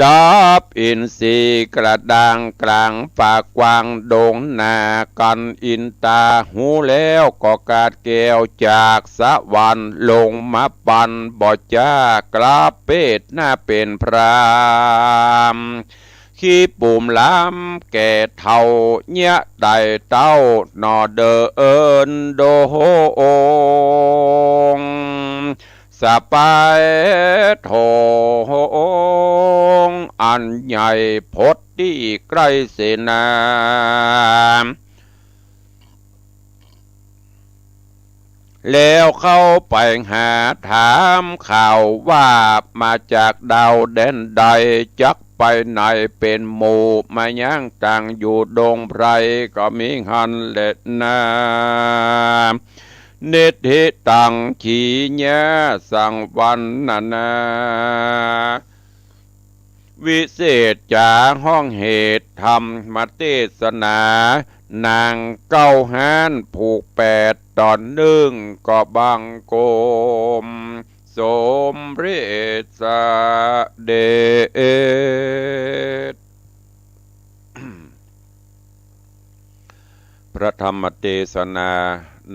D: ดับอินทรีกระด่างกลางปากกวางโด่งหน้ากันอินตาหูแล้วก็กาดแก้วจากสวรรค์ลงมาปันบ่จากลาเป็ดหน้าเป็นพรามขี้ปุ่มล้ำแก่เท่าเนี้ยได้เต้านอเดอเอินโดโฮงสปายโถงอันใหญ่พดที่ใกล้เสนาแล้วเข้าไปหาถามข่าวว่ามาจากดาวแดนใดจักไปไหนเป็นหมู่มาย่างต่างอยู่ดงไพรก็มีหันเล็ดนาเนติตังขีญะสังวันนาวิเศษจาห้องเหตุธรรมเทศนานางเก้าหานผูกแปดตอนหนึ่งก็บังโกมสมฤทธิ์เดชพระธรรมเทศนา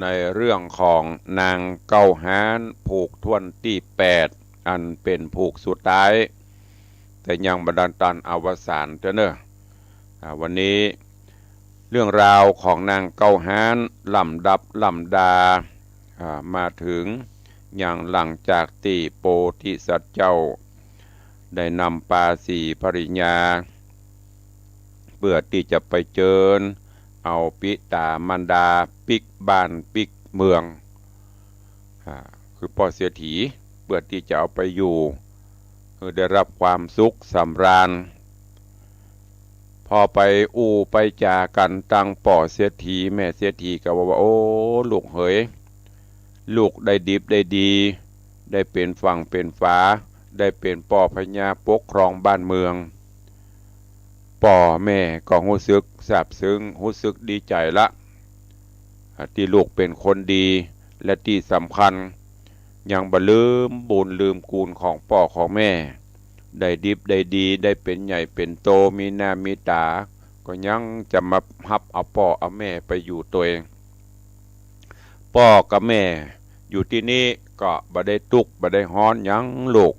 D: ในเรื่องของนางเก้าหานผูกทวนที่8อันเป็นผูกสุดท้ายแต่ยังบันดาลตันอวสานเนอะวันนี้ เรื่องราวของนางเกาหานลำดับลำดามาถึงอย่างหลังจากที่โพธิสัตว์เจ้าได้นำปาสีภริญญาเพื่อที่จะไปเจิญเอาปิตามันดาปิกบ้านปิกเมืองคือพ่อเสียถีเพื่อที่จะเอาไปอยู่คือได้รับความสุขสำราญพอไปอู่ไปจากันตั้งป่อเสียถีแม่เสียถีก็ว่าโอ้ลูกเหยลูกได้ดิบได้ดีได้เป็นฝั่งเป็นฟ้าได้เป็นป่อพญาปกครองบ้านเมืองป่อแม่ก็รู้สึกซาบซึ้งรู้สึกดีใจละที่ลูกเป็นคนดีและที่สำคัญยังบ่ลืมบุญลืมกูลของป่อของแม่ได้ดิบได้ดีได้เป็นใหญ่เป็นโตมีหน้ามีตาก็ยังจะมาฮับเอาป่อเอาแม่ไปอยู่ตัวเองป่อกับแม่อยู่ที่นี่ก็บ่ได้ทุกข์บ่ได้ฮ้อนยังลูก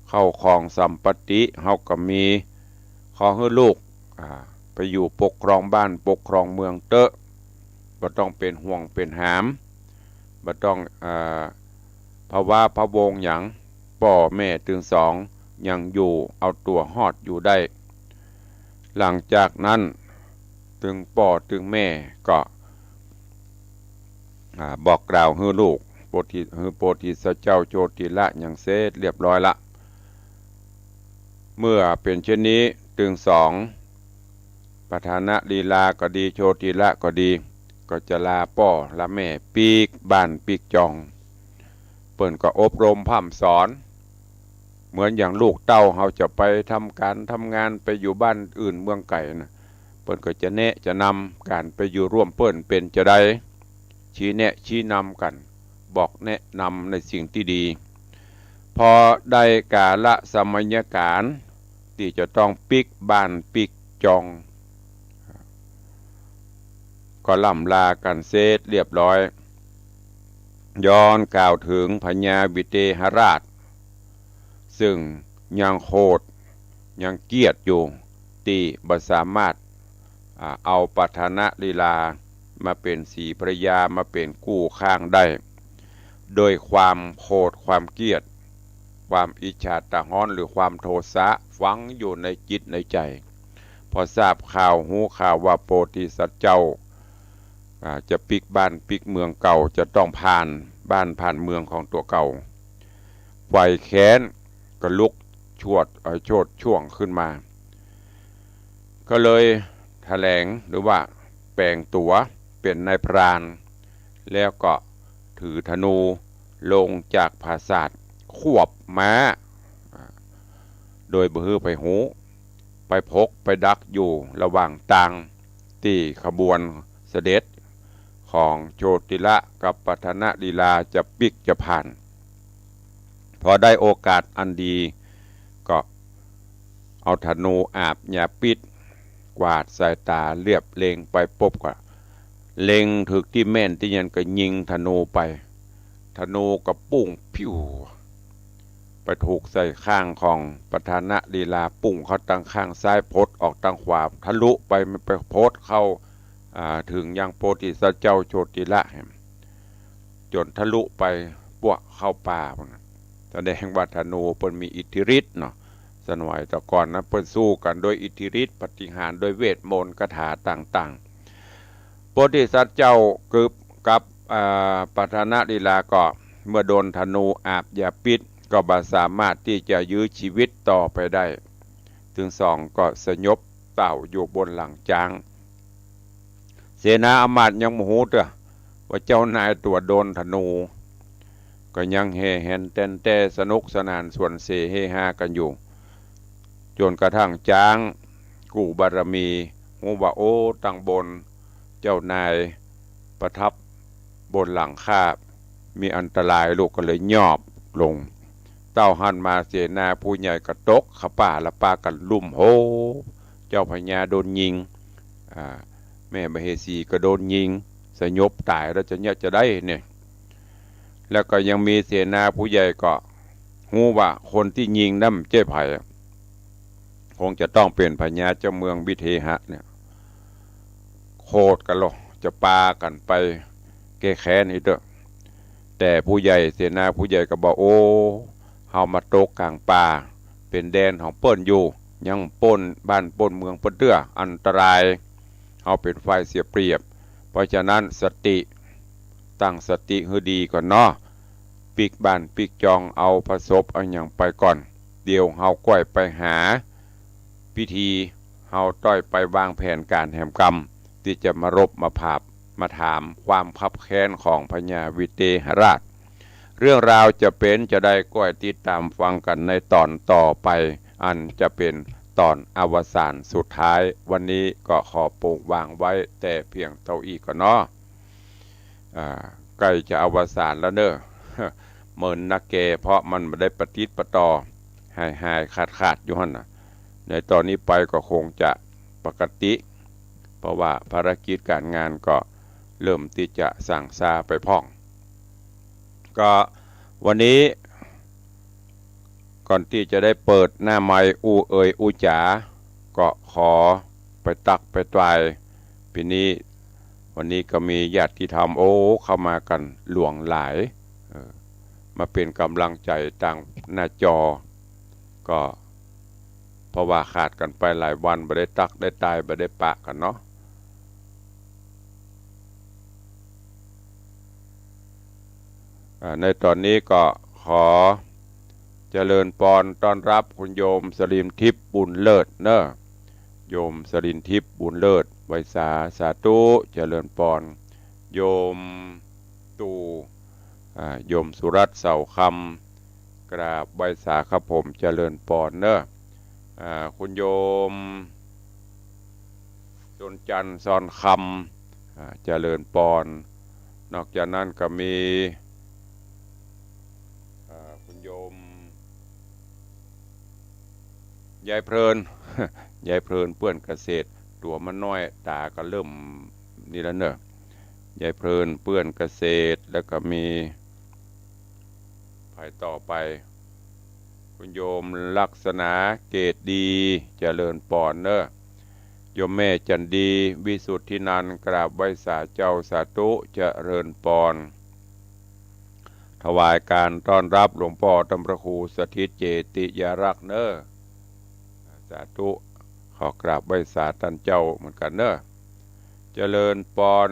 D: เข้าของสัมปติเฮาก็มีขอให้ลูกไปอยู่ปกครองบ้านปกครองเมืองเตอะบ่ต้องเป็นห่วงเป็นหามบ่ต้องภาวะพะวงหยังป่อแม่ถึงสองยังอยู่เอาตัวหอดอยู่ได้หลังจากนั้นถึงป่อถึงแม่ก็บอกกล่าวให้ลูกโพธิสัตว์เจ้าโจติละอย่างเสร็จเรียบร้อยละเมื่อเป็นเช่นนี้ถึงสองประธานะลีลาก็ดีโชติละก็ดีก็จะลาป่อละแม่ปีกบ้านปีกจองเปิ้นก็อบรมพร่ำสอนเหมือนอย่างลูกเต้าเขาจะไปทำการทำงานไปอยู่บ้านอื่นเมืองไก่นะเปิ้นก็จะแนะจะนำการไปอยู่ร่วมเปิ้นเป็นจะได้ชี้แนะชี้นำกันบอกแนะนำในสิ่งที่ดีพอได้กาละสมัยการที่จะต้องปิกบ้านปิกจองก็ล่ำลากันเสร็จเรียบร้อยย้อนกล่าวถึงพญาวิเทหราชซึ่งยังโคตรยังเกียรติอยู่ที่บ่สามารถเอาปัฐานะลีลามาเป็นสีภรยามาเป็นกู้ข้างได้โดยความโคตรความเกียรติความอิจฉาตะฮ้อนหรือความโทสะฝังอยู่ในจิตในใจพอทราบข่าวหูข่าวว่าโพธิสัตว์เจ้าจะปิกบ้านปิกเมืองเก่าจะต้องผ่านบ้านผ่านเมืองของตัวเก่าไฟแค้นก็ลุกโชดช่วงขึ้นมาก็เลยแถลงหรือว่าแปลงตัวเป็นนายพรานแล้วก็ถือธนูลงจากปราสาทควบม้าโดยบ่ฮือไปหูไปพกไปดักอยู่ระหว่างทางที่ขบวนเสด็จของโชติละกับปัฐนะลีลาจะปิกจะผ่านพอได้โอกาสอันดีก็เอาธนูอาบยาปิดกวาดสายตาเรียบเล็งไปปุ๊บก็เล็งถึกที่แม่นที่ยันก็ยิงธนูไปธนูก็ปุ้งพิ้วไปถูกใส่ข้างของปัฐนะลีลาปุ้งเข้าตั้งข้างซ้ายพดออกตั้งขวาทะลุไปมันไปพดเข้าถึงยังโพธิสัตว์เจ้าโชติละจนทะลุไปพวกเข้าป่าแสดงว่าธนูเปิ้นมีอิทธิฤทธิ์เนาะสมัยแต่ก่อนนะเปิ้นสู้กันโดยอิทธิฤทธิ์ปฏิหารโดยเวทมนต์คาถาต่างๆโพธิสัตว์เจ้ากับปัฐนะลีลาก็เมื่อโดนธนูอาบยาพิษก็บ่สามารถที่จะยื้อชีวิตต่อไปได้ถึงสองก็สยบเต่าอยู่บนหลังจางเสนาอมาตย์ยังโมโหเด้อว่าเจ้านายตัวโดนธนูก็ยังเฮแหนเต้นแต่สนุกสนานส่วนเสเฮฮากันอยู่จนกระทั่งจางกูบารมีหูว่าโอ้ตั้งบนเจ้านายประทับบนหลังคามีอันตรายลูกก็เลยยอบลงเต้าหันมาเสนาผู้ใหญ่กระตกขป่าละปากันลุ่มโหเจ้าพญาโดนยิงแม่มเหสีก็โดนยิงสยบตายแล้วจะได้เนี่ยแล้วก็ยังมีเสนาผู้ใหญ่ก็หูว่าคนที่ยิงนั่นเจ้าไผ่คงจะต้องเป็นพญาเจ้าเมืองวิเทหะเนี่ยค โคตรกันหรอกจะปากันไปแก้แค้นอีกเด้อแต่ผู้ใหญ่เสนาผู้ใหญ่ก็บอกโอ้เฮามาตกกลางป่าเป็นแดนของเปิ้นอยู่ยังป้นบ้านป้นเมืองเปิ้นเด้ออันตรายเฮาเป็นฝ่ายเสียเปรียบเพราะฉะนั้นสติตั้งสติให้ดีก่อนเนาะปิกบ้านปิกจองเอาประสบเอาหยังไปก่อนเดี๋ยวเฮาก้อยไปหาพิธีเฮาต้อยไปวางแผนการแห่งกรรมที่จะมารบมาผาบมาถามความคับแค้นของพญาวิเทหราชเรื่องราวจะเป็นจะได้ก้อยติดตามฟังกันในตอนต่อไปอันจะเป็นตอนอวสานสุดท้ายวันนี้ก็ขอปลูกวางไว้แต่เพียงเท่าอีกก่อนเนาะใกล้จะอวสานแล้วเนอะเหมือนนักเกเพราะมันไม่ได้ปฏิปต่อหายขาดอยู่หั่นน่ะในตอนนี้ไปก็คงจะปกติเพราะว่าภารกิจการงานก็เริ่มที่จะสั่งซาไปพ่องก็วันนี้ก่อนที่จะได้เปิดหน้าไมค์อูจ๋าก็ขอไปตักไปตวายปีนี้วันนี้ก็มีญาติธรรมเข้ามากันหลวงหลายมาเป็นกำลังใจต่างหน้าจอก็เพราะว่าขาดกันไปหลายวันไม่ได้ตักได้ตายไม่ได้ปะกันเนาะในตอนนี้ก็ขอเจริญพรต้อนรับคุณโยมสรินทิพย์บุญเลิศเนอะโยมสรินทิพย์บุญเลิศไวยสาธุเจริญพรโยมตูโยมสุรัตน์เสาคำกราบไวยสาครับผมเจริญพรเนอะคุณโยมจนจันทร์ซอนคำเจริญพรนอกจากนั้นก็มีคุณโยมยายเพลิน ยายเพลินเปื้อนเกษตรตัวมันน้อยตาก็เริ่มนี่แล้วเนอะยายเพลินเปื้อนเกษตรแล้วก็มีภายต่อไปคุณโยมลักษณะเกตดีเจริญปอนเนอะโยมแม่จันดีวิสุทธินันท์กราบไหว้สาเจ้าสาธุเจริญปอนถวายการต้อนรับหลวงพ่อตำประครูสถิตเจติยรักษ์เนอะสาธุขอกราบไหว้สาท่านเจ้าเหมือนกันเนอะเจริญปอน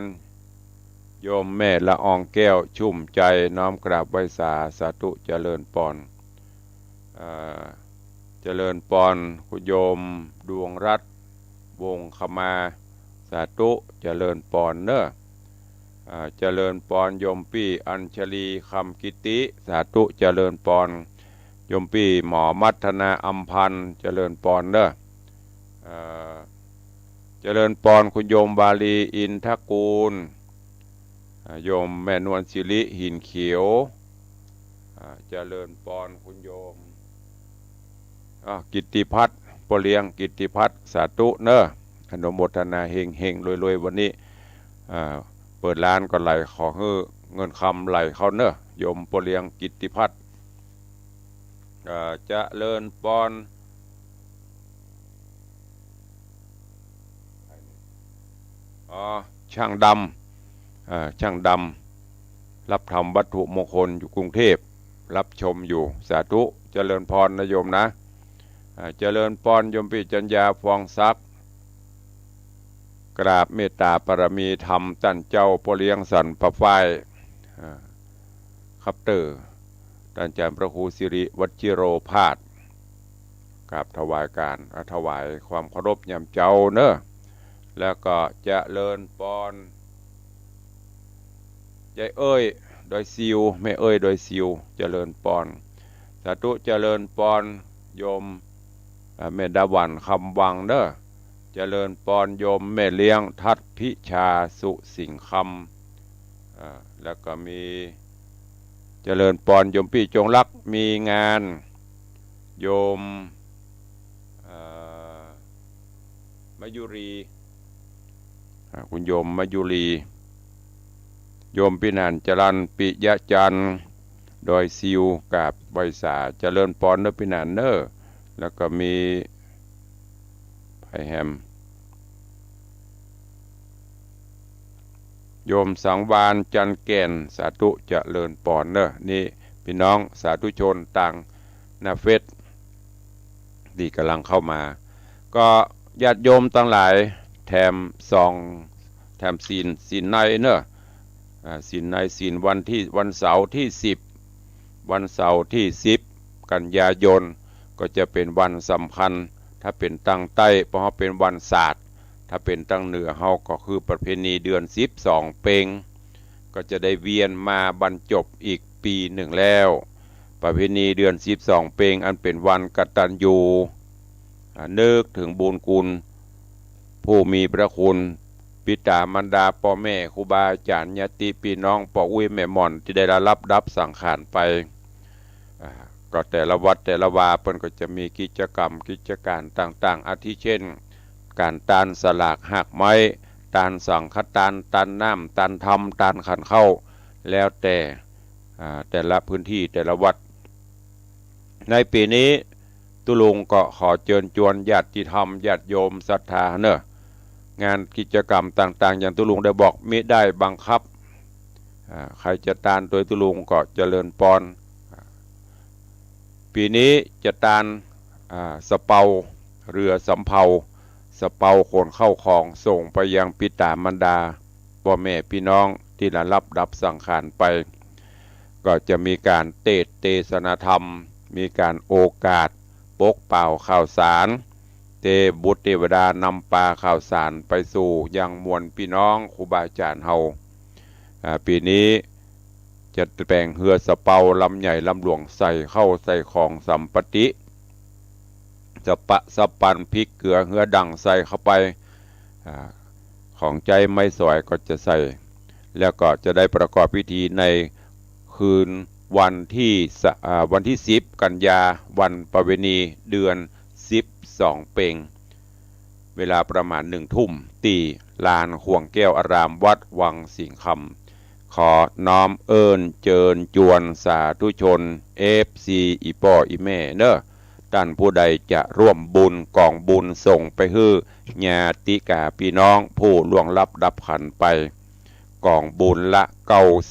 D: โยมแม่ละอองแก้วชุ่มใจน้อมกราบไหว้สาธุเจริญปอนเจริญปอนคุณโยมดวงรัตน์วงขมาสาธุเจริญปอนเนอะเจริญปอนโยมปี้อัญชลีคำกิติสาธุเจริญปอนโยมปี้หมอมัทนาอัมพันธ์เจริญปอนเนอะเจริญปอนคุณโยมบาลีอินทกูลโยมแม่นวลศิริหินเขียวเจริญปอนคุณโยมกิตติพัฒน์ปเลียงกิตติพัฒน์สาธุเนอะอนุโมทนาเฮงรวยวันนี้เปิดร้านก็ไหลขอเงินคำไหลเขาเนอะโยมปเลียงกิตติพัฒน์จะเลินปอนช่างดำรับทำวัตถุมงคลอยู่กรุงเทพรับชมอยู่สาธุเจริญพรนะโยมนะเจริญพรโยมปิจัญญาฟองซักกราบเมตตาปรมีธรรมตั้นเจ้าปเลียงสันพระฝ้ายคัปเตอร์ท่านอาจารย์พระครูสิริวัชิโรภาสกราบถวายการถวายความเคารพยามเจ้าเนอะแล้วก็เจริญพรยายเอ้ยโดยซิวแม่เอ้ยโดยซิวเจริญพรสาธุเจริญพรโยมแม่ดาวันคำวังเนอะเจริญพรโยมแม่เลี้ยงทัดพิชาสุสิงคำแล้วก็มีเจริญพรโยมพี่จงรักมีงานโยมมายุรีคุณโยมมายุรีโยมปินันจรันปิยะจันทร์โดยซิวกับไวยสาเจริญพรเนอปินันเนอแล้วก็มีไพแฮม โยมสังวานจันแก่นสาธุเจริญปอนเนอะนี่พี่น้องสาธุชนต่างหน้าเฟซที่กำลังเข้ามาก็ญาติโยมทั้งหลายแถมซองแถมศีลในเนอะศีลในศีลวันเสาร์ที่10วันเสาร์ที่10กันยายนก็จะเป็นวันสำคัญถ้าเป็นตั้งใต้เพราะเขาเป็นวันศาสตร์ถ้าเป็นตั้งเหนือเขาก็คือประเพณีเดือน12เปงก็จะได้เวียนมาบรรจบอีกปีหนึ่งแล้วประเพณีเดือน12เปงอันเป็นวันกตัญญูนึกถึงบุญคุณผู้มีพระคุณปิตามารดาพ่อแม่ครูบาอาจารย์ญาติพี่น้องพ่ออุ้ยแม่หม่อนที่ได้รับสังขารไปก็แต่ละวัดแต่ละวาเพิ่นก็จะมีกิจกรรมกิจการต่างๆอาทิเช่นการตานสลากหักไม้ตานสังฆทานตานน้ำตานธรรมตานขันเข้าแล้วแต่ละพื้นที่แต่ละวัดในปีนี้ตุลุงก็ขอเชิญชวนญาติธรรมญาติโยมศรัทธาเนอะงานกิจกรรมต่างๆอย่างตุลุงได้บอกมิได้บังคับใครจะตานโดยตุลุงก็เจริญปอนปีนี้จะตานสะเปาเรือสำเภาสะเปาขนเข้าของส่งไปยังปิตามารดาพ่อแม่พี่น้องที่ได้รับสังขารไปก็จะมีการเทศนาธรรมมีการโอกาสปกเป่าข่าวสารบุตรเทวดานำปลาข่าวสารไปสู่ยังมวลพี่น้องครูบาอาจารย์เฮาปีนี้จะแปลงเรือสะเปาลำใหญ่ลำหลวงใส่เข้าใส่ของสัมปติสะปันพริกเกลือเหือดังใส่เข้าไปของใจไม่สวยก็จะใส่แล้วก็จะได้ประกอบพิธีในคืนวันที่10กันยาวันประเวณีเดือน12เปงเวลาประมาณ1 ทุ่มตีลานห่วงแก้วอารามวัดวังสิงห์คำขอน้อมเอิญเจิญจวนสาธุชนFCอีป่ออีแม่เนอะท่านผู้ใดจะร่วมบุญกองบุญส่งไปให้ญาติกาพี่น้องผู้ล่วงลับดับขันไปกองบุญละ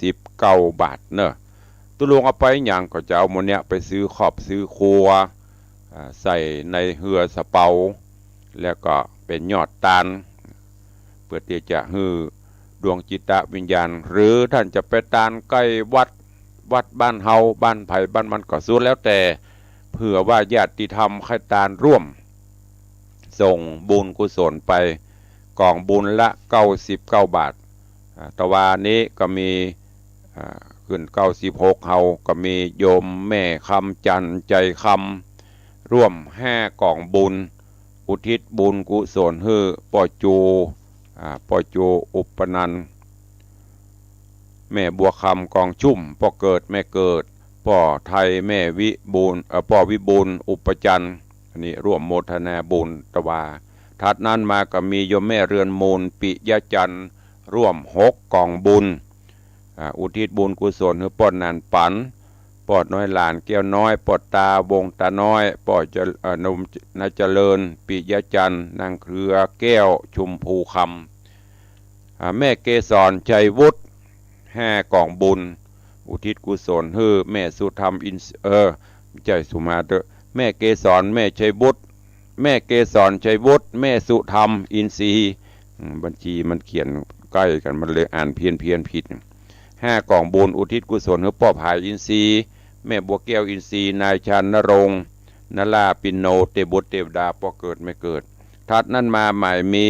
D: 99 บาทเนอะตุลุงเอาไปอย่างก็จะเอาโมเนี้ยไปซื้อขอบซื้อครัวใส่ในเรือสะเปาแล้วก็เป็นยอดตาลเพื่อที่จะให้ดวงจิตวิญญาณหรือท่านจะไปตานใกล้วัดบ้านเฮาบ้านไผ่บ้านมันก็สุดแล้วแต่เพื่อว่าญาติธรรมให้ตานร่วมส่งบุญกุศลไปกองบุญละ99 บาทตะวานี้ก็มีขึ้น96เฮาก็มีโยมแม่คำจันใจคำร่วม5กองบุญอุทิศบุญกุศลให้ป่อจูอุปนันท์แม่บัวคำกองชุ่มป่อเกิดแม่เกิดป่อไทยแม่ป่อวิบูลอุปจันทร์อันนี้ร่วมโมทนาบุญตะวาถัดนั้นมาก็มีโยมแม่เรือนมูลปิยจันทร์ร่วม6กองบุญอุทิศบุญกุศลให้ป่อนานปันปอดน้อยหลานแก้วน้อยปอดตาวงตาน้อยปอดนมนาเจริญปิยจันทร์นางเครือแก้วชุมภูคำแม่เกศรชัยวุฒิ5กองบุญอุทิศกุศลให้แม่สุธรรมใจสุมาเตแม่เกศรแม่ชัยวุฒิแม่เกศรชัยวุฒิแม่สุธรรมอินทรีย์บัญชีมันเขียนใกล้กันมันเลยอ่านเพี้ยนผิด5กองบุญอุทิศกุศลให้พ่อภายอินทรีย์แม่บัวแก้วอินทรีย์นายชานรงค์นลาปินโนเตบุตรเทวดาพ่อเกิดไม่เกิดทัดนั้นมาใหม่มี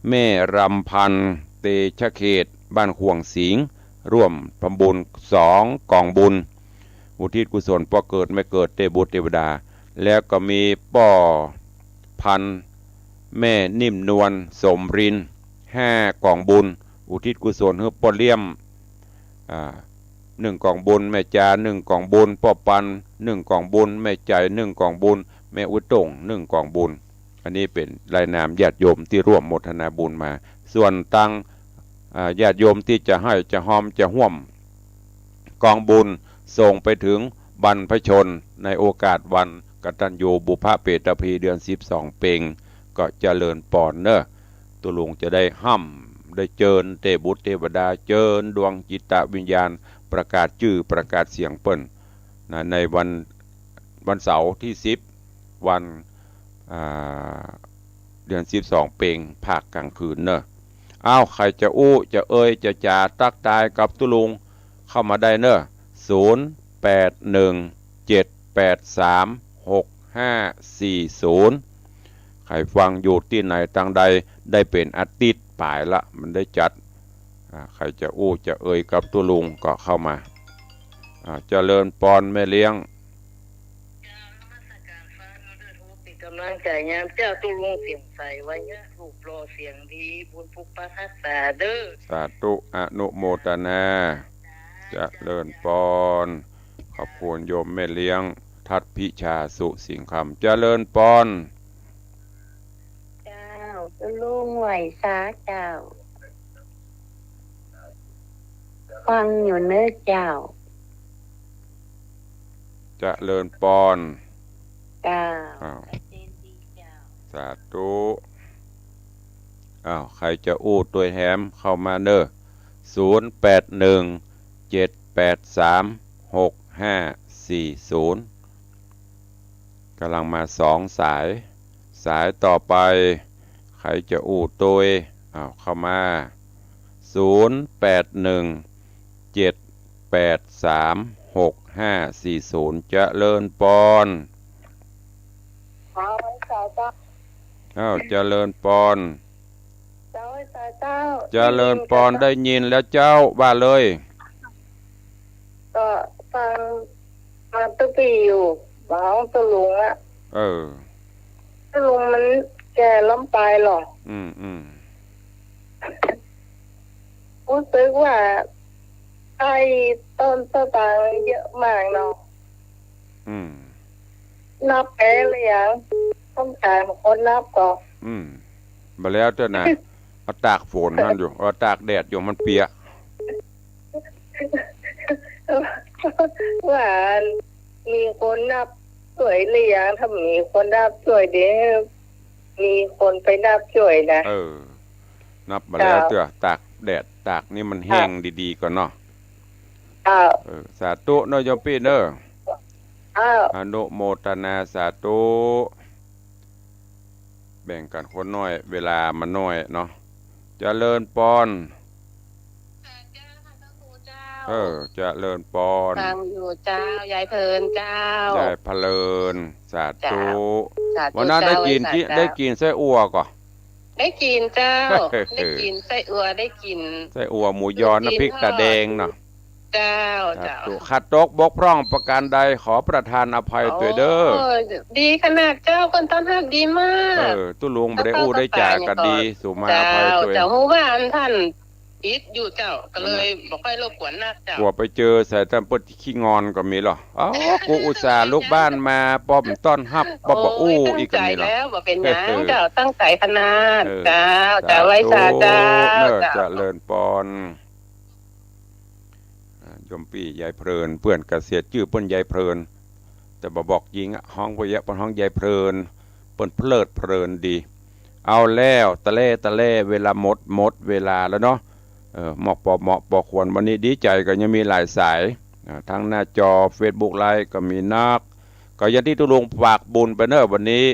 D: แม่รำพันธ์เตชะเขตบ้านห่วงสิงห์ร่วมทำบุญ2กองบุญอุทิศกุศลพ่อเกิดไม่เกิดเตบุตรเทวดาแล้วก็มีป่อพันแม่นิ่มนวลสมริน5กองบุญอุทิศกุศลให้ป่อเลี่ยม1กองบุญแม่จา1กองบุญป่อปัน1กองบุญแม่ใจ1กองบุญแม่อุตง1กองบุญอันนี้เป็นรายนามญาติโยมที่ร่วมโมทนาบุญมาส่วนตั้งญาติโยมที่จะให้จะหอมจะห่วมกองบุญส่งไปถึงบรรพชนในโอกาสวันกตัญญูบุพเพตพีเดือน12เปงก็เจริญปอนเนอะตุลุงจะได้ห้ำ ได้เจิญเทพบุตรเทวดาเจิญดวงจิตวิญญาณประกาศชื่อประกาศเสียงเปิ้นนะในวันเสาร์ที่10วันเดือน12เพ็งภาคกลางคืนเนอะอ้าวใครจะอู้จะเอ่ยจะจ่าตักตายกับตุลุงเข้ามาได้เนอะ0817836540ใครฟังอยู่ที่ไหนทางใดได้เป็นอาทิตย์ป่ายละมันได้จัดใครจะอู้จะเอ่ยกับตุลุงก็เข้ามาเจริญปอนแม่เลี้ยง
C: กำลังใจยามเจ้าตุลุงเสียงใสไว้เนี่ยรูปรอเสียงดีบุญปุกปักรักษาเด้อ
D: สาธุอนุโมทนาเจริญปอนขอบคุณโยมแม่เลี้ยงทัดพิชาสุสิงคำเจริญปอน
C: เจ้าตุลุงไหวซาเจ้าฟังอยู่เนื้อเจ้า
D: เจริญปอน
C: เจ้า
D: สาธุใครจะอู้ตัวแฮมเข้ามาเนอะ0817836540กำลังมา2สายต่อไปใครจะอู้ตัวเข้ามา0817836540เจริญปอนเจริญปอนเจริญปอนได้ยินแล้วเจ้าว่าเลย
C: ก็ฟังมาตุ้ปีอยู่บ้างตุลุงอะตุลุงมันแก่ล้มไปหรอรู้สึกว่าไอ้ต้นตางเยอะมากเนาะนับไปเลยยังต้องการคนนับก่อน
D: มาแล้วเจ้านะเอาตากฝนนั่นอยู่เอาตากแดดอยู่มันเปียก
C: ว่ามีคนนับสวยเลยยังถ้ามีคนนับสวยเดี๋ยวมีคนไปนับสวยนะ
D: นับมาแล้วเจ้าตากแดดตากนี่มันแห้งดีๆก่อนเนาะสาธุเนาะโยมพี่เนาะอนุโมทนาสาธุแบ่งกันคนน้อยเวลามันน้อยเนาะเจริญปอนเจริญปอน
C: ฟังอยู่เจ้ายายเพลินเจ้าย
D: ายเพลินสาธุวันนั้นได้กินไส้อั่วก่อ
C: ได้กินเจ้าได้กินไส้อั่วได้กิน
D: ไส้อั่วหมูยอน้ำพริกตาแดงเนาะ
C: เจ้า
D: ขัดตกบกพร่องประการใดขอประทานอภัยตัวเด้อ
C: ดีขนาดเจ้าคนต้อนรับดีมาก
D: ตุลุงบ่ได้อู้ได้จ่าก็ดีสุมาอภัยตัว
C: เจ้าฮู้ว่าท่านอิดอยู่เจ้าก็เลยบ่ค่อยรบกวนนักเจ้าก
D: ลัวไปเจอใส่ตำปดขี้งอนก็มีหรอกูอุตส่าห์ลูกบ้านมาป้อมต้อนรับบ่อู้อีกก็มีหรอ
C: แล้วบ่เป็นหยังเจ้าตั้งใจขนาดเจ้าไว้ซาเจ้า
D: เจริญปอนยมปี้ยายเพลินเพื่อนกเสียชื่อเปิ้นยายเพลินแต่บ่บอกยิงห้องบ่เยอะเปิ้นห้องยายเพลินเปิ้นเพลิดเพลินดีเอาแล้วตะเล่เวลาหมดเวลาแล้วเนาะเหมาะพอควรวันนี้ดีใจก็ยังมีหลายสายทั้งหน้าจอ Facebook Live ก็มีนักก็อย่างที่ตุลุงฝากบุญไปเนอะวันนี้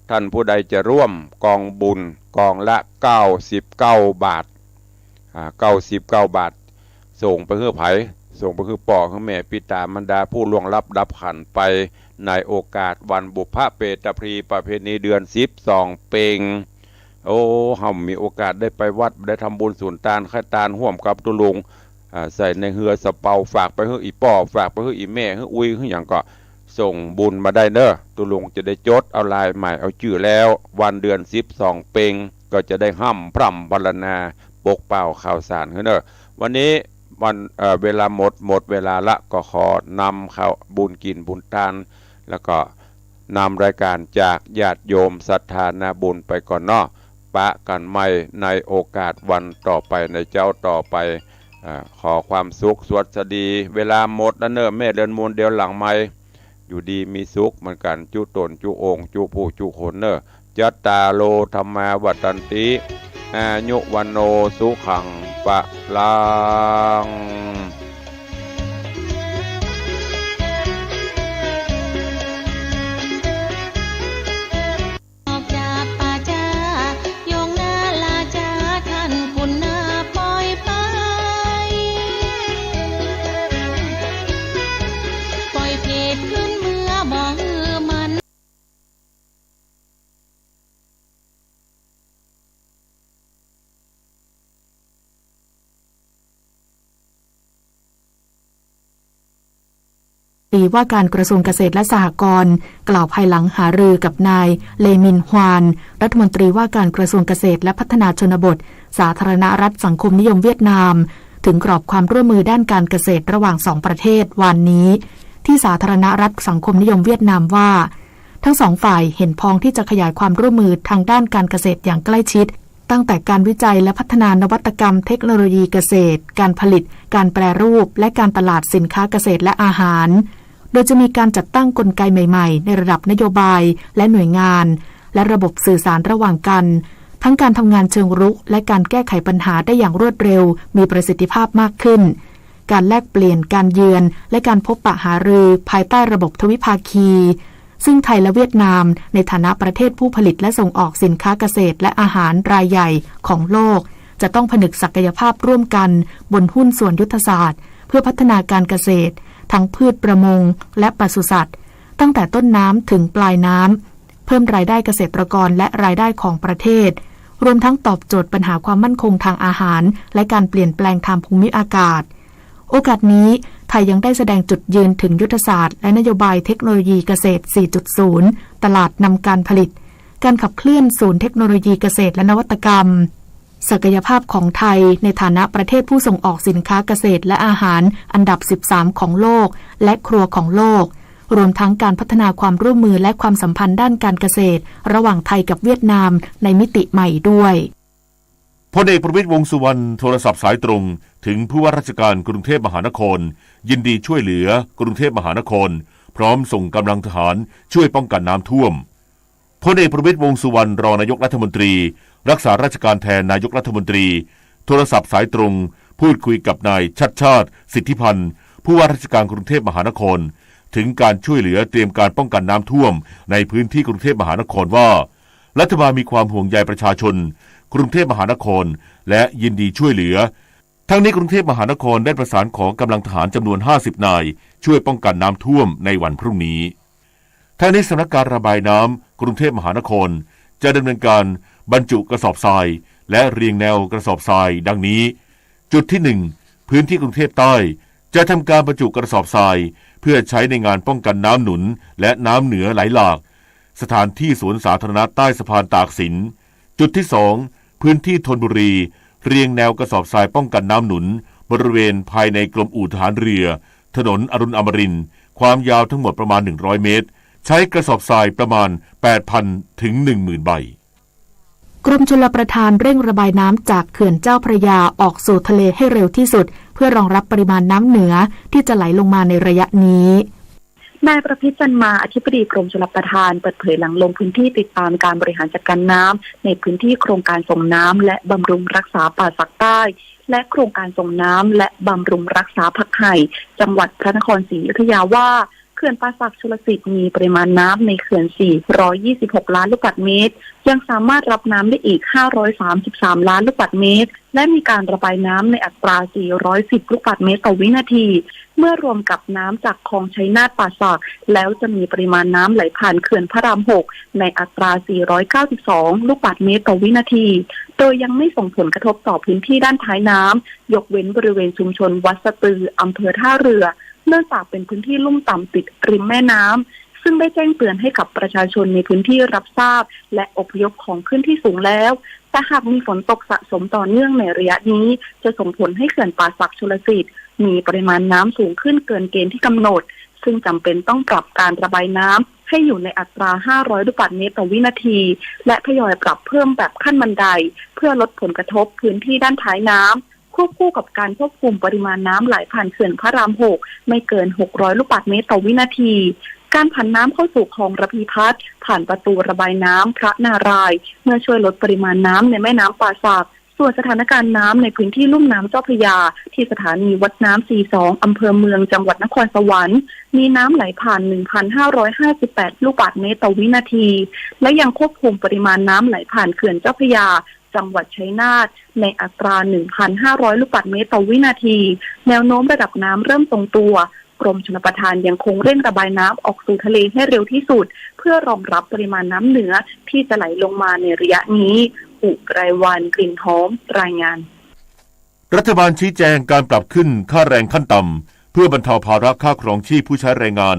D: ท่านผู้ใดจะร่วมกองบุญกองละ99 บาท99 บาทส่งไปเพื่อไผส่งไปคือป่อของแม่ปิตามารดาผู้ล่วงลับดับขันไปในโอกาสวันบุพเพตพรีประเพณีเดือน12เพ็งเฮามีโอกาสได้ไปวัดได้ทำบุญสุนทานข้าตานร่วมกับตุลุงใส่ในเหือสะเปาฝากไปให้อีป่อฝากไปให้อีแม่ให้อุ้ยให้อย่างก็ส่งบุญมาได้เด้อตุลุงจะได้จดเอาลายใหม่เอาชื่อแล้ววันเดือน12เพ็งก็จะได้ห้ำพร่ำบรรณาปกเป่าข่าวสารเด้อวันนี้วันเวลาหมดเวลาละก็ขอนำข้าวบุญกินบุญทานแล้วก็นำรายการจากญาติโยมศรัทธานาบุญไปก่อนเนาะปะกันใหม่ในโอกาสวันต่อไปในเจ้าต่อไปขอความสุขสวัสดีเวลาหมดแล้วเนอะแม่เดินมูลเดียวหลังใหม่อยู่ดีมีสุขเหมือนกันจุตนจุองจุผู้จุคนเนอะยัตตาโลธรรมาวัตันติ อายุวันโนสุขังปะลัง
E: ว่าการกระทรวงเกษตรและสหกรณ์กล่าวภายหลังหารือกับนายเลมินฮวานรัฐมนตรีว่าการกระทรวงเกษตรและพัฒนาชนบทสาธารณรัฐสังคมนิยมเวียดนามถึงกรอบความร่วมมือด้านการเกษตรระหว่างสองประเทศวันนี้ที่สาธารณรัฐสังคมนิยมเวียดนามว่าทั้งสองฝ่ายเห็นพ้องที่จะขยายความร่วมมือทางด้านการเกษตรอย่างใกล้ชิดตั้งแต่การวิจัยและพัฒนานวัตกรรมเทคโนโลยีเกษตรการผลิตการแปรรูปและการตลาดสินค้าเกษตรและอาหารโดยจะมีการจัดตั้งกลไกใหม่ๆในระดับนโยบายและหน่วยงานและระบบสื่อสารระหว่างกันทั้งการทำงานเชิงรุกและการแก้ไขปัญหาได้อย่างรวดเร็วมีประสิทธิภาพมากขึ้นการแลกเปลี่ยนการเยือนและการพบปะหารือภายใต้ระบบทวิภาคีซึ่งไทยและเวียดนามในฐานะประเทศผู้ผลิตและส่งออกสินค้าเกษตรและอาหารรายใหญ่ของโลกจะต้องผนึกศักยภาพร่วมกันบนหุ้นส่วนยุทธศาสตร์เพื่อพัฒนาการเกษตรทั้งพืชประมงและปศุสัตว์ตั้งแต่ต้นน้ำถึงปลายน้ำเพิ่มรายได้เกษตรกรและรายได้ของประเทศรวมทั้งตอบโจทย์ปัญหาความมั่นคงทางอาหารและการเปลี่ยนแปลงทางภูมิอากาศโอกาสนี้ไทยยังได้แสดงจุดยืนถึงยุทธศาสตร์และนโยบายเทคโนโลยีเกษตร 4.0 ตลาดนำการผลิตการขับเคลื่อนศูนย์เทคโนโลยีเกษตรและนวัตกรรมศักยภาพของไทยในฐานะประเทศผู้ส่งออกสินค้าเกษตรและอาหารอันดับ 13 ของโลกและครัวของโลกรวมทั้งการพัฒนาความร่วมมือและความสัมพันธ์ด้านการเกษตรระหว่างไทยกับเวียดนามในมิติใหม่ด้วย
F: พลเอกประวิตรวงษ์สุวรรณโทรศัพท์สายตรงถึงผู้ว่าราชการกรุงเทพมหานครยินดีช่วยเหลือกรุงเทพมหานครพร้อมส่งกำลังทหารช่วยป้องกันน้ำท่วมพลเอกประวิตรวงษ์สุวรรณรองนายกรัฐมนตรีรักษาราชการแทนนายกรัฐมนตรีโทรศัพท์สายตรงพูดคุยกับนายชัชชาติสิทธิพันธ์ผู้ว่าราชการกรุงเทพมหานครถึงการช่วยเหลือเตรียมการป้องกันน้ำท่วมในพื้นที่กรุงเทพมหานครว่ารัฐบาลมีความห่วงใยประชาชนกรุงเทพมหานครและยินดีช่วยเหลือทั้งนี้กรุงเทพมหานครได้ประสานขอกำลังทหารจำนวน50นายช่วยป้องกันน้ำท่วมในวันพรุ่งนี้ทั้งนี้สำนักการระบายน้ำกรุงเทพมหานครจะดำเนินการบรรจุกระสอบทรายและเรียงแนวกระสอบทรายดังนี้จุดที่1พื้นที่กรุงเทพใต้จะทำการบรรจุกระสอบทรายเพื่อใช้ในงานป้องกันน้ำหนุนและน้ำเหนือไหลหลากสถานที่สวนสาธารณะใต้สะพานตากสินจุดที่2พื้นที่ธนบุรีเรียงแนวกระสอบทรายป้องกันน้ำหนุนบริเวณภายในกรมอู่ทหารเรือถนนอรุณอมรินทร์ความยาวทั้งหมดประมาณ100เมตรใช้กระสอบทรายประมาณ 8,000 ถึง 10,000 ใบ
E: กรมชลประทานเร่งระบายน้ำจากเขื่อนเจ้าพระยาออกสู่ทะเลให้เร็วที่สุดเพื่อรองรับปริมาณน้ำเหนือที่จะไหลลงมาในระยะนี้
G: นายประพิษ จันมาอธิบดีกรมชลประทานเปิดเผยหลังลงพื้นที่ติดตามการบริหารจัดการน้ำในพื้นที่โครงการส่งน้ำและบำรุงรักษาป่าสักใต้และโครงการส่งน้ำและบำรุงรักษาผักไห่จังหวัดพระนครศรีอยุธยาว่าเขื่อนป่าสักชลสิทธิ์มีปริมาณน้ำในเขื่อน426ล้านลูกบาศก์เมตรยังสามารถรับน้ำได้อีก533ล้านลูกบาศก์เมตรและมีการระบายน้ำในอัตรา410ลูกบาศก์เมตรต่อวินาทีเมื่อรวมกับน้ำจากคลองชัยนาทป่าสักแล้วจะมีปริมาณน้ำไหลผ่านเขื่อนพระราม6ในอัตรา492ลูกบาศก์เมตรต่อวินาทีโดยยังไม่ส่งผลกระทบต่อพื้นที่ด้านท้ายน้ำยกเว้นบริเวณชุมชนวัดสะตืออำเภอท่าเรือเนื่องจากเป็นพื้นที่ลุ่มต่ำติดริมแม่น้ำซึ่งได้แจ้งเตือนให้กับประชาชนในพื้นที่รับทราบและอพยพของขึ้นที่สูงแล้วแต่หากมีฝนตกสะสมต่อเนื่องในระยะนี้จะส่งผลให้เขื่อนป่าสักชลสิทธิ์มีปริมาณน้ำสูงขึ้นเกินเกณฑ์ที่กำหนดซึ่งจำเป็นต้องปรับการระบายน้ำให้อยู่ในอัตรา500ลูกบาศก์เมตรต่อวินาทีและทยอยปรับเพิ่มแบบขั้นบันไดเพื่อลดผลกระทบพื้นที่ด้านท้ายน้ำควบคู่กับการควบคุมปริมาณน้ำไหลผ่านเขื่อนพระราม6ไม่เกิน600ลูกบาศก์เมตรต่อวินาที การผันน้ำเข้าสู่คลองระพีพัฒน์ผ่านประตูระบายน้ำพระนารายณ์เมื่อช่วยลดปริมาณน้ำในแม่น้ำป่าสักส่วนสถานการณ์น้ำในพื้นที่ลุ่มน้ำเจ้าพระยาที่สถานีวัดน้ำ42อำเภอเมืองจังหวัดนครสวรรค์มีน้ำไหลผ่าน 1,558 ลูกบาศก์เมตรต่อวินาทีและยังควบคุมปริมาณน้ำไหลผ่านเขื่อนเจ้าพระยาจังหวัดชัยนาทในอัตรา 1,500 ลูกบาศก์เมตรต่อวินาทีแนวโน้มระดับน้ำเริ่มทรงตัวกรมชลประทานยังคงเร่งระบายน้ำออกสู่ทะเลให้เร็วที่สุดเพื่อรองรับปริมาณน้ำเหนือที่จะไหลลงมาในระยะนี้อุไรวันกลิ่นหอมรายงาน
F: รัฐบาลชี้แจงการปรับขึ้นค่าแรงขั้นต่ำเพื่อบรรเทาภาระค่าครองชีพผู้ใช้แรงงาน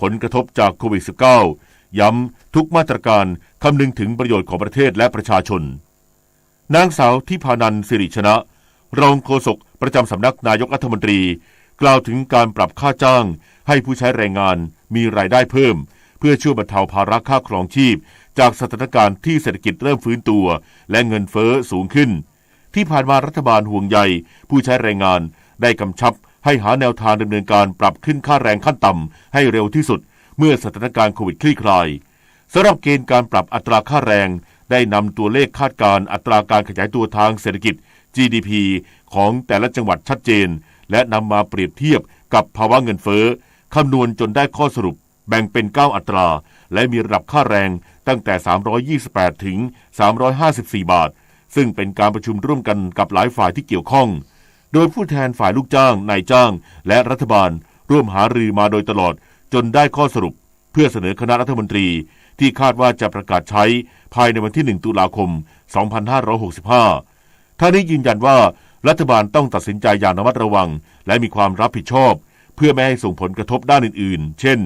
F: ผลกระทบจากโควิด -19 ย้ำทุกมาตรการคำนึงถึงประโยชน์ของประเทศและประชาชนนางสาวทิพานันท์สิริชนะรองโฆษกประจำสำนักนายกรัฐมนตรีกล่าวถึงการปรับค่าจ้างให้ผู้ใช้แรงงานมีรายได้เพิ่มเพื่อช่วยบรรเทาภาระค่าครองชีพจากสถานการณ์ที่เศรษฐกิจเริ่มฟื้นตัวและเงินเฟ้อสูงขึ้นที่ผ่านมารัฐบาลห่วงใยผู้ใช้แรงงานได้กำชับให้หาแนวทางดำเนินการปรับขึ้นค่าแรงขั้นต่ำให้เร็วที่สุดเมื่อสถานการณ์โควิดคลี่คลายสำหรับเกณฑ์การปรับอัตราค่าแรงได้นำตัวเลขคาดการณ์อัตราการขยายตัวทางเศรษฐกิจ GDP ของแต่ละจังหวัดชัดเจนและนำมาเปรียบเทียบกับภาวะเงินเฟ้อคำนวณจนได้ข้อสรุปแบ่งเป็น9อัตราและมีระดับค่าแรงตั้งแต่328ถึง354บาทซึ่งเป็นการประชุมร่วมกันกับหลายฝ่ายที่เกี่ยวข้องโดยผู้แทนฝ่ายลูกจ้างนายจ้างและรัฐบาลร่วมหารือมาโดยตลอดจนได้ข้อสรุปเพื่อเสนอคณะรัฐมนตรีที่คาดว่าจะประกาศใช้ภายในวันที่1ตุลาคม2565ท่านนี้ยืนยันว่ารัฐบาลต้องตัดสินใจอย่างระมัดระวังและมีความรับผิดชอบเพื่อไม่ให้ส่งผลกระทบด้านอื่นๆเช่น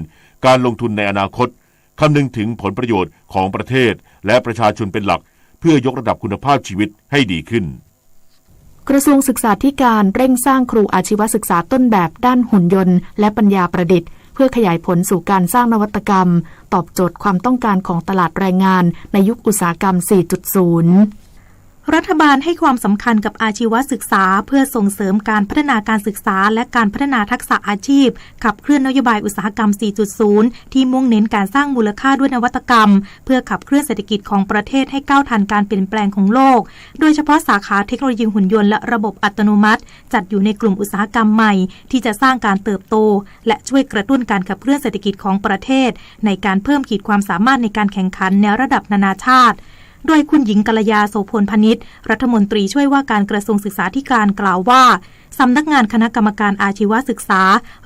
F: การลงทุนในอนาคตคำนึงถึงผลประโยชน์ของประเทศและประชาชนเป็นหลักเพื่อยกระดับคุณภาพชีวิตให้ดีขึ้น
E: กระทรวงศึกษาธิการเร่งสร้างครูอาชีวศึกษาต้นแบบด้านหุ่นยนต์และปัญญาประดิษฐ์เพื่อขยายผลสู่การสร้างนวัตกรรมตอบโจทย์ความต้องการของตลาดแรงงานในยุคอุตสาหกรรม 4.0
H: รัฐบาลให้ความสำคัญกับอาชีวศึกษาเพื่อส่งเสริมการพัฒนาการศึกษาและการพัฒนาทักษะอาชีพขับเคลื่อนนโยบายอุตสาหกรรม 4.0 ที่มุ่งเน้นการสร้างมูลค่าด้วยนวัตกรรมเพื่อขับเคลื่อนเศรษฐกิจของประเทศให้ก้าวทันการเปลี่ยนแปลงของโลกโดยเฉพาะสาขาเทคโนโลยีหุ่นยนต์และระบบอัตโนมัติจัดอยู่ในกลุ่มอุตสาหกรรมใหม่ที่จะสร้างการเติบโตและช่วยกระตุ้นการขับเคลื่อนเศรษฐกิจของประเทศในการเพิ่มขีดความสามารถในการแข่งขันในระดับนานาชาติโดยคุณหญิงกัลยาโสพลพนิชรัฐมนตรีช่วยว่าการกระทรวงศึกษาธิการกล่าวว่าสำนักงานคณะกรรมการอาชีวศึกษา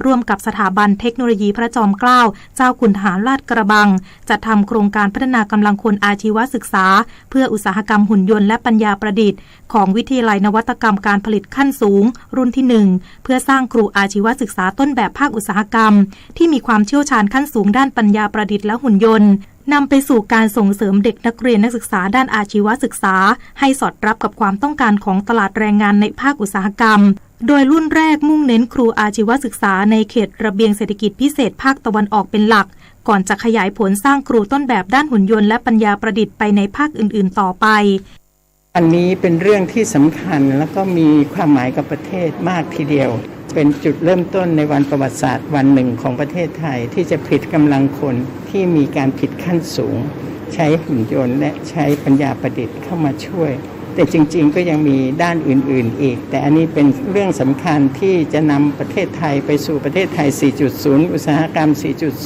H: ร่วมกับสถาบันเทคโนโลยีพระจอมเกล้าเจ้าคุณทหารลาดกระบังจัดทำโครงการพัฒนากำลังคนอาชีวศึกษาเพื่ออุตสาหกรรมหุ่นยนต์และปัญญาประดิษฐ์ของวิทยาลัยนวัตกรรมการผลิตขั้นสูงรุ่นที่1เพื่อสร้างครูอาชีวศึกษาต้นแบบภาคอุตสาหกรรมที่มีความเชี่ยวชาญขั้นสูงด้านปัญญาประดิษฐ์และหุ่นยนต์นำไปสู่การส่งเสริมเด็กนักเรียนนักศึกษาด้านอาชีวศึกษาให้สอดรับกับความต้องการของตลาดแรงงานในภาคอุตสาหกรรมโดยรุ่นแรกมุ่งเน้นครูอาชีวศึกษาในเขตระเบียงเศรษฐกิจพิเศษภาคตะวันออกเป็นหลักก่อนจะขยายผลสร้างครูต้นแบบด้านหุ่นยนต์และปัญญาประดิษฐ์ไปในภาคอื่นๆต่อไป
I: อันนี้เป็นเรื่องที่สำคัญแล้วก็มีความหมายกับประเทศมากทีเดียวเป็นจุดเริ่มต้นในวันประวัติศาสตร์วันหนึ่งของประเทศไทยที่จะผลิตกำลังคนที่มีการผลิตขั้นสูงใช้หุ่นยนต์และใช้ปัญญาประดิษฐ์เข้ามาช่วยแต่จริงๆก็ยังมีด้านอื่นๆอีกแต่อันนี้เป็นเรื่องสำคัญที่จะนำประเทศไทยไปสู่ประเทศไทย 4.0 อุตสาหกรรม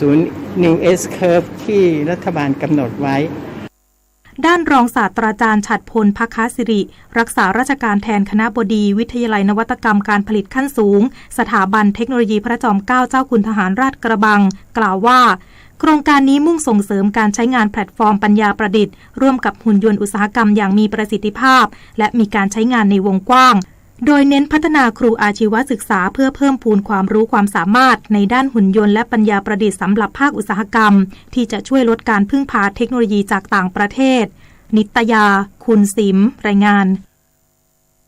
I: 4.0 New S Curve ที่รัฐบาลกำหนดไว้
H: ด้านรองศาสตราจารย์ฉัตรพลภัคสิริรักษาราชการแทนคณบดีวิทยาลัยนวัตกรรมการผลิตขั้นสูงสถาบันเทคโนโลยีพระจอมเกล้าเจ้าคุณทหารราชกระบังกล่าวว่าโครงการนี้มุ่งส่งเสริมการใช้งานแพลตฟอร์มปัญญาประดิษฐ์ร่วมกับหุ่นยนต์อุตสาหกรรมอย่างมีประสิทธิภาพและมีการใช้งานในวงกว้างโดยเน้นพัฒนาครูอาชีวศึกษาเพื่อเพิ่มพูนความรู้ความสามารถในด้านหุ่นยนต์และปัญญาประดิษฐ์สำหรับภาคอุตสาหกรรมที่จะช่วยลดการพึ่งพาเทคโนโลยีจากต่างประเทศนิตยาคุณสิมรายงาน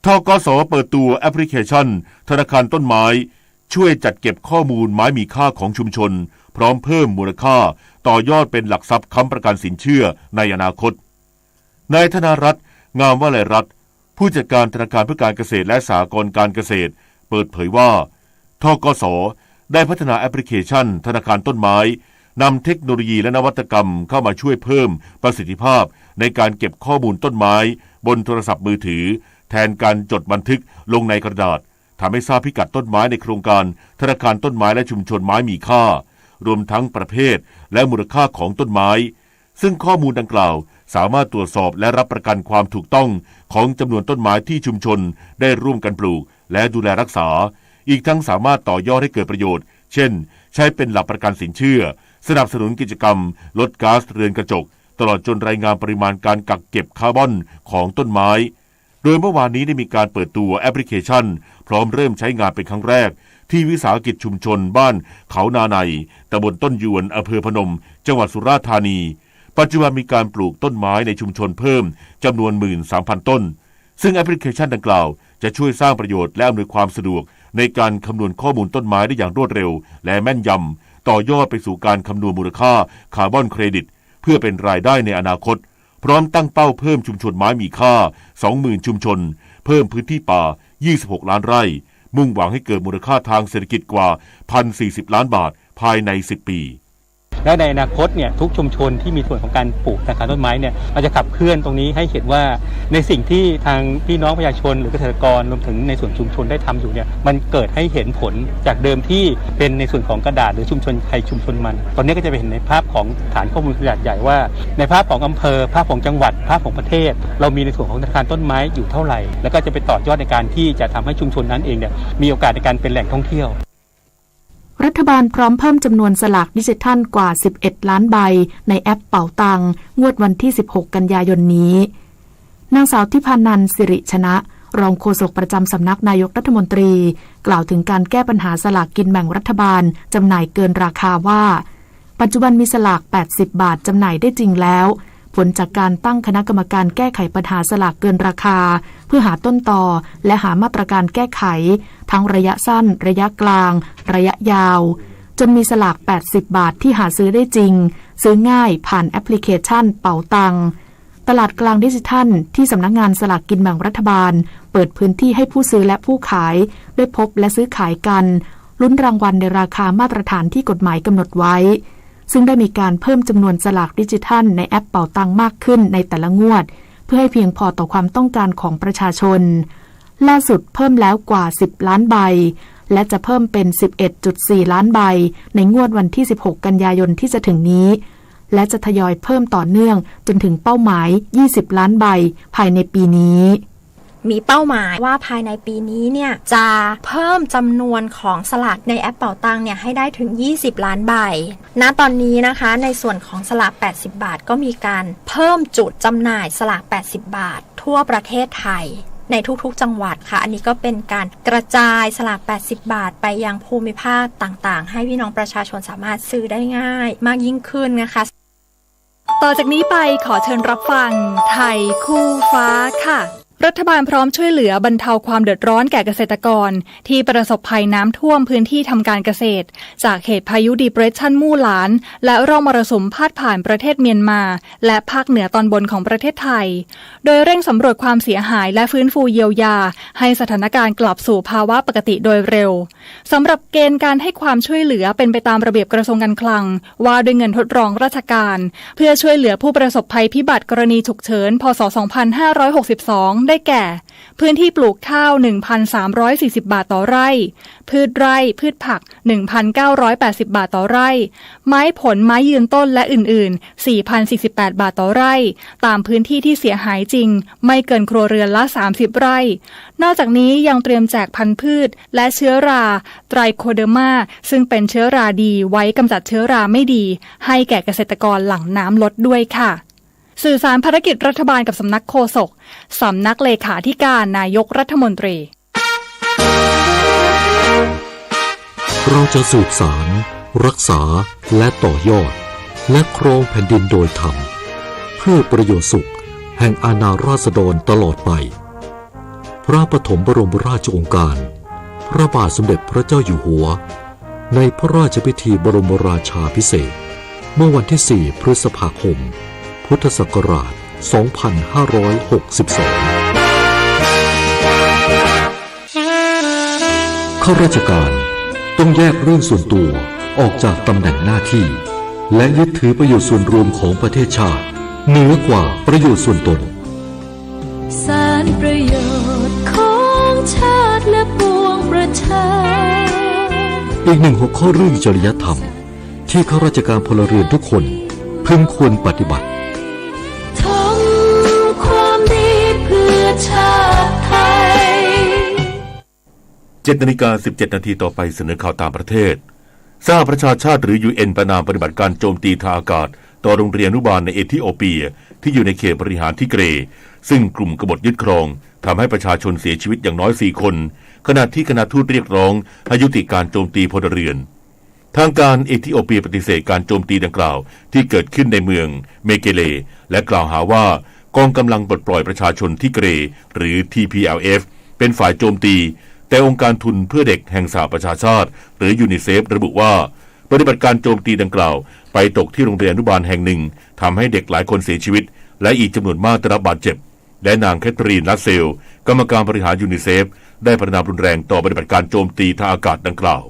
F: ธกส.เปิดตัวแอปพลิเคชันธนาคารต้นไม้ช่วยจัดเก็บข้อมูลไม้มีค่าของชุมชนพร้อมเพิ่มมูลค่าต่อยอดเป็นหลักทรัพย์ค้ำประกันสินเชื่อในอนาคตนายธนารัตน์งามวลัยรัตน์ผู้จัดการธนาคารเพื่อการเกษตรและสหกรณ์การเกษตรเปิดเผยว่าธกส.ได้พัฒนาแอปพลิเคชันธนาคารต้นไม้ นำเทคโนโลยีและนวัตกรรมเข้ามาช่วยเพิ่มประสิทธิภาพในการเก็บข้อมูลต้นไม้บนโทรศัพท์มือถือแทนการจดบันทึกลงในกระดาษทำให้ทราบพิกัดต้นไม้ในโครงการธนาคารต้นไม้และชุมชนไม้มีค่ารวมทั้งประเภทและมูลค่าของต้นไม้ซึ่งข้อมูลดังกล่าวสามารถตรวจสอบและรับประกันความถูกต้องของจำนวนต้นไม้ที่ชุมชนได้ร่วมกันปลูกและดูแลรักษาอีกทั้งสามารถต่อยอดให้เกิดประโยชน์เช่นใช้เป็นหลักประกันสินเชื่อสนับสนุนกิจกรรมลดก๊าซเรือนกระจกตลอดจนรายงานปริมาณการกักเก็บคาร์บอนของต้นไม้โดยเมื่อวานนี้ได้มีการเปิดตัวแอปพลิเคชันพร้อมเริ่มใช้งานเป็นครั้งแรกที่วิสาหกิจชุมชนบ้านเขานาในตำบลต้นยวนอำเภอพนมจังหวัดสุราษฎร์ธานีปัจจุบันมีการปลูกต้นไม้ในชุมชนเพิ่มจำนวน 13,000 ต้นซึ่งแอปพลิเคชันดังกล่าวจะช่วยสร้างประโยชน์และอำนวยความสะดวกในการคำนวณข้อมูลต้นไม้ได้อย่างรวดเร็วและแม่นยำต่อยอดไปสู่การคำนวณมูลค่าคาร์บอนเครดิตเพื่อเป็นรายได้ในอนาคตพร้อมตั้งเป้าเพิ่มชุมชนไม้มีค่า 20,000 ชุมชนเพิ่มพื้นที่ป่า26 ล้านไร่มุ่งหวังให้เกิดมูลค่าทางเศรษฐกิจกว่า 1,040 ล้านบาทภายใน10 ปี
J: และในอนาคตเนี่ยทุกชุมชนที่มีส่วนของการปลูกธนาคารต้นไม้เนี่ยเราจะขับเคลื่อนตรงนี้ให้เห็นว่าในสิ่งที่ทางพี่น้องประชาชนหรือเกษตรกรรวมถึงในส่วนชุมชนได้ทำอยู่เนี่ยมันเกิดให้เห็นผลจากเดิมที่เป็นในส่วนของกระดาษหรือชุมชนใครชุมชนมันตอนนี้ก็จะไปเห็นในภาพของฐานข้อมูลขนาดใหญ่ว่าในภาพของอำเภอภาพของจังหวัดภาพของประเทศเรามีในส่วนของธนาคารต้นไม้อยู่เท่าไหร่แล้วก็จะไปต่อยอดในการที่จะทำให้ชุมชนนั้นเองเนี่ยมีโอกาสในการเป็นแหล่งท่องเที่ยว
E: รัฐบาลพร้อมเพิ่มจำนวนสลากดิจิทัลกว่า11ล้านใบในแอปเป๋าตังงวดวันที่16กันยายนนี้นางสาวทิพานันท์สิริชนะรองโฆษกประจำสำนักนายกรัฐมนตรีกล่าวถึงการแก้ปัญหาสลากกินแบ่งรัฐบาลจำหน่ายเกินราคาว่าปัจจุบันมีสลาก80 บาทจำหน่ายได้จริงแล้วผลจากการตั้งคณะกรรมการแก้ไขปัญหาสลากเกินราคาเพื่อหาต้นตอและหามาตรการแก้ไขทั้งระยะสั้นระยะกลางระยะยาวจนมีสลาก80 บาทที่หาซื้อได้จริงซื้อง่ายผ่านแอปพลิเคชันเป๋าตังตลาดกลางดิจิทัลที่สำนักงานสลากกินแบ่งรัฐบาลเปิดพื้นที่ให้ผู้ซื้อและผู้ขายได้พบและซื้อขายกันลุ้นรางวัลในราคามาตรฐานที่กฎหมายกำหนดไว้ซึ่งได้มีการเพิ่มจำนวนสลากดิจิทัลในแอปเป๋าตังมากขึ้นในแต่ละงวดเพื่อให้เพียงพอต่อความต้องการของประชาชนล่าสุดเพิ่มแล้วกว่า10ล้านใบและจะเพิ่มเป็น 11.4 ล้านใบในงวดวันที่16กันยายนที่จะถึงนี้และจะทยอยเพิ่มต่อเนื่องจนถึงเป้าหมาย20ล้านใบภายในปีนี้
K: มีเป้าหมายว่าภายในปีนี้เนี่ยจะเพิ่มจำนวนของสลากในแอปเป๋าตังเนี่ยให้ได้ถึง20ล้านใบณตอนนี้นะคะในส่วนของสลาก80 บาทก็มีการเพิ่มจุดจำหน่ายสลาก80 บาททั่วประเทศไทยในทุกๆจังหวัดค่ะอันนี้ก็เป็นการกระจายสลาก80 บาทไปยังภูมิภาคต่างๆให้พี่น้องประชาชนสามารถซื้อได้ง่ายมากยิ่งขึ้นนะคะ
L: ต่อจากนี้ไปขอเชิญรับฟังไทยคู่ฟ้าค่ะรัฐบาลพร้อมช่วยเหลือบรรเทาความเดือดร้อนแก่เกษตรกรที่ประสบภัยน้ำท่วมพื้นที่ทำการเกษตรจากเหตุพายุดีเปรสชันมู่หลานและร่องมรสุมพาดผ่านประเทศเมียนมาและภาคเหนือตอนบนของประเทศไทยโดยเร่งสำรวจความเสียหายและฟื้นฟูเยียวยาให้สถานการณ์กลับสู่ภาวะปกติโดยเร็วสำหรับเกณฑ์การให้ความช่วยเหลือเป็นไปตามระเบียบกระทรวงการคลังว่าด้วยเงินทดลองราชการเพื่อช่วยเหลือผู้ประสบภัยพิบัติกรณีฉุกเฉินพ.ศ. 2562ได้แก่พื้นที่ปลูกข้าว 1,340 บาทต่อไร่พืชไร่พืชผัก 1,980 บาทต่อไร่ไม้ผลไม้ยืนต้นและอื่นๆ 4,048 บาทต่อไร่ตามพื้นที่ที่เสียหายจริงไม่เกินครัวเรือนละ30ไร่นอกจากนี้ยังเตรียมแจกพันธุ์พืชและเชื้อราไตรโคเดอร์มาซึ่งเป็นเชื้อราดีไว้กำจัดเชื้อราไม่ดีให้แก่เกษตรกรหลังน้ำลดด้วยค่ะสื่อสารภารกิจรัฐบาลกับสำนักโฆษกสำนักเลขาธิการนายกรัฐมนตรี
M: เราจะสืบสารรักษาและต่อยอดและครองแผ่นดินโดยธรรมเพื่อประโยชน์สุขแห่งอาณาราษฎรตลอดไปพระปฐมบรมราชโองการพระบาทสมเด็จพระเจ้าอยู่หัวในพระราชพิธีบรมราชาภิเษกเมื่อวันที่4 พฤษภาคมพุทธศักราช 2562 ข้าราชการต้องแยกเรื่องส่วนตัวออกจากตำแหน่งหน้าที่ และยึดถือประโยชน์ส่วนรวมของประเทศชาติเหนือกว่าประโยชน์ส่วนตน
N: สารประโยชน์ของชาติและปวงประชา
M: อีกหนึ่งหัวข้อเรื่องจริยธรรมที่ข้าราชการพลเรือนทุกคนพึงควรปฏิบัติ
N: ทำความดีเพื่อชาติไทย
F: 7:17 น.ต่อไปเสนอข่าวต่างประเทศสหประชาชาติหรือ UN ประณามปฏิบัติการโจมตีทางอากาศต่อโรงเรียนอนุบาลในเอธิโอเปียที่อยู่ในเขตบริหารทิเกเรซึ่งกลุ่มกบฏยึดครองทำให้ประชาชนเสียชีวิตอย่างน้อย4คนขณะที่คณะทูตเรียกร้องให้ยุติการโจมตีพลเรือนทางการเอธิโอเปียปฏิเสธการโจมตีดังกล่าวที่เกิดขึ้นในเมืองเมเกเลและกล่าวหาว่ากองกำลังปลดปล่อยประชาชนทิเกเรหรือ TPLF เป็นฝ่ายโจมตีแต่องค์การทุนเพื่อเด็กแห่งสหประชาชาติหรือยูนิเซฟระบุว่าปฏิบัติการโจมตีดังกล่าวไปตกที่โรงเรียนอนุบาลแห่งหนึ่งทำให้เด็กหลายคนเสียชีวิตและอีกจำนวนมากได้รับบาดเจ็บและนางแคทรีน ลัสเซลกรรมการบริหารยูนิเซฟได้ประณามรุนแรงต่อปฏิบัติการโจมตีทางอากาศดังกล่าว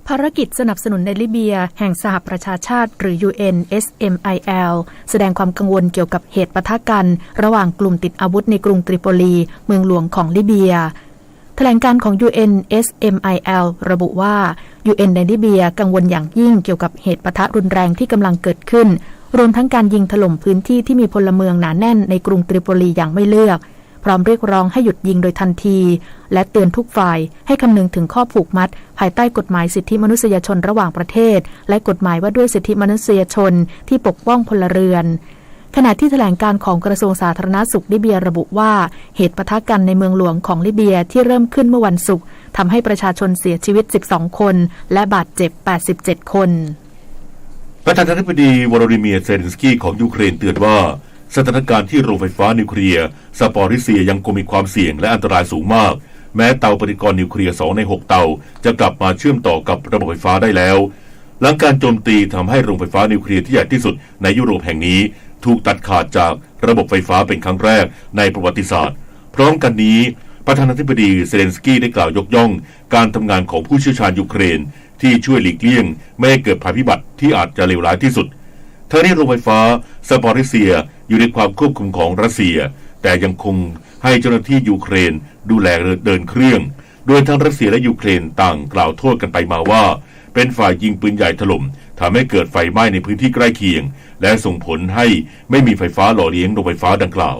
E: ภารกิจสนับสนุนในลิเบียแห่งสหประชาชาติหรือ UNSMIL แสดงความกังวลเกี่ยวกับเหตุปะทะกันระหว่างกลุ่มติดอาวุธในกรุงตริโปลีเมืองหลวงของลิเบียแถลงการของ UNSMIL ระบุว่า UN ในลิเบียกังวลอย่างยิ่งเกี่ยวกับเหตุปะทะรุนแรงที่กำลังเกิดขึ้นรวมทั้งการยิงถล่มพื้นที่ที่มีพลเมืองหนาแน่นในกรุงตริโปลีอย่างไม่เลือกพร้อมเรียกร้องให้หยุดยิงโดยทันทีและเตือนทุกฝ่ายให้คำนึงถึงข้อผูกมัดภายใต้กฎหมายสิทธิมนุษยชนระหว่างประเทศและกฎหมายว่าด้วยสิทธิมนุษยชนที่ปกป้องพลเรือนขณะที่แถลงการของกระทรวงสาธารณสุขลิเบียระบุว่าเหตุปะทะกันในเมืองหลวงของลิเบียที่เริ่มขึ้นเมื่อวันศุกร์ทำให้ประชาชนเสียชีวิต12คนและบาดเจ็บ87คน
F: ประธานาธิบดีวลาดิเมียร์เซเลนสกี้ของยูเครนเตือนว่าสถานการณ์ที่โรงไฟฟ้านิวเคลียร์ซาปอริเซียยังคงมีความเสี่ยงและอันตรายสูงมากแม้เตาปฏิกรณ์นิวเคลียร์2ใน6เตาจะกลับมาเชื่อมต่อกับระบบไฟฟ้าได้แล้วหลังการโจมตีทำให้โรงไฟฟ้านิวเคลียร์ที่ใหญ่ที่สุดในยุโรปแห่งนี้ถูกตัดขาดจากระบบไฟฟ้าเป็นครั้งแรกในประวัติศาสตร์พร้อมกันนี้ประธานาธิบดีเซเลนสกี้ได้กล่าวยกย่องการทำงานของผู้เชี่ยวชาญยูเครนที่ช่วยหลีกเลี่ยงไม่ให้เกิดภัยพิบัติที่อาจจะเลวร้ายที่สุดทั้งนี้โรงไฟฟ้าซาปอริเซียอยู่ในความควบคุมของรัสเซียแต่ยังคงให้เจ้าหน้าที่ยูเครนดูแลเดินเครื่องโดยทั้งรัสเซียและยูเครนต่างกล่าวโทษกันไปมาว่าเป็นฝ่ายยิงปืนใหญ่ถล่มทำให้เกิดไฟไหม้ในพื้นที่ใกล้เคียงและส่งผลให้ไม่มีไฟฟ้าหล่อเลี้ยงโรงไฟฟ้าดังกล่าว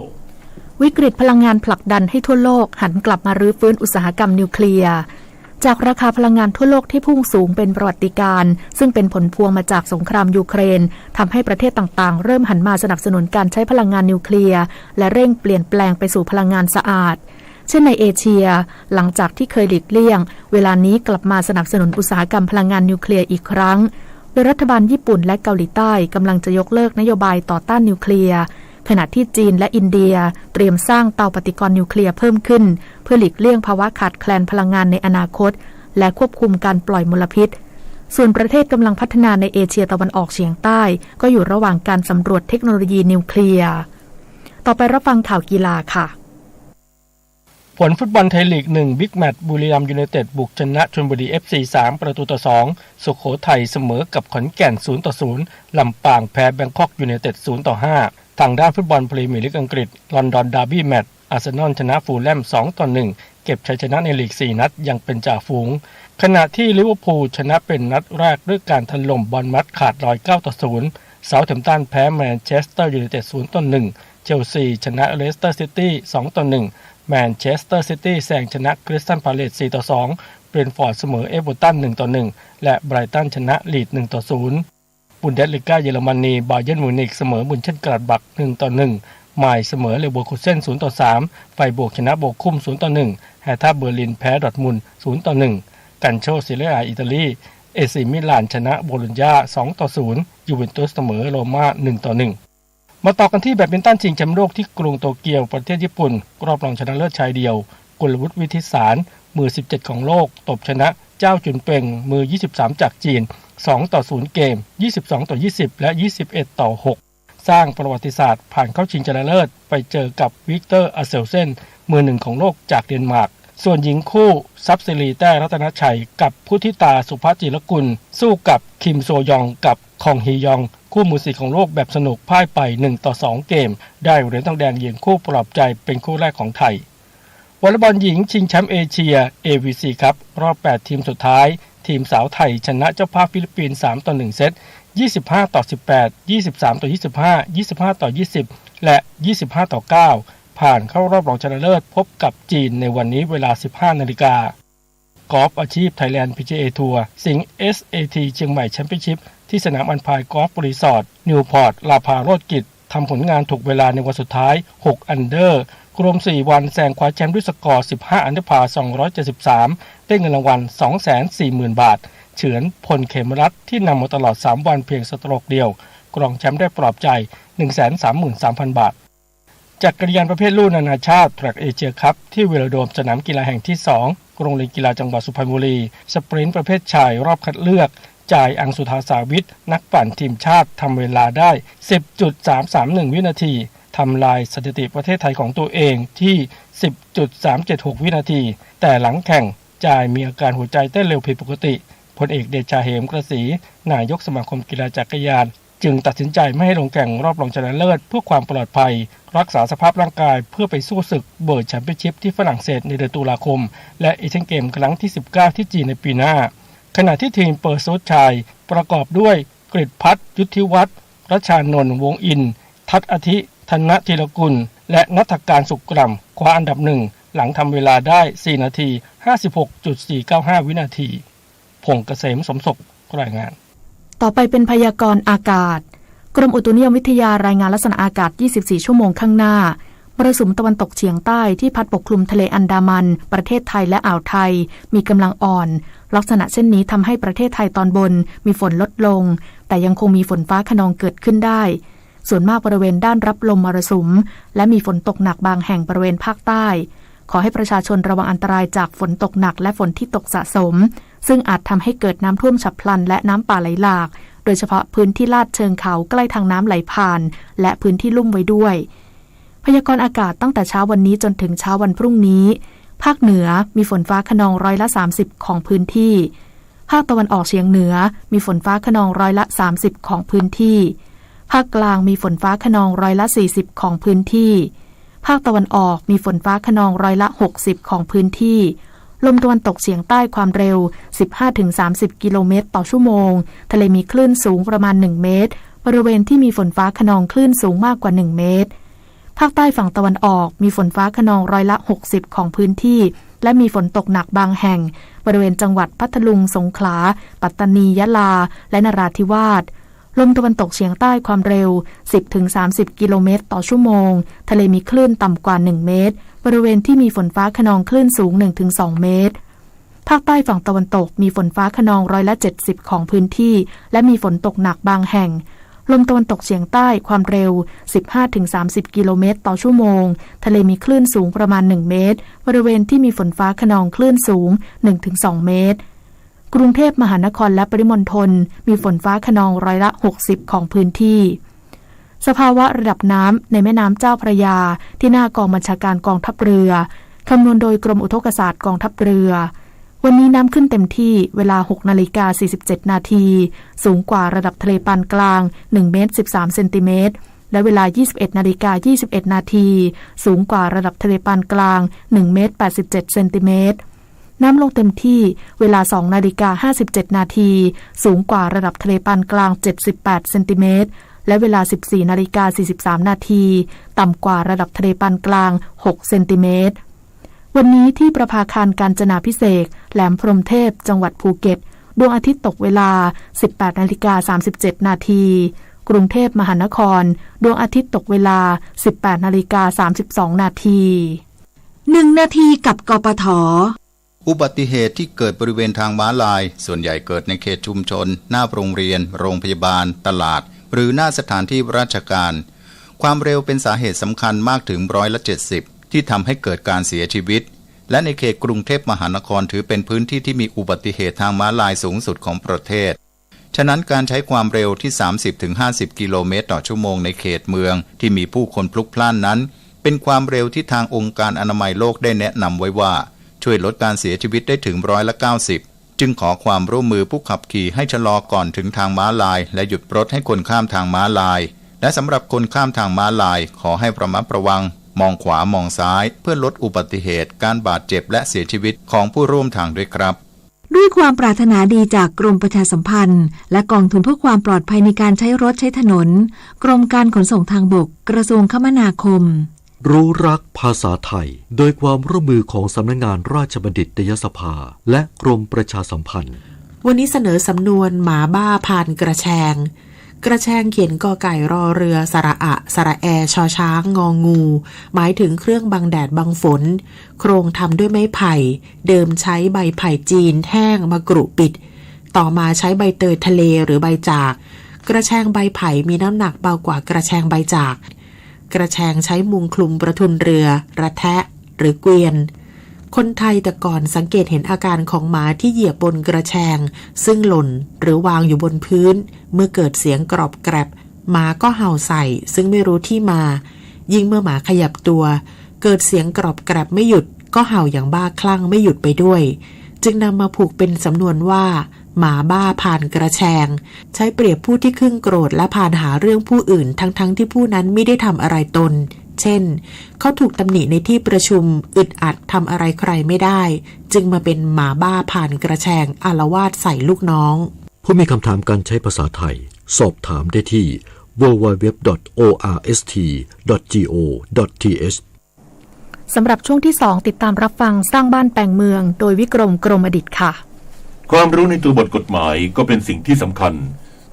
E: วิกฤตพลังงานผลักดันให้ทั่วโลกหันกลับมารื้อฟื้นอุตสาหกรรมนิวเคลียร์จากราคาพลังงานทั่วโลกที่พุ่งสูงเป็นประวัติการณ์ซึ่งเป็นผลพวงมาจากสงครามยูเครนทำให้ประเทศต่างๆเริ่มหันมาสนับสนุนการใช้พลังงานนิวเคลียร์และเร่งเปลี่ยนแปลงไปสู่พลังงานสะอาดเช่นในเอเชียหลังจากที่เคยหลีกเลี่ยงเวลานี้กลับมาสนับสนุนอุตสาหกรรมพลังงานนิวเคลียร์อีกครั้งโดยรัฐบาลญี่ปุ่นและเกาหลีใต้กำลังจะยกเลิกนโยบายต่อต้านนิวเคลียร์ขณะที่จีนและอินเดียเตรียมสร้างเตาปฏิกรณ์นิวเคลียร์เพิ่มขึ้นเพื่อหลีกเลี่ยงภาวะขาดแคลนพลังงานในอนาคตและควบคุมการปล่อยมลพิษส่วนประเทศกำลังพัฒนาในเอเชียตะวันออกเฉียงใต้ก็อยู่ระหว่างการสำรวจเทคโนโลยีนิวเคลียร์ต่อไปรับฟังข่าวกีฬาค่ะ
O: ผลฟุตบอลไทยลีก1บิ๊กแมตช์บุรีรัมย์ยูไนเต็ดบุกชนะชลบุรี FC 3-2สุโขทัยเสมอกับขอนแก่น 0-0 ลำปางแพ้แบงคอกยูไนเต็ด 0-5 ทางด้านฟุตบอลพรีเมียร์ลีกอังกฤษลอนดอนดาร์บี้แมตช์อาร์เซนอลชนะฟูลแลม 2-1 เก็บชัยชนะในลีก4นัดยังเป็นจ่าฝูงขณะที่ลิเวอร์พูลชนะเป็นนัดแรกด้วยการถล่มบอร์นมัธขาดลอย 9-0 เซาท์แฮมป์ตันแพ้แมนเชสเตอร์ยูไนเต็ด 0-1 เชลซีชนะเลสเตอร์ซิตี้ 2-1 แมนเชสเตอร์ซิตี้แซงชนะคริสตัลพาเลซ 4-2 เบรนท์ฟอร์ดเสมอเอเวอร์ตัน 1-1 และไบรตันชนะลีด 1-0 บุนเดสลีกาเยอรมนีบาเยิร์นมิวนิกเสมอมุนเช่นกลาดบัก 1-1 ไมล์เสมอเลเวอร์คูเซ่น 0-3 ไฟบวกชนะโบคุม 0-1 แฮท่าเบอร์ลินแพ้ดอร์ทมุนด์ 0-1 กันโชซีเรียอิตาลีเอซีมิลานชนะโบโลญญา 2-0 ยูเวนตุสเสมอโรม่า 1-1 มาต่อกันที่แบดมินตันชิงแชมป์โลกที่กรุงโตเกียวประเทศญี่ปุ่นรอบรองชนะเลิศชายเดียวกุลวุฒิวิทิสารมือ17ของโลกตบชนะเจ้าจุนเป่งมือ23จากจีน 2-0 เกม 22-20 และ 21-6 สร้างประวัติศาสตร์ผ่านเข้าชิงชนะเลิศไปเจอกับวิกเตอร์อาเซลเซนมือ1ของโลกจากเดนมาร์กส่วนหญิงคู่ซับซิลีแต้รัตนชัยกับพุทธิตาสุภจิรกุลสู้กับคิมโซยองกับ คองฮียองคู่มือ4ของโลกแบบสนุกพ่ายไป1-2 เกมได้เหรียญทองแดงหญิงคู่ปลอบใจเป็นคู่แรกของไทยวอลเลย์บอลหญิงชิงแชมป์เอเชีย AVC ครับรอบ8ทีมสุดท้ายทีมสาวไทยชนะเจ้าภาพฟิลิปปินส์3-1 เซต25-18 23-25 25-20 และ 25-9 ผ่านเข้ารอบรองชนะเลิศพบกับจีนในวันนี้เวลา 15 นาฬิกากอล์ฟอาชีพ Thailand PGA Tour สิงห์ SAT เชียงใหม่แชมเปี้ยนชิพที่สนามอันพายกอล์ฟรีสอร์ทนิวพอร์ตลาภาโรจน์กิจทำผลงานถูกเวลาในวันสุดท้าย6อันเดอร์รวม4วันแซงคว้าแชมป์ด้วยสกอร์15อันเดอร์พา273ได้เงินรางวัล 240,000 บาทเฉือนพลเขมรัตน์ที่นำมาตลอด3วันเพียงสโตรกเดียวกรองแชมป์ได้ปลอบใจ 133,000 บาทจักรยานประเภทลู่นานาชาติแทร็กเอเชียคัพที่เวโลโดมสนามกีฬาแห่งที่2โรงเรียนกีฬาจังหวัดสุพรรณบุรีสปรินต์ประเภทชายรอบคัดเลือกจ่ายอังสุธาสาวิทนักปั่นทีมชาติทำเวลาได้ 10.331 วินาทีทำลายสถิติประเทศไทยของตัวเองที่ 10.376 วินาทีแต่หลังแข่งจ่ายมีอาการหัวใจเต้นเร็วผิดปกติพลเอกเดชาเหมกระศรีนายกสมาคมกีฬาจักรยานจึงตัดสินใจไม่ให้ลงแข่งรอบรองชนะเลิศเพื่อความปลอดภัยรักษาสภาพร่างกายเพื่อไปสู้ศึกเวิลด์แชมเปี้ยนชิพที่ฝรั่งเศสในเดือนตุลาคมและเอเชียนเกมครั้งที่19ที่จีนในปีหน้าขณะที่ทีมเปอร์ซูทชายประกอบด้วยกฤษพัฒน์ยุทธิวัฒน์รัชชานนท์วงอินทัศน์อาทิธนธีรกุลและณัฐการสุขกล่ำคว้าอันดับ1หลังทำเวลาได้4นาที 56.495 วินาทีพงษ์เกษมสมศุขรายงาน
E: ต่อไปเป็นพยากรณ์อากาศกรมอุตุนิยมวิทยารายงานลักษณะอากาศ24ชั่วโมงข้างหน้ามรสุมตะวันตกเฉียงใต้ที่พัดปกคลุมทะเลอันดามันประเทศไทยและอ่าวไทยมีกำลังอ่อนลักษณะเช่นนี้ทำให้ประเทศไทยตอนบนมีฝนลดลงแต่ยังคงมีฝนฟ้าคะนองเกิดขึ้นได้ส่วนมากบริเวณด้านรับลมมรสุมและมีฝนตกหนักบางแห่งบริเวณภาคใต้ขอให้ประชาชนระวังอันตรายจากฝนตกหนักและฝนที่ตกสะสมซึ่งอาจทำให้เกิดน้ำท่วมฉับพลันและน้ำป่าไหลหลากโดยเฉพาะพื้นที่ลาดเชิงเขาใกล้ทางน้ำไหลผ่านและพื้นที่ลุ่มไว้ด้วยพยากรณ์อากาศตั้งแต่เช้าวันนี้จนถึงเช้าวันพรุ่งนี้ภาคเหนือมีฝนฟ้าคะนอง30%ของพื้นที่ภาคตะวันออกเฉียงเหนือมีฝนฟ้าคะนอง30%ของพื้นที่ภาคกลางมีฝนฟ้าคะนอง40%ของพื้นที่ภาคตะวันออกมีฝนฟ้าคะนอง60%ของพื้นที่ลมตะวันตกเฉียงใต้ความเร็ว 15-30 กิโลเมตรต่อชั่วโมงทะเลมีคลื่นสูงประมาณ1เมตรบริเวณที่มีฝนฟ้าคะนองคลื่นสูงมากกว่า1เมตรภาคใต้ฝั่งตะวันออกมีฝนฟ้าคะนอง60%ของพื้นที่และมีฝนตกหนักบางแห่งบริเวณจังหวัดพัทลุงสงขลาปัตตานียะลาและนราธิวาสลมตะวันตกเฉียงใต้ความเร็ว 10-30 กิโลเมตรต่อชั่วโมงทะเลมีคลื่นต่ำกว่า1เมตรบริเวณที่มีฝนฟ้าคะนองคลื่นสูง 1-2 เมตรภาคใต้ฝั่งตะวันตกมีฝนฟ้าคะนอง70%ของพื้นที่และมีฝนตกหนักบางแห่งลมตะวันตกเฉียงใต้ความเร็ว 15-30 กิโลเมตรต่อชั่วโมงทะเลมีคลื่นสูงประมาณ1เมตรบริเวณที่มีฝนฟ้าคะนองคลื่นสูง 1-2 เมตรกรุงเทพมหานครและปริมณฑลมีฝนฟ้าคะนอง60%ของพื้นที่สภาวะระดับน้ำในแม่น้ำเจ้าพระยาที่หน้ากองบัญชาการกองทัพเรือคำนวณโดยกรมอุทกศาสตร์กองทัพเรือวันนี้น้ำขึ้นเต็มที่เวลา 6:47 นาทีสูงกว่าระดับทะเลปานกลาง1เมตร13เซนติเมตรและเวลา 21:21 นาทีสูงกว่าระดับทะเลปานกลาง1เมตร87เซนติเมตรน้ำลงเต็มที่เวลา 2:57 นาทีสูงกว่าระดับทะเลปานกลาง78เซนติเมตรและเวลา 14:43 นาทีต่ำกว่าระดับทะเลปานกลาง6เซนติเมตรวันนี้ที่ประภาคารกาญจนาภิเษกแหลมพรหมเทพจังหวัดภูเก็ตดวงอาทิตย์ตกเวลา 18:37 นาทีกรุงเทพมหานครดวงอาทิตย์ตกเวลา 18:32 นาที1นาทีกับกปท.
P: อุบัติเหตุที่เกิดบริเวณทางม้าลายส่วนใหญ่เกิดในเขตชุมชนหน้าโรงเรียนโรงพยาบาลตลาดหรือหน้าสถานที่ราชการความเร็วเป็นสาเหตุสำคัญมากถึง70%ที่ทำให้เกิดการเสียชีวิตและในเขตกรุงเทพมหานครถือเป็นพื้นที่ที่มีอุบัติเหตุทางม้าลายสูงสุดของประเทศฉะนั้นการใช้ความเร็วที่ 30-50 กิโลเมตรต่อชั่วโมงในเขตเมืองที่มีผู้คนพลุกพล่านนั้นเป็นความเร็วที่ทางองค์การอนามัยโลกได้แนะนำไว้ว่าช่วยลดการเสียชีวิตได้ถึง90% จึงขอความร่วมมือผู้ขับขี่ให้ชะลอก่อนถึงทางม้าลายและหยุดรถให้คนข้ามทางม้าลายและสำหรับคนข้ามทางม้าลายขอให้ระมัดระวังมองขวามองซ้ายเพื่อลดอุบัติเหตุการบาดเจ็บและเสียชีวิตของผู้ร่วมทางด้วยครับ
Q: ด้วยความปรารถนาดีจากกรมประชาสัมพันธ์และกองทุนเพื่อความปลอดภัยในการใช้รถใช้ถนนกรมการขนส่งทางบกกระทรวงคมนาคม
M: รู้รักภาษาไทยโดยความร่วมมือของสำนักงานราชบัณฑิตยสภาและกรมประชาสัมพันธ์
R: วันนี้เสนอสำนวนหมาบ้าผ่านกระแชงกระแชงเขียนกอไก่รอเรือสระอะสระแอชอช้างงองูหมายถึงเครื่องบังแดดบังฝนโครงทำด้วยไม้ไผ่เดิมใช้ใบไผ่จีนแห้งมากรุปิดต่อมาใช้ใบเตยทะเลหรือใบจากกระแชงใบไผ่มีน้ำหนักเบากว่ากระแชงใบจากกระแชงใช้มุงคลุมประทุนเรือระแทะหรือเกวียนคนไทยแต่ก่อนสังเกตเห็นอาการของหมาที่เหยียบบนกระแชงซึ่งหล่นหรือวางอยู่บนพื้นเมื่อเกิดเสียงกรอบแกรบหมาก็เห่าใส่ซึ่งไม่รู้ที่มายิ่งเมื่อหมาขยับตัวเกิดเสียงกรอบแกรบไม่หยุดก็เห่าอย่างบ้าคลั่งไม่หยุดไปด้วยจึงนำมาผูกเป็นสำนวนว่าหมาบ้าผ่านกระแชงใช้เปรียบผู้ที่ครึ่งโกรธและผ่านหาเรื่องผู้อื่นทั้งที่ผู้นั้นไม่ได้ทำอะไรตนเช่นเขาถูกตำหนิในที่ประชุมอึดอัดทำอะไรใครไม่ได้จึงมาเป็นหมาบ้าผ่านกระแชงอาละวาดใส่ลูกน้อง
M: ผู้มีคำถามการใช้ภาษาไทยสอบถามได้ที่ www.orst.go.th
E: สำหรับช่วงที่2ติดตามรับฟังสร้างบ้านแปลงเมืองโดยวิกรมกรมอดิษฐ์ค่ะ
F: ความรู้ในตัวบทกฎหมายก็เป็นสิ่งที่สำคัญ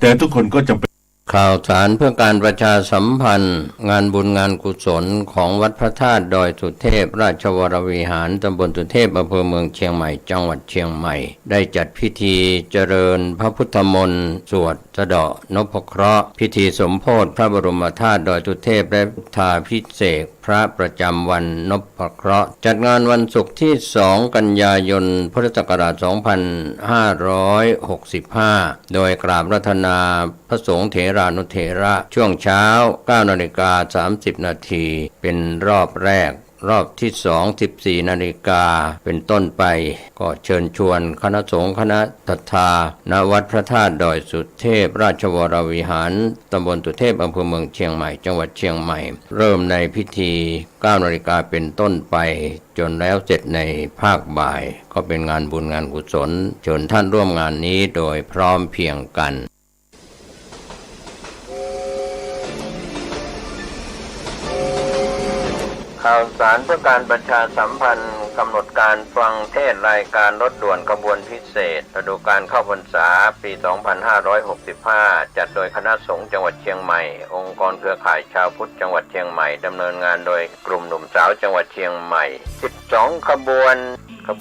F: แต่ทุกคนก็จำเป็น
S: ข่าวสารเพื่อการประชาสัมพันธ์งานบุญงานกุศลของวัดพระธาตุดอยสุเทพราชวรวิหารตำบลสุเทพอำเภอเมืองเชียงใหม่จังหวัดเชียงใหม่ได้จัดพิธีเจริญพระพุทธมนต์สวดสะเดาะนพเคราะห์พิธีสมโภชพระบรมธาตุดอยสุเทพและพุทธาภิเษกพระประจำวันนพเคราะห์จัดงานวันศุกร์ที่2กันยายนพุทธศักราช2565โดยกราบรัตนาพระสงฆ์เถรานุเถระช่วงเช้า 9:30 น.เป็นรอบแรกรอบที่2 14 นาฬิกาเป็นต้นไปก็เชิญชวนคณะสงฆ์คณะศรัทธาณวัดพระธาตุดอยสุเทพราชวรวิหารตำบลสุเทพอำเภอเมืองเชียงใหม่จังหวัดเชียงใหม่เริ่มในพิธี 9 นาฬิกาเป็นต้นไปจนแล้วเสร็จในภาคบ่ายก็เป็นงานบุญงานกุศลเชิญท่านร่วมงานนี้โดยพร้อมเพรียงกันข่าวสารเพื่อการประชาสัมพันธ์กำหนดการฟังเทศรายการรถด่วนขบวนพิเศษฤดูกาลเข้าพรรษาปี 2565 จัดโดยคณะสงฆ์จังหวัดเชียงใหม่องค์กรเครือข่ายชาวพุทธจังหวัดเชียงใหม่ดำเนินงานโดยกลุ่มหนุ่มสาวจังหวัดเชียงใหม่ 12 ขบ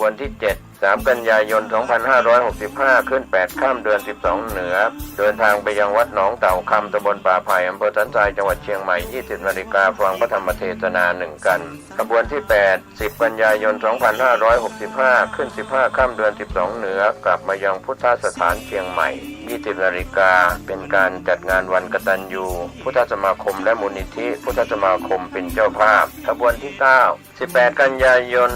S: วนที่ 7 3 กันยายน 2565 ขึ้น 8 ค่ำเดือน 12 เหนือเดินทางไปยังวัดหนองเต่าคำตำบลป่าไผ่อำเภอสันทรายจังหวัดเชียงใหม่ 20 นาฬิกาฟังพระธรรมเทศนา1 กันขบวนที่ 8 10 กันยายน 2565 ขึ้น 15 ค่ำเดือน 12 เหนือกลับมายังพุทธสถานเชียงใหม่ 20 นาฬิกาเป็นการจัดงานวันกตัญญูพุทธสมาคมและมูลนิธิพุทธสมาคมเป็นเจ้าภาพขบวนที่ 9 18 กันยายน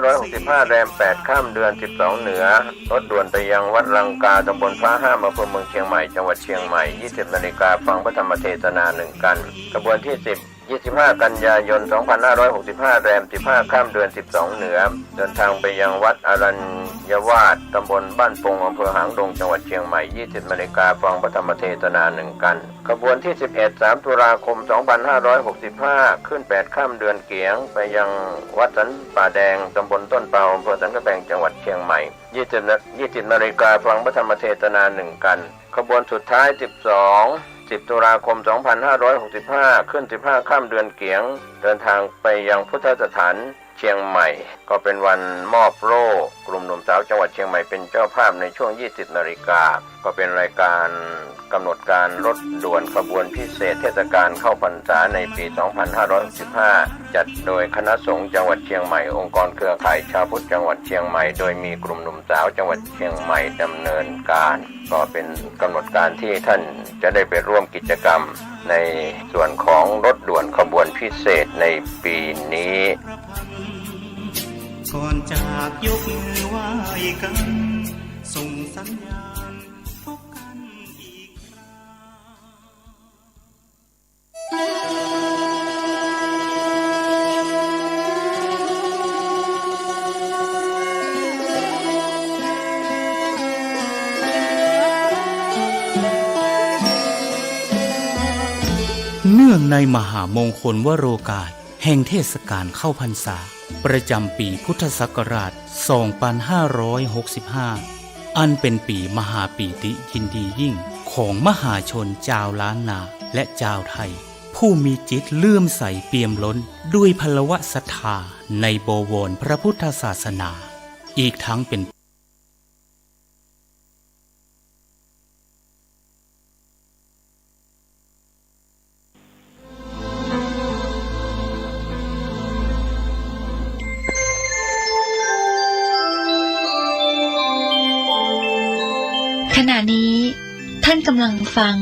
S: 2565 แรม 8 ค่ำเดือน 12 เหนือรถด่วนไปยังวัดรังกาตำบลฟ้าห้ามอำเภอเมืองเชียงใหม่จังหวัดเชียงใหม่ 20 นาฬิกาฟังพระธรรมเทศนา1 กันขบวนที่ 10 25 กันยายน 2565 แรม 15 ค่ำเดือน 12 เหนือเดินทางไปยังวัดอรัญยวาสตำบลบ้านปงอำเภอหางดงจังหวัดเชียงใหม่ 20 นาฬิกาฟังพระธรรมเทศนา1 กันขบวนที่ 11 3 ตุลาคม 2565 ขึ้น 8 ค่ำเดือนเกียงไปยังวัดสันป่าแดงตำบลต้นเปาอำเภอสันกระแบงจังหวัดเชียงใหม่ 20 นาฬิกาฟังพระธรรมเทศนา1 กันขบวนสุดท้าย 10 ตุลาคม 2565 ขึ้น 15 ค่ำเดือนเกียงเดินทางไปยังพุทธสถานเชียงใหม่ก็เป็นวันมอบโล่กลุ่มหนุ่มสาวจังหวัดเชียงใหม่เป็นเจ้าภาพในช่วง 20 นาฬิกาก็เป็นรายการกำหนดการรถด่วนขบวนพิเศษเทศกาลเข้าพรรษาในปี 2565 จัดโดยคณะสงฆ์จังหวัดเชียงใหม่องค์กรเครือข่ายชาวพุทธจังหวัดเชียงใหม่โดยมีกลุ่มหนุ่มสาวจังหวัดเชียงใหม่ดำเนินการก็เป็นกำหนดการที่ท่านจะได้ไปร่วมกิจกรรมในส่วนของรถด่วนขบวนพิเศษในปีนี้
T: ก่อนจากยกมือไหว้กัน สัญญาณพบกันอีกครั้งเนื่องในมหามงคลวโรกาสแห่งเทศกาลเข้าพรรษาประจำปีพุทธศักราช 2565 อันเป็นปีมหาปีติยินดียิ่งของมหาชนชาวล้านนาและชาวไทยผู้มีจิตเลื่อมใสเปี่ยมล้นด้วยพลวะศรัทธาในบวรพระพุทธศาสนาอีกทั้งเป็น
U: ขณะนี้ท่านกำลังฟัง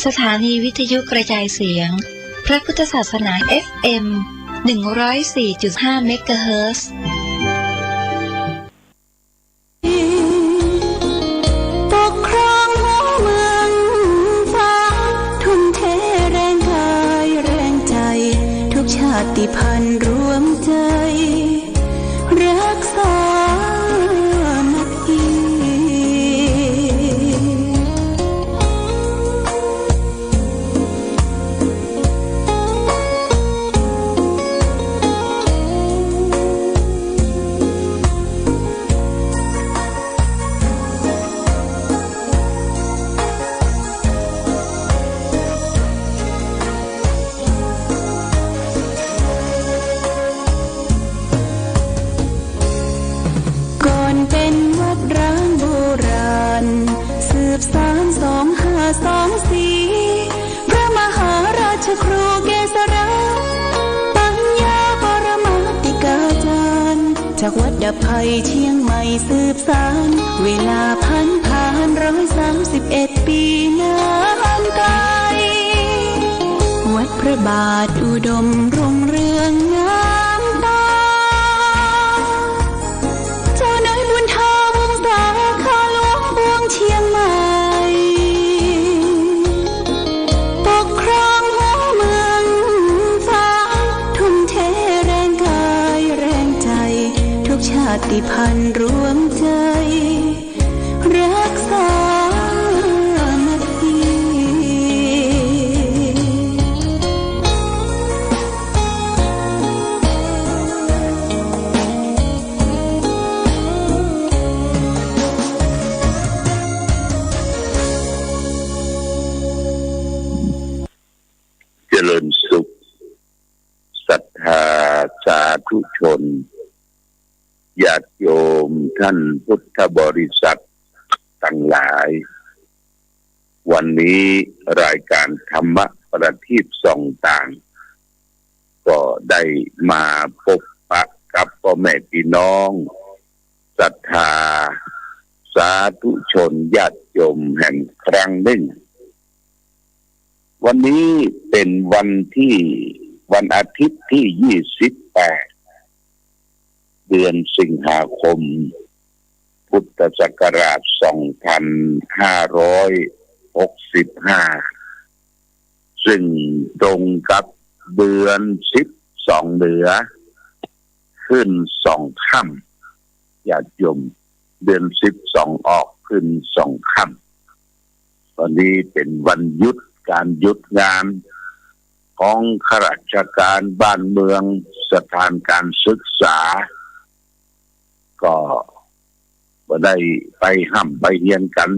U: สถานีวิทยุกระจายเสียงพระพุทธศาสนา FM 104.5 เมกะเฮิรตซ์
N: ปกครองหัวเมืองฟ้าทุ่มเทแรงกายแรงใจทุกชาติพันธุ์รวมใจรักษาพระมหาราชครูเกษราปัญญาปรมาติกาจารย์จากวัดดับภัยเชียงใหม่สืบสานเวลาผ่าน131 ปีนานไกลวัดพระบาทอุดมรุ่งเรืองงามตาเจ้านายบุญธาวงศาคาหลวงบวงเชียงใหม่ชาติพันธุ์รวมใจรักษามาที
V: เจริญสุขศรัทธาสาธุชนญาติโยมท่านพุทธบริษัททั้งหลายวันนี้รายการธรรมะประทีปส่องต่างก็ได้มาพบปะกับพ่อแม่พี่น้องศรัทธาสาธุชนญาติโยมแห่งครั้งหนึ่งวันนี้เป็นวันอาทิตย์ที่28เดือนสิงหาคมพุทธศักราช 2565 ซึ่งตรงกับเดือน12เหนือขึ้น2ค่ำญาติโยมเดือน12ออกขึ้น2ค่ำตอนนี้เป็นวันหยุดการหยุดงานของข้าราชการบ้านเมืองสถานการศึกษาก็บ่ได้ไปห้ำไปเรียนกัน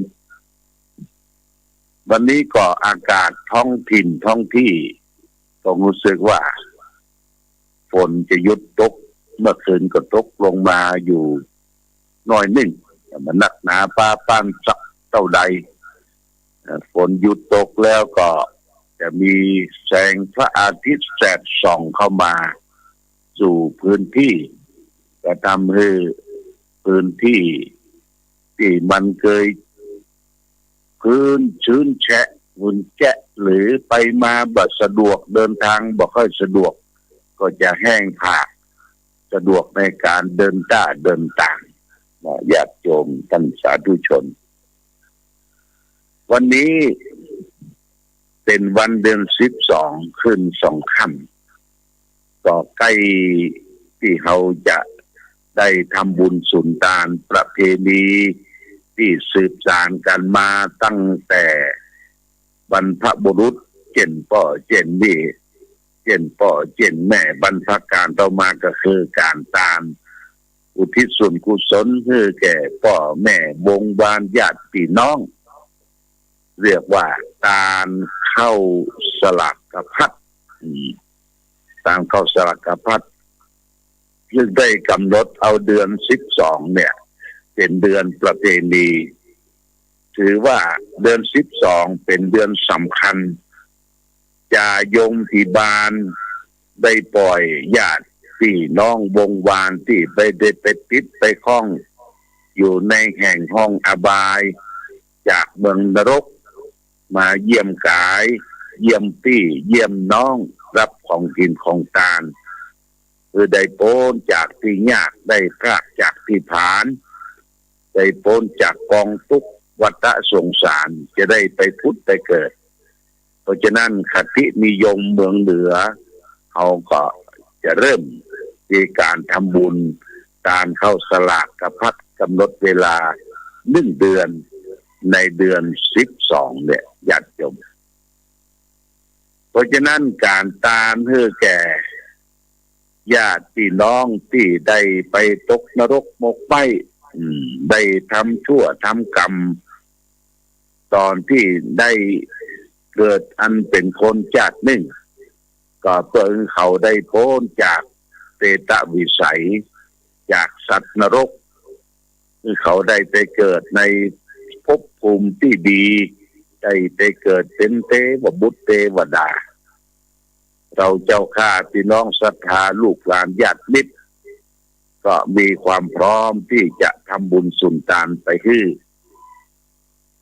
V: วันนี้ก็อากาศท้องถิ่นท้องที่ก็รู้สึกว่าฝนจะหยุดตกเมื่อคืนก็ตกลงมาอยู่หน่อยหนึ่งแต่มันหนักหนาฟ้าปานสักเท่าใดฝนหยุดตกแล้วก็จะมีแสงพระอาทิตย์แสดส่องเข้ามาสู่พื้นที่จะทำให้พื้นที่ที่มันเคยพื้นชื้นแฉะฝุ่นแฉะหรือไปมาบ่สะดวกเดินทางบ่ค่อยสะดวกก็จะแห้งผากสะดวกในการเดินต่าง ญาติโยมท่านสาธุชนวันนี้เป็นวันเดือน12ขึ้น2 ค่ำก็ใกล้ที่เราจะได้ทำบุญสุนทานประเพณีที่สืบสานกันมาตั้งแต่บรรพบุรุษเจนพ่อเจนนี่เจนพ่อเจนแม่บรรพการต่อมาก็คือการตามอุทิศส่วนกุศลให้แก่พ่อแม่วงวานญาติพี่น้องเรียกว่าการเข้าสลักพัดตามเข้าสลักพัดซึ่งได้กำหนดเอาเดือน12เนี่ยเป็นเดือนประเพณีถือว่าเดือน12เป็นเดือนสำคัญจายงที่บานได้ปล่อยญาติพี่น้องวงวานที่ไปได้ไปติดไปคล้องอยู่ในแห่งห้องอบายจากเมืองนรกมาเยี่ยมกายเยี่ยมพี่เยี่ยมน้องรับของกินของทานคือได้พ้นจากที่ยากได้พรากจากที่ผานได้พ้นจากกองทุกข์วัฏสงสารจะได้ไปพุทธไปเกิดเพราะฉะนั้นคตินิยมเมืองเหนือเขาก็จะเริ่มในการทำบุญการเข้าสลากพัดกำหนดเวลา1 เดือนในเดือน12เนี่ยญาติโยมเพราะฉะนั้นการตามให้แก่ญาติพี่น้องที่ได้ไปตกนรกหมกไหม้ได้ทำชั่วทำกรรมตอนที่ได้เกิดอันเป็นคนชาติหนึ่งก็เพื่อเขาได้พ้นจากเปตวิสัยจากสัตว์นรกเขาได้ไปเกิดในภพภูมิที่ดีได้ไปเกิดเป็นเทวบุตรเทวดาเราเจ้าข้าพี่น้องศรัทธาลูกหลานญาติมิตรก็มีความพร้อมที่จะทำบุญสุนทานไปให้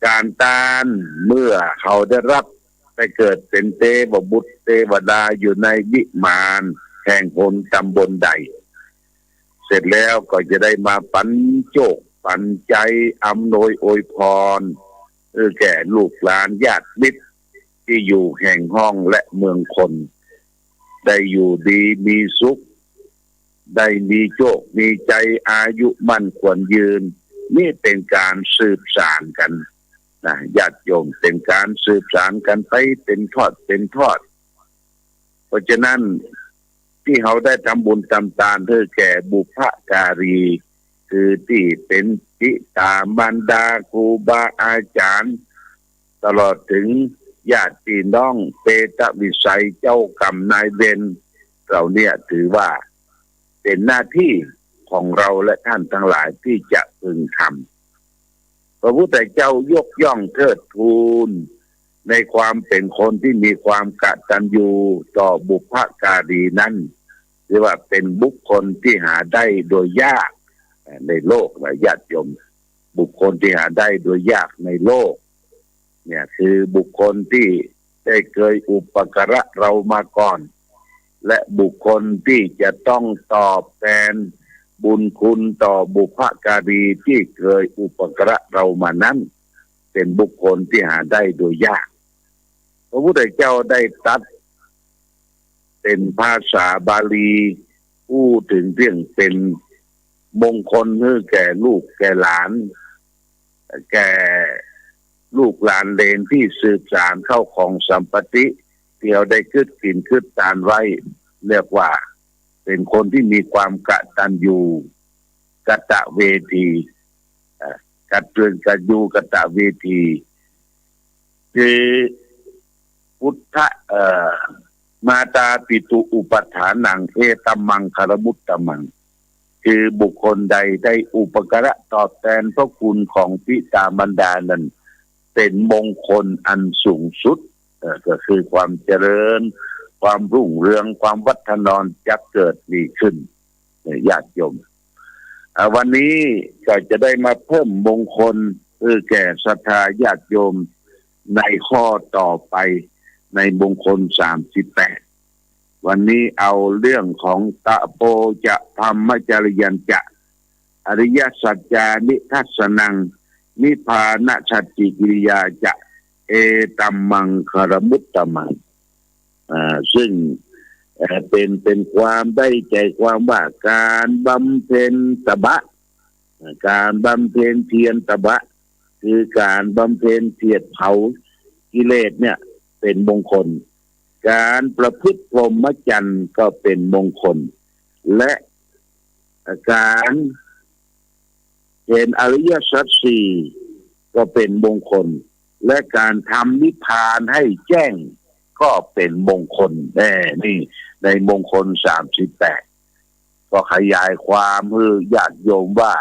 V: การตานเมื่อเขาได้รับไปเกิดเป็นเทวบุตรเทวดาอยู่ในวิมานแห่งหนตำบลใดเสร็จแล้วก็จะได้มาปันโจกปันใจอำนวยอวยพรแก่ลูกหลานญาติมิตรที่อยู่แห่งห้องและเมืองคนได้อยู่ดีมีสุขได้มีโชคมีใจอายุมั่นควรยืนนี่เป็นการสืบสานกันนะญาติโยมเป็นการสืบสานกันไปเป็นทอดเป็นทอดเพราะฉะนั้นที่เขาได้ทำบุญตามตาเพื่อแก่บุพการีคือที่เป็นปิตามารดาครูบาอาจารย์ตลอดถึงญาติพี่น้องเปตวิสัยเจ้ากรรมนายเวรเราเนี่ยถือว่าเป็นหน้าที่ของเราและท่านทั้งหลายที่จะพึงทำพระพุทธเจ้ายกย่องเทิดทูนในความเป็นคนที่มีความกตัญญูต่อบุพการีนั้นหรือว่าเป็นบุคคลที่หาได้โดยยากในโลกนะญาติโยมบุคคลที่หาได้โดยยากในโลกเนี่ยคือบุคคลที่ได้เคยอุปการะเรามาก่อนและบุคคลที่จะต้องตอบแทนบุญคุณต่อบุพการีที่เคยอุปการะเรามานั้นเป็นบุคคลที่หาได้โดยยากพระพุทธเจ้าได้ตรัสเป็นภาษาบาลีพูดถึงเรื่องเป็นมงคลให้แก่ลูกแก่หลานแก่ลูกหลานเลนที่สืบสานเข้าของสัมปติที่เราได้คิดกินคิดทานไว้เรียกว่าเป็นคนที่มีความกตัญญูกตเวทีกัตเตือนกัจญูกตเวทีคือพุทธมาตาปิตุอุปถานังเอตัมมังคารมุตตมังคือบุคคลใดได้อุปการะตอบแทนพระคุณของปิตามารดานั้นเป็นมงคลอันสูงสุดก็คือความเจริญความรุ่งเรืองความวัฒนรจะเกิดมีขึ้นญาติโยมวันนี้ก็จะได้มาเพิ่มมงคลแก่ศรัทธาญาติโยมในข้อต่อไปในมงคล38วันนี้เอาเรื่องของตะโปจะธรรมจริยัญจะ อริยสัจจานิทัสสนังนิพพานะชัจจิกิริยาจะเอตัมมังคารมุตตมังซึ่งเป็นความได้ใจความว่าการบำเพ็ญตบะการบำเพ็ญเพียรตบะคือการบำเพ็ญเพียรเผากิเลสเนี่ยเป็นมงคลการประพฤติพรหมจรรย์ก็เป็นมงคลและการเห็นอริยสัจสี่ก็เป็นมงคลและการทำนิพพานให้แจ้งก็เป็นมงคลนี่ในมงคล38ก็ขยายความให้ญาติโยมว่า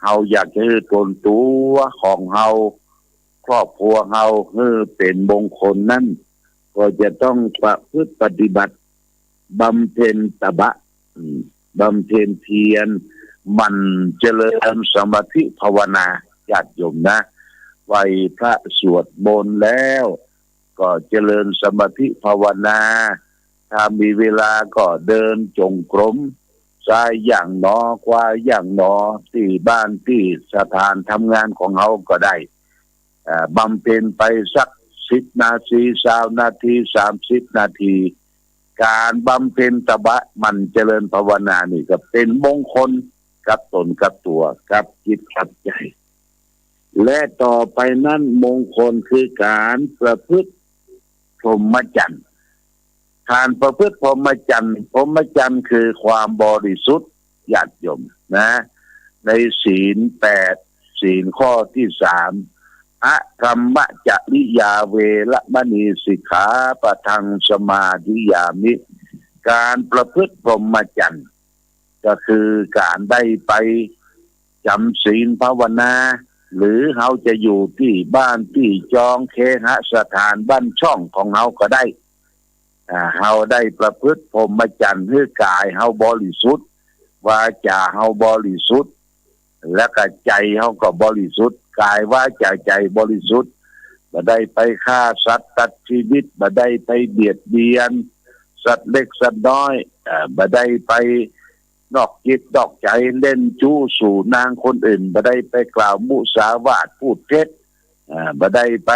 V: เฮาอยากจะให้ตนตัวของเฮาครอบครัวเฮาให้เป็นมงคลนั้นก็จะต้องประพฤติปฏิบัติบำเพ็ญตบะบำเพ็ญเพียรมันเจริญสมาธิภาวนาญาติโยมนะไหว้พระสวดมนต์แล้วก็เจริญสมาธิภาวนาถ้ามีเวลาก็เดินจงกรมซ้ายอย่างหนอขวาอย่างหนอที่บ้านที่สถานทำงานของเขาก็ได้บำเพ็ญไปสัก10 นาที20 นาที30 นาทีการบำเพ็ญตบะมันเจริญภาวนานี่ก็เป็นมงคลกับตนกับตัวกับจิตกับใจและต่อไปนั้นมงคลคือการประพฤติพรหมจรรย์การประพฤติพรหมจรรย์คือความบริสุทธิ์ญาติโยมนะในศีล8ศีลข้อที่3อะกัมมะจริยาเวรมณีสิกขาปะทังสมาธิยามิการประพฤติพรหมจรรย์ก็คือการได้ไปจำศีลภาวนาหรือเขาจะอยู่ที่บ้านที่จองเคหสถานบ้านช่องของเขาก็ได้เขาได้ประพฤติพรหมจรรย์ให้กายเขาบริสุทธิ์วาจาเขาบริสุทธิ์และก็ใจเขาก็บริสุทธิ์กายวาจาใจบริสุทธิ์บ่ได้ไปฆ่าสัตว์ตัดชีวิตบ่ได้ไปเบียดเบียนสัตว์เล็กสัตว์น้อยบ่ได้ไปนอกจิตนอกใจเล่นจู้สู่นางคนอื่นบ่ได้ไปกล่าวมุสาวาทพูดเท็จบ่ได้ไป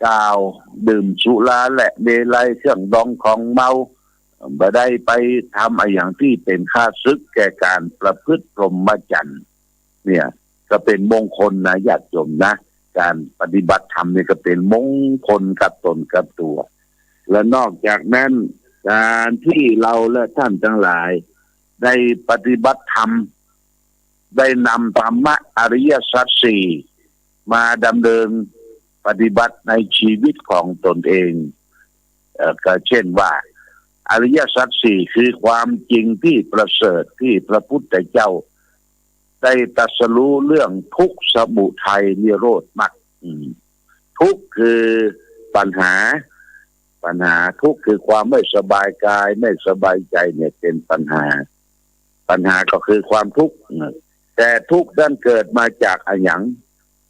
V: กล่าวดื่มสุราและเมลัยเครื่องดองของเมาบ่ได้ไปทำอะไรอย่างที่เป็นข้าศึกแก่การประพฤติพรหมจรรย์เนี่ยก็เป็นมงคลนะญาติโยมนะการปฏิบัติธรรมนี่ก็เป็นมงคลกับตนกับตัวและนอกจากนั้นการที่เราและท่านทั้งหลายได้ปฏิบัติธรรมได้นำธรรมะอริยสัจสี่มาดำเนินปฏิบัติในชีวิตของตนเองก็เช่นว่าอริยสัจสี่คือความจริงที่ประเสริฐที่พระพุทธเจ้าได้ตรัสรู้เรื่องทุกข์สมุทัยนิโรธมรรคทุกข์คือปัญหาทุกข์คือความไม่สบายกายไม่สบายใจเนี่ยเป็นปัญหาก็คือความทุกข์แต่ทุกข์นั้นเกิดมาจากอะไรอย่าง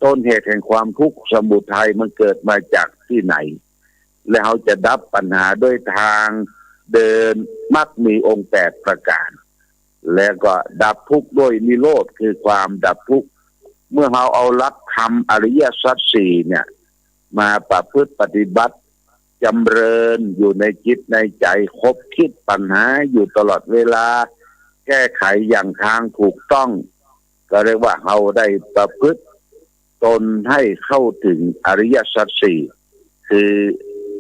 V: ต้นเหตุแห่งความทุกข์สมุทัยมันเกิดมาจากที่ไหนและเขาจะดับปัญหาด้วยทางเดินมรรคมีองค์8ประการแล้วก็ดับทุกข์ด้วยนิโรธคือความดับทุกข์เมื่อเราเอาหลักธรรมอริยสัจสี่เนี่ยมาประพฤติปฏิบัติจำเริญอยู่ในจิตในใจคบคิดปัญหาอยู่ตลอดเวลาแก้ไขอย่างทางถูกต้องก็เรียกว่าเราได้ประพฤติตนให้เข้าถึงอริยสัจสี่คือ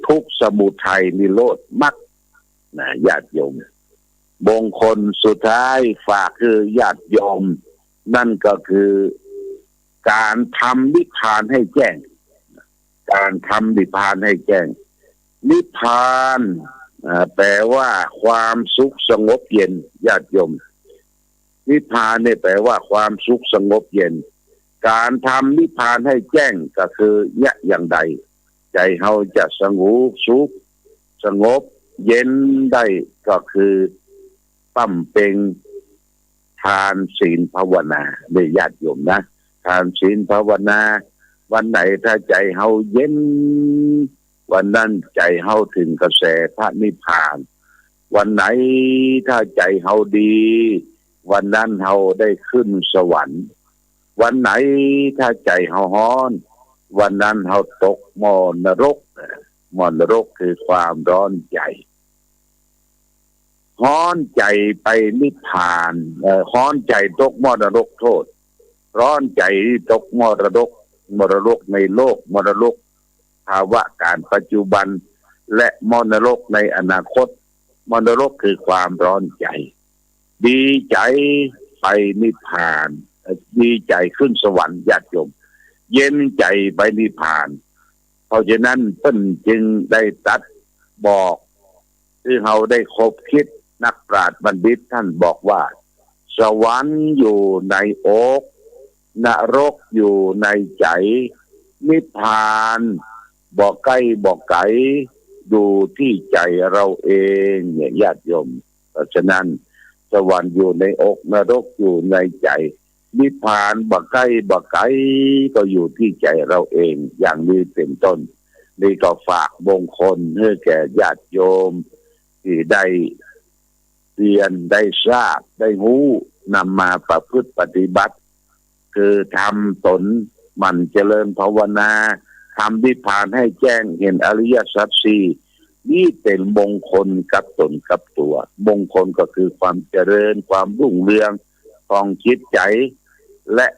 V: ทุกข์สมุทัยนิโรธมรรคนะญาติโยมมงคลสุดท้ายฝากคือญาติโยมนั่นก็คือการทำนิพพานให้แจ้งการทำนิพพานให้แจ้งนิพพานแปลว่าความสุขสงบเย็นญาติโยมนิพพานเนี่ยแปลว่าความสุขสงบเย็นการทำนิพพานให้แจ้งก็คืออย่างใดใจเราจะสงบสุขสงบเย็นได้ก็คือปั้มเพ็งทานศีลภาวนาได้ญาติโยมนะทานศีลภาวนาวันไหนถ้าใจเราเย็นวันนั้นใจเราถึงกระแสพระนิพพานวันไหนถ้าใจเราดี วันนั้นเฮาได้ขึ้นสวรรค์วันไหนถ้าใจเฮาฮ้อนวันนั้นเฮาตกมรรกมรรกคือความร้อนใจฮ้อนใจไปนิพพานฮ้อนใจตกมรรกโทษร้อนใจตกมรรกในโลกมรรกภาวะการปัจจุบันและมรรกในอนาคตมรรกคือความร้อนใจดีใจไปนิพพานดีใจขึ้นสวรรค์ญาติโยมเย็นใจไปนิพพานเพราะฉะนั้นเพิ่นจึงได้ตัดบอกที่เราได้คบคิดนักปราชญ์บัณฑิตท่านบอกว่าสวรรค์อยู่ในอกนรกอยู่ในใจนิพพานบอกใกล้บอกไกลดูที่ใจเราเองเนี่ยญาติโยมเพราะฉะนั้นสวรรค์อยู่ในอกนรกอยู่ในใจนิพพานบอกใกล้บอกไกลก็อยู่ที่ใจเราเองอย่างนี้เป็นต้นนี่ก็ฝากมงคลให้แก่ญาติโยมที่ได้เรียนได้ทราบได้รู้นำมาประพฤติปฏิบัติคือทำตนมันเจริญภาวนาทำนิพพานให้แจ้งเห็นอริยสัจสี่นี่เป็นมงคลกับตนกับตัวมงคลก็คือความเจริญความรุ่งเรืองของจิตใจและ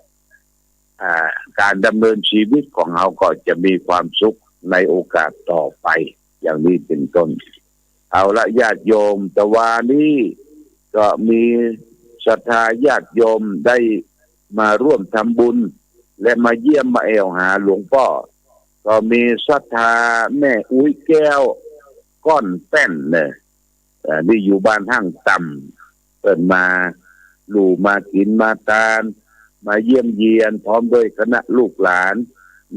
V: การดำเนินชีวิตของเราก็จะมีความสุขในโอกาสต่อไปอย่างนี้เป็นต้นเอาละญาติโยมตะวานี้ก็มีศรัทธาญาติโยมได้มาร่วมทำบุญและมาเยี่ยมมาแอวหาหลวงพ่อก็มีศรัทธาแม่อุ้ยแก้วก้อนแป้นเนี่ยนี่อยู่บ้านห้างต่ำเปิดมาลู่มากินมาตาลมาเยี่ยมเยียนพร้อมด้วยคณะลูกหลาน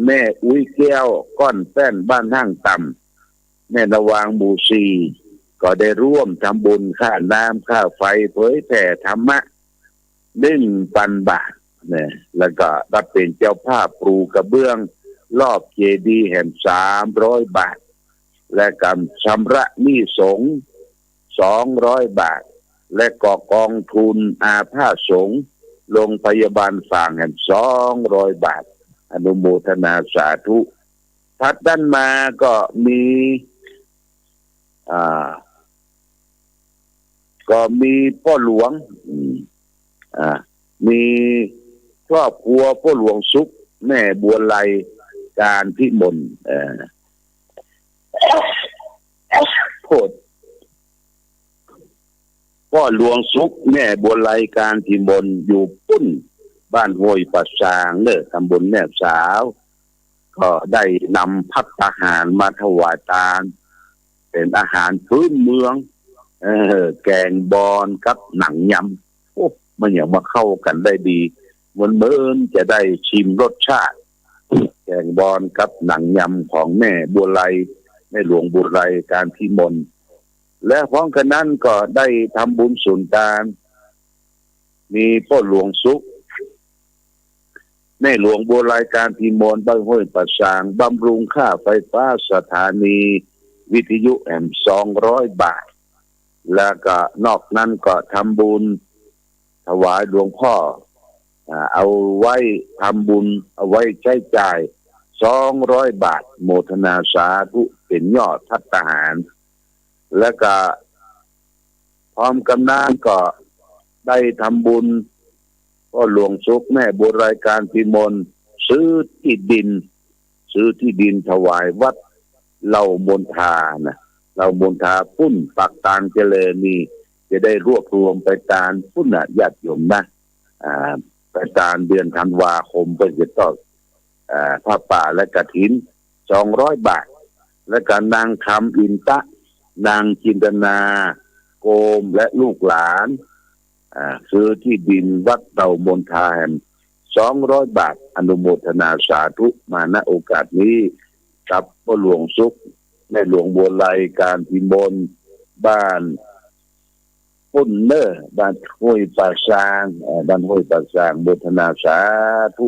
V: แม่อุ้ยแก้วก้อนแป้นบ้านห้างต่ำแม่ระวางหมู่ซีก็ได้ร่วมทำบุญค่าน้ำค่าไฟเผยแผ่ธรรมะ1,000 บาทเนี่ยแล้วก็รับเป็นเจ้าภาพปลูกกระเบื้องรอบเจดีย์แห่ง300 บาทและการชำระหนี้สงฆ์200 บาทและก่อกองทุนอาภาสสงฆ์โรงพยาบาลฝ่างแห่ง200 บาทอนุโมทนาสาธุถัดด้านมาก็มีพ่อหลวงมีครอบครัวพ่อหลวงสุขแม่บัวไลการพิมลโทษพ่อหลวงสุขแม่บัวไลการพิมลอยู่ปุ้นบ้านห้วยปัสสางตำบลแนบสาวก็ได้นำภัตตาหารมาถวายทานเป็นอาหารพื้นเมืองแกงบอนกับหนังยำโอ้มันอย่างมาเข้ากันได้ดีเหมือนจะได้ชิมรสชาติแกงบอนกับหนังยำของแม่บัวไลแม่หลวงบัวไลการพิมลและพร้อมกันนั้นก็ได้ทำบุญสุนทานมีพ่อหลวงสุขแม่หลวงบัวไลการพิมลบ้านห้วยปัสสางบำรุงค่าไฟฟ้าสถานีวิทยุแอม200 บาทแล้วก็นอกนั้นก็ทำบุญถวายหลวงพ่อเอาไว้ทำบุญเอาไว้ใช้จ่าย200 บาทโมทนาสาธุเป็นยอดภัตตาหารแล้วก็พร้อมกันนั้นก็ได้ทำบุญก็หลวงสุขแม่บัวไลการพิมลซื้อที่ดินถวายวัดเหล่ามนทานะเหล่ามนทาปุ้นปากตาลเจริญนี่จะได้รวบรวมไปตามปุ้นญาติโยมนะไปตามเดือนธันวาคมเพื่อจะต้องผ้าป่าและกฐิน200 บาทและการนางคำอินตะนางจินตนาโกมและลูกหลานซื้อที่ดินวัดเหล่ามนทา200 บาทอนุโมทนาสาธุมาณโอกาสนี้กับพ่อหลวงสุขแม่หลวงบัวไลการพิมลบ้านปุ้นบ้านห้วยป่าซางโมทนาสาธุ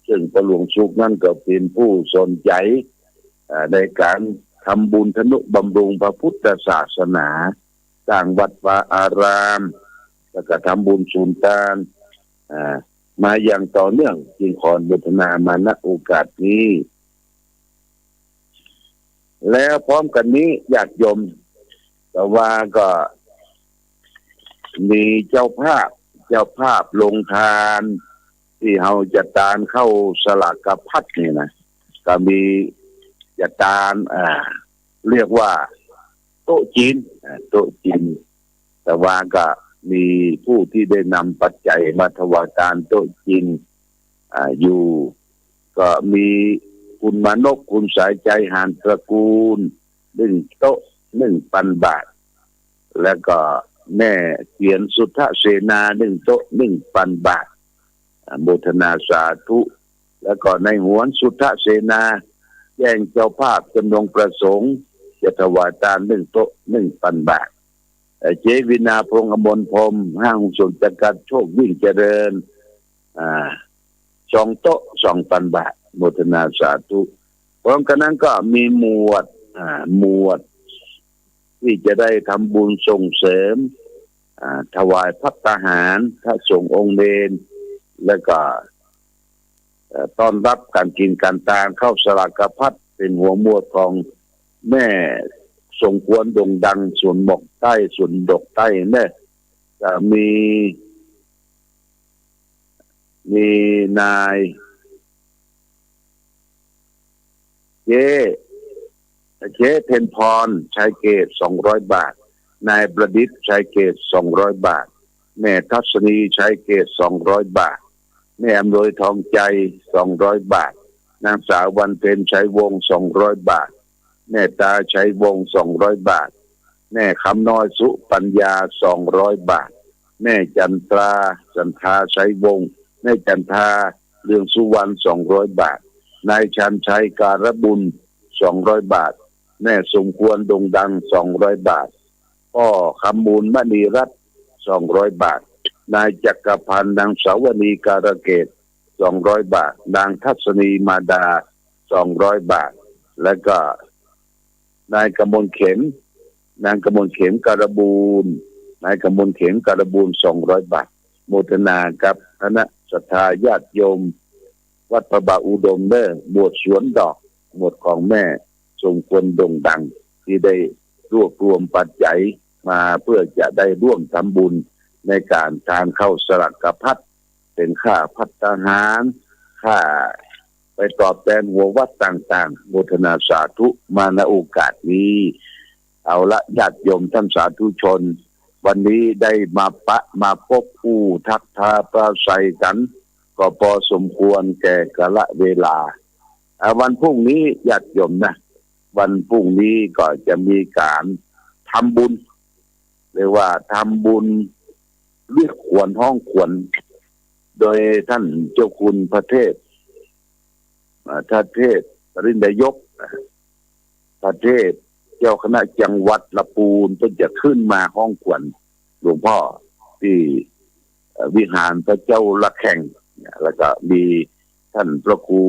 V: ซึ่งพ่อหลวงสุขนั่นก็เป็นผู้สนใจในการทำบุญทนุบำรุงพระพุทธศาสนาสร้างวัดวาอาราม แล้วก็ทำบุญศูนย์การมาอย่างต่อเนื่องจึงขออนุโมทนามาณโอกาสนี้ แล้วพร้อมกันนี้ญาติโยมแต่ว่าก็มีเจ้าภาพลงทานที่เฮาจะตานเข้าสลากพัดนี่นะก็มีจะตานเรียกว่าโต๊ะจีนแต่ว่าก็มีผู้ที่ได้นำปัจจัยมาถวายทานโต๊ะจีนอยู่ก็มีคุณมานพคุณสายใจหานตระกูล1 โต๊ะ 1,000 บาทแล้วก็แม่เขียนสุทธเสนา1 โต๊ะ 1,000 บาทโมทนาสาธุแล้วก็ในหวนสุทธเสนาแจ้งเจ้าภาพจำนงประสงค์จะถวายทาน1 โต๊ะ 1,000 บาทเจวินาพงษ์อมรพรหมห้างส่วนจำกัดโชควิ่งเจริญ2 โต๊ะ 2,000 บาทโมทนาสาธุพร้อมกันนั้นก็มีหมวดที่จะได้ทำบุญส่งเสริมถวายภัตตาหารพระสงฆ์องค์เนรแล้วก็ต้อนรับการกินการทานเข้าสลากพัดเป็นหัวหมวดของแม่สงควรโด่งดังส่วนหมอกใต้ส่วนดกใต้เนี่ยจะมีนายเจ๊เทนพรชัยเกต200 บาทนายประดิษฐ์ชัยเกต200 บาทแม่ทัศนีชัยเกต200 บาทแม่อำนวยทองใจ200 บาทนางสาววันเพ็ญชัยวงศ์200 บาทแม่ตาชัยวงศ์200 บาทแม่คำน้อยสุปัญญา200 บาทแม่จันทราชัยวงศ์แม่จันทราเรืองสุวรรณ200 บาทนายชันชัยการบุญ200 บาทแม่สมควรโด่งดัง200 บาทพ่อคำมูลมณีรัตน์200 บาทนายจักรพันธ์นางสาวนีการเกต200 บาทนางทัศนีมาดา200 บาทแล้วก็นายกมลเข็มนางกมลเข็มการบูญนายกมลเข็มการบูญ200 บาทโมทนากับคณะศรัทธาญาติโยมวัดพระบาอุดมเด้อบวชสวนดอกหมดของแม่สมควรโด่งดังที่ได้รวบรวมปัจจัยมาเพื่อจะได้ร่วมทำบุญในการทานเข้าสลากพัดเป็นค่าภัตตาหารค่าไปตอบแทนหัววัดต่างๆโมทนาสาธุมาณโอกาสนี้เอาละญาติโยมท่านสาธุชนวันนี้ได้มาพบผู้ทักทายปราศัยกันก็พอสมควรแก่กาลเวลาวันพรุ่งนี้ญาติโยมนะวันพรุ่งนี้ก็จะมีการทำบุญเรียกว่าทำบุญเรียกขวัญห้องขวัญโดยท่านเจ้าคุณพระเทพปรินทยกพระเทพเจ้าคณะจังหวัดลำพูนก็จะขึ้นมาห้องขวัญหลวงพ่อที่วิหารพระเจ้าละแข่งแล้วก็มีท่านพระครู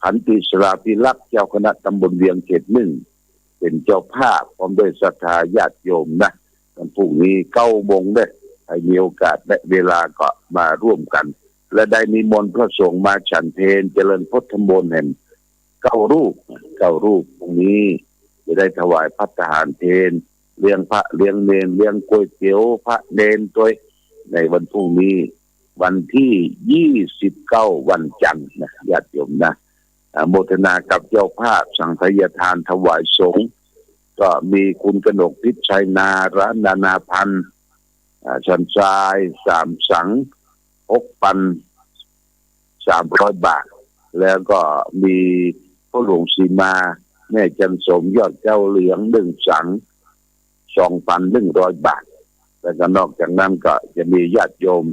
V: ขันติสราภิลักษ์เจ้าคณะตำบลเวียงเขต1เป็นเจ้าภาพพร้อมด้วยศรัทธาญาติโยมนะวันพรุ่งนี้9 โมงได้ให้มีโอกาสและเวลาก็มาร่วมกันและได้นิมนต์พระสงฆ์มาฉันเพลเจริญพุทธมนต์แห่ง9 รูปพรุ่งนี้จะได้ถวายภัตตาหารเพลเลี้ยงพระเลี้ยงเนรเลี้ยงก๋วยเตี๋ยวพระเนรตัวในวันพรุ่งนี้วันที่29วันจันทร์นะญาติโยมนะโมทนากับเจ้าภาพสังฆทานถวายสงฆ์ก็มีคุณกนกพิชัยนาร้านนานาพันธ์ชันทราย3 สัง 6,300 บาทแล้วก็มีพ่อหลวงสีมาแม่จันสมยอดเจ้าเหลือง1 สัง 2,100 บาทแล้วก็นอกจากนั้นก็จะมีญาติโยม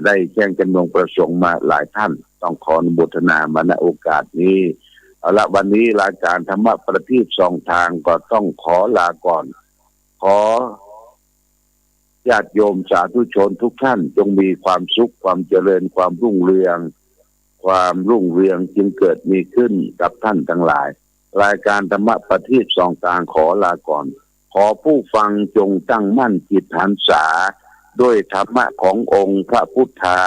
V: ได้แจ้งจำนงประสงค์มาหลายท่านต้องขออนุโมทนามาณโอกาสนี้เอาละวันนี้รายการธรรมะประทีป2 ทางก็ต้องขอลาก่อนขอญาติโยมสาธุชนทุกท่านจงมีความสุขความเจริญความรุ่งเรืองจึงเกิดมีขึ้นกับท่านทั้งหลายรายการธรรมะประทีป2 ทางขอลาก่อน ขอผู้ฟังจงตั้งมั่นจิตหันษาด้วยธรรมะขององค์พระพุทธา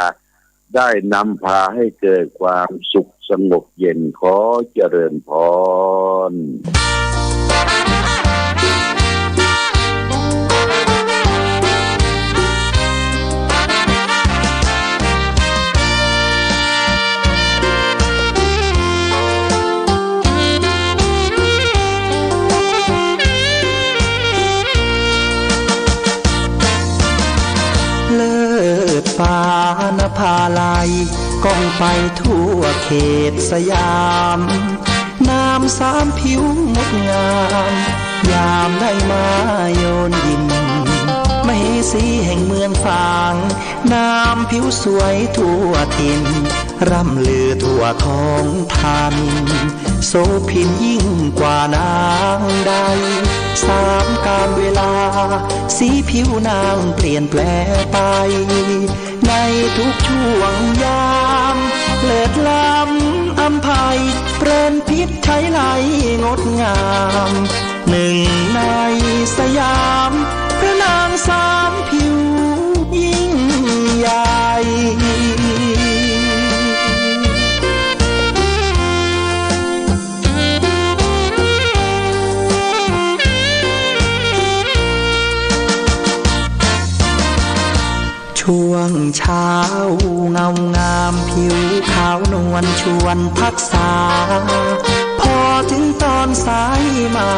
V: ได้นำพาให้เกิดความสุขสงบเย็นขอเจริญพร
A: ฟ้านภาลัยก้องไปทั่วเขตสยามน้ำสามผิวงดงามยามได้มาโยนยินมเหสีแห่งเมืองฟางน้ำผิวสวยทั่วถิ่นร่ำลือทั่วท้องทันโสภินยิ่งกว่านางใดสามกาลเวลาสีผิวนางเปลี่ยนแปลไปในทุกช่วงยามเลิศล้ำอำไพเปรนพิษใช้ไหลงดงามหนึ่งในสยามพระนางสามผิวยิ่งใหญ่ช่วงเช้าเงางามผิวขาวนวลชวนพักษาพอถึงตอนสายมา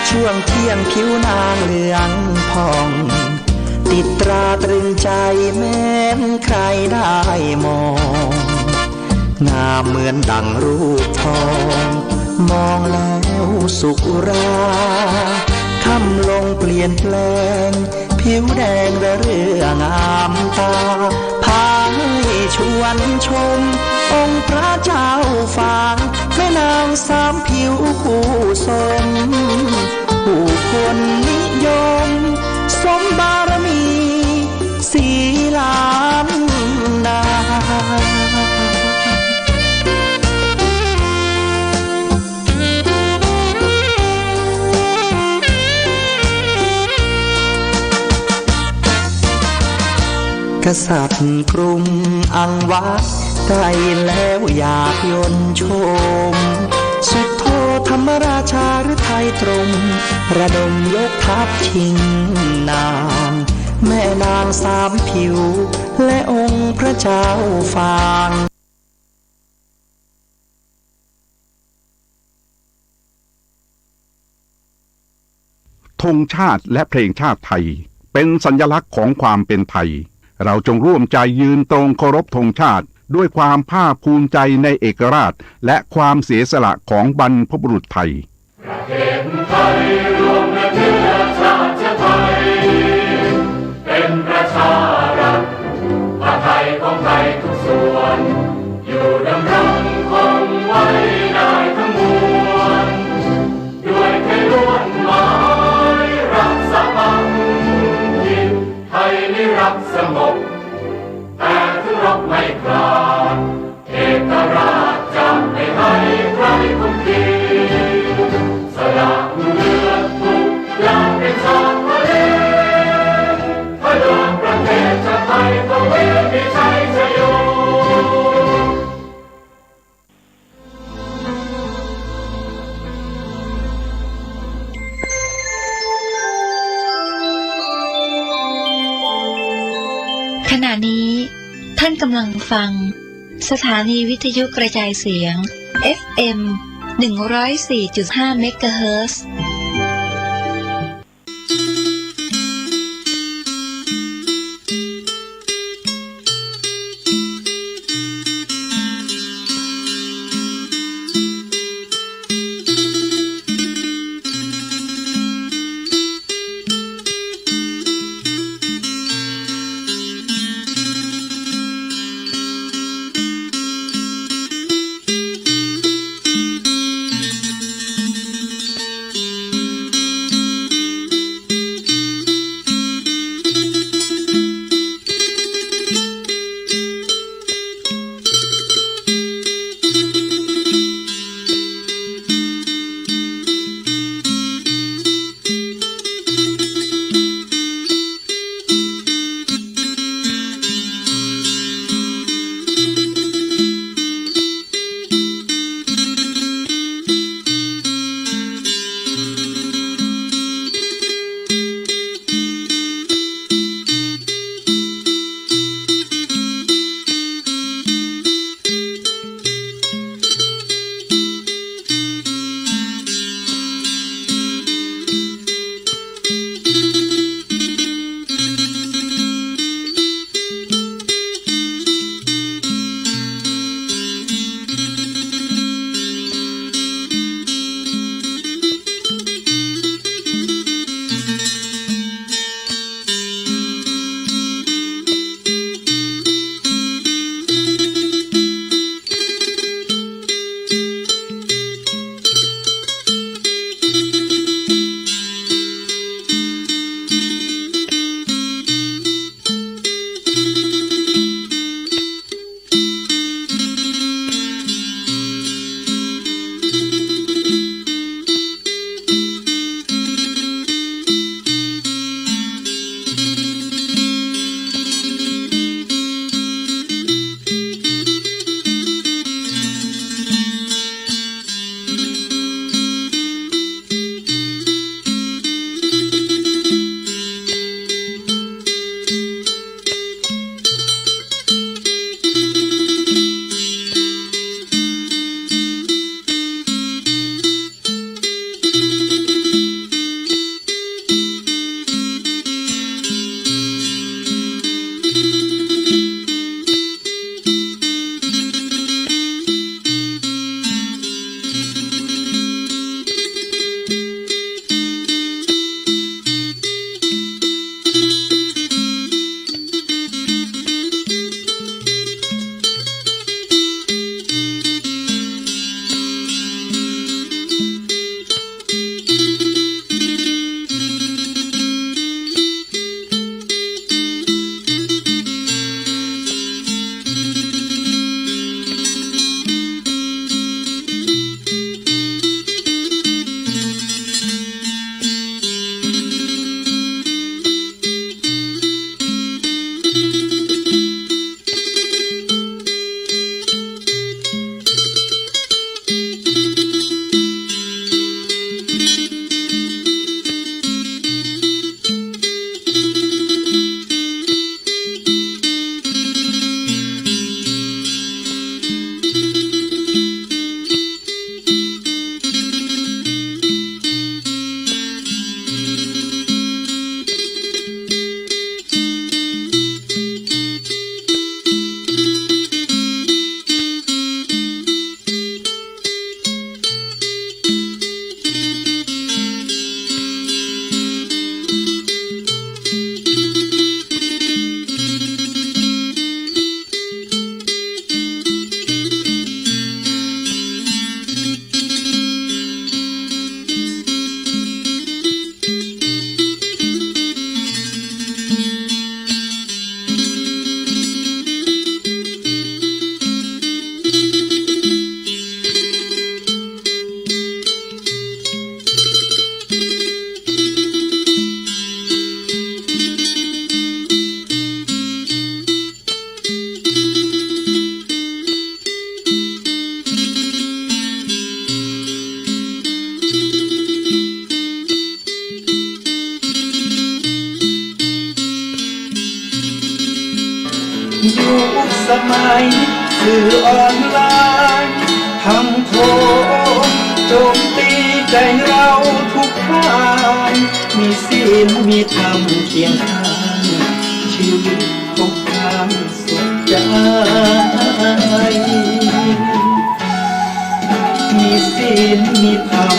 A: ช่วงเที่ยงผิวนางเหลืองผ่องติดตราตรึงใจแม้นใครได้มองงามเหมือนดังรูปทองมองแล้วสุขราค่ำลงเปลี่ยนแปลงผิวแดงระเรื่องงามตาพาให้ชวนชมองค์พระเจ้าฟางแม่นางสามผิวคู่สมผู้คนนิยมสมบารมีสีล้านนากษัตริย์กรุงอังวัดได้แล้วอยากยนชมสุดโทธรรมราชาหรือไทยตรงระดมยกทัพชิงนางแม่นางสามผิวและองค์พระเจ้าฟาง
B: ธงชาติและเพลงชาติไทยเป็นสัญลักษณ์ของความเป็นไทยเราจงร่วมใจยืนตรงเคารพธงชาติด้วยความภาคภูมิใจในเอกราชและความเสียสละของบรรพบุรุษไทย
W: ประเทศไทยรวมและเชื้อชาติไทยเป็นประชารัฐผ้าไทยของไทยทุกส่วนอยู่ดำรงคงไว้ได้ทั้งมวลด้วยไทยล้วนหมายรักษาพันธินไทยนิรักสงบแต่ถึงรบไม่กล้าเอกราชจะไม่ให้ใครคุมขีสละเลือดทุกอย่างเป็นชาติทะเลพระดวงประเทศชาติไทยทวีมีชัยชโย
U: ขณะนี้ท่านกำลังฟังสถานีวิทยุกระจายเสียง FM 104.5 เมกะเฮิรตซ์
A: ยุคสมัยสื่อออนไลน์ทำโทษโจมตีใจเราทุกฝ่ายมีศีลมีธรรมเคียงข้างชีวิตของความสุขใจมีศีลมีธรรม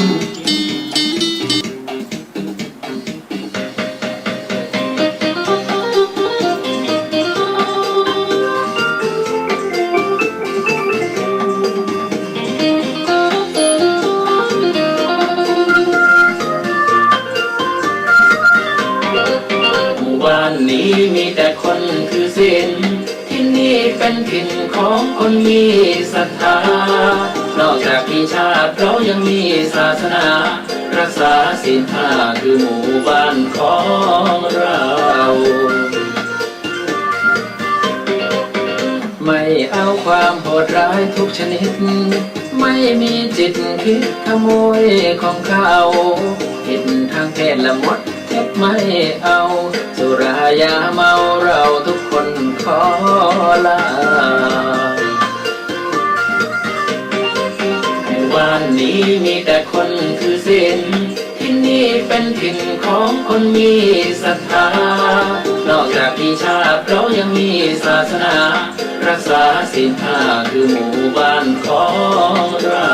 C: นี้มีแต่คนคือศีลที่นี่เป็นถิ่นของคนมีศรัทธานอกจากที่ชาติเรายังมีศาสนารักษาศีลห้าคือหมู่บ้านของเราไม่เอาความโหดร้ายทุกชนิดไม่มีจิตคิดขโมยของเขาผิดทางเพศละมดไม่เอาสุรายาเมาเราทุกคนขอลาวันนี้มีแต่คนคือศีลที่นี่เป็นถิ่นของคนมีศรัทธานอกจากที่ชาติเรายังมีศาสนารักษาศีลห้าคือหมู่บ้านของเรา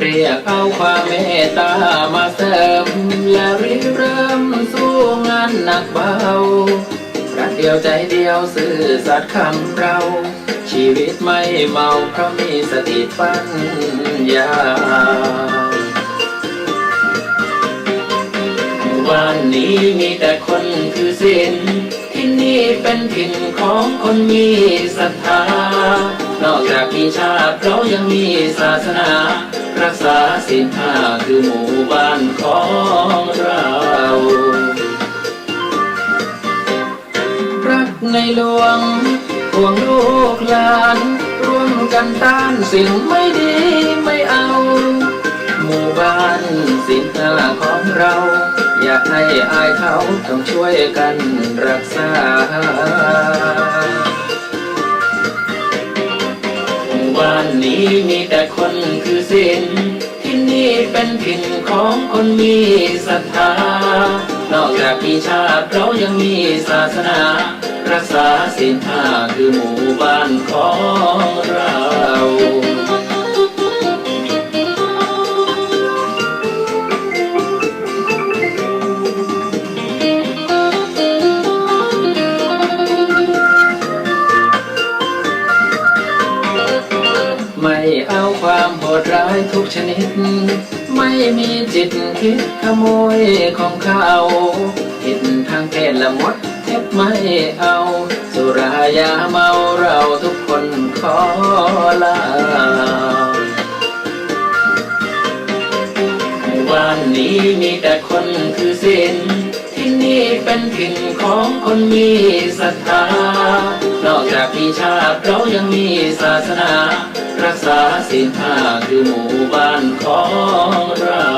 C: เรียกเอาความเมตตามาเสริมและริเริ่มสู้งานหนักเบารักเดียวใจเดียวซื่อสัตย์คำเราชีวิตไม่เมาเพราะมีสติปัญญาวันนี้มีแต่คนคือศีลที่นี่เป็นถิ่นของคนมีศรัทธานอกจากที่ชาติเรายังมีศาสนารักษาศีลห้าคือหมู่บ้านของเรารักในหลวงห่วงลูกหลานร่วมกันต้านสิ่งไม่ดีไม่เอาหมู่บ้านศีลห้าของเราอยากให้อายเขาต้องช่วยกันรักษาบ้านนี้มีแต่คนคือศีลที่นี่เป็นถิ่นของคนมีศรัทธานอกจากที่ชาติเรายังมีศาสนารักษาศีลห้าคือหมู่บ้านของเราไม่เอาความโหดร้ายทุกชนิดไม่มีจิตคิดขโมยของเขาผิดทางเพศละมดเท็บไม่เอาสุรายาเมาเราทุกคนขอลาวันนี้มีแต่คนคือศีลที่นี่เป็นถิ่นของคนมีศรัทธานอกจากที่ชาติเรายังมีศาสนารักษาศีลห้าคือหมู่บ้านของเรา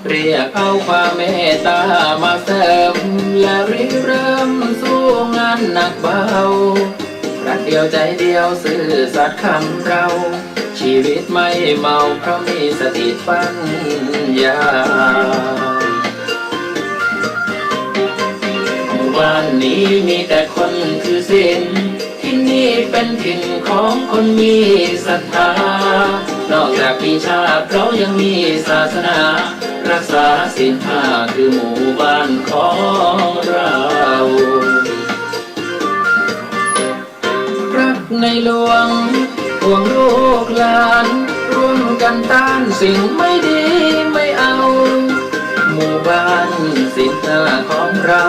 C: เรียกเอาความเมตตามาเสริมและริเริ่มสู้งานหนักเบารักเดียวใจเดียวซื่อสัตย์คำเราชีวิตไม่เมาเพราะมีสติปัญญาวันนี้มีแต่คนคือศีลที่นี่เป็นถิ่นของคนมีศรัทธานอกจากที่ชาติเรายังมีศาสนารักษาศีลห้าคือหมู่บ้านของเรารักในหลวงห่วงลูกหลานร่วม กันต้านสิ่งไม่ดีไม่เอาหมู่บ้านศิลาของเรา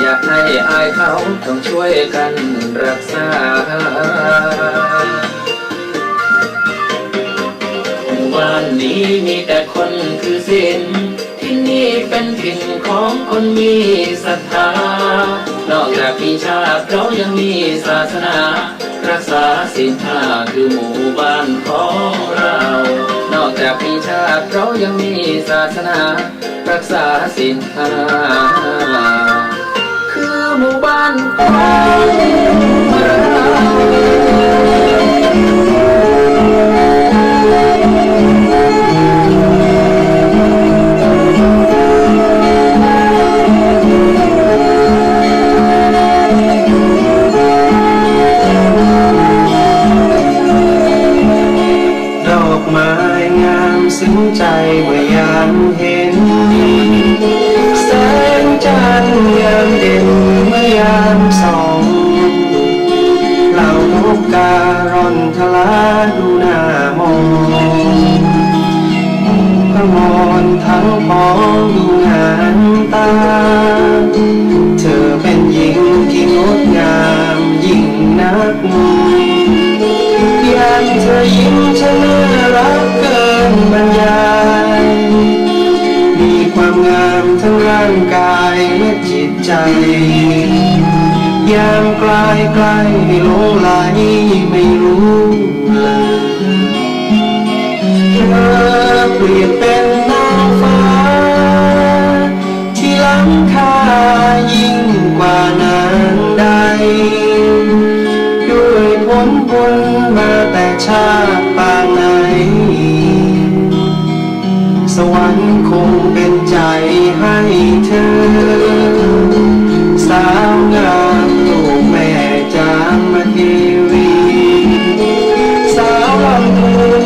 C: อยากให้อายเขาต้องช่วยกันรักษาหมู่บ้านนี้มีแต่คนคือศิลป์ที่นี่เป็นถิ่นของคนมีศรัทธานอกจากมีชาติเรายังมีศาสนารักษาศีลห้าคือหมู่บ้านของเรานอกจากมีชาติเรายังมีศาสนารักษาศีลห้าคือหมู่บ้านของเราซึ้งใจเมื่อยามเห็นแสงจันทร์ยามเด่นเมื่อยามส่องเหล่านกการ่อนทลาดูหน้ามองพระมรทั้งพ้องดูงานตาเธอเป็นหญิงที่งดงามยิ่งนักยามเธอยิ้มฉันรักเกินบรรยายมีความงามทั้งร่างกายและจิตใจยามใกล้ใกล้หลงไหลไม่รู้เลยเธอเปรียบเป็นนางฟ้าที่ล้ำค่ายิ่งกว่านางใดด้วยผลบุญมาแต่ชาติปางไหนสวรรค์คงเป็นใจให้เธอสาวงามลูกแม่จามเทวีสาวลำพูน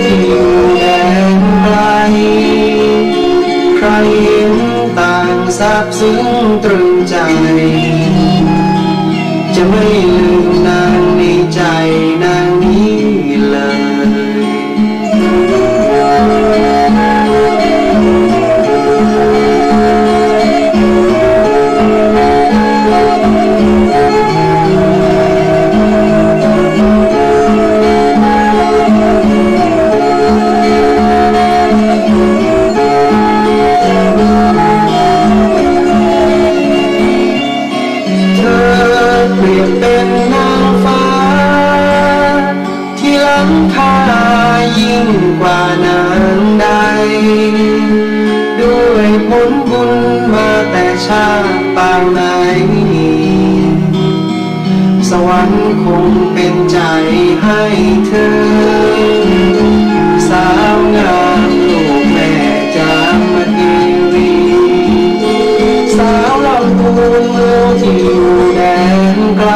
C: ที่อยู่แดนไกลใครเห็นต่างซาบซึ้งตรึงใจจะไม่ลืมนางในใจนางนี้เลยยิ่งกว่านางใดด้วยผลบุญมาแต่ชาติปางไหนสวรรค์คงเป็นใจให้เธอสาวงามลูกแม่จามเทวีสาวลำพูนที่อยู่แดนไกล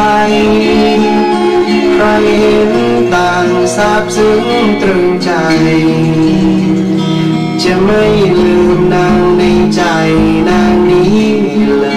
C: ใครเห็นต่างซาบซึ้งตรึงใจจะไม่ลืมนางในใจนางนี้เลย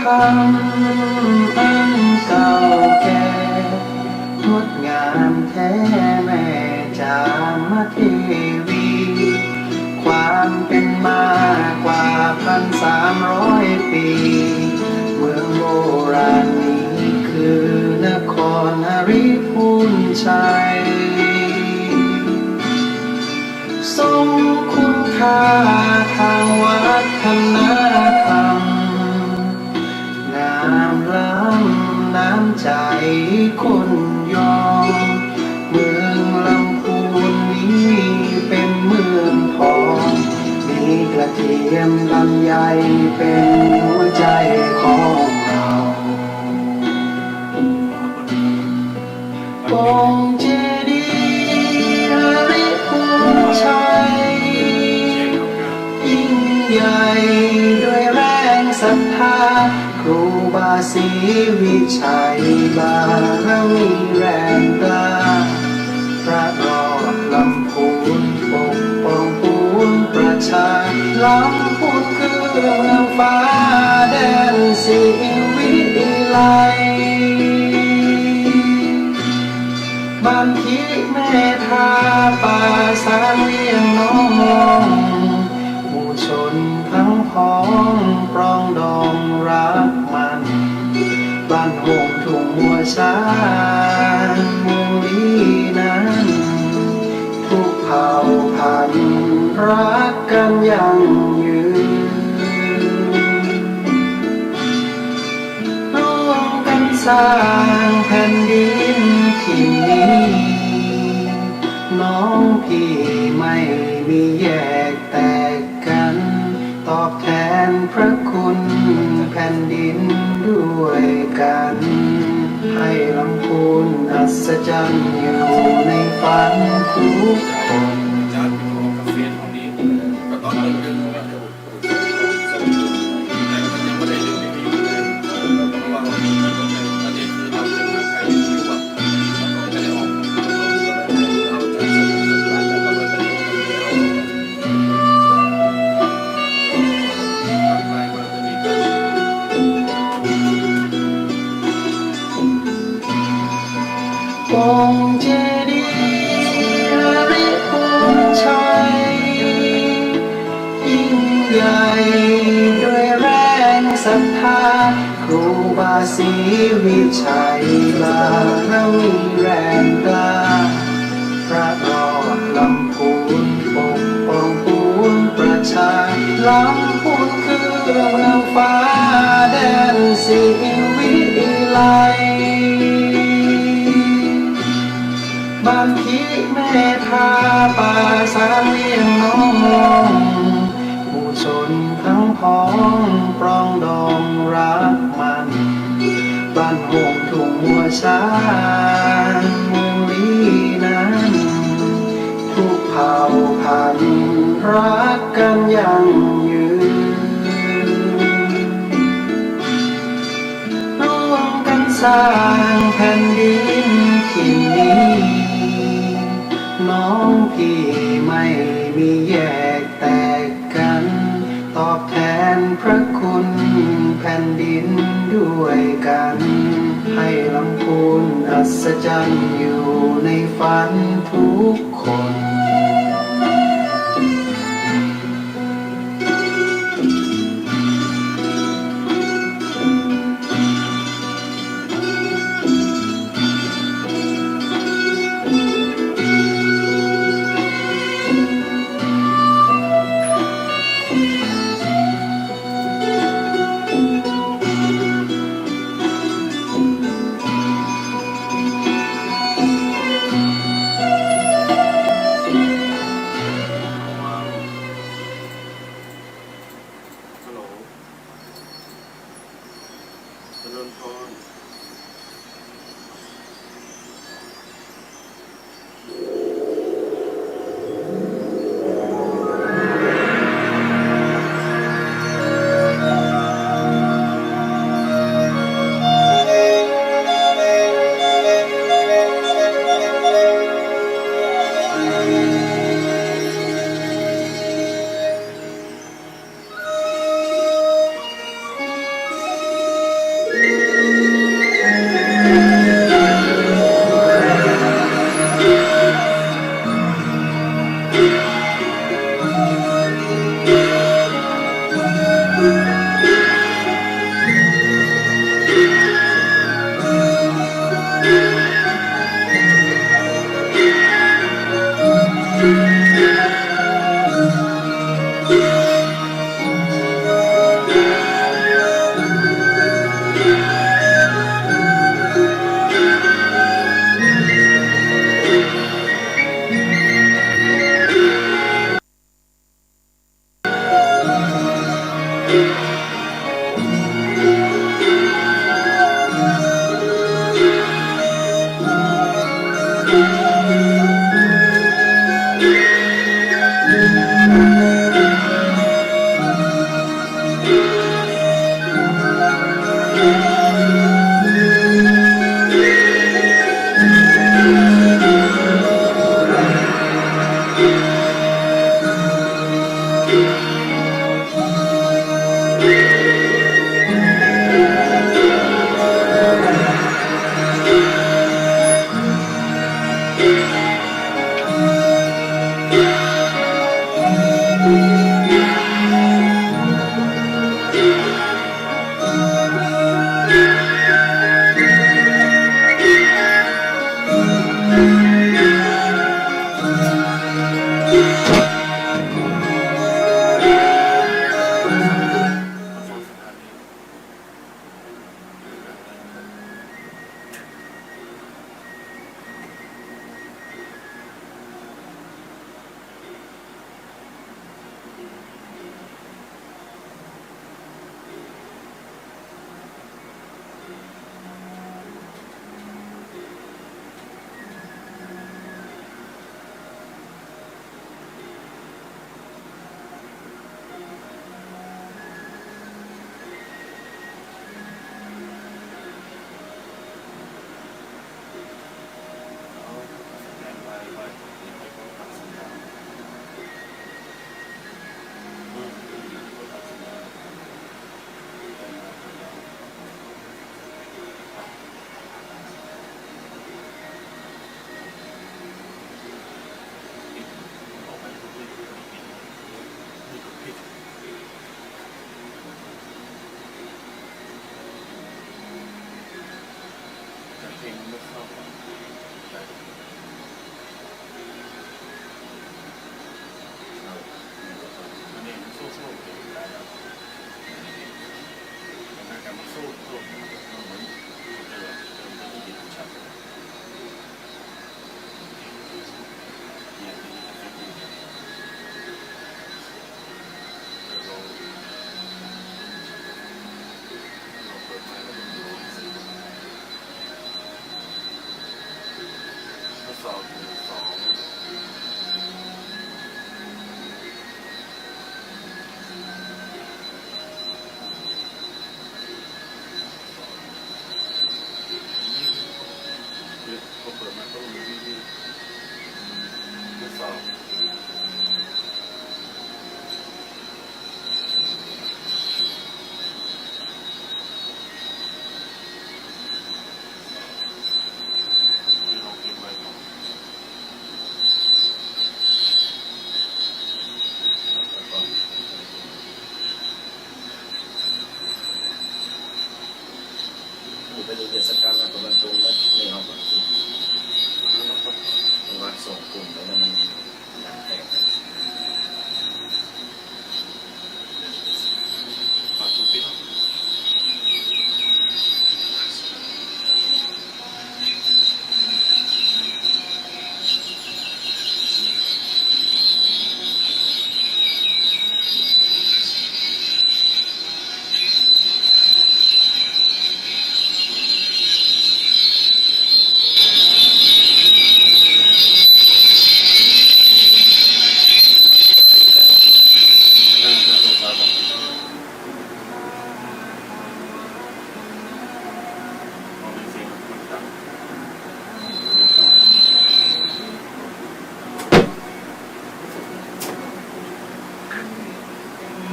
C: ธรรมอันเก่าแก่งดงามแท้แม่จามเทวีความเป็นมากว่า1,300 ปีเมืองโบราณนี้คือนครหริพูนชัยทรงคุณค่าทางวัฒนธรรมงามล้ำน้ำใจคนยอมเมืองลำพูนนี้เป็นเมืองทองมีกระเทียมลำไยเป็นหัวใจของเราปองเจ
A: วิชัยบารมีแรงกล้าพระรอดลำพูนปกป้องปวงประชาลำพูนคือเมืองฟ้าแดนสีวิไลบันทิเมธาป่าสางเลี้ยงน้องหมู่ชนทั้งพ้องปรองดองรักมันบ้านโฮงทุ่งหัวช้างเมืองลีนั้นทุกเผ่าพันธุ์รักกันยั่งยืนร่วมกันสร้างแผ่นดินที่นี้น้องพี่ไม่มีแยกแตกกันตอบแทนพระคุณแผ่นดินด้วยกันให้ลำพูนอัศจรรย์อยู่ในฝันทุกคนองค์เจดีย์ริพุนชัยยิ่งใหญ่ด้วยแรงศรัทธาครูบาศรีวิชัยบารมีแรงกล้าพระรอดลำพูนปกป้องปวงประชาลำพูนคือเมืองฟ้าแดนสีวิไลบันทิเมธาป่าสางเลี้ยงน้องหมู่ชนทั้งพ้องปรองดองรักมันบ้านโฮงทุ่งหัวช้างเมืองลีนั้นทุกเผ่าพันธุ์รักกันยั่งยืนร่วมกันสร้างแผ่นดินที่นี้น้องพี่ไม่มีแยกแตกกันตอบแทนพระคุณแผ่นดินด้วยกันให้ลำพูนอัศจรรย์อยู่ในฝันทุกคน
C: ไปดูเทศกาลแล้วก็มันตรงแล้วไม่เอาแบบวัดส่งกลุ่มแล้วมันหนักแตกปัดทุกปี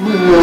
D: เมื่อ